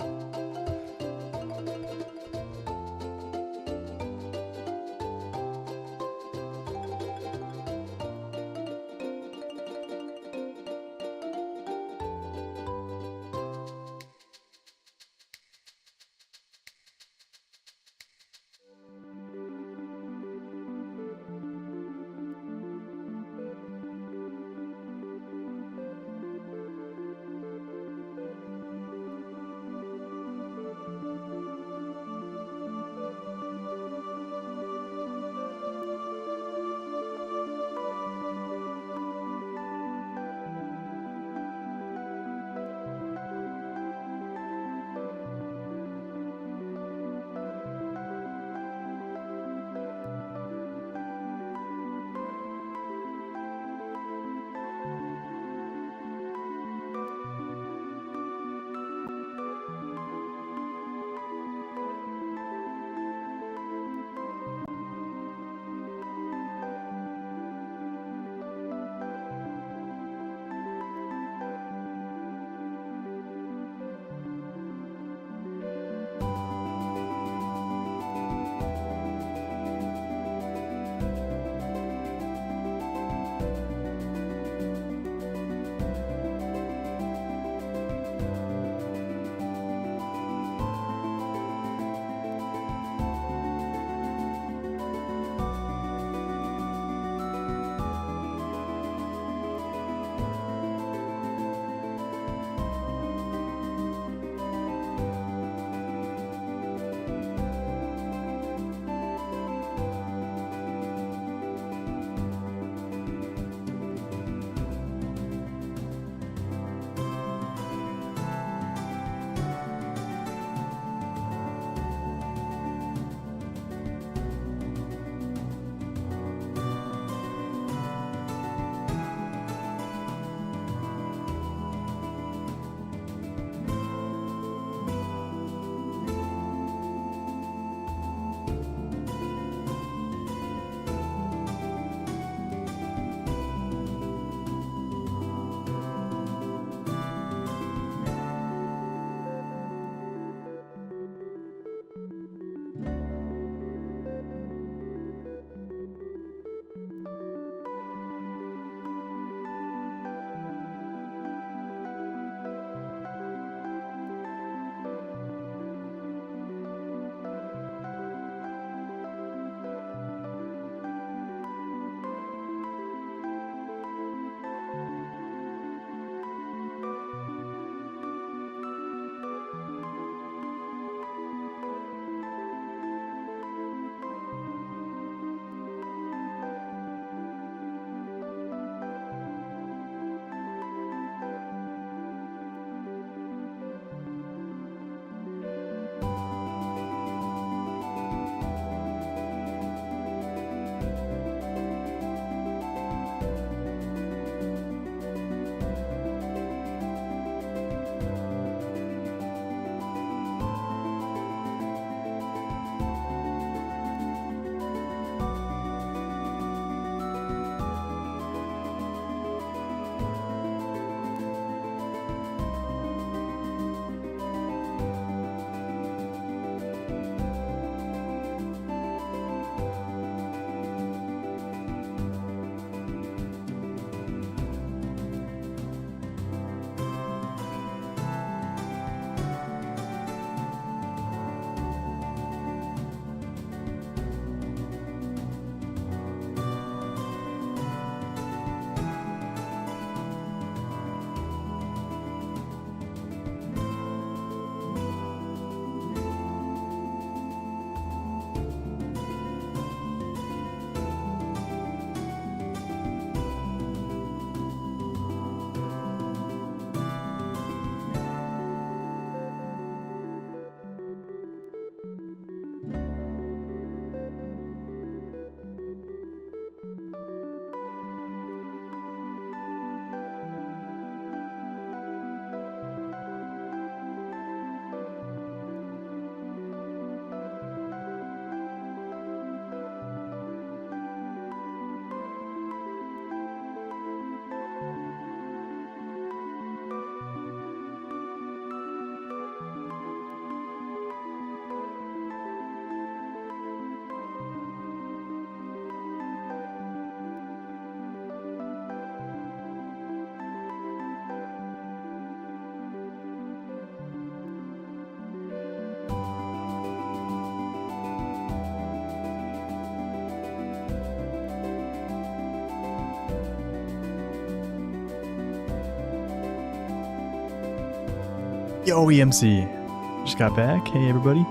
Yo, EMC. Just got back. Hey, everybody.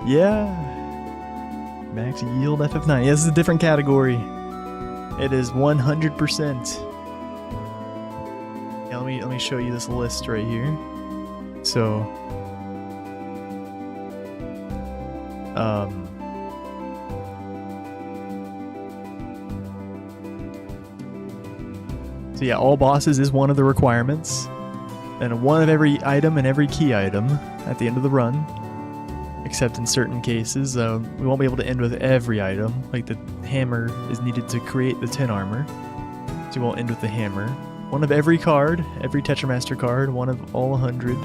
Yeah. Max yield FF9. Yeah, this is a different category. It is 100%. Yeah, let me show you this list right here. So, so yeah, all bosses is one of the requirements. And one of every item and every key item at the end of the run. Except in certain cases, we won't be able to end with every item. Like the hammer is needed to create the 10 armor. So you won't end with the hammer. One of every card, every Tetramaster card, one of all 100.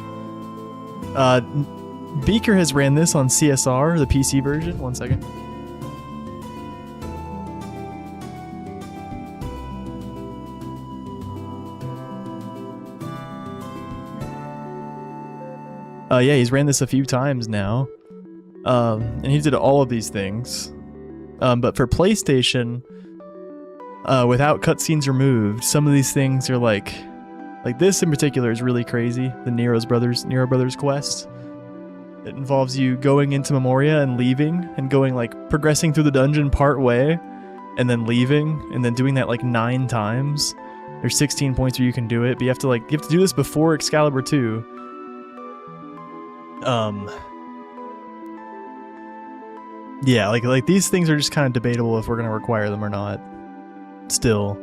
Beaker has ran this on CSR, the PC version. 1 second. Yeah, he's ran this a few times now. And he did all of these things. But for PlayStation, without cutscenes removed, some of these things are like this in particular is really crazy. The Nero Brothers quest. It involves you going into Memoria and leaving, and going progressing through the dungeon part way, and then leaving, and then doing that 9 times. There's 16 points where you can do it, but you have to do this before Excalibur 2. Yeah, like these things are just kind of debatable if we're gonna require them or not. Still,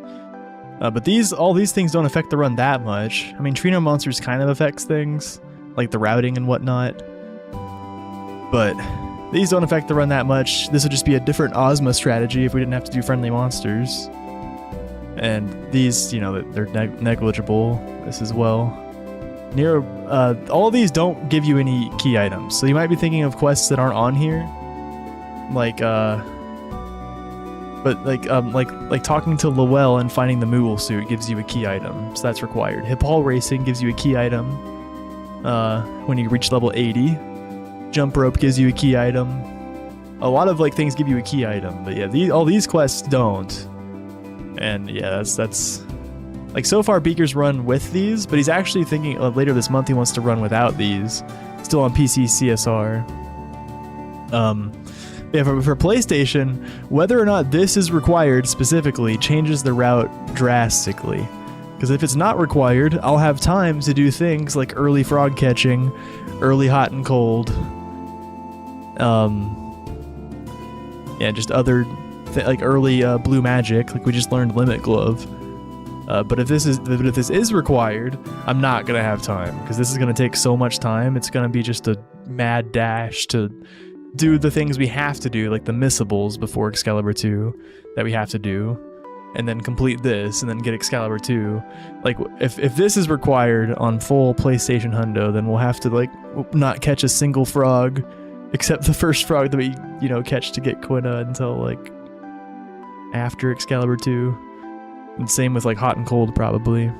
but all these things don't affect the run that much. I mean, Trino Monsters kind of affects things, like the routing and whatnot. But these don't affect the run that much. This would just be a different Ozma strategy if we didn't have to do friendly monsters. And these, they're negligible. This as well. Nero, all these don't give you any key items, so you might be thinking of quests that aren't on here, like talking to Lowell and finding the Moogle suit gives you a key item, so that's required. Hippol Racing gives you a key item when you reach level 80. Jump Rope gives you a key item. A lot of things give you a key item, but yeah, all these quests don't. And yeah, that's. So far Beaker's run with these, but he's actually thinking later this month he wants to run without these. Still on PC CSR. Yeah, for PlayStation, whether or not this is required specifically changes the route drastically. Because if it's not required, I'll have time to do things like early frog catching, early hot and cold. Yeah, just other early blue magic, like we just learned Limit Glove. But if this is required, I'm not gonna have time because this is gonna take so much time. It's gonna be just a mad dash to do the things we have to do, like the missables before Excalibur 2 that we have to do, and then complete this, and then get Excalibur 2. If this is required on full PlayStation Hundo, then we'll have to not catch a single frog, except the first frog that we catch to get Quina until after Excalibur 2. And same with hot and cold probably.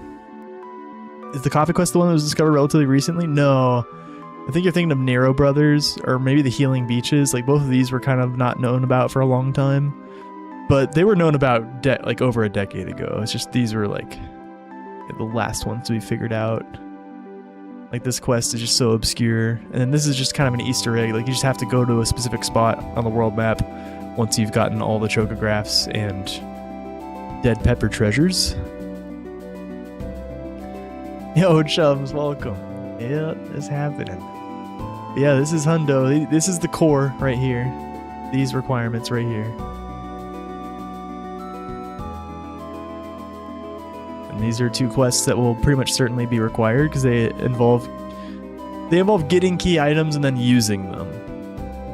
Is the Coffee Quest the one that was discovered relatively recently? No. I think you're thinking of Nero Brothers or maybe the Healing Beaches. Both of these were kind of not known about for a long time. But they were known about over a decade ago. It's just these were the last ones to be figured out. This quest is just so obscure. And then this is just kind of an Easter egg. You just have to go to a specific spot on the world map once you've gotten all the chocographs and Dead Pepper treasures. Yo, chums, welcome. Yeah, it's happening. Yeah, this is Hundo. This is the core right here. These requirements right here. And these are 2 quests that will pretty much certainly be required because they involve getting key items and then using them.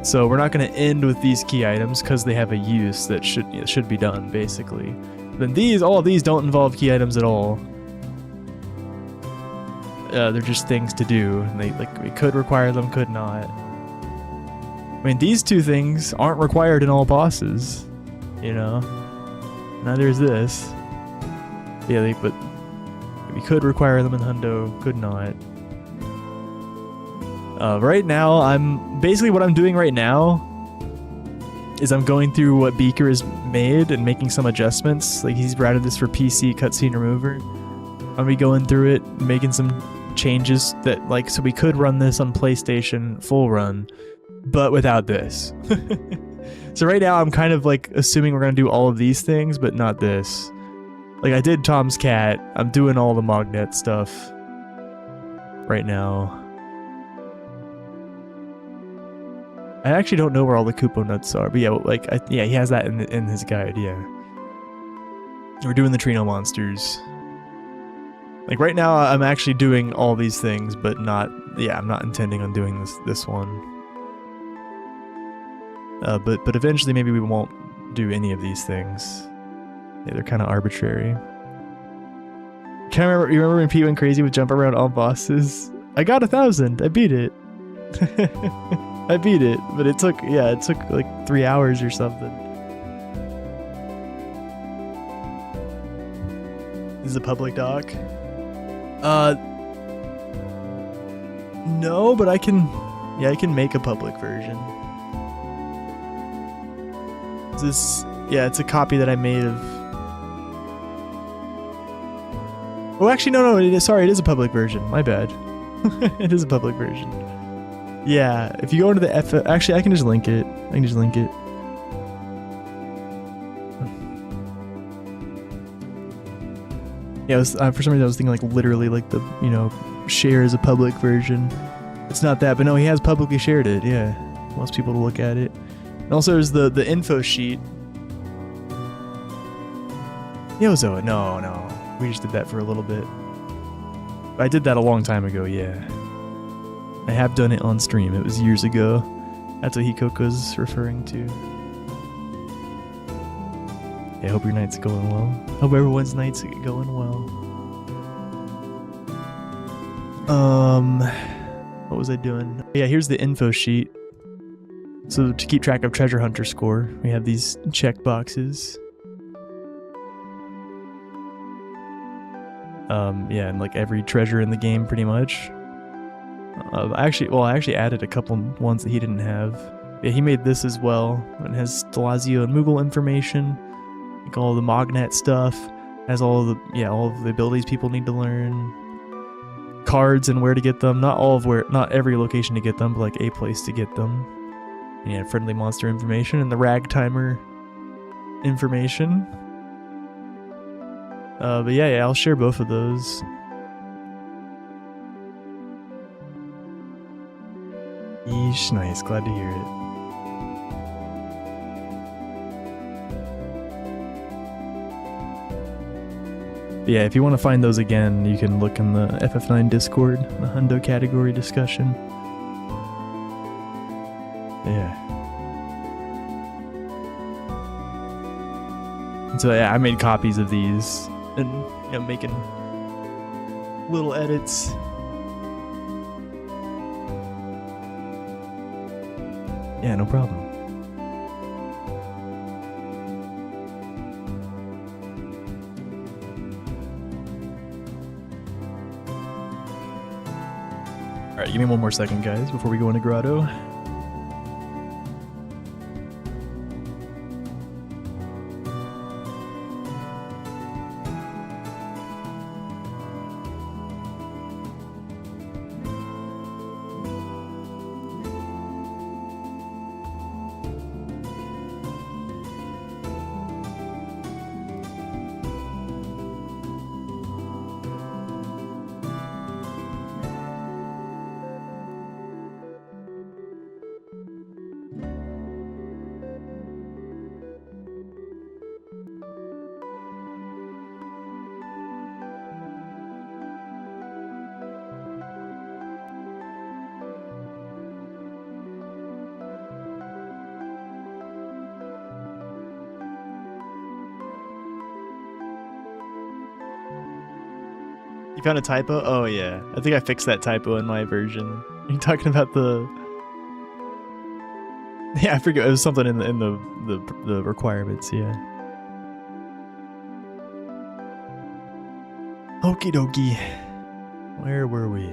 So we're not going to end with these key items because they have a use that should be done basically. Then all of these don't involve key items at all. They're just things to do. And we could require them, could not. I mean, these 2 things aren't required in all bosses. Neither is this. Yeah, but we could require them in Hundo, could not. Right now, what I'm doing right now is I'm going through what Beaker has made and making some adjustments. He's routed this for PC cutscene remover. I'm gonna be going through it, making some changes that, like, so we could run this on PlayStation full run, but without this. So right now I'm kind of like assuming we're gonna do all of these things, but not this. Like, I did Tom's Cat. I'm doing all the Mognet stuff right now. I actually don't know where all the Koopo nuts are, but yeah, like, yeah, he has that in his guide. Yeah, we're doing the Trino monsters. Like right now, I'm actually doing all these things, but not. Yeah, I'm not intending on doing this one. But eventually, maybe we won't do any of these things. Yeah, they're kind of arbitrary. Can't remember. You remember when Pete went crazy with jump around all bosses? I got 1,000. I beat it. I beat it, but it took like 3 hours or something. This is a public doc. No, but I can make a public version. It's a copy that I made of. Oh, actually, no, it is a public version. My bad. It is a public version. Yeah, if you go into the actually, I can just link it. Yeah, for some reason I was thinking like literally like the, share as a public version. It's not that, but no, he has publicly shared it. Yeah, he wants people to look at it. And also there's the info sheet. Yozo, no, we just did that for a little bit. I did that a long time ago. Yeah, I have done it on stream. It was years ago. That's what Hikoko's referring to. I hope your night's going well. Hope everyone's night's going well. What was I doing? Yeah, here's the info sheet. So to keep track of treasure hunter score, we have these check boxes. Yeah, and like every treasure in the game pretty much. I actually added a couple ones that he didn't have. Yeah, he made this as well. It has Stelazio and Moogle information. Like all the Mognet stuff, has all of the abilities people need to learn, cards and where to get them. Not every location to get them, but like a place to get them. And yeah, friendly monster information and the rag timer information. But yeah, I'll share both of those. Yeesh, nice. Glad to hear it. Yeah, if you want to find those again, you can look in the FF9 Discord, the Hundo category discussion. Yeah. And so yeah, I made copies of these and making little edits. Yeah, no problem. Alright, give me one more second, guys, before we go into Grotto. You found a typo? Oh yeah, I think I fixed that typo in my version. Are you talking about the? Yeah, I forget. It was something in the requirements. Yeah. Okie dokie. Where were we?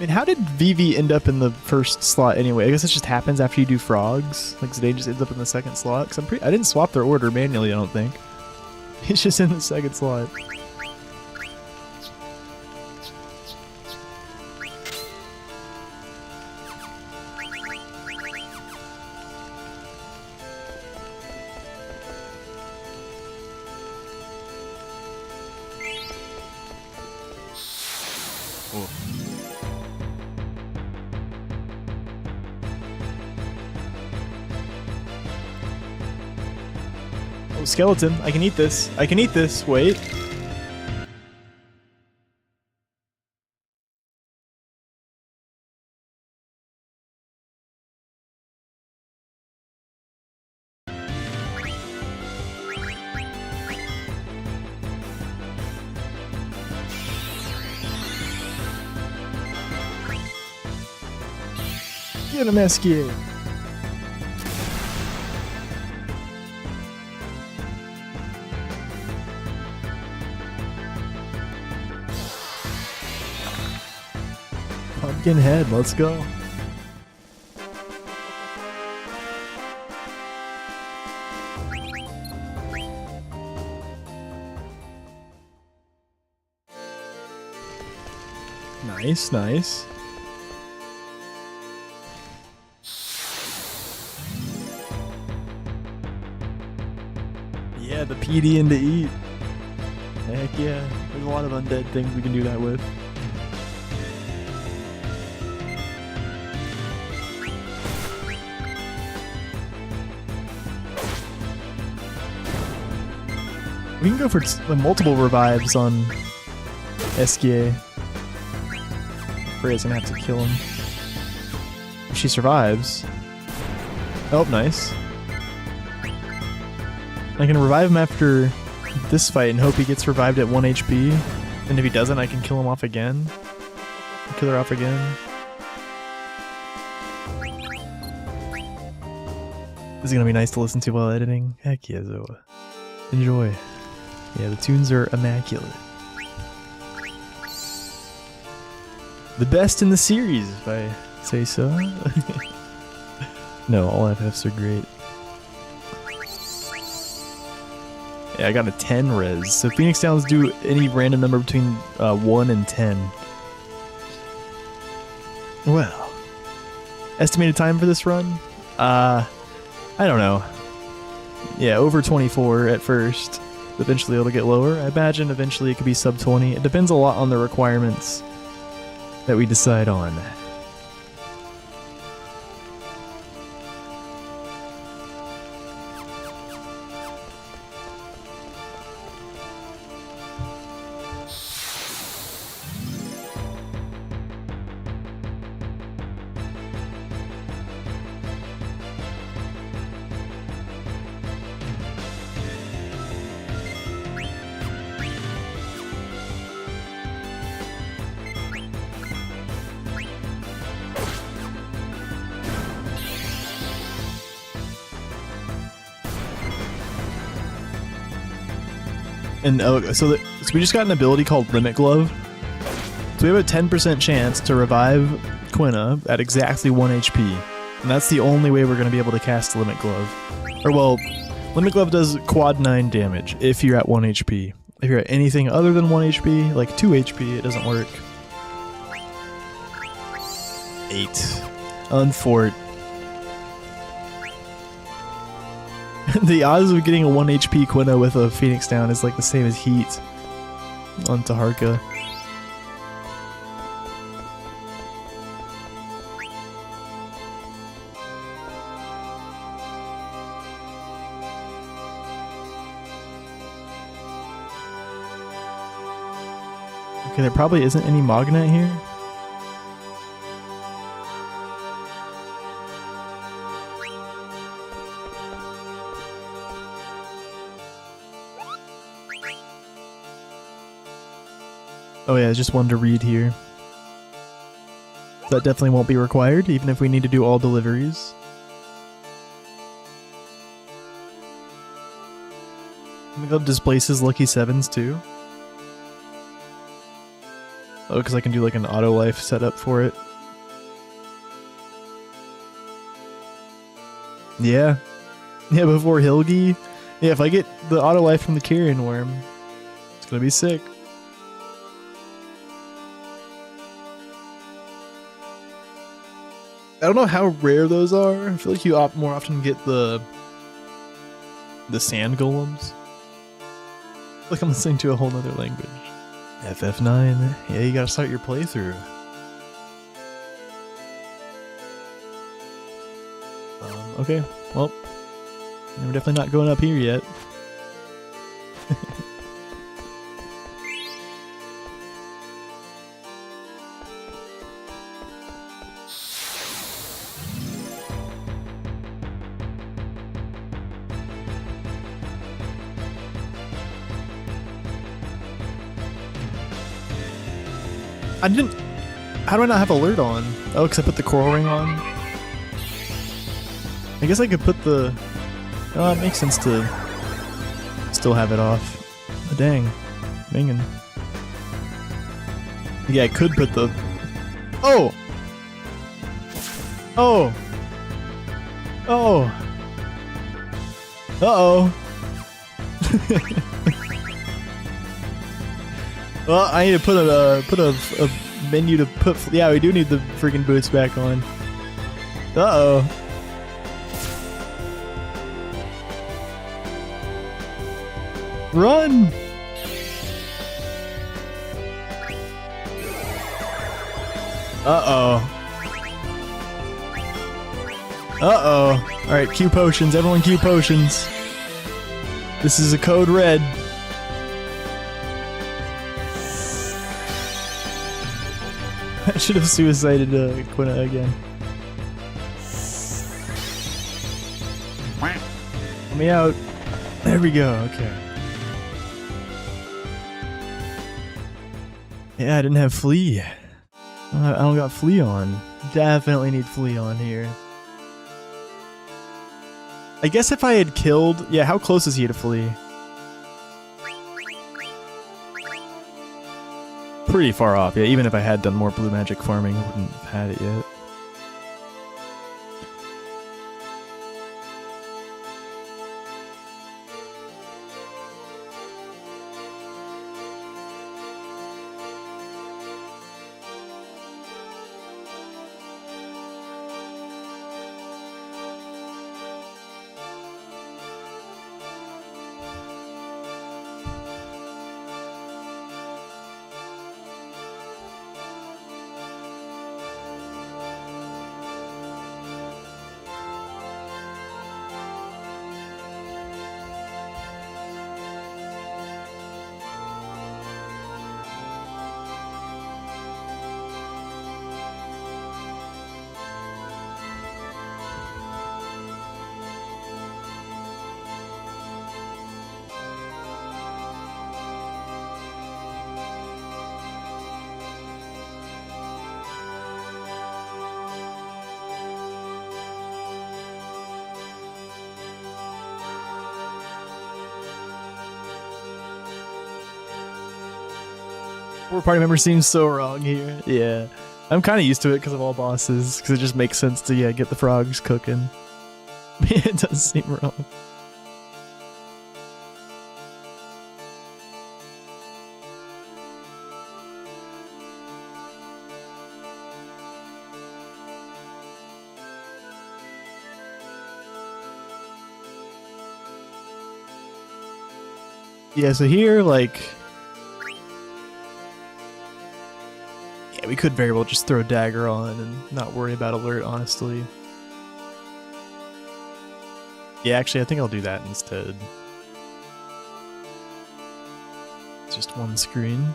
I mean, how did Vivi end up in the first slot anyway? I guess it just happens after you do frogs. Like Zidane just ends up in the second slot. Cause I didn't swap their order manually, I don't think. He's just in the second slot. Oh, skeleton. I can eat this. I can eat this. Wait. Get him, Esquier. Pumpkin head, let's go. Nice, nice. Yeah, the PD and to eat. Heck yeah. There's a lot of undead things we can do that with. We can go for multiple revives on Esquier. Freya's gonna have to kill him. If she survives. Oh, nice. I can revive him after this fight and hope he gets revived at 1 HP. And if he doesn't, I can kill him off again. Kill her off again. This is gonna be nice to listen to while editing. Heck yeah, Zoa. Enjoy. Yeah, the tunes are immaculate. The best in the series, if I say so. No, all FFs are great. Yeah, I got a 10 res. So Phoenix Downs do any random number between 1 and 10. Well, estimated time for this run? I don't know. Yeah, over 24 at first. Eventually it'll get lower. I imagine eventually it could be sub 20. It depends a lot on the requirements that we decide on. And so we just got an ability called Limit Glove. So we have a 10% chance to revive Quina at exactly 1 HP. And that's the only way we're going to be able to cast Limit Glove. Or well, Limit Glove does quad 9 damage if you're at 1 HP. If you're at anything other than 1 HP, like 2 HP, it doesn't work. 8. Unfort. The odds of getting a 1 HP Quina with a Phoenix down is like the same as Heat on Taharka. Okay, there probably isn't any Mognet here. Oh yeah, just one to read here. That definitely won't be required, even if we need to do all deliveries. I'm gonna go displaces Lucky 7s too. Oh, because I can do like an auto life setup for it. Yeah. Yeah, before Hilgi. Yeah, if I get the auto life from the carrion worm, it's gonna be sick. I don't know how rare those are. I feel like you more often get the sand golems. Like I'm listening to a whole nother language. FF9. Yeah, you gotta start your playthrough. Okay, well, we're definitely not going up here yet. I didn't... How do I not have alert on? Oh, because I put the coral ring on? I guess I could put the... Oh, it makes sense to still have it off. Oh, dang. Bangin'. Yeah, I could put the... Oh! Oh! Oh! Uh-oh! Well, I need to put a menu to put... Yeah, we do need the freaking boots back on. Uh-oh. Run! Uh-oh. Uh-oh. Alright, Q potions. Everyone Q potions. This is a code red. I should have suicided Quina again. Let me out. There we go, okay. Yeah, I didn't have Flea. I don't got Flea on. Definitely need Flea on here. I guess if I had killed... Yeah, how close is he to Flea? Pretty far off, yeah. Even if I had done more blue magic farming, I wouldn't have had it yet. Poor party member seems so wrong here. Yeah. I'm kind of used to it because of all bosses, because it just makes sense to, yeah, get the frogs cooking. It does seem wrong. Yeah, so here, like... Yeah, we could very well just throw a dagger on and not worry about alert, honestly. Yeah, actually, I think I'll do that instead. It's just one screen.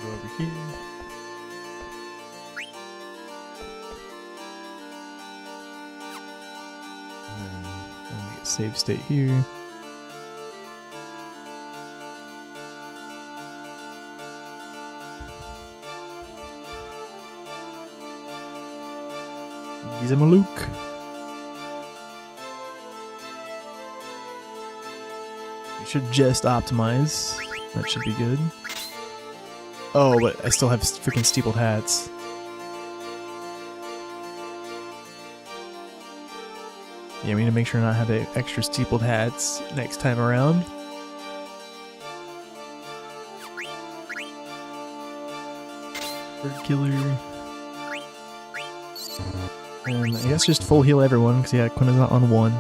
Go over here. And then I'll make a save state here. He's a Malouk. We should just optimize. That should be good. Oh, but I still have freaking steepled hats. Yeah, we need to make sure not have the extra steepled hats next time around. Bird killer. And I guess just full heal everyone, because yeah, Quinn is not on 1.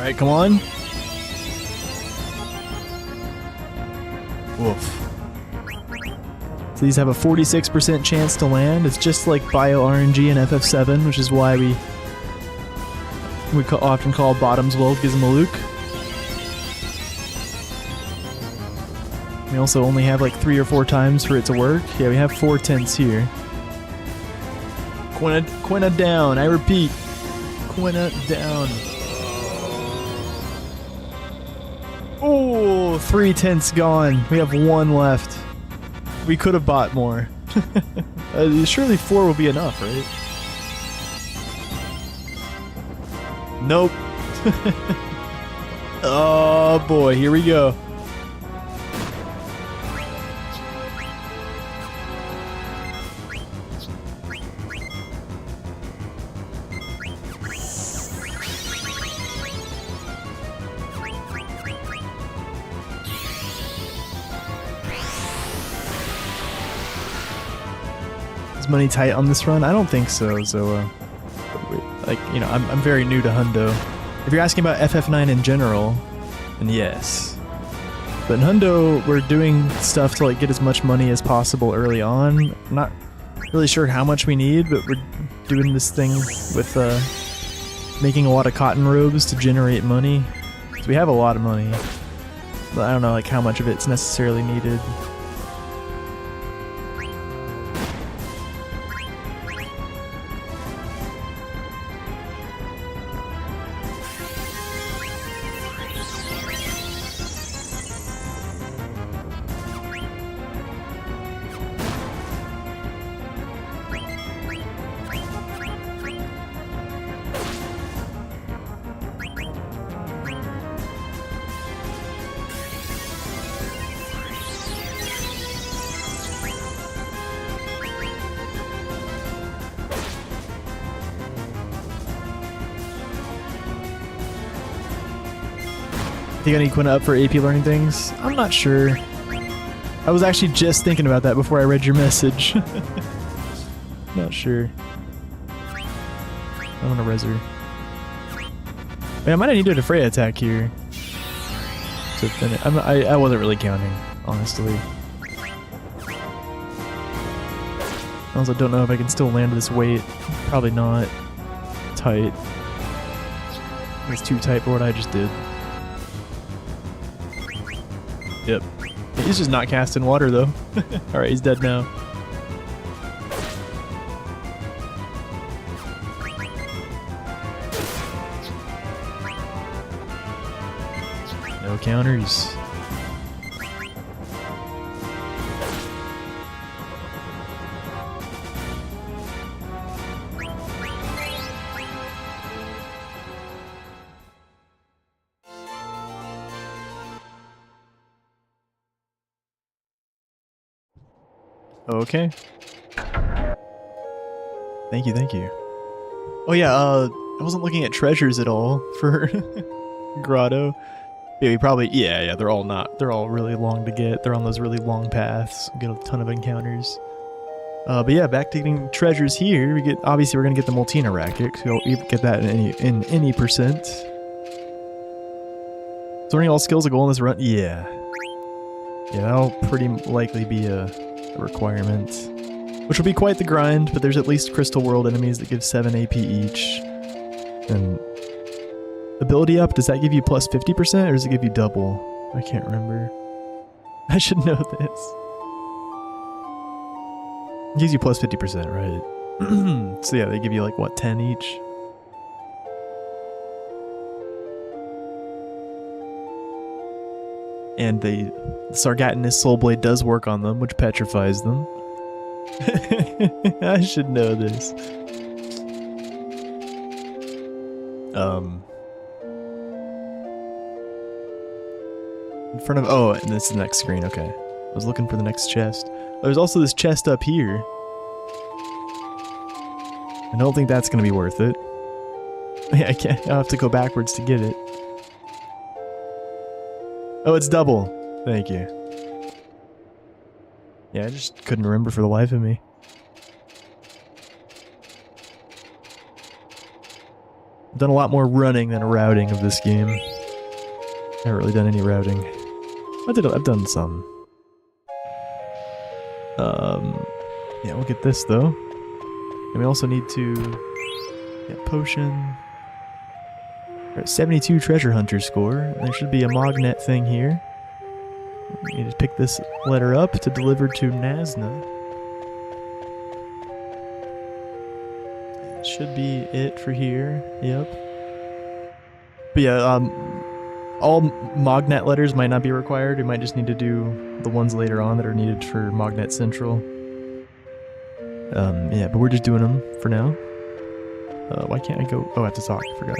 Alright, come on. Woof. So these have a 46% chance to land. It's just like Bio RNG and FF7, which is why we often call Bottom's World Gizmalook. We also only have like 3 or 4 times for it to work. Yeah, we have 4 tenths here. Quina down, I repeat. Quina down. Oh, 3 tenths gone. We have 1 left. We could have bought more. Surely 4 will be enough, right? Nope. Oh boy, here we go. Is money tight on this run? I don't think so, Zoa. Like, you know, I'm very new to Hundo. If you're asking about FF9 in general, then yes. But in Hundo, we're doing stuff to like get as much money as possible early on. I'm not really sure how much we need, but we're doing this thing with making a lot of cotton robes to generate money. So we have a lot of money. But I don't know like how much of it's necessarily needed. Think I need Quina up for AP learning things? I'm not sure. I was actually just thinking about that before I read your message. Not sure. I want to res her. Wait, I might have needed a Freya attack here. So I wasn't really counting, honestly. I also don't know if I can still land this weight. Probably not. Tight. It's too tight for what I just did. Yep. He's just not casting water though. Alright, he's dead now. No counters. Okay. Thank you. Oh yeah, I wasn't looking at treasures at all for Grotto. Yeah, we probably, yeah, they're all really long to get. They're on those really long paths. We get a ton of encounters. But yeah, back to getting treasures here. Obviously we're gonna get the Moltina racket, because we'll get that in any percent. learning all skills a goal in this run? Yeah. Yeah, that'll pretty likely be a requirement. Which will be quite the grind, but there's at least Crystal World enemies that give 7 AP each. And ability up, does that give you plus 50% or does it give you double? I can't remember. I should know this. It gives you plus 50%, right? So yeah, they give you like, what, 10 each? And the Sargatinus Soul Blade does work on them, which petrifies them. I should know this. In front of... Oh, and this is the next screen, okay. I was looking for the next chest. There's also this chest up here. I don't think that's gonna be worth it. Yeah, I can't... I'll have to go backwards to get it. Oh, it's double. Thank you. Yeah, I just couldn't remember for the life of me. I've done a lot more running than routing of this game. I haven't really done any routing. I've done some. Yeah, we'll get this though. And we also need to get potion. We're at 72 treasure hunter score. There should be a magnet thing here. We need to pick this letter up to deliver to Nazna. That should be it for here. Yep. But yeah, all magnet letters might not be required. We might just need to do the ones later on that are needed for Magnet Central. Yeah, but we're just doing them for now. Why can't I go? Oh, I have to talk. I forgot.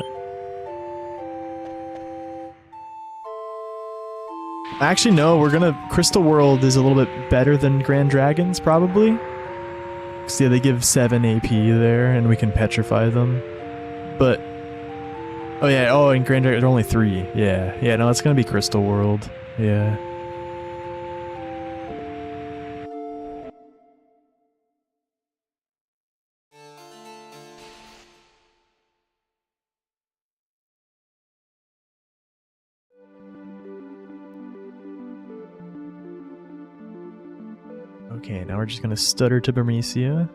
Actually, no, we're gonna... Crystal World is a little bit better than Grand Dragons, probably. Because, yeah, they give 7 AP there, and we can petrify them. But... Oh, yeah, oh, and Grand Dragons are only 3. Yeah, yeah, no, it's gonna be Crystal World. Yeah. Okay, now we're just gonna stutter to Bermesia.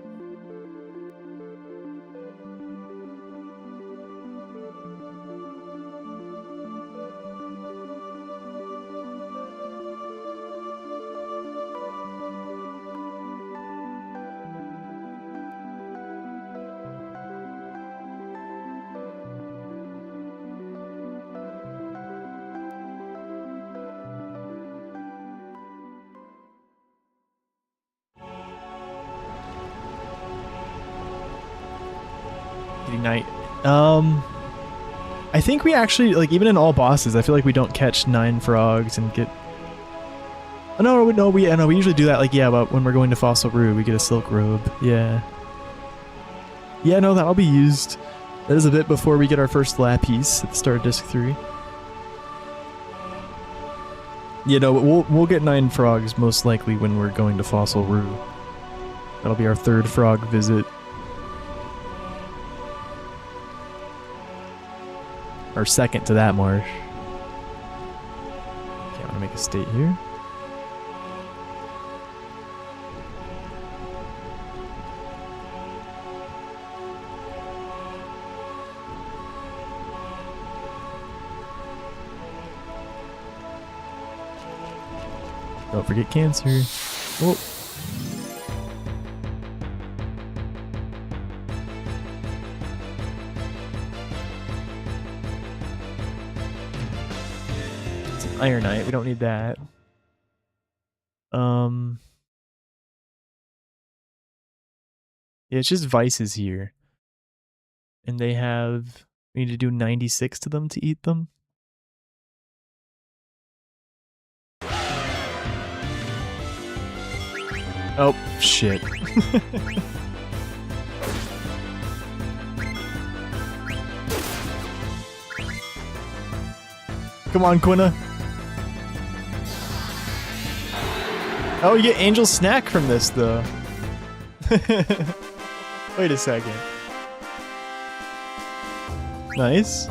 Night. I think we actually, like, even in all bosses, I feel like we don't catch 9 frogs and get... Oh, no, we usually do that, like, yeah, but when we're going to Fossil Rue, we get a silk robe. Yeah. Yeah, no, that'll be used. That is a bit before we get our first lapis at the start of Disc 3. You know, we'll get 9 frogs most likely when we're going to Fossil Rue. That'll be our 3rd frog visit. Or 2nd to that marsh. Okay, I'm gonna make a state here. Don't forget cancer. Oh. Ironite, we don't need that. Yeah, it's just vices here. And they have... We need to do 96 to them to eat them. Oh, shit. Come on, Quina. Oh, you get Angel Snack from this, though. Wait a second. Nice.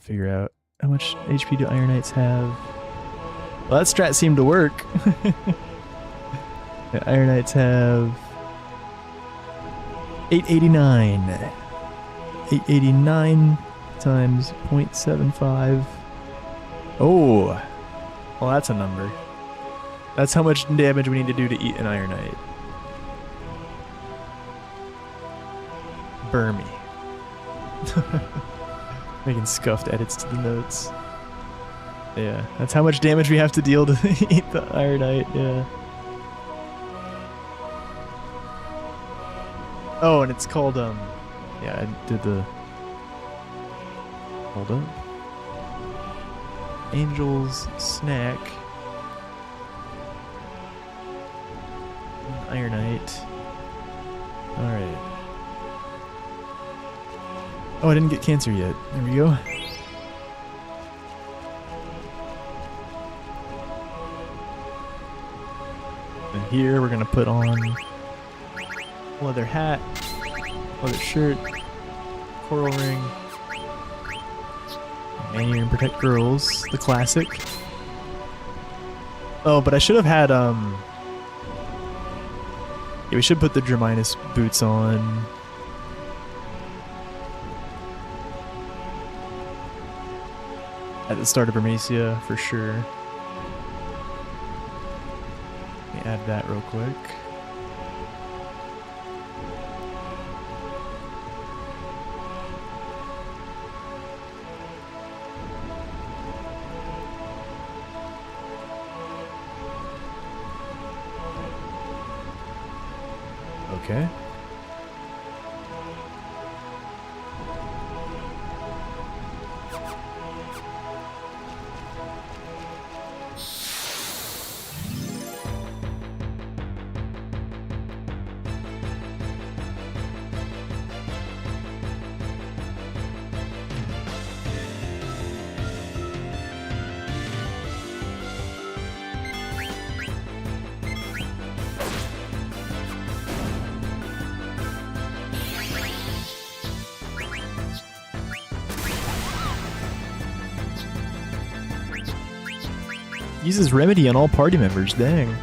figure out how much HP do Iron Knights have. Well, that strat seemed to work. Yeah, Iron Knights have 889. 889 times 0.75. Oh, well, that's a number. That's how much damage we need to do to eat an Iron Knight. Burmy. Making scuffed edits to the notes. Yeah, that's how much damage we have to deal to eat the Iron Knight, yeah. Oh, and it's called, yeah, I did the... Hold up. Angel's Snack. Iron Knight. Alright. Oh, I didn't get cancer yet. There we go. And here we're gonna put on leather hat, leather shirt, coral ring, and you're gonna protect girls, the classic. Oh, but I should have had yeah, we should put the Germinus boots on. At the start of Bermesia, for sure. Let me add that real quick. Okay. Uses remedy on all party members, dang.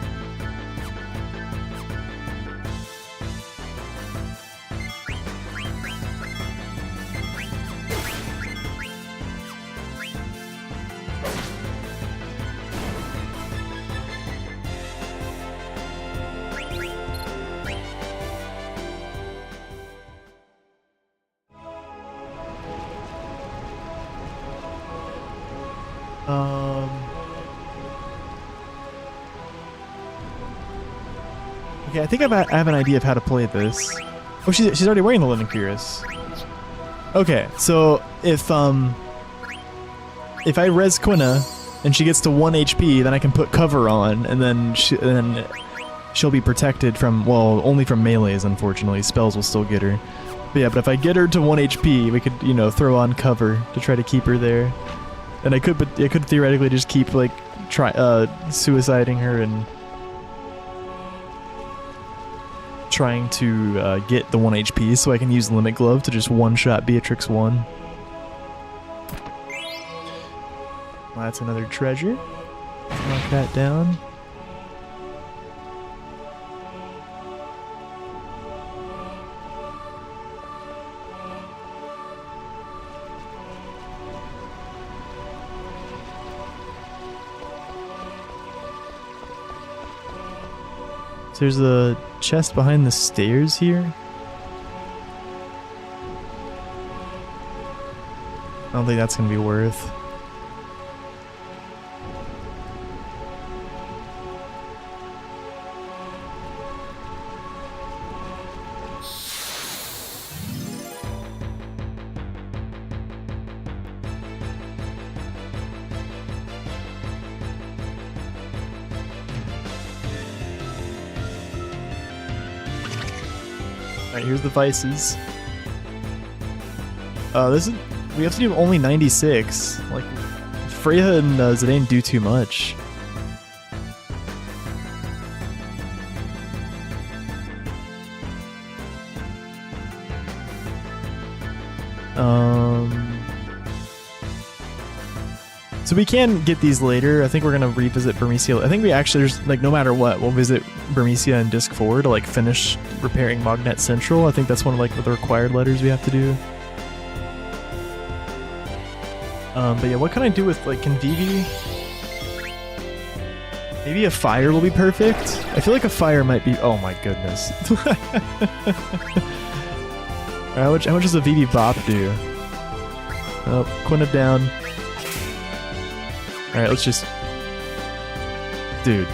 Okay, I think I have an idea of how to play this. Oh, she's already wearing the Living Cuirass. Okay, so if I res Quina and she gets to 1 HP, then I can put cover on, and then she'll be protected from, well, only from melees, unfortunately. Spells will still get her. But yeah, but if I get her to 1 HP, we could, you know, throw on cover to try to keep her there. And I could theoretically just keep, like, suiciding her and trying to get the 1 HP so I can use Limit Glove to just one-shot Beatrix 1. Well, that's another treasure. Knock that down. So there's a chest behind the stairs here. I don't think that's gonna be worth. Alright, here's the vices. We have to do only 96. Like, Freya and Zidane do too much. So we can get these later. I think we're gonna revisit Burmecia. I think we actually just like no matter what, we'll visit Burmecia in Disc 4 to like finish repairing Mognet Central. I think that's one of like the required letters we have to do. But yeah, what can I do with like Convivi? Maybe a fire will be perfect. I feel like a fire might be. Oh my goodness. How much does a Vivi Bop do? Oh, Quinta down. Alright, let's just... Dude.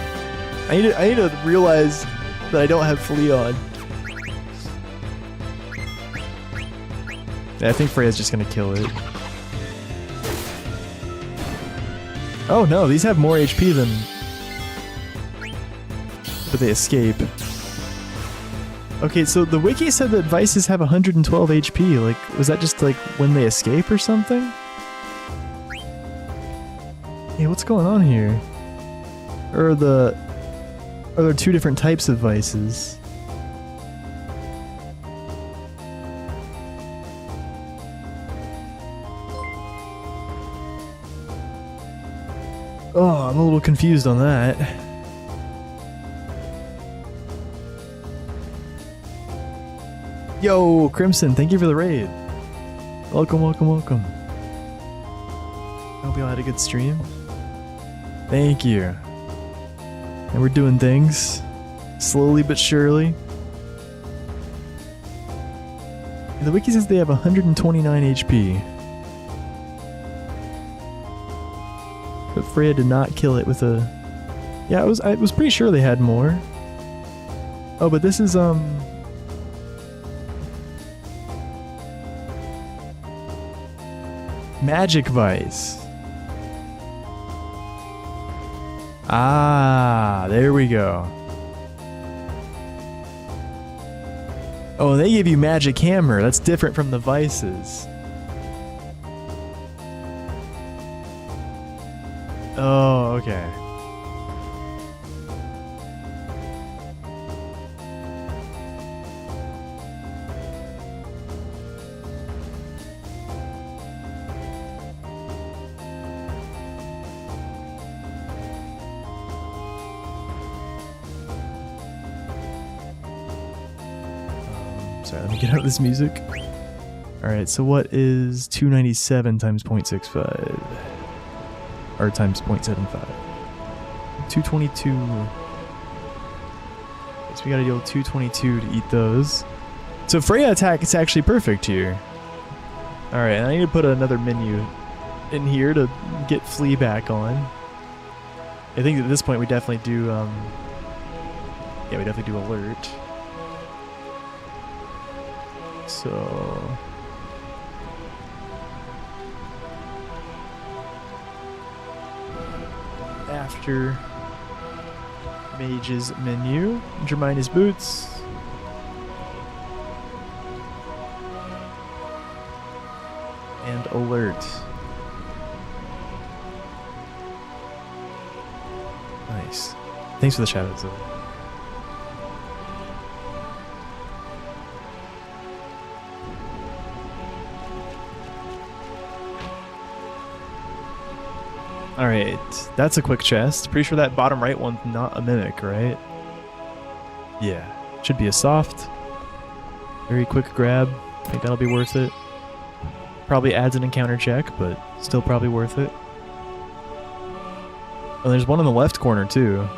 I need to realize that I don't have Flea on. Yeah, I think Freya's just gonna kill it. Oh no, these have more HP than... But they escape. Okay, so the wiki said that Vices have 112 HP. Like, was that just like when they escape or something? Hey, what's going on here? Or are there two different types of Vices? Oh, I'm a little confused on that. Yo, Crimson, thank you for the raid. Welcome, welcome, welcome. Hope you all had a good stream. Thank you. And we're doing things slowly but surely. The wiki says they have 129 HP. But Freya did not kill it with a... Yeah, I was pretty sure they had more. Oh, but this is Magic Vice. Ah, there we go. Oh, they give you Magic Hammer. That's different from the Vices. Oh, okay. Sorry, let me get out of this music. Alright, so what is 297 times 0.65? Or times 0.75? 222. So we gotta deal with 222 to eat those. So Freya attack is actually perfect here. Alright, and I need to put another menu in here to get Flea back on. I think at this point we definitely do, yeah, we definitely do alert. So... after Mage's menu, Jermina's boots. And alert. Nice. Thanks for the shoutouts though. Alright, that's a quick chest. Pretty sure that bottom right one's not a mimic, right? Yeah, should be a soft. Very quick grab. I think that'll be worth it. Probably adds an encounter check, but still probably worth it. Oh, there's one in the left corner too.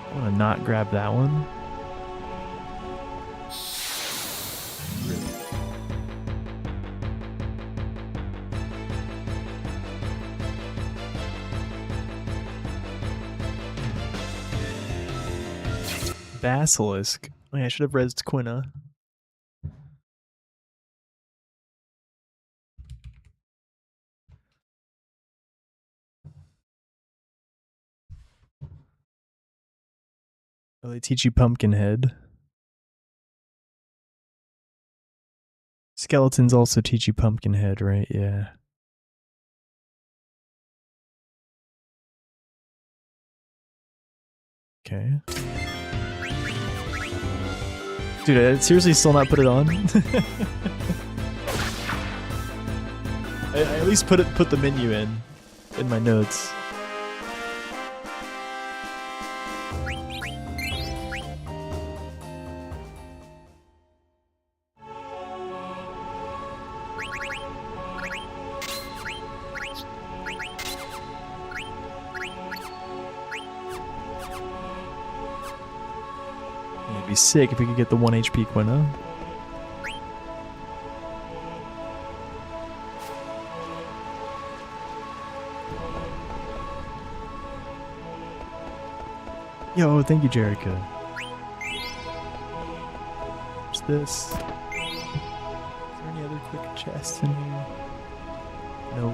I want to not grab that one. Basilisk. Oh, yeah, I should have rezzed Quinta. Oh, they teach you Pumpkinhead. Skeletons also teach you Pumpkinhead, right? Yeah. Okay. Dude, I seriously still not put it on? I at least put the menu in my notes. It'd be sick if we could get the 1 HP Quina. Yo, thank you, Jerica. What's this? Is there any other quick chests in here? No.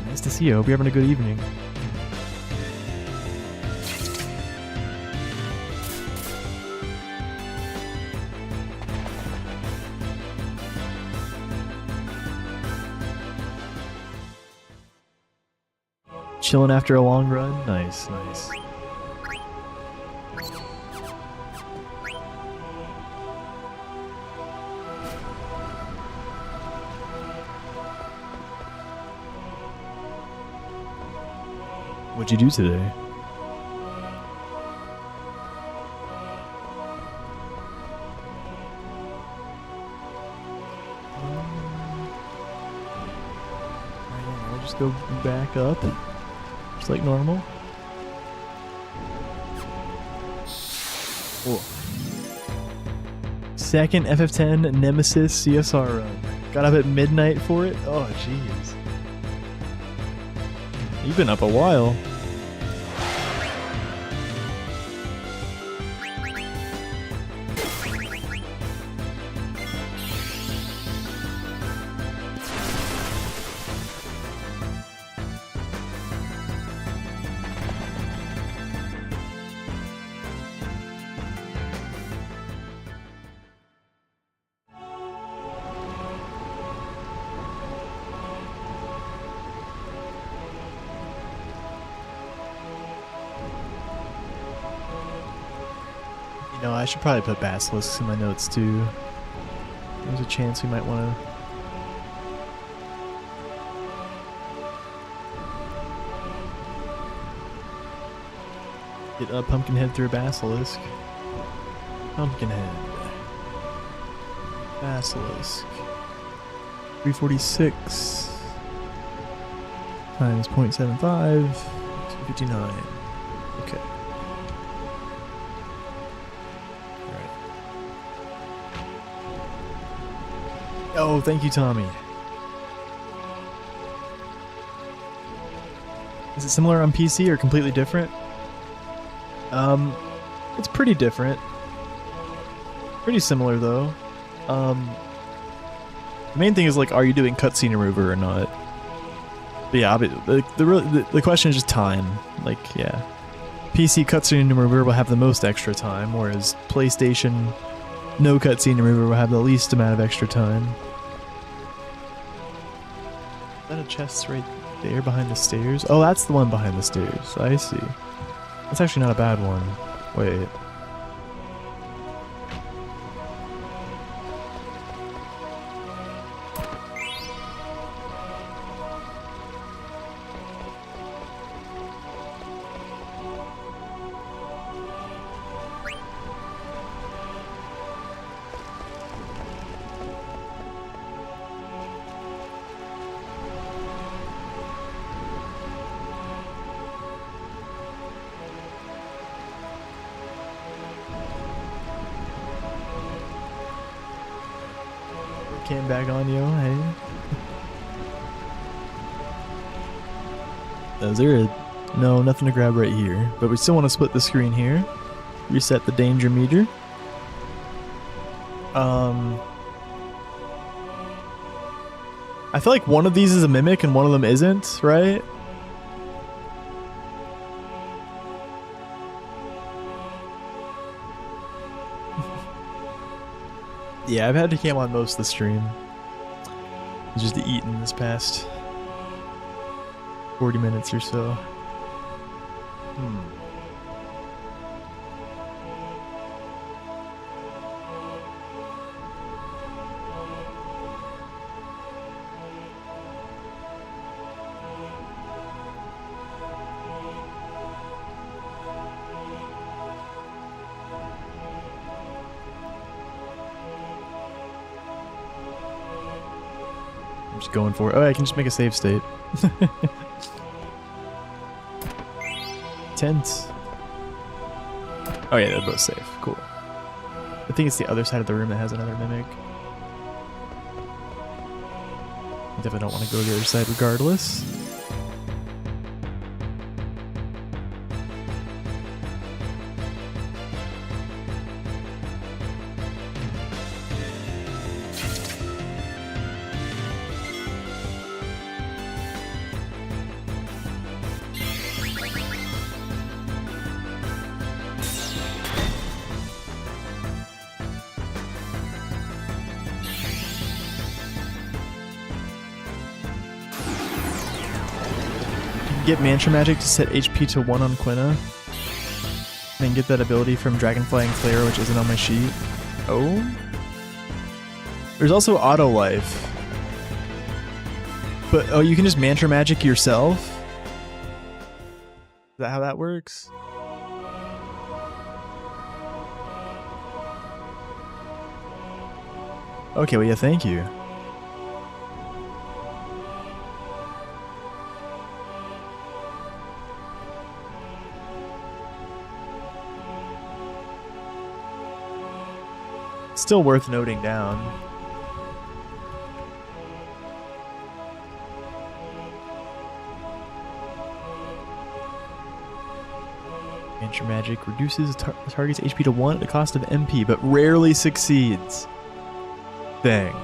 Nice to see you. Hope you're having a good evening. Chilling after a long run? Nice, nice. What'd you do today? I'll just go back up. Just like normal. Whoa. Second FF10 Nemesis CSR run. Got up at midnight for it? Oh, jeez. You've been up a while. You know, I should probably put basilisks in my notes too. There's a chance we might want to get a Pumpkinhead through a basilisk. Pumpkinhead. Basilisk. 346 times 0.75, 259. Okay. Oh, thank you, Tommy. Is it similar on PC or completely different? It's pretty different. Pretty similar though. The main thing is like, are you doing cutscene remover or not? But yeah, the question is just time. Like, yeah, PC cutscene remover will have the most extra time, whereas PlayStation no cutscene remover will have the least amount of extra time. Is that a chest right there behind the stairs? Oh, that's the one behind the stairs. I see. That's actually not a bad one. Wait. Came back on you, hey? Is there a... No, nothing to grab right here. But we still want to split the screen here. Reset the danger meter. I feel like one of these is a mimic and one of them isn't, right? Yeah, I've had to cam on most of the stream. Just eating this past 40 minutes or so. I'm just going for it. Oh, I can just make a save state. Tense. Oh yeah, they're both safe. Cool. I think it's the other side of the room that has another mimic. I definitely don't want to go to the other side regardless. Get Mantra Magic to set HP to 1 on Quina. Then get that ability from Dragonfly and Claire, which isn't on my sheet. Oh? There's also Auto Life. But, oh, you can just Mantra Magic yourself? Is that how that works? Okay, well, yeah, thank you. Still worth noting down. Mantra Magic reduces target's HP to 1 at the cost of MP, but rarely succeeds. Dang.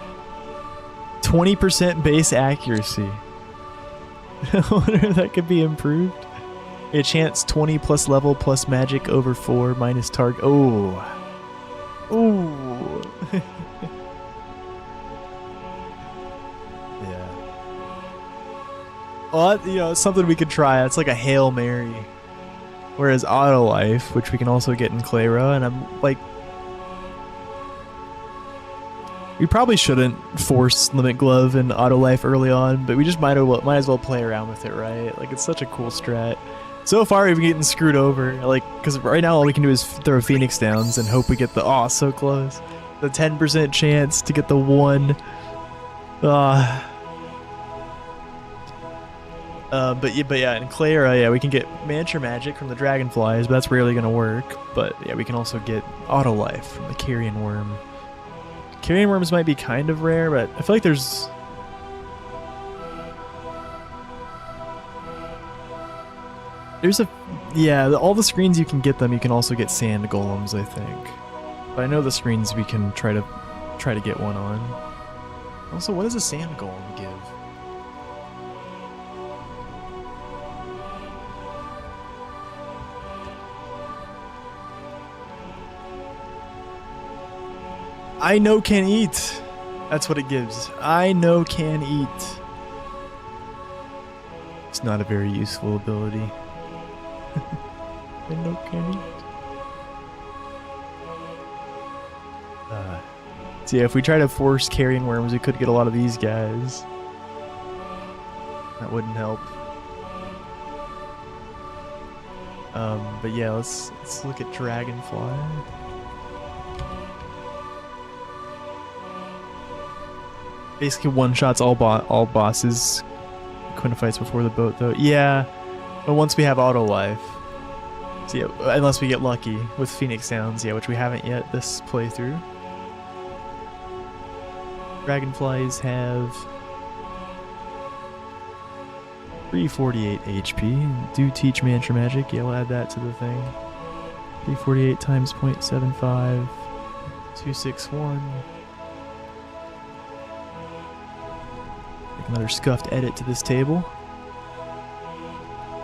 20% base accuracy. I wonder if that could be improved. A chance 20 plus level plus magic over 4 minus target. Oh. Ooh. Yeah. Well, you know, it's something we could try. It's like a Hail Mary. Whereas Auto Life, which we can also get in Clara, and I'm like, we probably shouldn't force Limit Glove and Auto Life early on, but we just might as well play around with it, right? Like, it's such a cool strat. So far, we've been getting screwed over, like, because right now all we can do is throw Phoenix Downs and hope we get the, oh, so close. The 10% chance to get the 1. But yeah, in Clara, yeah, we can get Mantra Magic from the Dragonflies, but that's rarely going to work. But yeah, we can also get Auto Life from the Carrion Worm. Carrion Worms might be kind of rare, but I feel like there's... yeah, all the screens you can get them, you can also get Sand Golems, I think. But I know the screens we can try to get one on. Also, what does a Sand Golem give? I know can eat. That's what it gives. I know can eat. It's not a very useful ability. I know can eat. So yeah, if we try to force Carrion Worms, we could get a lot of these guys. That wouldn't help. But yeah, let's look at Dragonfly. Basically one-shots all bosses. Quina fights before the boat, though. Yeah, but once we have Auto Life. So yeah, unless we get lucky with Phoenix Downs, yeah, which we haven't yet this playthrough. Dragonflies have 348 HP. Do teach Mantra Magic. Yeah, we'll add that to the thing. 348 times 0.75. 261. Make another scuffed edit to this table.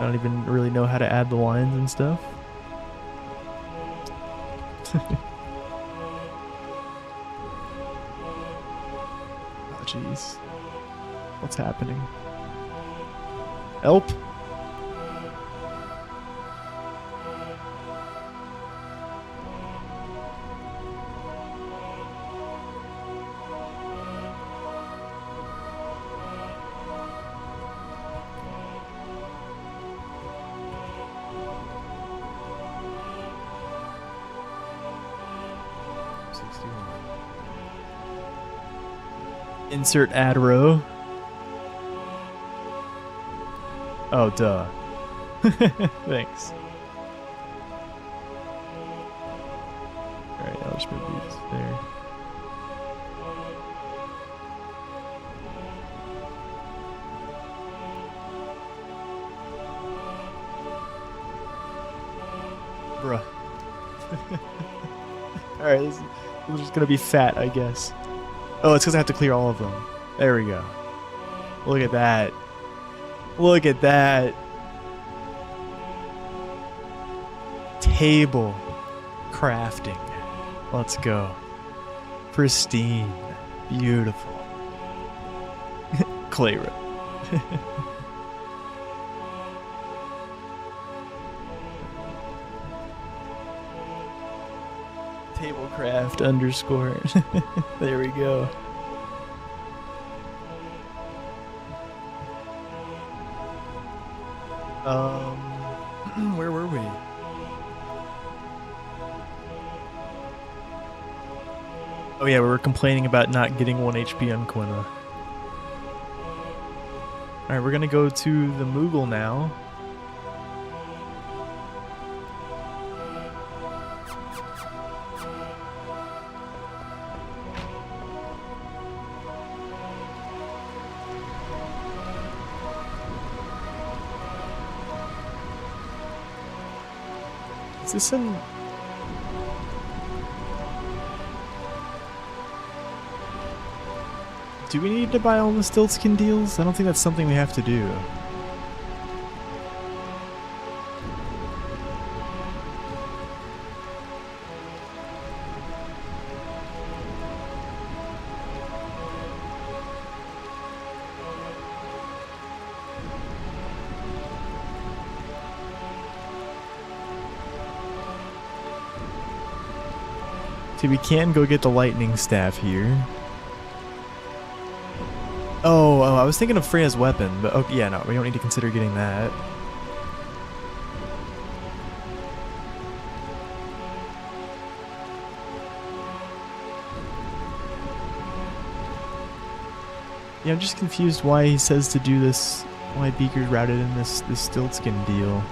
I don't even really know how to add the lines and stuff. Oh, jeez. What's happening? Help! Insert ad row. Oh, duh. Thanks. Alright, I'll just move these there. Bruh. Alright, this is just gonna be fat, I guess. Oh, it's because I have to clear all of them. There we go. Look at that. Look at that. Table crafting. Let's go. Pristine. Beautiful. Clay room. Tablecraft underscore. There we go. Where were we? Oh yeah, we were complaining about not getting 1 HP on Quina. Alright, we're gonna go to the Moogle now. Is this in... Do we need to buy all the Stiltskin deals? I don't think that's something we have to do. See, we can go get the lightning staff here. Oh, I was thinking of Freya's weapon, but okay, yeah, no, we don't need to consider getting that. Yeah, I'm just confused why he says to do this, why Beaker's routed in this Stiltskin deal.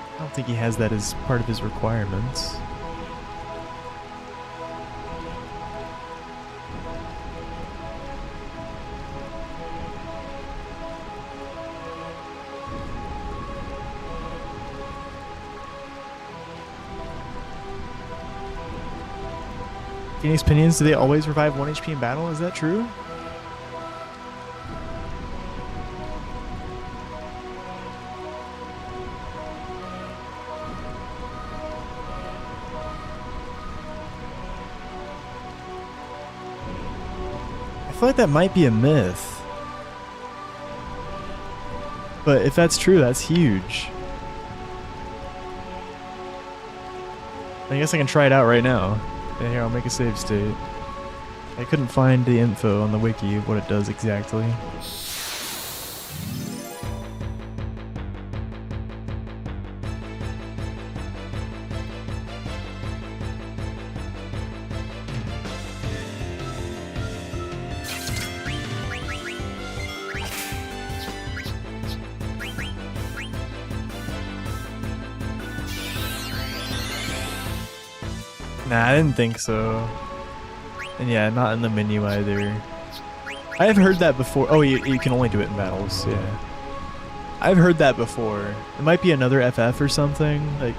I don't think he has that as part of his requirements. Phoenix Pinions, do they always revive 1 HP in battle? Is that true? I feel like that might be a myth. But if that's true, that's huge. I guess I can try it out right now. Yeah, here, I'll make a save state. I couldn't find the info on the wiki of what it does exactly. Nah, I didn't think so. And yeah, not in the menu either. I've heard that before. Oh, you can only do it in battles, yeah. I've heard that before. It might be another FF or something. Like,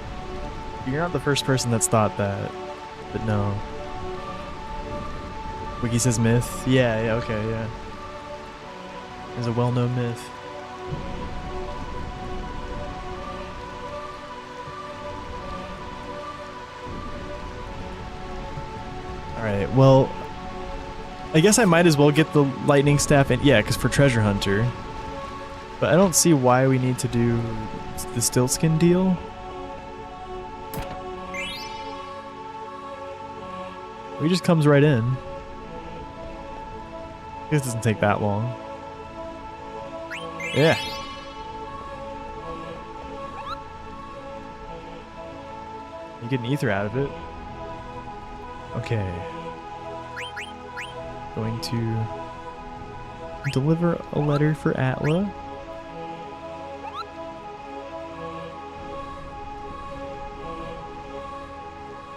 you're not the first person that's thought that. But no. Wiki says myth. Yeah, okay, yeah. is a well-known myth. Alright, well, I guess I might as well get the lightning staff in. Yeah, because for treasure hunter. But I don't see why we need to do the stilt skin deal. He just comes right in. I guess it doesn't take that long. Yeah. You get an ether out of it. Okay. Going to deliver a letter for Atla.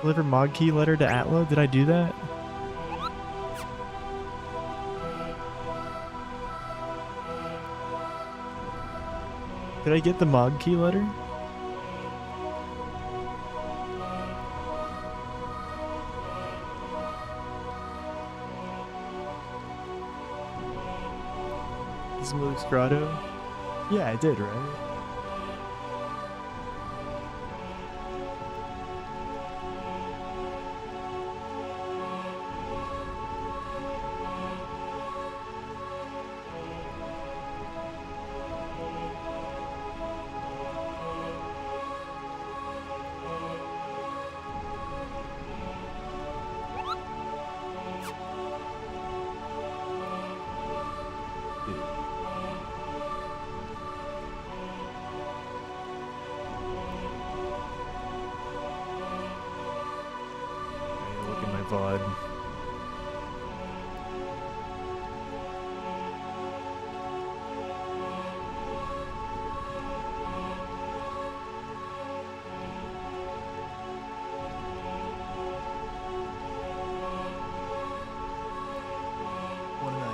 Deliver mod key letter to Atla? Did I do that? Did I get the mod key letter? Is Luke's grotto? Yeah, I did, right? VOD.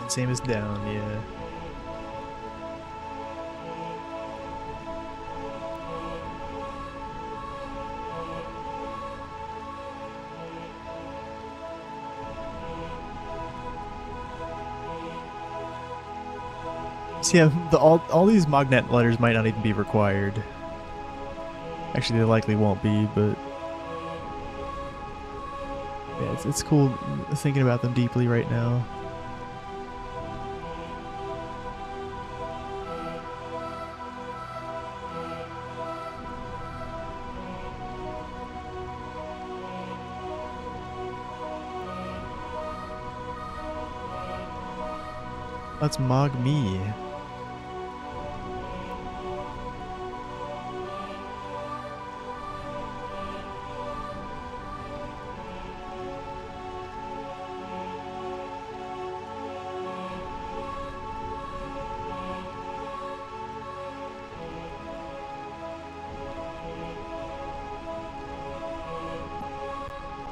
Same as down, yeah. So yeah, all these Mognet letters might not even be required. Actually, they likely won't be, but yeah, it's cool thinking about them deeply right now. Let's Mog me.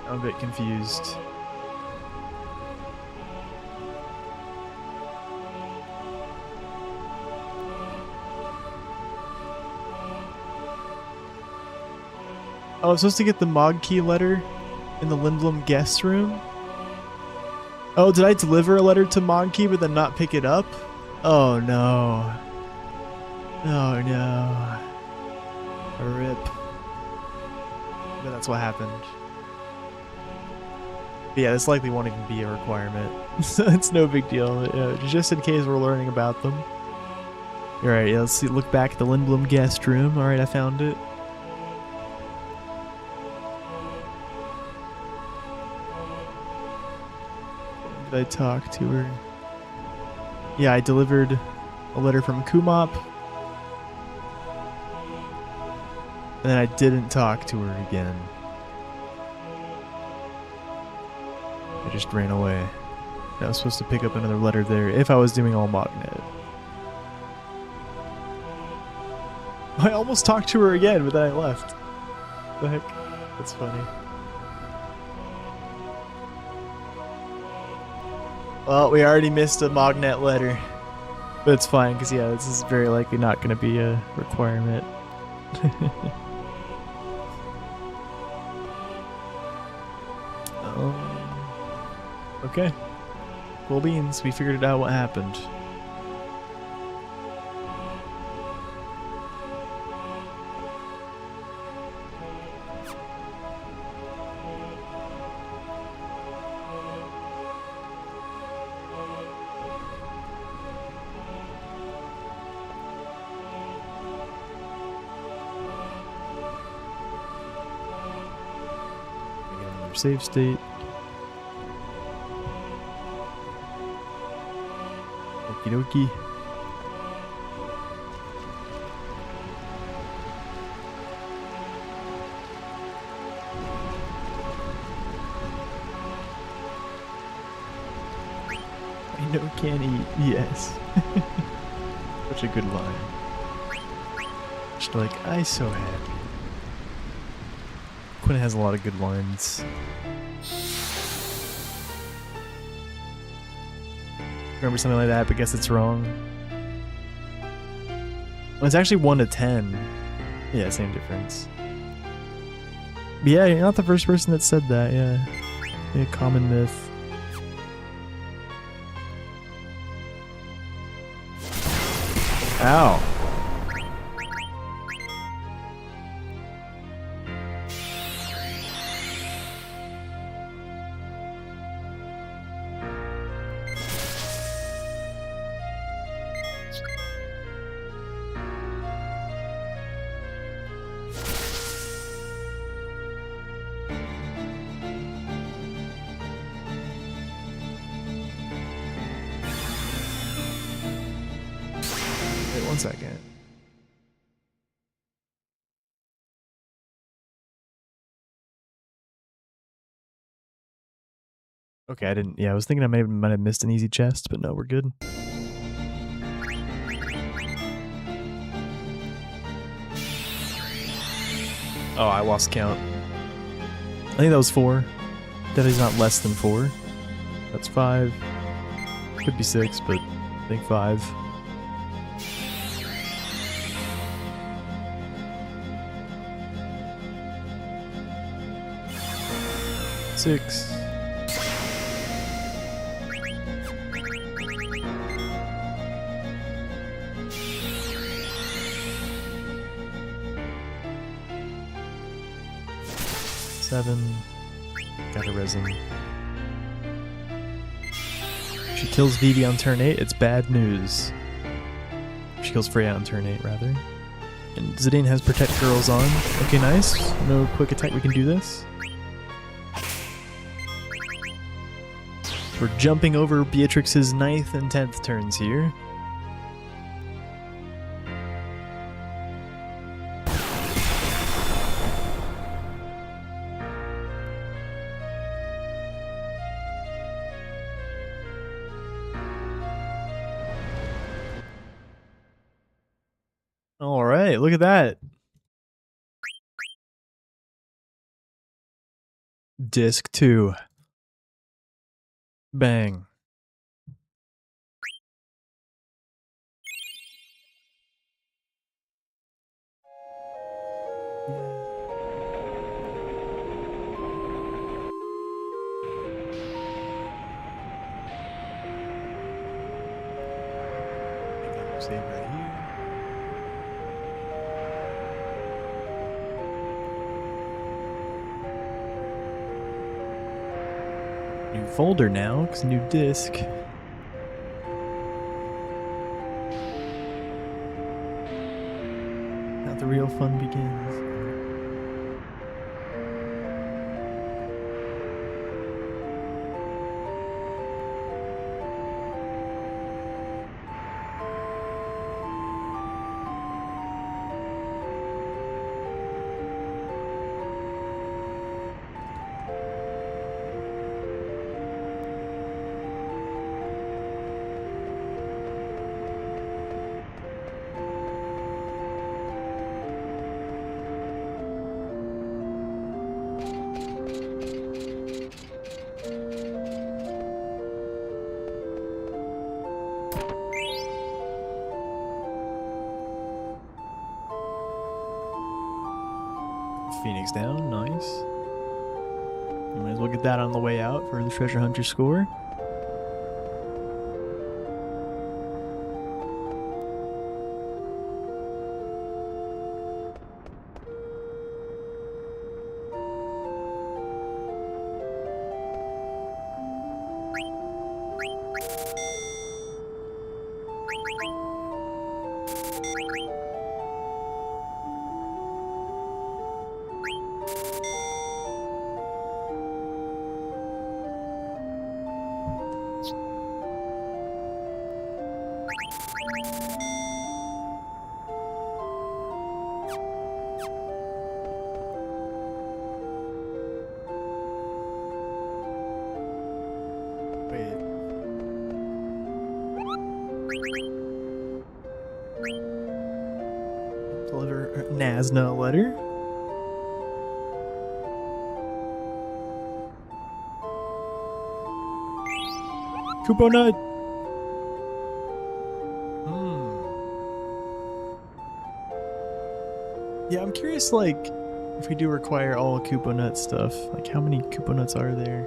I'm a bit confused. Oh, I was supposed to get the Mog key letter in the Lindblom guest room? Oh, did I deliver a letter to Mog key but then not pick it up? Oh no. Oh no. A rip. But that's what happened. But yeah, this likely won't even be a requirement. It's no big deal. Just in case we're learning about them. Alright, yeah, let's see. Look back at the Lindblom guest room. Alright, I found it. Did I talk to her? Yeah, I delivered a letter from Kumop. And then I didn't talk to her again. I just ran away. I was supposed to pick up another letter there if I was doing all Mognet. I almost talked to her again, but then I left. What the heck? That's funny. Well, we already missed a Mognet letter. But it's fine, because yeah, this is very likely not going to be a requirement. Okay. Cool beans. We figured it out what happened. save state. Okie dokie. I know can't eat. Yes. Such a good line. Just like, I so happy. Quinn has a lot of good lines. Remember something like that, but guess it's wrong. Well, it's actually 1 to 10. Yeah, same difference. But yeah, you're not the first person that said that, yeah. A common myth. Ow. Wait 1 second. Okay, I didn't. Yeah, I was thinking I might have missed an easy chest, but no, we're good. Oh, I lost count. I think that was 4. Definitely not less than 4. That's 5. Could be 6, but I think 5. Six. Seven. Got a resin. She kills Vivi on turn 8. It's bad news. She kills Freya on turn 8, rather. And Zidane has Protect Girls on. Okay, nice. No quick attack. We can do this. We're jumping over Beatrix's 9th and 10th turns here. Alright, look at that. Disc 2. Bang. Save right here. New folder now, because new disc. Now the real fun begins. Phoenix down, nice. Might as well get that on the way out for the treasure hunter score. Deliver Nazna a letter. Kupo nut. Yeah, I'm curious, like, if we do require all Kupo nut stuff, like how many Kupo nuts are there?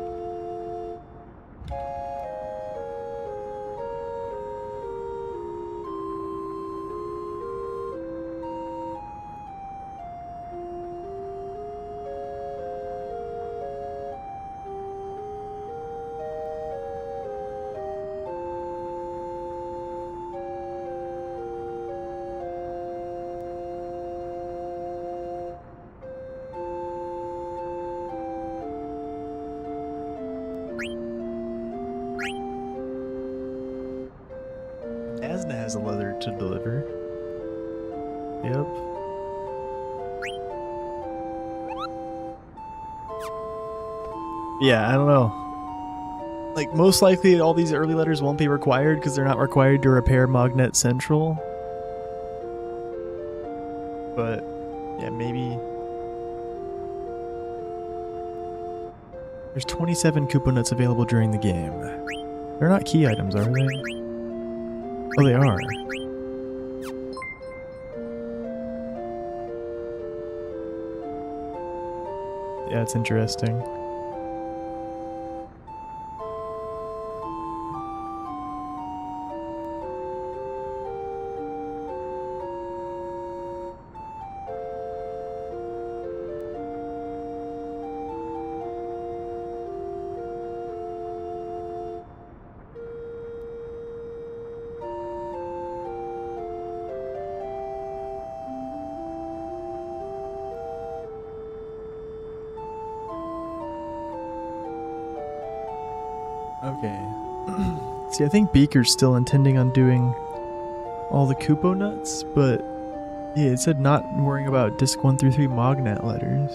Asna has a letter to deliver. Yep. Yeah, I don't know. Like, most likely all these early letters won't be required because they're not required to repair Magnet Central. But, yeah, maybe... There's 27 Kupo nuts available during the game. They're not key items, are they? Oh, they are. Yeah, it's interesting. Okay. See, I think Beaker's still intending on doing all the Kupo nuts, but yeah, it said not worrying about disc 1 through 3 Mognet letters.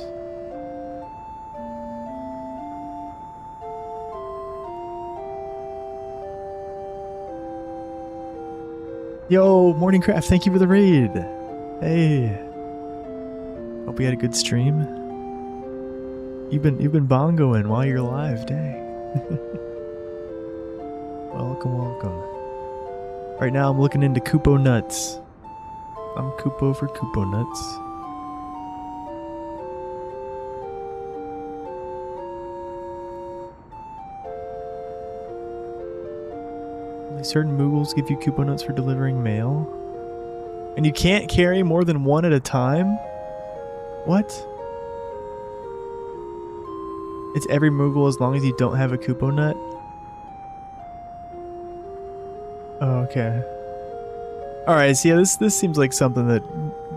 Yo, Morningcraft, thank you for the raid. Hey. Hope you had a good stream. You've been bongoing while you're live, dang. Welcome, welcome. Right now I'm looking into Kupo nuts. I'm Kupo for Kupo nuts. Only certain Moogles give you Kupo nuts for delivering mail. And you can't carry more than one at a time? What? It's every Moogle as long as you don't have a Kupo nut? Oh, okay. Alright, so yeah, this seems like something that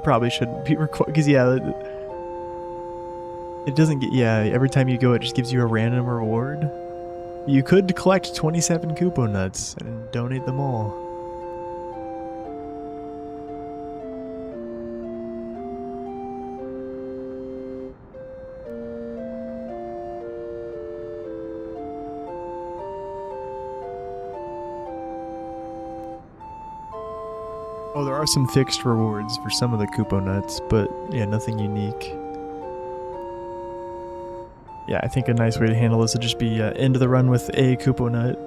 probably shouldn't be required, because yeah, it doesn't get, yeah, every time you go it just gives you a random reward. You could collect 27 Kupo nuts and donate them all. Oh, there are some fixed rewards for some of the Kupo nuts, but yeah, nothing unique. Yeah, I think a nice way to handle this would just be end the run with a Kupo nut.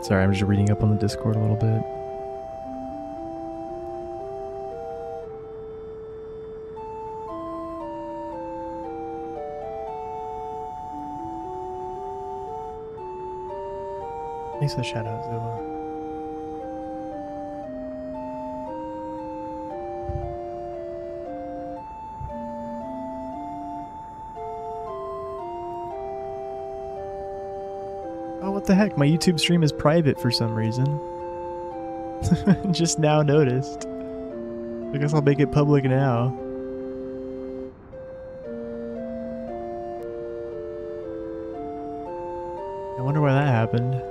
Sorry, I'm just reading up on the Discord a little bit. Thanks for the shout out, Zoa. Oh, what the heck? My YouTube stream is private for some reason. Just now noticed. I guess I'll make it public now. I wonder why that happened.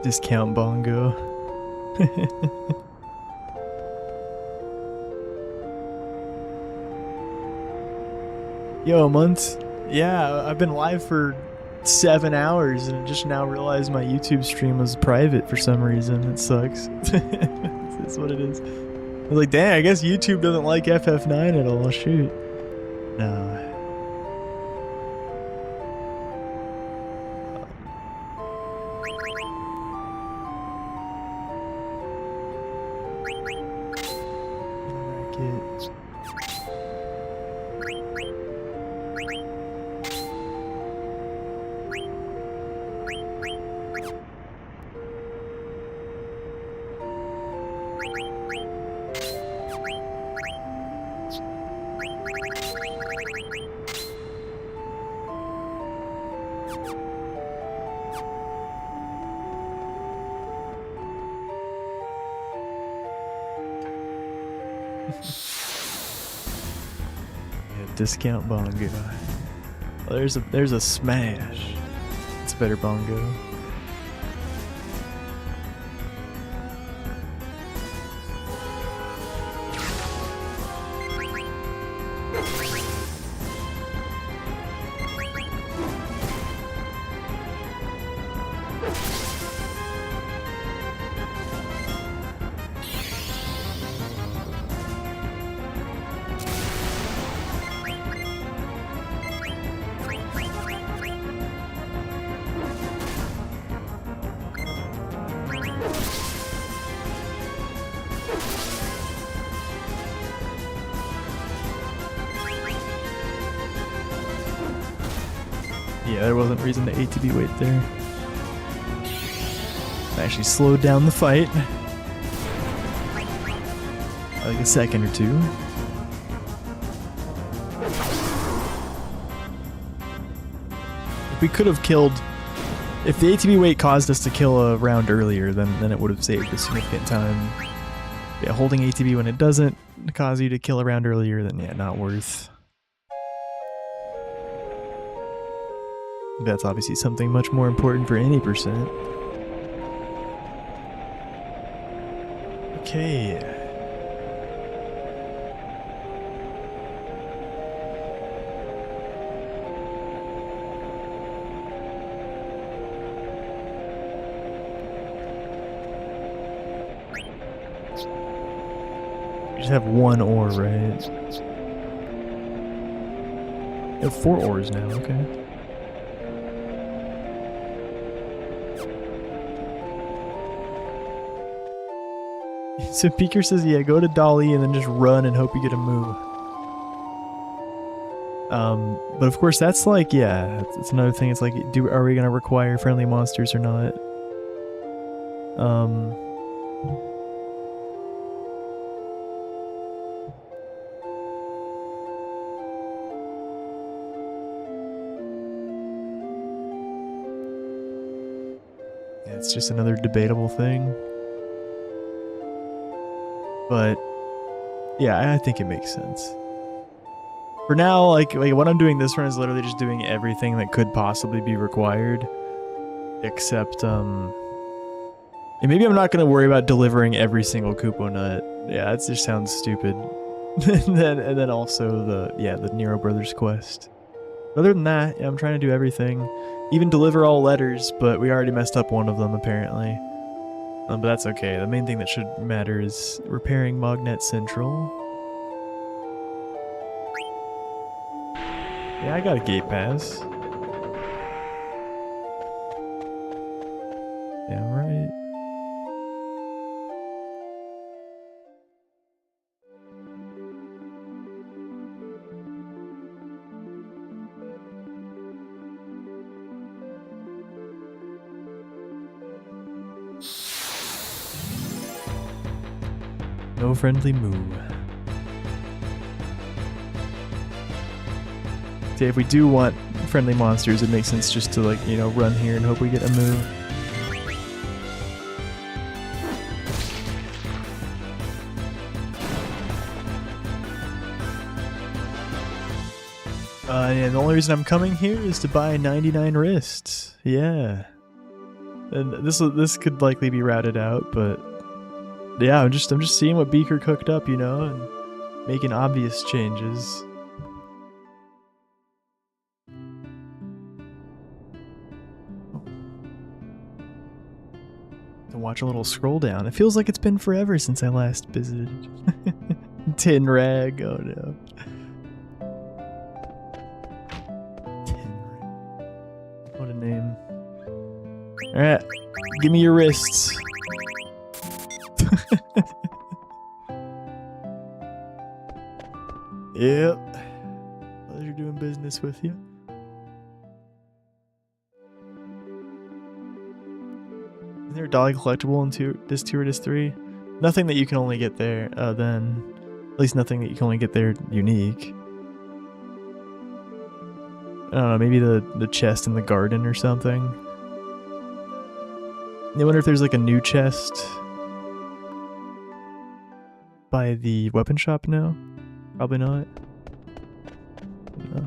Discount bongo. Yo, months. Yeah, I've been live for 7 hours and just now realized my YouTube stream was private for some reason. It sucks. That's what it is. I was like, dang, I guess YouTube doesn't like FF9 at all. Shoot. No. Discount bongo. Oh, there's a smash. It's a better bongo. Yeah, there wasn't reason to ATB wait there. I actually slowed down the fight. Like a second or two. If we could have killed... If the ATB wait caused us to kill a round earlier, then it would have saved a significant time. Yeah, holding ATB when it doesn't cause you to kill a round earlier, then yeah, not worth. That's obviously something much more important for any percent. Okay. You just have one ore, right? You have 4 ores now, okay. So Peeker says, yeah, go to Dolly and then just run and hope you get a moo. But of course that's like, yeah, it's another thing. It's like, are we gonna require friendly monsters or not? Yeah, it's just another debatable thing. But yeah, I think it makes sense. For now, like what I'm doing this run is literally just doing everything that could possibly be required, except and maybe I'm not gonna worry about delivering every single Koopo nut. Yeah, that just sounds stupid. and then also the Nero Brothers quest. Other than that, yeah, I'm trying to do everything, even deliver all letters, but we already messed up one of them apparently. But that's okay. The main thing that should matter is repairing Mognet Central. Yeah, I got a gate pass. Damn right. No friendly moo. See, if we do want friendly monsters, it makes sense just to, like, you know, run here and hope we get a moo. Yeah, the only reason I'm coming here is to buy 99 wrists. Yeah. And this could likely be routed out, but yeah, I'm just seeing what Beaker cooked up, you know, and making obvious changes. To watch a little scroll down. It feels like it's been forever since I last visited. Tin Rag, oh no. What a name. Alright, give me your wrists. Yep. Pleasure doing business with you. Is there a dolly collectible in Disc 2 or Disc 3? Nothing that you can only get there, then. At least nothing that you can only get there unique. I don't know, maybe the chest in the garden or something. I wonder if there's like a new chest by the weapon shop now? Probably not. No.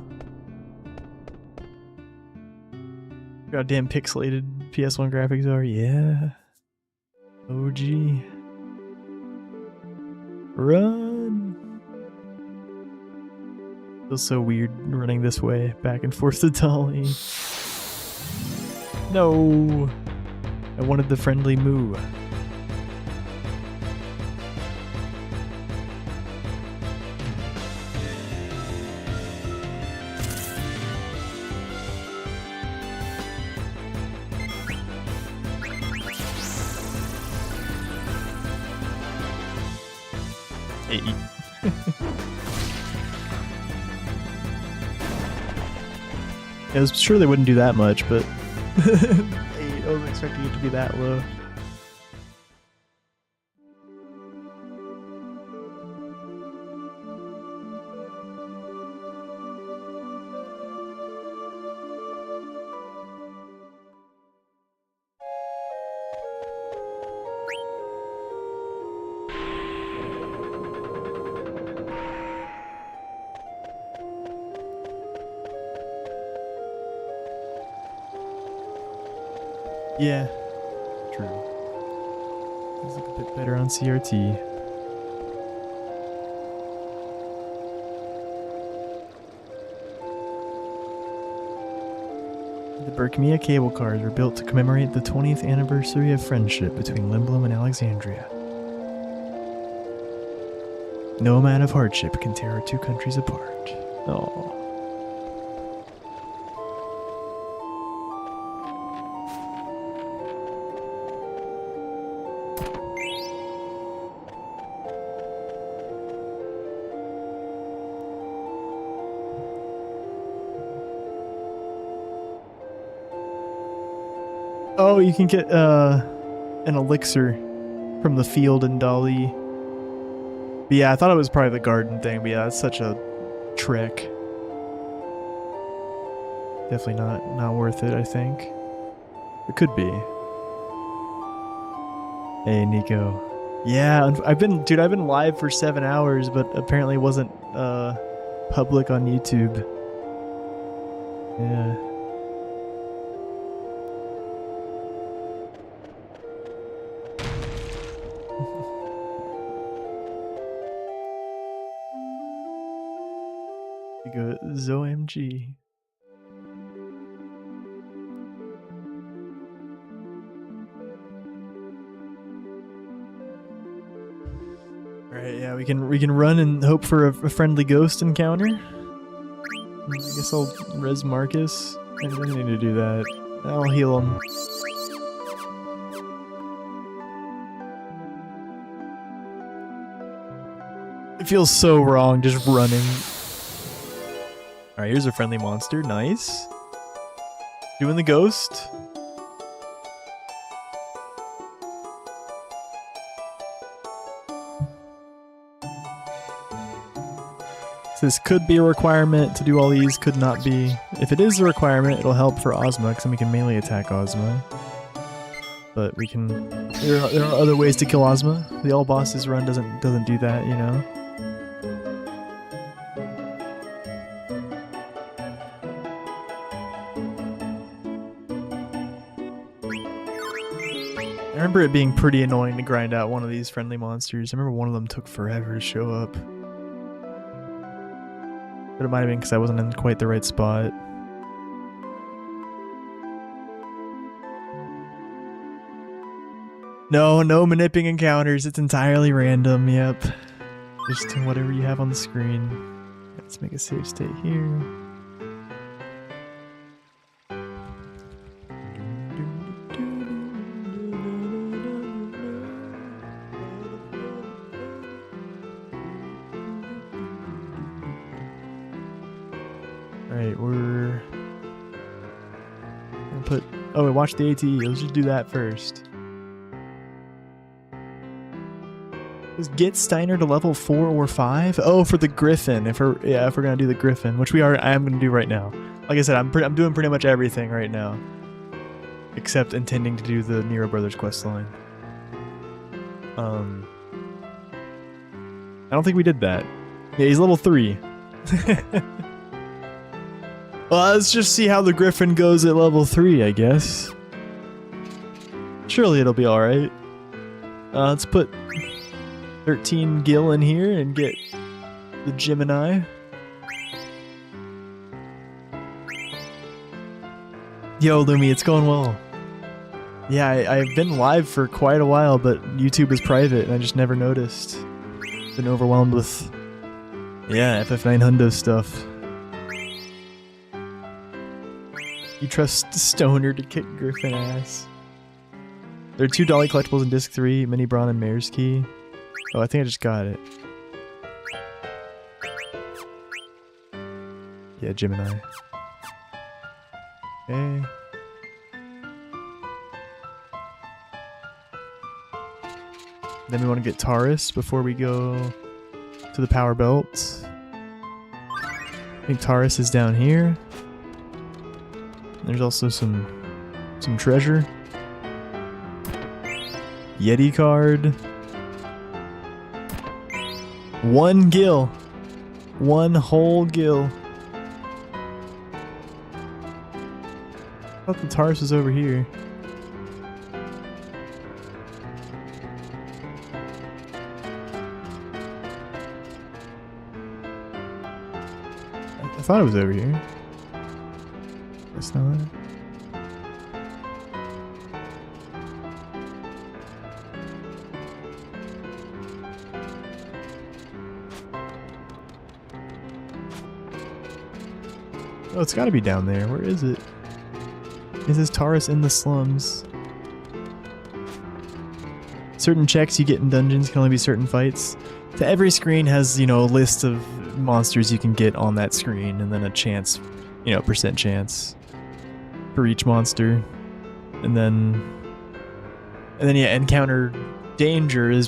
Goddamn pixelated PS1 graphics are, yeah. OG. Run! Feels so weird running this way, back and forth to Dolly. No! I wanted the friendly moo. Hey. I was sure they wouldn't do that much, but I wasn't expecting it to be that low. Yeah, true. Things look a bit better on CRT. The Berkmia cable cars were built to commemorate the 20th anniversary of friendship between Limblom and Alexandria. No amount of hardship can tear our two countries apart. Oh. Oh, you can get an elixir from the field in Dali. But yeah, I thought it was probably the garden thing, but yeah, that's such a trick. Definitely not worth it, I think. It could be. Hey, Nico. Yeah, I've been live for 7 hours, but apparently wasn't public on YouTube. Yeah. You go ZOMG. Alright, yeah, we can run and hope for a friendly ghost encounter. I guess I'll res Marcus. I don't need to do that. I'll heal him. It feels so wrong just running. Alright, here's a friendly monster. Nice. Doing the ghost. This could be a requirement to do all these, could not be. If it is a requirement, it'll help for Ozma, because then we can melee attack Ozma. But we can... There are other ways to kill Ozma. The all bosses run doesn't do that, you know? I remember it being pretty annoying to grind out one of these friendly monsters. I remember one of them took forever to show up. But it might have been because I wasn't in quite the right spot. No manipping encounters. It's entirely random, yep. Just whatever you have on the screen. Let's make a save state here. Alright, we're gonna put... Oh, we watched the ATE. Let's just do that first. Let's get Steiner to level 4 or 5. Oh, for the Griffin. If we're gonna do the Griffin, which I am gonna do right now. Like I said, I'm doing pretty much everything right now, except intending to do the Nero Brothers questline. I don't think we did that. Yeah, he's level 3. Well, let's just see how the Griffin goes at level 3, I guess. Surely it'll be alright. Let's put 13 Gil in here and get the Gemini. Yo, Lumi, it's going well. Yeah, I've been live for quite a while, but YouTube is private and I just never noticed. Been overwhelmed with, yeah, FF9 hundo stuff. You trust Stoner to kick Griffin ass. There are 2 Dolly collectibles in Disc 3, Mini Brawn and Mare's Key. Oh, I think I just got it. Yeah, Gemini. Okay. Then we want to get Taurus before we go to the Power Belt. I think Taurus is down here. There's also some treasure. Yeti card. 1 Gil. 1 whole Gil. I thought the Taurus was over here. I thought it was over here. It's not. Oh, it's gotta be down there. Where is it? It says Taurus in the slums. Certain checks you get in dungeons can only be certain fights. So every screen has, you know, a list of monsters you can get on that screen, and then a chance, you know, percent chance for each monster. And then yeah, encounter danger is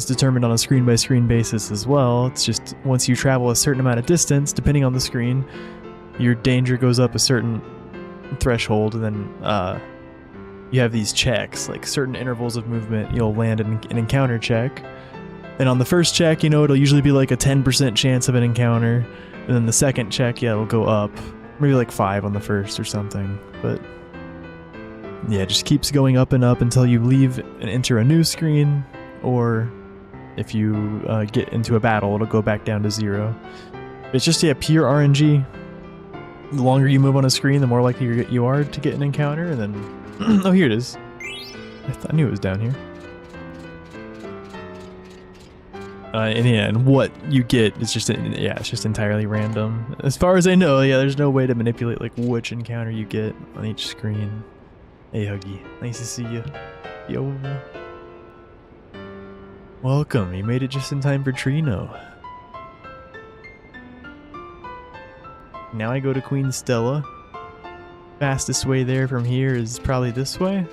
determined on a screen by screen basis as well. It's just once you travel a certain amount of distance, depending on the screen, your danger goes up a certain threshold, and then you have these checks, like certain intervals of movement. You'll land an encounter check, and on the first check, you know, it'll usually be like a 10% chance of an encounter, And then the second check, yeah, it'll go up. Maybe like 5 on the first or something. But yeah, it just keeps going up and up until you leave and enter a new screen, or if you get into a battle, it'll go back down to 0. It's just, yeah, pure RNG. The longer you move on a screen, the more likely you are to get an encounter, and then... oh, here it is. I knew it was down here. And yeah, and what you get is just, yeah, it's just entirely random. As far as I know, yeah, there's no way to manipulate like which encounter you get on each screen. Hey, Huggy, nice to see you. Yo. Welcome, you made it just in time for Trino. Now I go to Queen Stella. Fastest way there from here is probably this way.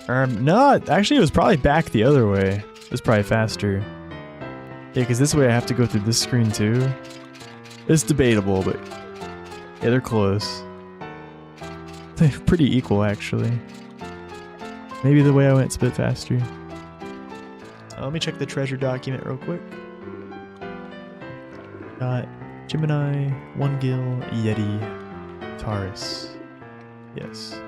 No, actually it was probably back the other way. It was probably faster. Yeah, because this way I have to go through this screen too. It's debatable, but yeah, they're close. They're pretty equal, actually. Maybe the way I went's a bit faster. Let me check the treasure document real quick. Got Gemini, One Gill, Yeti, Taurus. Yes.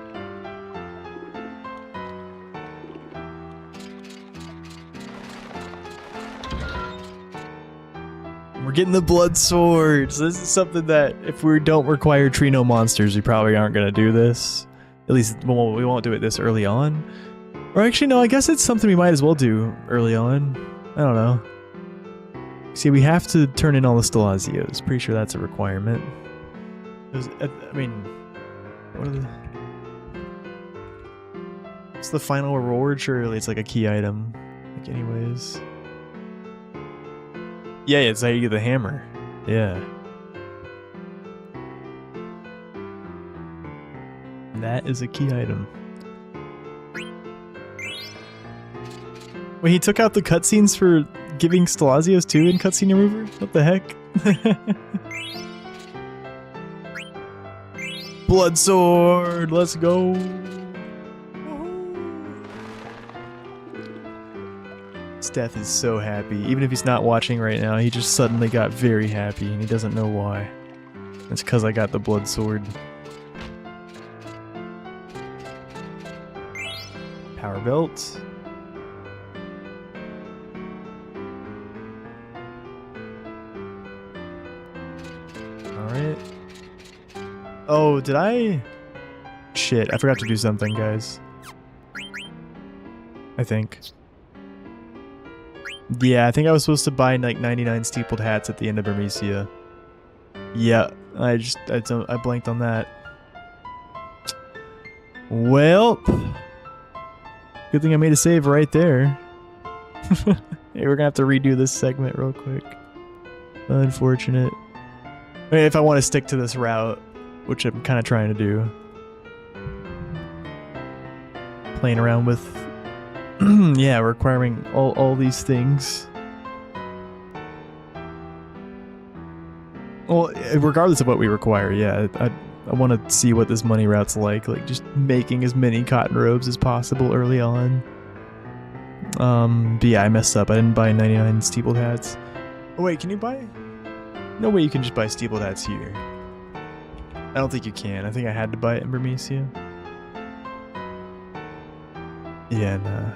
We're getting the blood swords. This is something that if we don't require Trino monsters, we probably aren't going to do this. At least we won't do it this early on. Or actually, no, I guess it's something we might as well do early on. I don't know. See, we have to turn in all the Stelazios. Pretty sure that's a requirement. I mean, what are the... What's the final reward? Surely it's like a key item. Like, anyways. Yeah, it's how you get the hammer. Yeah. That is a key item. Wait, he took out the cutscenes for giving Stelazios too in cutscene remover? What the heck? Blood sword, let's go. Steph is so happy. Even if he's not watching right now, he just suddenly got very happy and he doesn't know why. It's because I got the blood sword. Power belt. Alright. Oh, did I? Shit, I forgot to do something, guys. I think. Yeah, I think I was supposed to buy like 99 steepled hats at the end of Bermesia. Yeah, I blanked on that. Well, good thing I made a save right there. Hey, we're gonna have to redo this segment real quick. Unfortunate. I mean, if I want to stick to this route, which I'm kind of trying to do. Playing around with yeah, requiring all these things. Well, regardless of what we require, yeah, I want to see what this money route's like just making as many cotton robes as possible early on. But yeah, I messed up. I didn't buy 99 steepled hats. Oh wait, can you buy? No way you can just buy steepled hats here. I don't think you can. I think I had to buy it in Bermesia. Yeah, nah.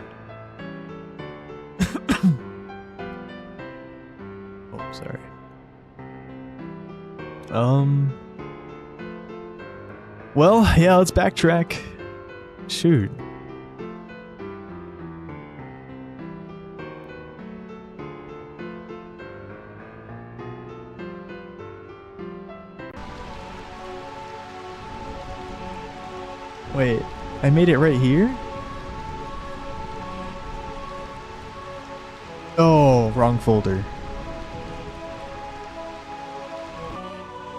Oh, sorry. Well, yeah, let's backtrack. Shoot. Wait, I made it right here? Oh, wrong folder.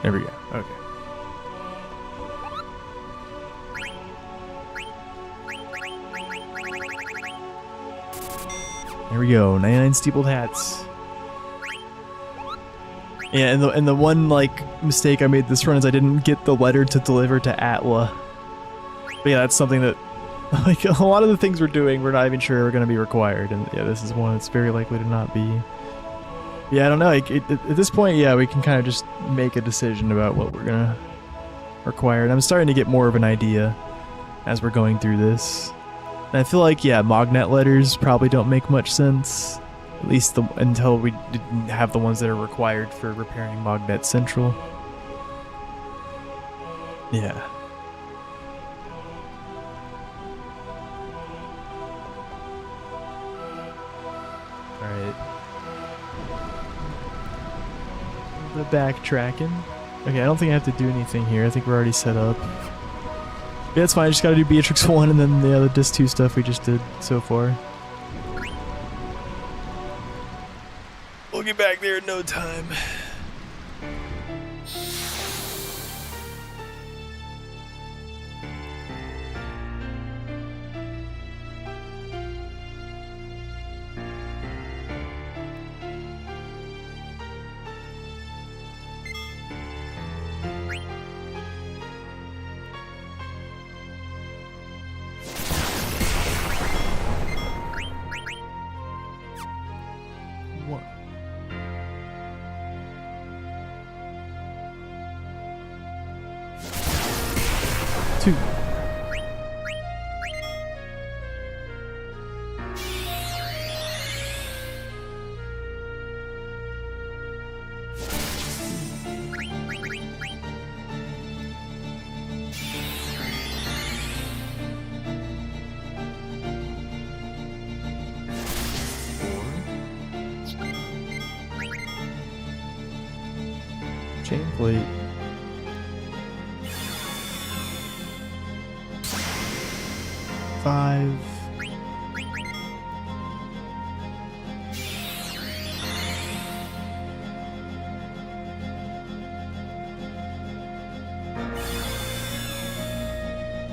There we go. Okay. Here we go. 99 steepled hats. Yeah, and the one mistake I made this run is I didn't get the letter to deliver to Atla. But yeah, that's something that a lot of the things we're doing, we're not even sure are going to be required, and yeah, this is one that's very likely to not be. Yeah, I don't know. Like, at this point, yeah, we can kind of just make a decision about what we're gonna require. And I'm starting to get more of an idea as we're going through this. And I feel like, yeah, Mognet letters probably don't make much sense. At least until we didn't have the ones that are required for repairing Mognet Central. Yeah. Alright. The backtracking. Okay, I don't think I have to do anything here. I think we're already set up. Yeah, it's fine. I just gotta do Beatrix 1 and then the other Disc 2 stuff we just did so far. We'll get back there in no time. Two. Chain plate. Five.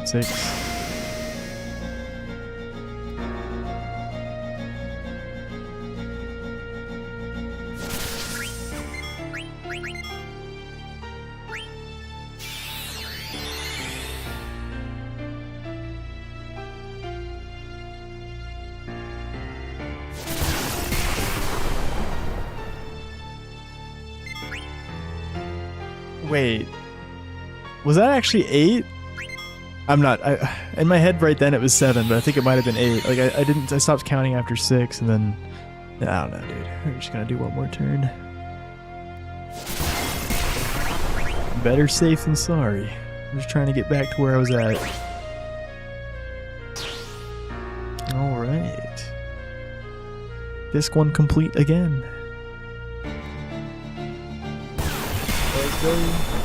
Six. Wait, was that actually 8? I'm not. In my head right then it was 7, but I think it might have been 8. Like I stopped counting after 6, and then I don't know, dude. We're just gonna do one more turn. Better safe than sorry. I'm just trying to get back to where I was at. All right. Disc 1 complete again. Let's go.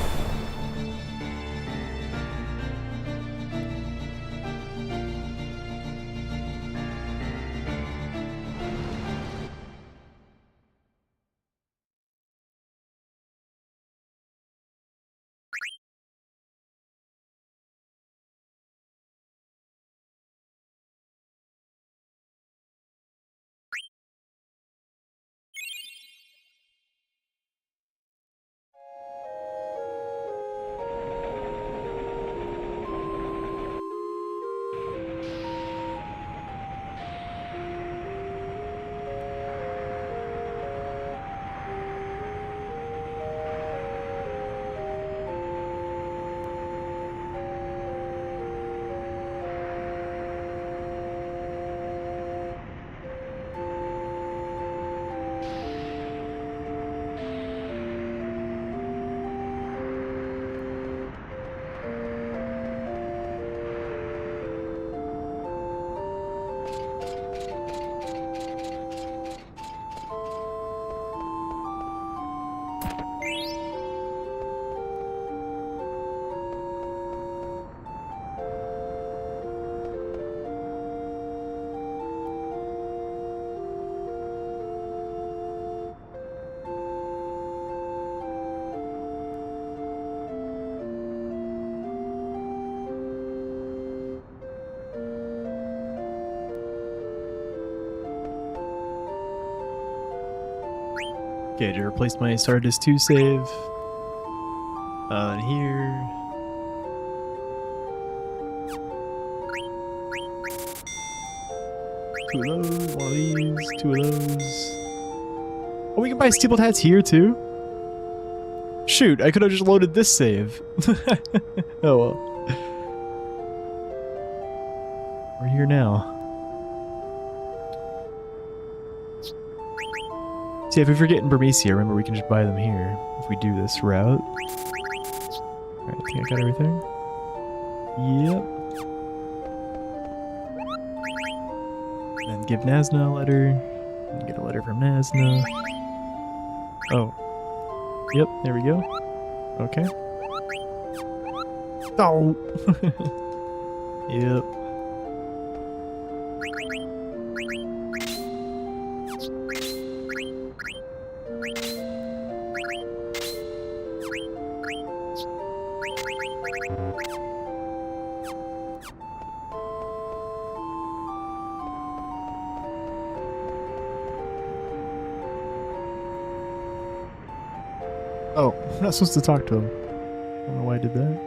Okay, to replace my Stardust 2 save. And here. Two of those, one of these, two of those. Oh, we can buy steepled hats here too? Shoot, I could have just loaded this save. Oh well. We're here now. See, if we forget in Burmecia, remember we can just buy them here if we do this route. Alright, I think I got everything. Yep. And then give Nazna a letter. And get a letter from Nazna. Oh. Yep, there we go. Okay. Oh! Yep. Oh, I'm not supposed to talk to him. I don't know why I did that.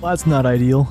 Well, that's not ideal.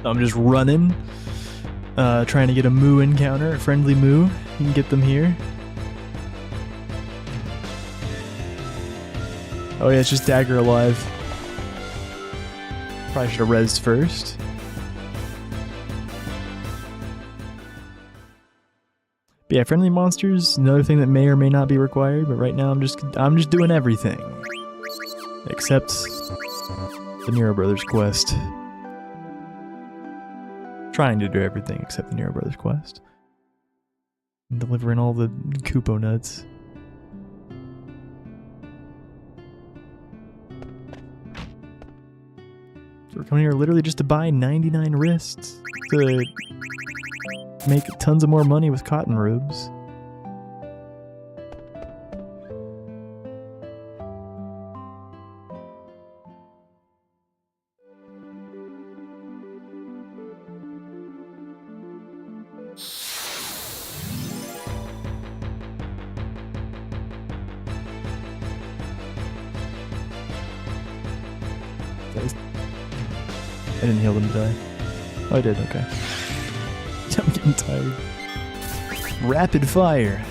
I'm just running, trying to get a moo encounter, a friendly moo. You can get them here. Oh yeah, it's just Dagger alive. Probably should have rezzed first. But yeah, friendly monsters, another thing that may or may not be required, but right now I'm just doing everything. Except the Nero Brothers quest. Trying to do everything except the Nero Brothers quest. And delivering all the Koopo nuts. So we're coming here literally just to buy 99 wrists to make tons of more money with cotton robes. I didn't heal them, did I? Oh, I did, okay. I'm getting tired. Rapid fire.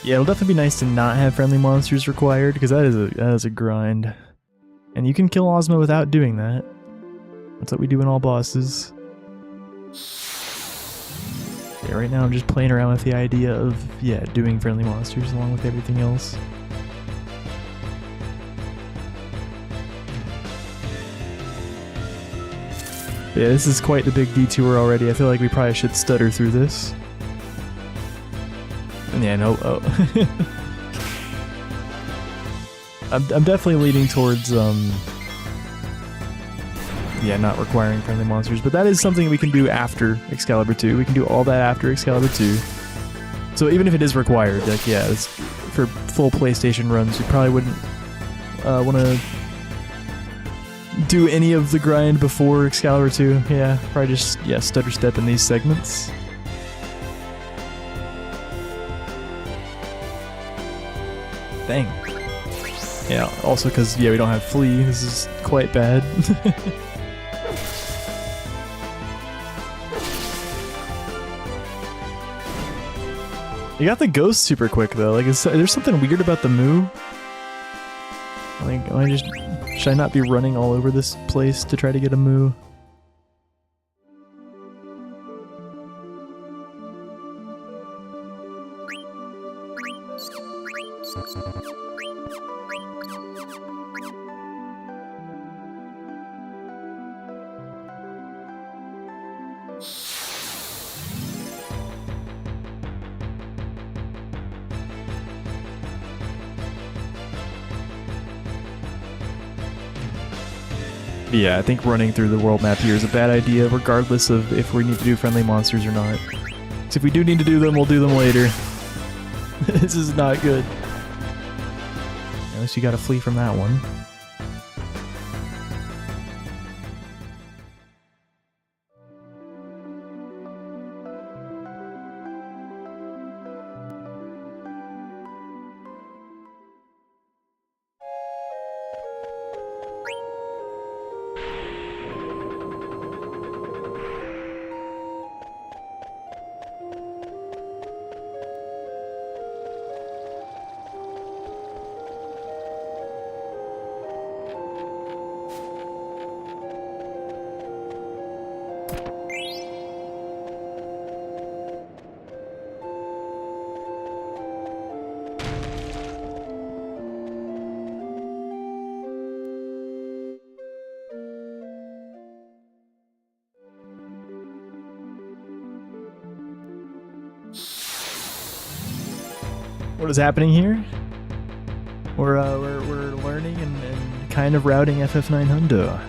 Yeah, it'll definitely be nice to not have friendly monsters required, because that is a grind. And you can kill Ozma without doing that. That's what we do in all bosses. Yeah, right now I'm just playing around with the idea of, yeah, doing friendly monsters along with everything else. Yeah, this is quite the big detour already. I feel like we probably should stutter through this. Yeah, no, oh. I'm definitely leaning towards, yeah, not requiring friendly monsters, but that is something we can do after Excalibur 2. We can do all that after Excalibur 2. So even if it is required, like, yeah, it's, for full PlayStation runs, we probably wouldn't want to do any of the grind before Excalibur 2. Yeah, probably just, yeah, stutter step in these segments. Dang. Yeah, also because, yeah, we don't have Flea. This is quite bad. You got the ghost super quick though. Like, there's something weird about the move. Like, should I not be running all over this place to try to get a moo? Yeah, I think running through the world map here is a bad idea, regardless of if we need to do friendly monsters or not. So if we do need to do them, we'll do them later. This is not good. At least you gotta flee from that one. What is happening here? We're learning and kind of routing FF9 Hundo.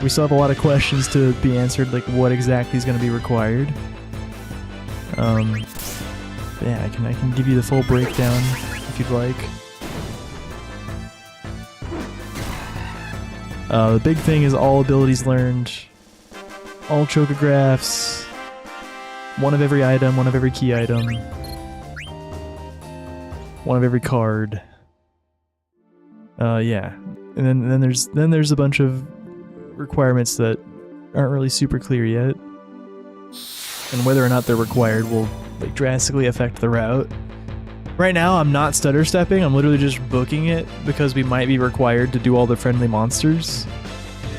We still have a lot of questions to be answered, like what exactly is going to be required. Yeah, I can give you the full breakdown if you'd like. The big thing is all abilities learned, all chocographs. One of every item, one of every key item, one of every card. Yeah, and then there's a bunch of requirements that aren't really super clear yet, and whether or not they're required will like drastically affect the route. Right now, I'm not stutter stepping. I'm literally just booking it because we might be required to do all the friendly monsters.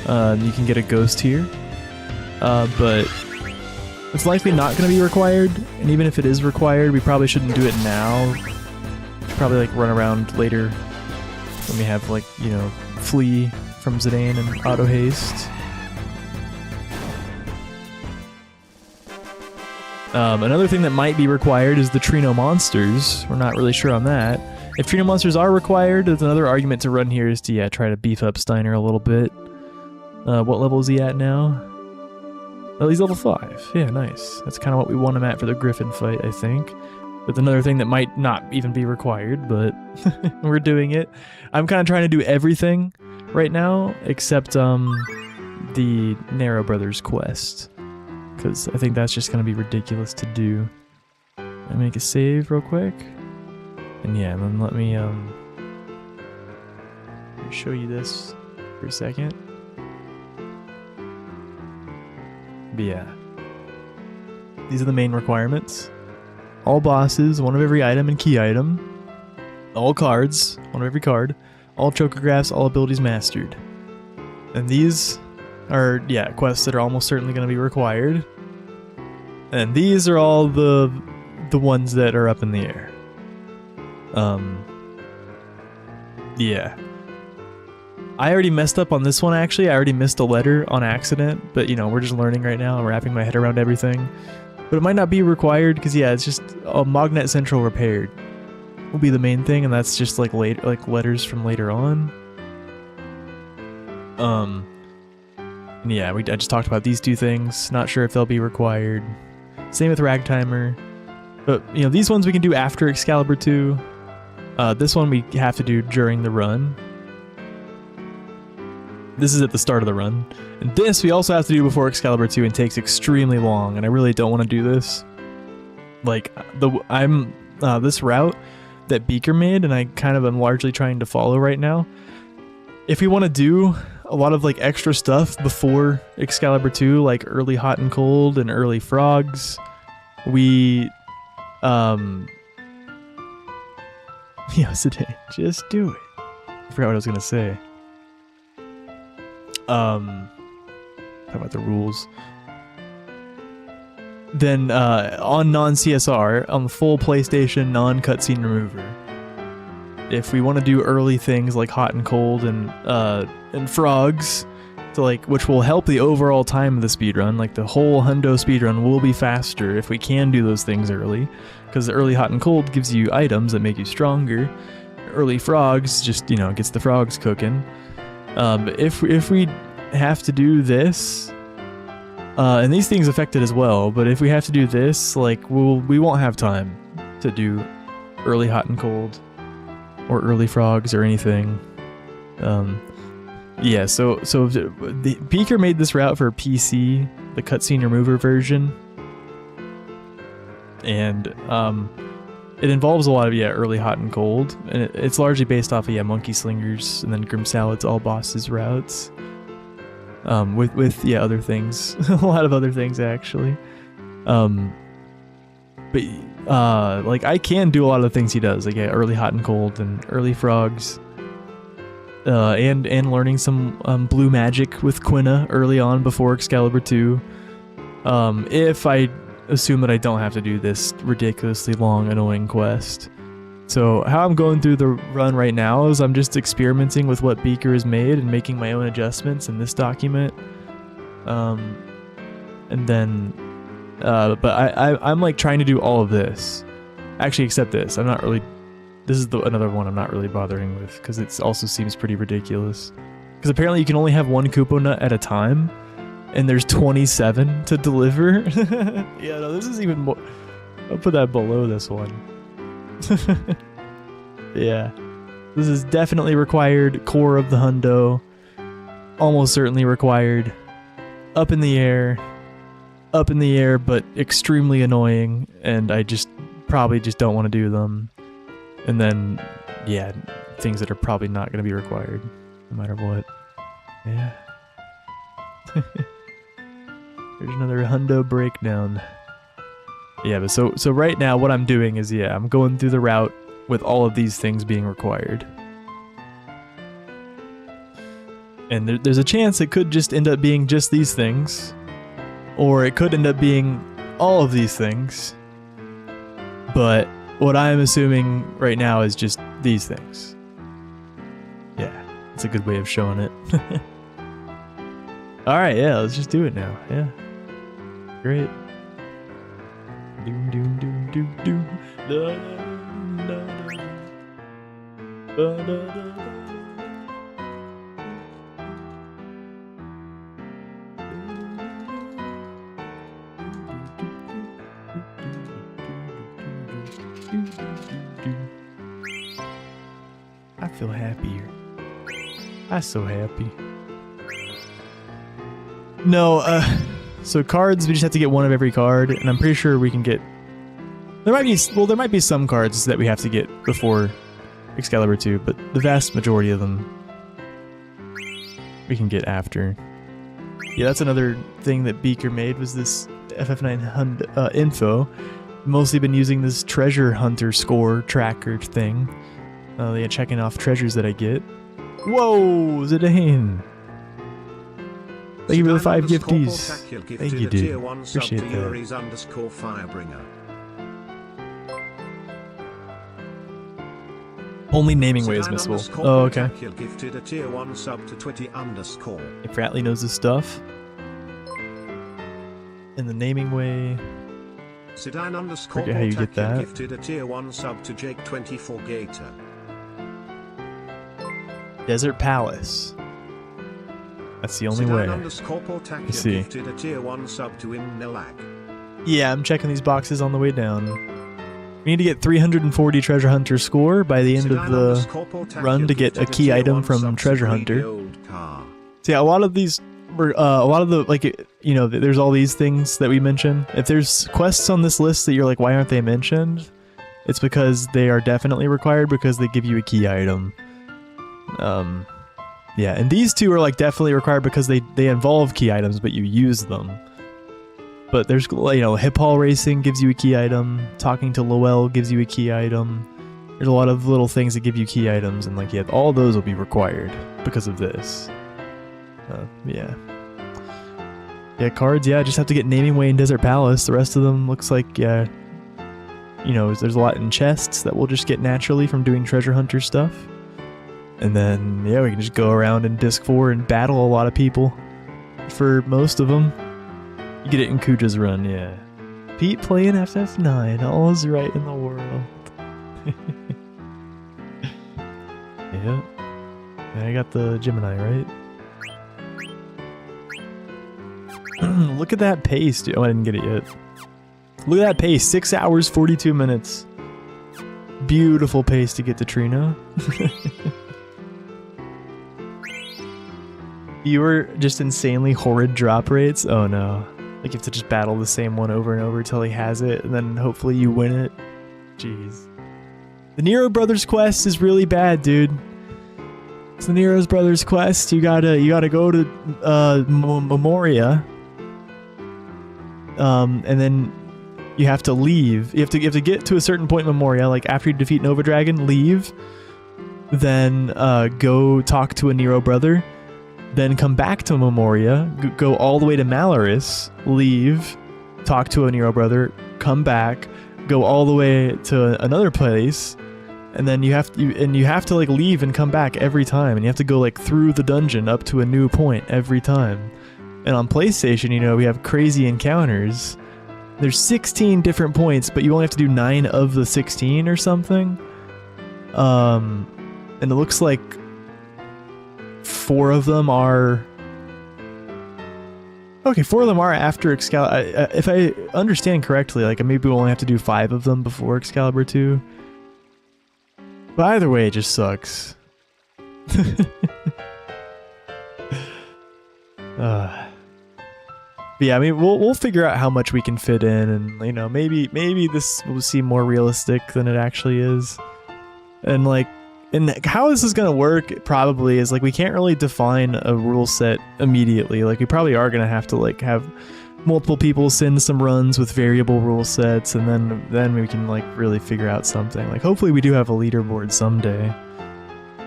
You can get a ghost here, but it's likely not going to be required, and even if it is required, we probably shouldn't do it now. We should probably like run around later when we have like, you know, Flea from Zidane and Auto Haste. Another thing that might be required is the Trino monsters. We're not really sure on that. If Trino monsters are required, there's another argument to run here is to, yeah, try to beef up Steiner a little bit. What level is he at now? Oh, he's level 5. Yeah, nice. That's kind of what we want him at for the Griffin fight, I think. But another thing that might not even be required, but we're doing it. I'm kind of trying to do everything right now, except the Narrow Brothers quest. Because I think that's just going to be ridiculous to do. I make a save real quick. And yeah, then let me show you this for a second. But yeah. These are the main requirements. All bosses, one of every item and key item. All cards, one of every card. All chocographs, all abilities mastered. And these are, yeah, quests that are almost certainly going to be required. And these are all the ones that are up in the air. Yeah. I already messed up on this one, actually. I already missed a letter on accident, but, you know, we're just learning right now and wrapping my head around everything. But it might not be required, because, yeah, it's just a Magnet Central repaired will be the main thing, and that's just, like, letters from later on. Yeah, I just talked about these two things. Not sure if they'll be required. Same with Ragtimer. But, you know, these ones we can do after Excalibur 2. This one we have to do during the run. This is at the start of the run. And this we also have to do before Excalibur 2 and takes extremely long, and I really don't want to do this. Like, this route that Beaker made, and I kind of am largely trying to follow right now. If we want to do a lot of, like, extra stuff before Excalibur 2, like early Hot and Cold and early Frogs, we, today, just do it. I forgot what I was gonna say. Talk about the rules. Then, on non-CSR, on the full PlayStation non-cutscene remover, if we want to do early things like Hot and Cold and Frogs, to, like, which will help the overall time of the speedrun, like the whole hundo speedrun will be faster if we can do those things early, because the early Hot and Cold gives you items that make you stronger. Early Frogs just, you know, gets the frogs cooking. If we have to do this, and these things affect it as well, but if we have to do this, like, we won't have time to do early Hot and Cold or early Frogs or anything. Yeah, so the Beaker made this route for PC, the cutscene remover version, and it involves a lot of, early Hot and Cold, and it's largely based off of, Monkey Slingers and then Grim Salad's All Bosses routes, with other things, a lot of other things actually, but like, I can do a lot of the things he does, like early Hot and Cold and early Frogs, and learning some blue magic with Quina early on before Excalibur 2, if I assume that I don't have to do this ridiculously long, annoying quest. So how I'm going through the run right now is I'm just experimenting with what Beaker has made and making my own adjustments in this document. And then, but I'm like trying to do all of this. Actually, except this. I'm not really, this is another one I'm not really bothering with, because it also seems pretty ridiculous. Because apparently you can only have one Koopo Nut at a time, and there's 27 to deliver. Yeah, no, this is even more. I'll put that below this one. Yeah. This is definitely required. Core of the hundo. Almost certainly required. Up in the air. Up in the air, but extremely annoying. And I probably just don't want to do them. And then, yeah, things that are probably not going to be required, no matter what. Yeah. There's another hundo breakdown. Yeah, but so right now what I'm doing is, I'm going through the route with all of these things being required. And there's a chance it could just end up being just these things, or it could end up being all of these things. But what I'm assuming right now is just these things. Yeah, it's a good way of showing it. Alright, yeah, let's just do it now. Yeah. Great. Doom doom doom doom doom. Da, da, da, da, da, da, da. I feel happier. I'm so happy. No, so cards, we just have to get one of every card, and I'm pretty sure we can get... There might be some cards that we have to get before Excalibur 2, but the vast majority of them we can get after. Yeah, that's another thing that Beaker made, was this FF9 info. Mostly been using this treasure hunter score tracker thing. Yeah, checking off treasures that I get. Whoa, Zidane! Thank you for the 5 gifties. Thank you, dude. Appreciate that. Only naming way is missable. Oh, okay. Gifted a tier 1 sub to 20 underscore. If Ratley knows his stuff. In the naming way. Sedan underscore forget how you get that. Gifted a tier 1 sub to Jake 24 Gator. Desert Palace. That's the only way. Let's see. Gifted a tier 1 sub to Imnilag. Yeah, I'm checking these boxes on the way down. We need to get 340 Treasure Hunter score by the end of the run to get a key item from Treasure Hunter. So yeah, a lot of these, a lot of the, like, you know, there's all these things that we mention. If there's quests on this list that you're like, why aren't they mentioned? It's because they are definitely required because they give you a key item. Yeah, and these two are like definitely required because they involve key items, but you use them. But there's, you know, hip hall racing gives you a key item. Talking to Lowell gives you a key item. There's a lot of little things that give you key items, and like, yeah, all those will be required because of this. Yeah. Yeah, cards, yeah, just have to get Naming Way and Desert Palace. The rest of them looks like, yeah, you know, there's a lot in chests that we'll just get naturally from doing treasure hunter stuff. And then, yeah, we can just go around in Disc 4 and battle a lot of people for most of them. You get it in Kuja's run, yeah. Pete playing FF9, all is right in the world. Yeah. And I got the Gemini, right? Look at that pace, dude. Oh, I didn't get it yet. Look at that pace, 6 hours, 42 minutes. Beautiful pace to get to Trino. You were just insanely horrid drop rates? Oh no. Like you have to just battle the same one over and over until he has it, and then hopefully you win it. Jeez. The Nero Brothers quest is really bad, dude. It's the Nero Brothers quest. You gotta go to Memoria. And then you have to leave. You have to get to a certain point in Memoria, like after you defeat Nova Dragon, leave. Then go talk to a Nero brother. Then come back to Memoria, go all the way to Malaris, leave, talk to a Nero brother, come back, go all the way to another place, and then you have to like leave and come back every time, and you have to go like through the dungeon up to a new point every time. And on PlayStation, you know, we have crazy encounters. There's 16 different points, but you only have to do 9 of the 16 or something. And it looks like 4 of them are... Okay, 4 of them are after Excalibur. If I understand correctly, like maybe we'll only have to do 5 of them before Excalibur 2. But either way, it just sucks. But yeah, I mean, we'll figure out how much we can fit in, and you know, maybe this will seem more realistic than it actually is. And like, and how this is gonna work probably is like we can't really define a rule set immediately. Like we probably are gonna have to like have multiple people send some runs with variable rule sets, and then we can like really figure out something. Like hopefully we do have a leaderboard someday.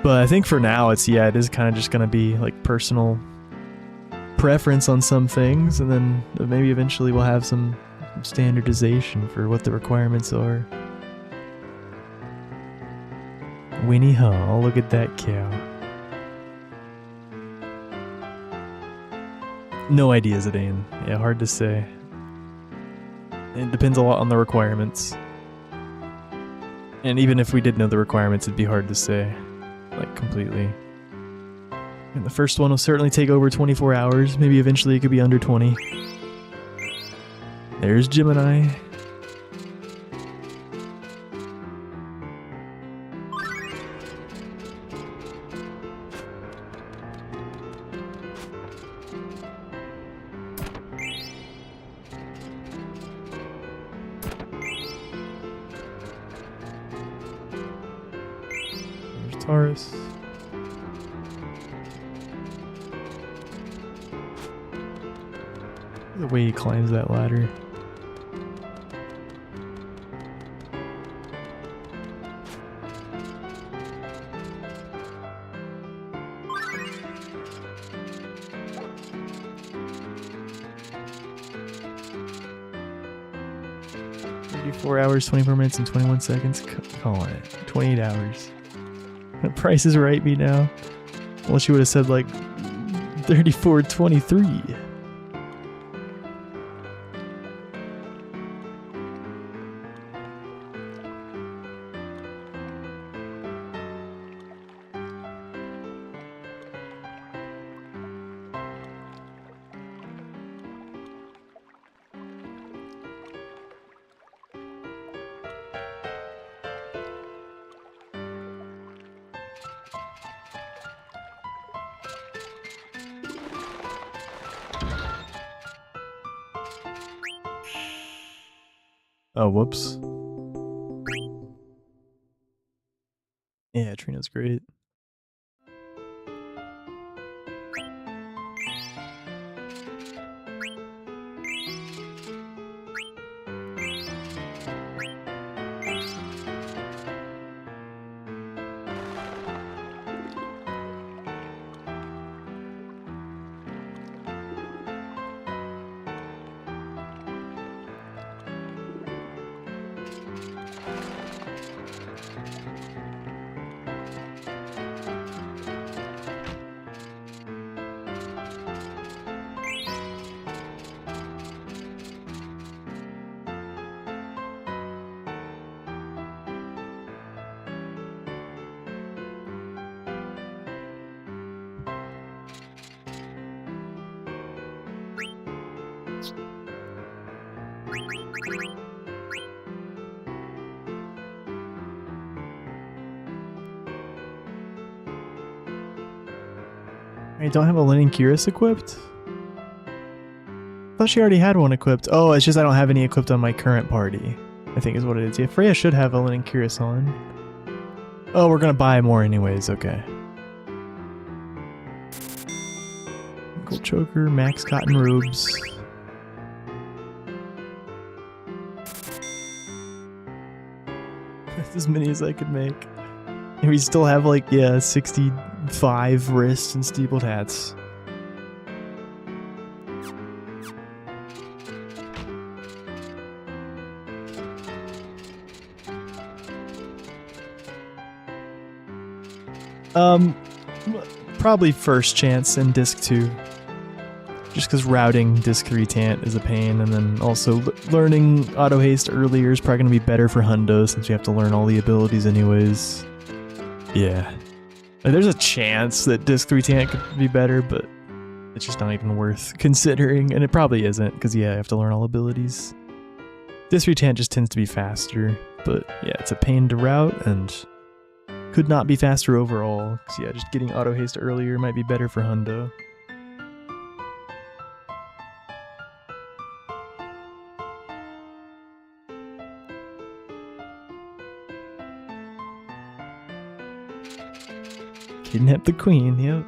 But I think for now it is kind of just gonna be like personal preference on some things, and then maybe eventually we'll have some standardization for what the requirements are. Winnie Hall, look at that cow. No idea, Zidane. Yeah, hard to say. It depends a lot on the requirements. And even if we did know the requirements, it'd be hard to say. Like, completely. And the first one will certainly take over 24 hours. Maybe eventually it could be under 20. There's Gemini. There's Taurus. The way he climbs that ladder. "4 hours, 24 minutes, and 21 seconds. Call it 28 hours. The Price is Right me now. Unless you would have said like 34.23. Oh, whoops. Yeah, Trina's great. I don't have a Learning Curious equipped? I thought she already had one equipped. Oh, it's just I don't have any equipped on my current party, I think is what it is. Yeah, Freya should have a Learning Curious on. Oh, we're gonna buy more anyways, okay. Gold Choker, Max Cotton Robes. That's as many as I could make. And we still have like, yeah, 65 wrists and steepled hats. Probably first chance in Disc 2. Just because routing Disc 3 Tant is a pain, and then also learning auto haste earlier is probably going to be better for Hundo since you have to learn all the abilities anyways. Yeah. Like, there's a chance that Disc 3 Tant could be better, but it's just not even worth considering, and it probably isn't, because yeah, I have to learn all abilities. Disc 3 Tant just tends to be faster, but yeah, it's a pain to route, and could not be faster overall, because yeah, just getting auto haste earlier might be better for Hundo. Kidnap the queen, yep.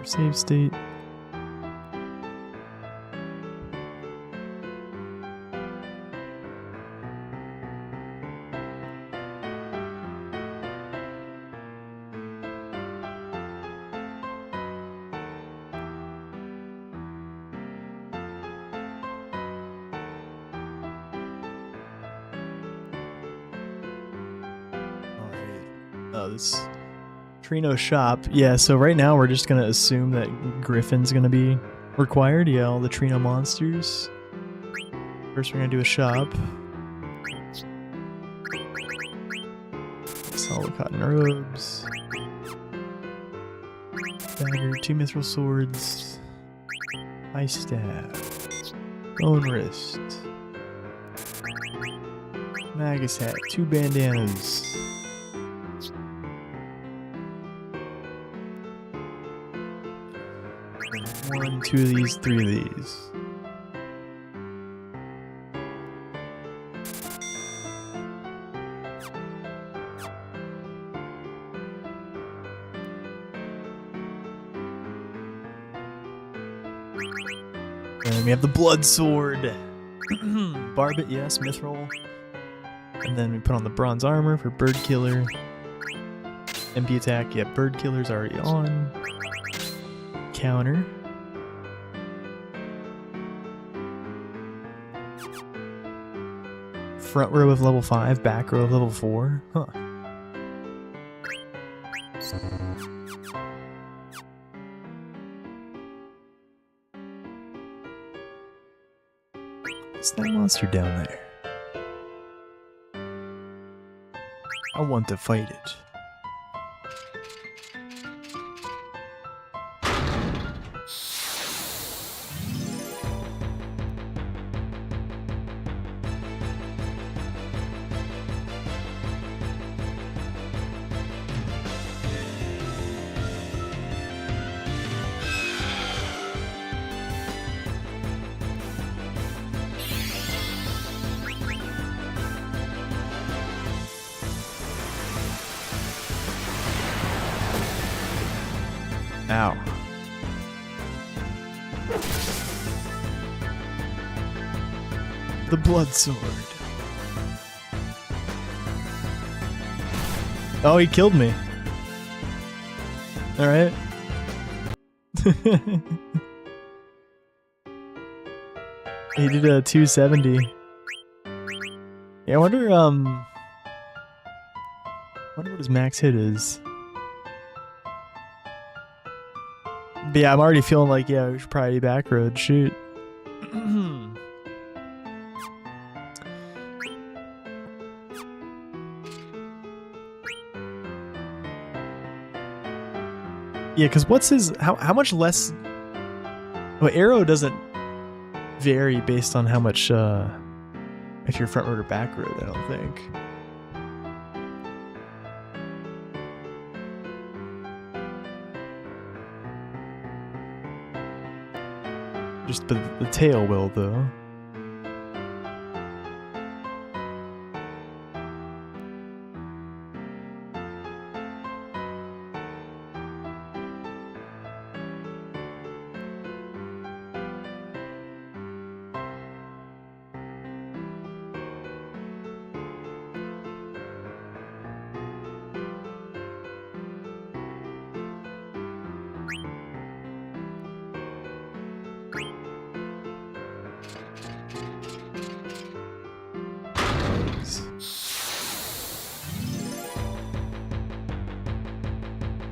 Save state. Oh, this Trino shop. Yeah, so right now we're just gonna assume that Griffin's gonna be required. Yeah, all the Trino monsters. First we're gonna do a shop. Solid cotton robes. Dagger, 2 mithril swords. Ice staff. Bone wrist. Magus hat, 2 bandanas. 1, 2 of these, 3 of these. And we have the blood sword. Barbet, yes, mithril. And then we put on the bronze armor for bird killer. MP attack, yeah, bird killer's already on. Counter. Front row of level 5, back row of level 4. Huh. What's that monster down there? I want to fight it. Ow. The blood sword. Oh, he killed me. Alright. He did a 270. Yeah, I wonder what his max hit is. But yeah, I'm already feeling like, yeah, we should probably back road. Shoot. Yeah, because what's his... How much less... Well, arrow doesn't vary based on how much... if you're front road or back road, I don't think. Just the tail will, though.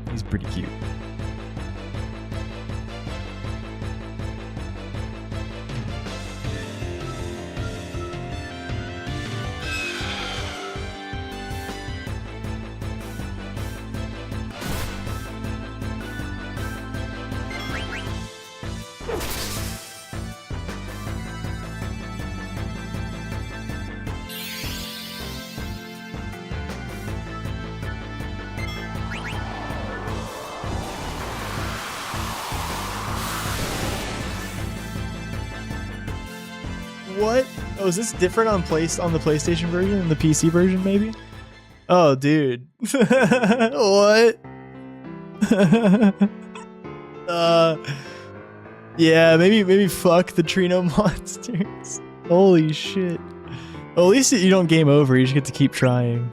He's pretty cute. What? Oh, is this different on the PlayStation version and the PC version, maybe? Oh, dude. What? Yeah, maybe fuck the Trino monsters. Holy shit. Well, at least you don't game over. You just get to keep trying.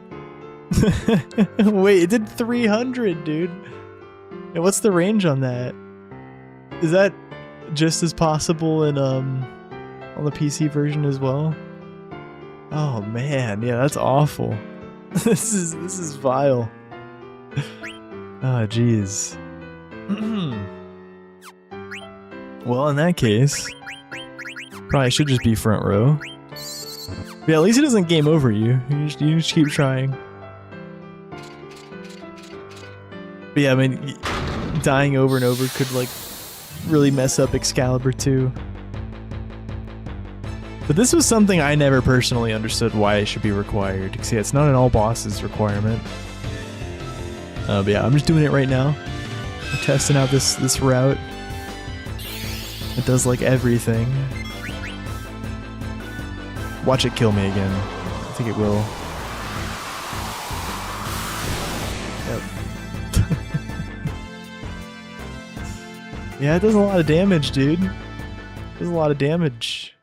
Wait, it did 300, dude. And what's the range on that? Is that just as possible in on the PC version as well? Oh man, yeah, that's awful. This is vile. Oh jeez. Well, in that case, probably should just be front row. But yeah, at least it doesn't game over you. You just keep trying. But yeah, I mean, dying over and over could like really mess up Excalibur 2. But this was something I never personally understood why it should be required. Because yeah, it's not an all bosses requirement. But yeah, I'm just doing it right now. I'm testing out this route. It does like everything. Watch it kill me again. I think it will. Yep. Yeah, it does a lot of damage, dude. Does a lot of damage.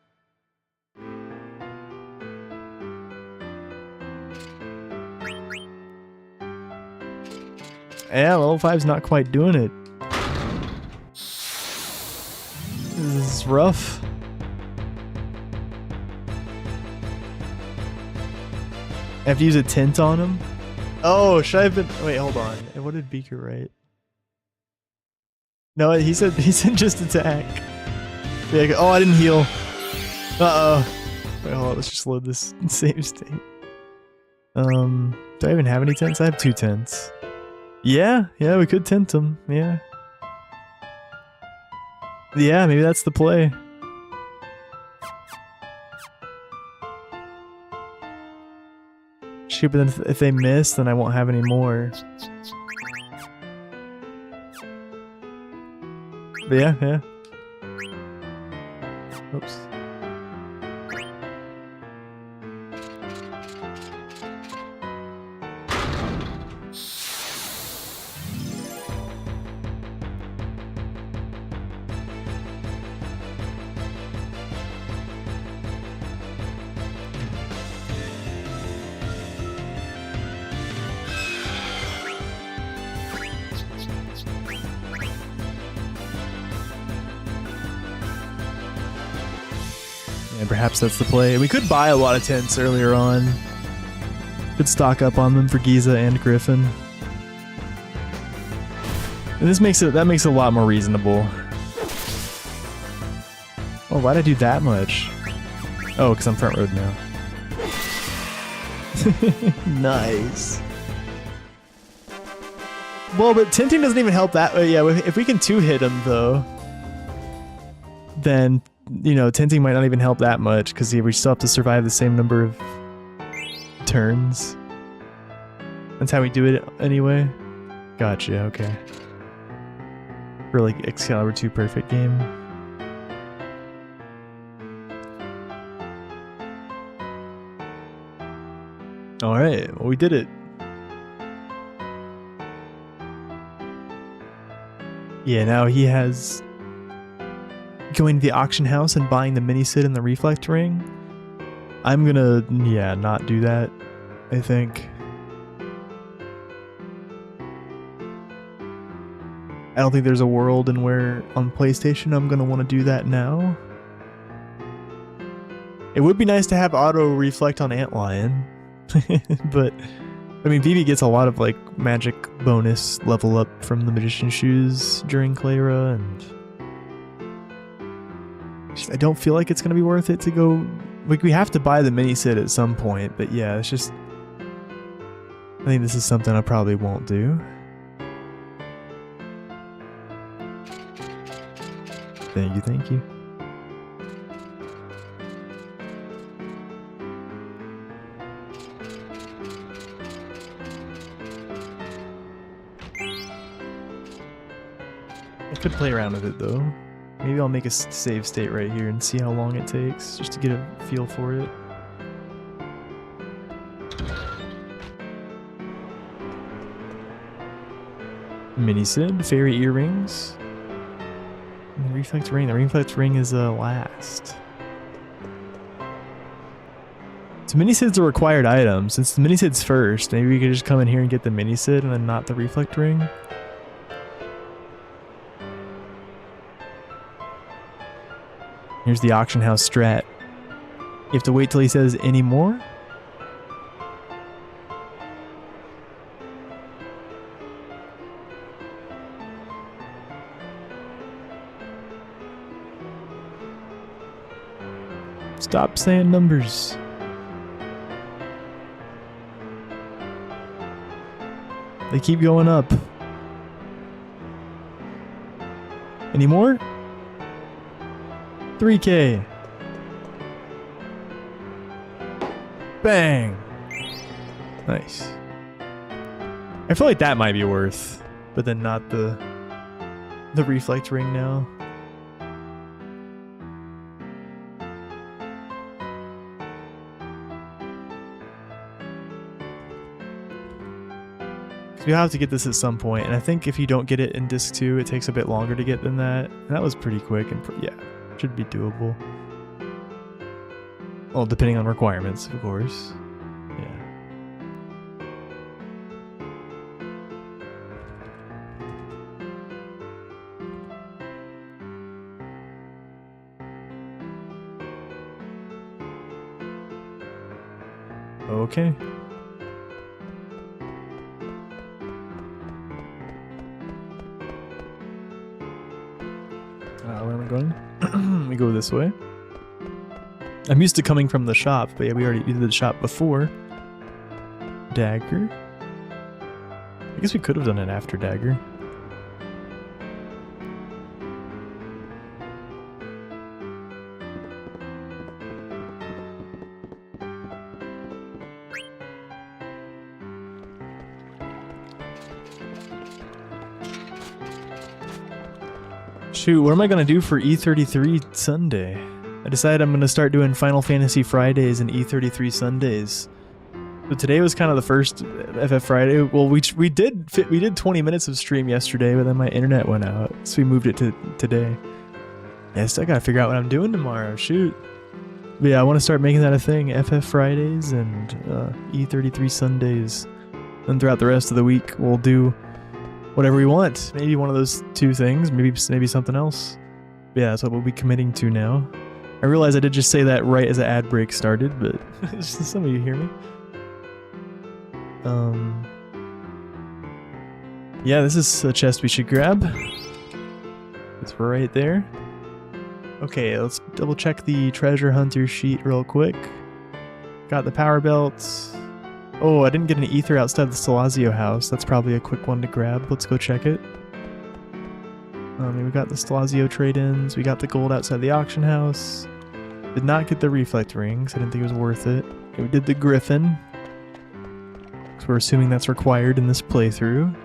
Yeah, level 5's not quite doing it. This is rough. I have to use a tint on him. Oh, should I have been? Wait, hold on. What did Beaker write? No, he said just attack. Yeah. Oh, I didn't heal. Uh-oh. Wait, hold on. Let's just load this save state. Do I even have any tints? I have 2 tints. Yeah, we could tint them. Yeah. Yeah, maybe that's the play. Shoot, but then if they miss, then I won't have any more. But yeah. Oops. And perhaps that's the play. We could buy a lot of tents earlier on. Could stock up on them for Giza and Griffin. And this makes it a lot more reasonable. Oh, why'd I do that much? Oh, because I'm front road now. Nice. Well, but tinting doesn't even help that. Yeah, if we can 2-hit him though, then you know, tinting might not even help that much because we still have to survive the same number of turns. That's how we do it anyway. Gotcha, okay. For like Excalibur 2 perfect game. Alright, well we did it. Yeah, now he has going to the auction house and buying the mini Sid and the reflect ring. I'm gonna, yeah, not do that, I think. I don't think there's a world in where on PlayStation I'm gonna want to do that now. It would be nice to have auto reflect on Antlion, but I mean, Vivi gets a lot of like magic bonus level up from the Magician Shoes during Clara, and I don't feel like it's gonna be worth it to go. Like, we have to buy the mini Sid at some point, but yeah, it's just, I think this is something I probably won't do. Thank you. I could play around with it though. Maybe I'll make a save state right here and see how long it takes, just to get a feel for it. Mini Sid, fairy earrings. And the reflect ring. The reflect ring is last. So mini Sid's a required item. Since the mini Sid's first, maybe we could just come in here and get the mini Sid and then not the reflect ring. Here's the auction house strat. You have to wait till he says any more. Stop saying numbers. They keep going up. Any more? 3K. Bang. Nice. I feel like that might be worth, but then not the reflect ring now. We have to get this at some point, and I think if you don't get it in disc 2, it takes a bit longer to get than that. And that was pretty quick, and yeah, Should be doable. Well, depending on requirements, of course. Yeah. Okay. Where am I going? We go this way. I'm used to coming from the shop, but yeah, we did the shop before. Dagger. I guess we could have done it after Dagger. Shoot, what am I gonna do for E33 Sunday? I decided I'm gonna start doing Final Fantasy Fridays and E33 Sundays. So today was kind of the first FF Friday. Well, we did 20 minutes of stream yesterday, but then my internet went out, so we moved it to today. Yeah, I still gotta figure out what I'm doing tomorrow. Shoot. But yeah, I want to start making that a thing. FF Fridays and E33 Sundays. And throughout the rest of the week, we'll do whatever we want. Maybe one of those two things. Maybe something else. But yeah, that's what we'll be committing to now. I realize I did just say that right as the ad break started, but some of you hear me. Yeah, this is a chest we should grab. It's right there. Okay, let's double check the treasure hunter sheet real quick. Got the power belts. Oh, I didn't get an ether outside the Stelazio house. That's probably a quick one to grab. Let's go check it. We got the Stelazio trade-ins. We got the gold outside the auction house. Did not get the reflect rings. I didn't think it was worth it. Okay, we did the griffin. So we're assuming that's required in this playthrough.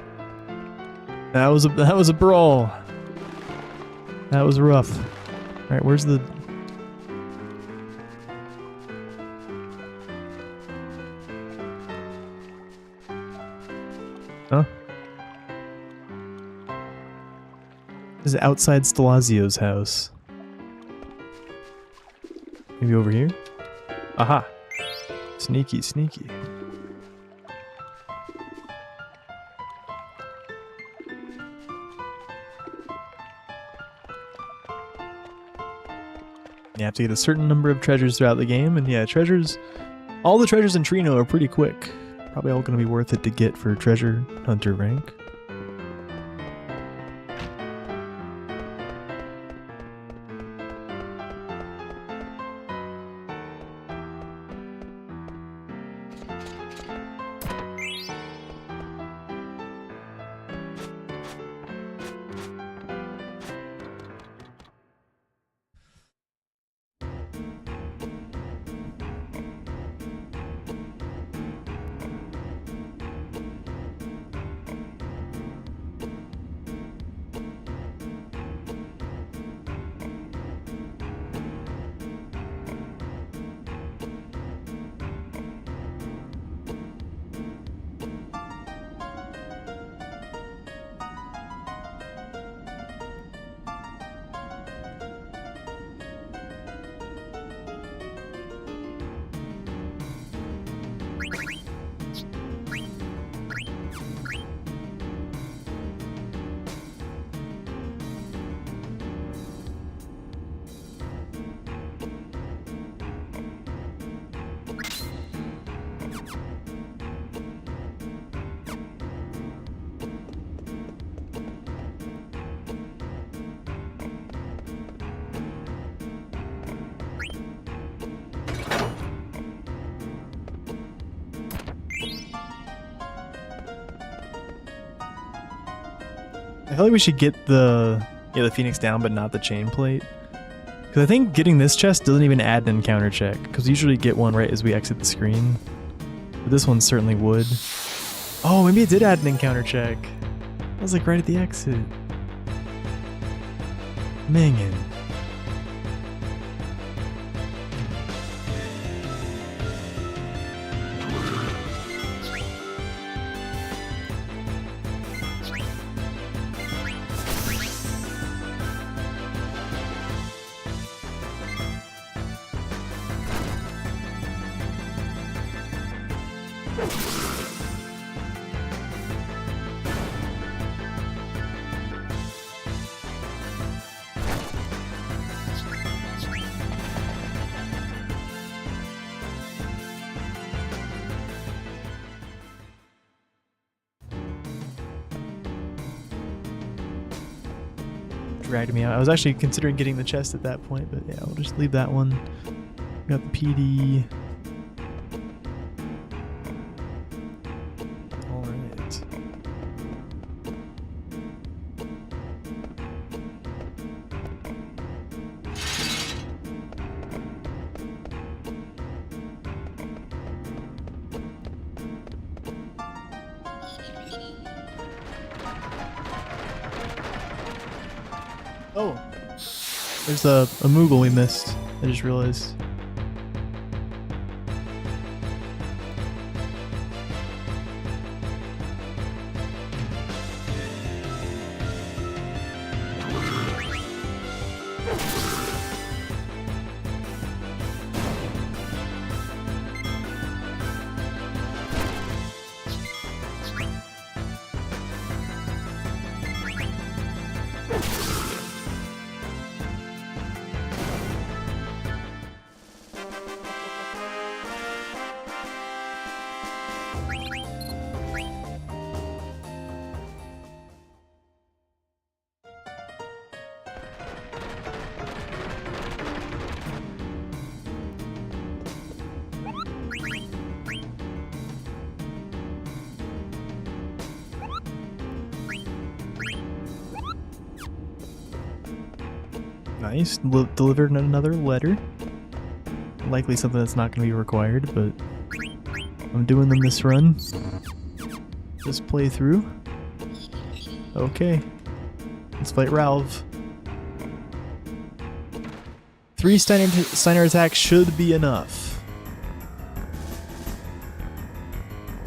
That was a brawl. That was rough. All right, where's the... Huh? This is outside Stelazio's house. Maybe over here? Aha! Sneaky, sneaky. You have to get a certain number of treasures throughout the game, and yeah, treasures... All the treasures in Trino are pretty quick. Probably all going to be worth it to get for treasure hunter rank. I feel like we should get the Phoenix down, but not the chain plate. Because I think getting this chest doesn't even add an encounter check. Because we usually get one right as we exit the screen. But this one certainly would. Oh, maybe it did add an encounter check. I was like right at the exit. Mingin. Dragged me out. I was actually considering getting the chest at that point, but yeah, we'll just leave that one. Got the PD. All right. Oh, there's a Moogle we missed. I just realized. Nice. Delivered another letter. Likely something that's not going to be required, but I'm doing them this run. This playthrough. Okay. Let's fight Ralph. 3 Steiner attacks should be enough.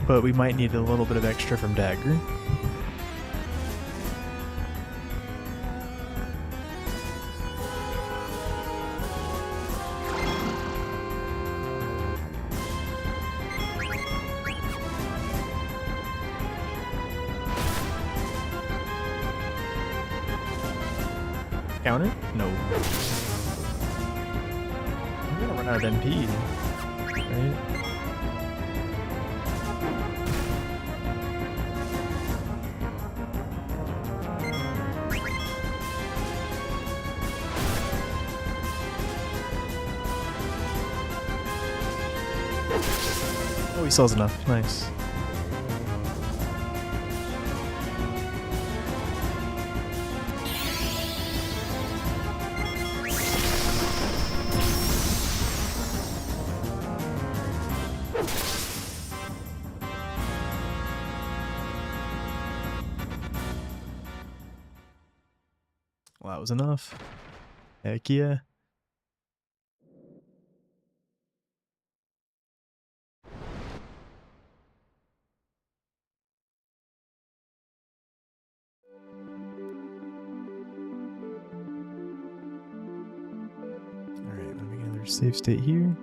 But we might need a little bit of extra from Dagger. Counter? No. I'm gonna run out of MP. Right? Oh, he sells enough. Nice. Well, that was enough. Heck yeah. Alright, let me get another save state here.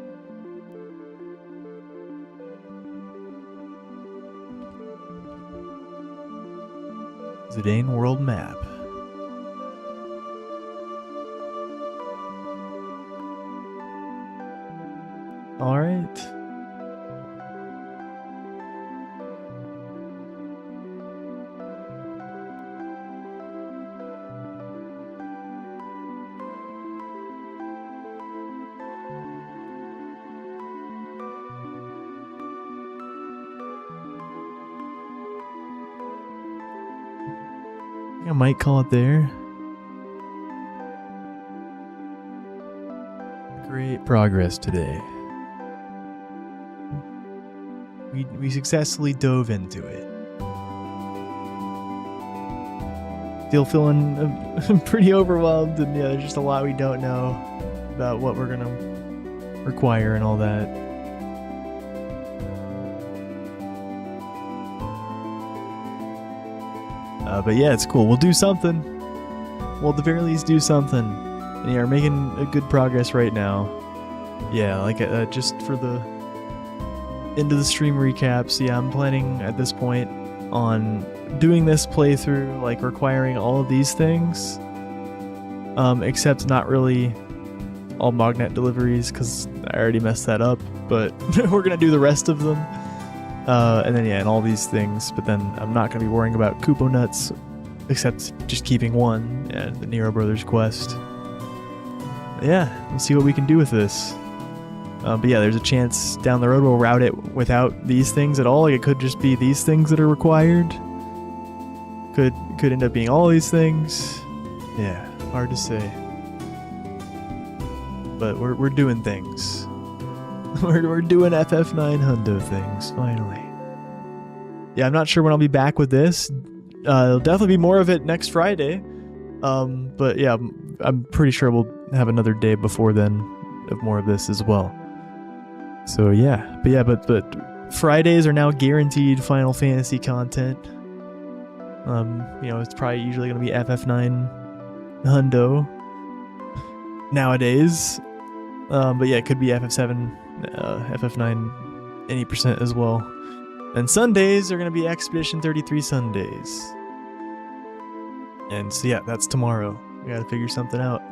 Zidane world map. All right. I might call it there. Great progress today. We successfully dove into it. Still feeling pretty overwhelmed, and yeah, there's just a lot we don't know about what we're gonna require and all that. But yeah, it's cool. We'll do something. We'll at the very least do something. And yeah, we're making a good progress right now. Yeah, like just for the into the stream recaps. Yeah, I'm planning at this point on doing this playthrough, like requiring all of these things, except not really all Mognet deliveries, because I already messed that up, but we're gonna do the rest of them. And then yeah, and all these things, but then I'm not gonna be worrying about Kupo Nuts, except just keeping one, and the Nero Brothers quest. Yeah, let's see what we can do with this. But yeah, there's a chance down the road we'll route it without these things at all. Like, it could just be these things that are required. Could end up being all these things. Yeah, hard to say. But we're doing things. we're doing FF9 hundo things, finally. Yeah, I'm not sure when I'll be back with this. There'll definitely be more of it next Friday. But yeah, I'm pretty sure we'll have another day before then of more of this as well. So yeah, but Fridays are now guaranteed Final Fantasy content. You know, it's probably usually gonna be FF9 hundo nowadays. But yeah, it could be FF7, FF9 any percent as well. And Sundays are gonna be Expedition 33 Sundays. And so yeah, that's tomorrow. I gotta figure something out.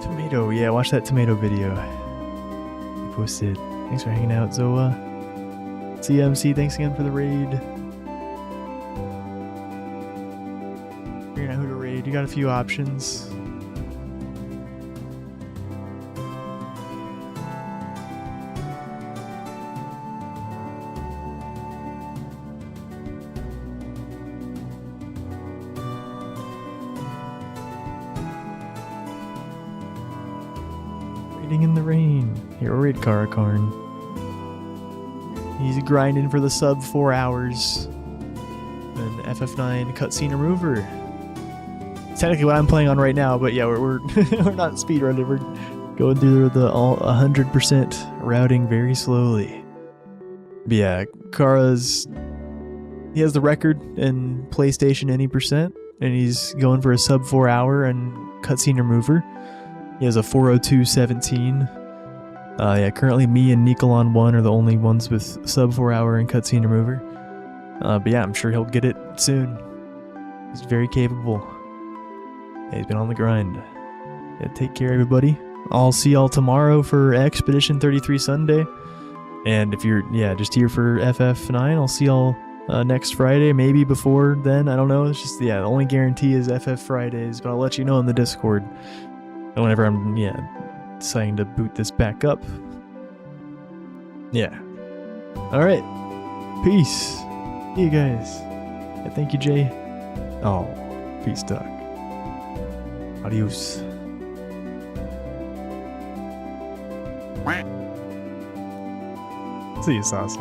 Tomato, yeah, watch that tomato video. I posted. Thanks for hanging out, Zoa. CMC, thanks again for the raid. Figuring out who to raid. You got a few options. In the rain. Here, raid Karakarn. He's grinding for the sub 4 hours. And FF9 cutscene remover. It's technically what I'm playing on right now, but yeah, we're we're not speedrunning. We're going through the all 100% routing very slowly. But yeah, he has the record in PlayStation any percent, and he's going for a sub 4 hour and cutscene remover. He has a 402.17. Yeah, currently me and Nikolon1 are the only ones with sub 4 hour and cutscene remover. But yeah, I'm sure he'll get it soon. He's very capable. Yeah, he's been on the grind. Yeah, take care, everybody. I'll see y'all tomorrow for Expedition 33 Sunday. And if you're, just here for FF9, I'll see y'all next Friday, maybe before then. I don't know. It's just, the only guarantee is FF Fridays, but I'll let you know in the Discord. And whenever I'm, deciding to boot this back up. Yeah. Alright. Peace. See you guys. Yeah, thank you, Jay. Oh, peace, Doc. Adios. See you, Saucy.